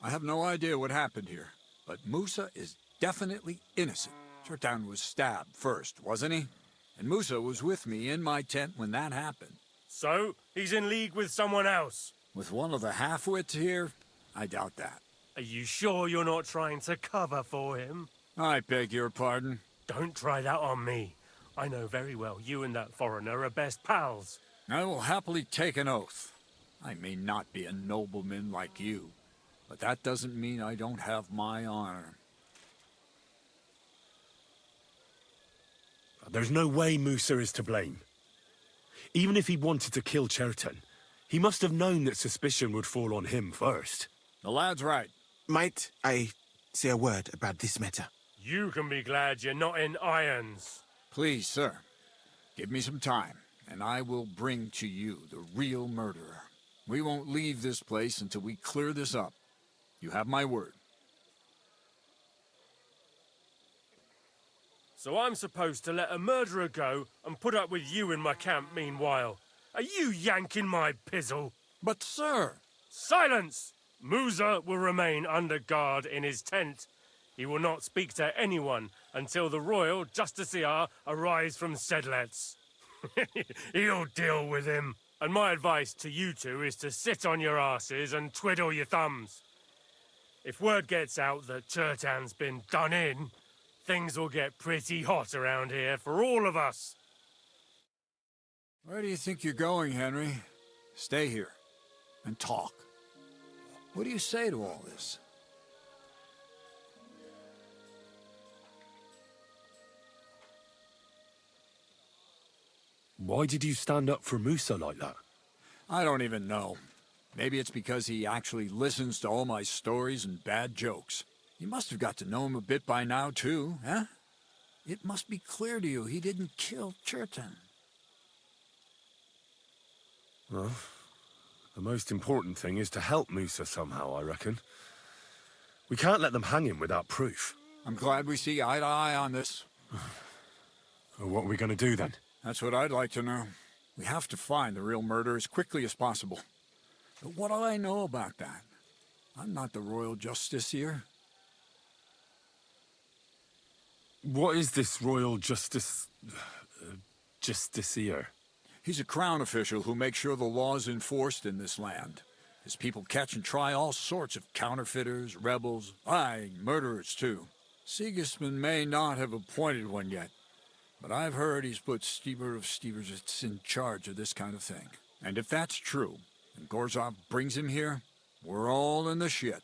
I have no idea what happened here, but Musa is definitely innocent. Chertan was stabbed first, wasn't he? And Musa was with me in my tent when that happened. So, he's in league with someone else? With one of the half-wits here? I doubt that. Are you sure you're not trying to cover for him? I beg your pardon? Don't try that on me. I know very well you and that foreigner are best pals. I will happily take an oath. I may not be a nobleman like you, but that doesn't mean I don't have my honor. There's no way Musa is to blame. Even if he wanted to kill Chertan, he must have known that suspicion would fall on him first. The lad's right. Might I say a word about this matter? You can be glad you're not in irons. Please, sir. Give me some time, and I will bring to you the real murderer. We won't leave this place until we clear this up. You have my word. So I'm supposed to let a murderer go and put up with you in my camp meanwhile. Are you yanking my pizzle? But, sir... Silence! Musa will remain under guard in his tent. He will not speak to anyone until the royal justiciar arrives from Sedlets. He'll deal with him. And my advice to you two is to sit on your asses and twiddle your thumbs. If word gets out that Chertan's been done in, things will get pretty hot around here for all of us. Where do you think you're going, Henry? Stay here and talk. What do you say to all this? Why did you stand up for Musa like that? I don't even know. Maybe it's because he actually listens to all my stories and bad jokes. You must have got to know him a bit by now, too, huh? It must be clear to you he didn't kill Churton. Well, the most important thing is to help Musa somehow, I reckon. We can't let them hang him without proof. I'm glad we see eye to eye on this. Well, what are we going to do then? That's what I'd like to know. We have to find the real murderer as quickly as possible. But what do I know about that? I'm not the royal justiciar. What is this royal justiciar? He's a crown official who makes sure the law is enforced in this land. His people catch and try all sorts of counterfeiters, rebels, aye, murderers too. Sigismund may not have appointed one yet, but I've heard he's put Stieber of Stiebersitz in charge of this kind of thing. And if that's true, and Gorzov brings him here, we're all in the shit.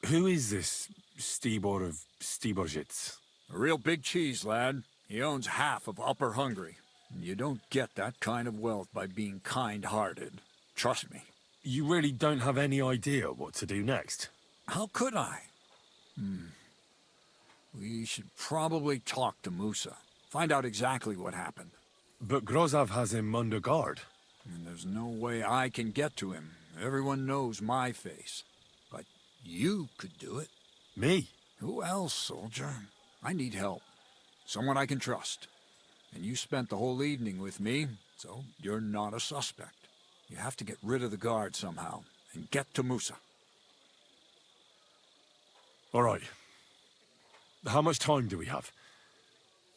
Who is this Stibor of Stiebersitz? A real big cheese, lad. He owns half of Upper Hungary. You don't get that kind of wealth by being kind-hearted. Trust me. You really don't have any idea what to do next? How could I? We should probably talk to Musa. Find out exactly what happened. But Grozov has him under guard. And there's no way I can get to him. Everyone knows my face. But you could do it. Me? Who else, soldier? I need help. Someone I can trust. And you spent the whole evening with me, so you're not a suspect. You have to get rid of the guard somehow, and get to Musa. All right. How much time do we have?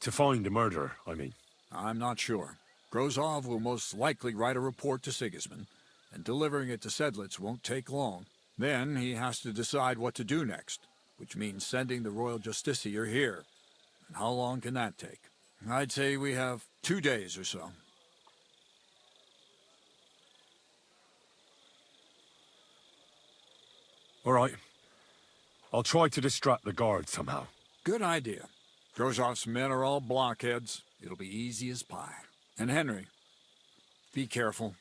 To find the murderer, I mean. I'm not sure. Grozov will most likely write a report to Sigismund, and delivering it to Sedlitz won't take long. Then he has to decide what to do next, which means sending the royal justiciar here. And how long can that take? I'd say we have 2 days or so. All right. I'll try to distract the guard somehow. Good idea. Grozov's men are all blockheads. It'll be easy as pie. And Henry, be careful.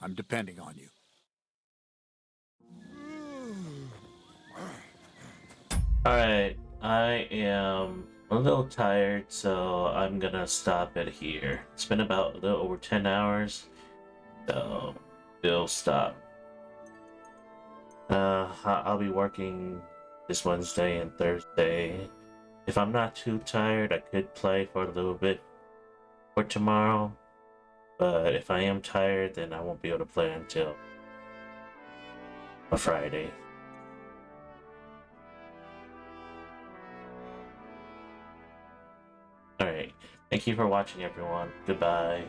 I'm depending on you. Alright, I am a little tired, so I'm gonna stop it here. It's been about a little over 10 hours, so we'll stop. I'll be working this Wednesday and Thursday. If I'm not too tired, I could play for a little bit for tomorrow. But if I am tired, then I won't be able to play until a Friday. Alright, thank you for watching everyone. Goodbye.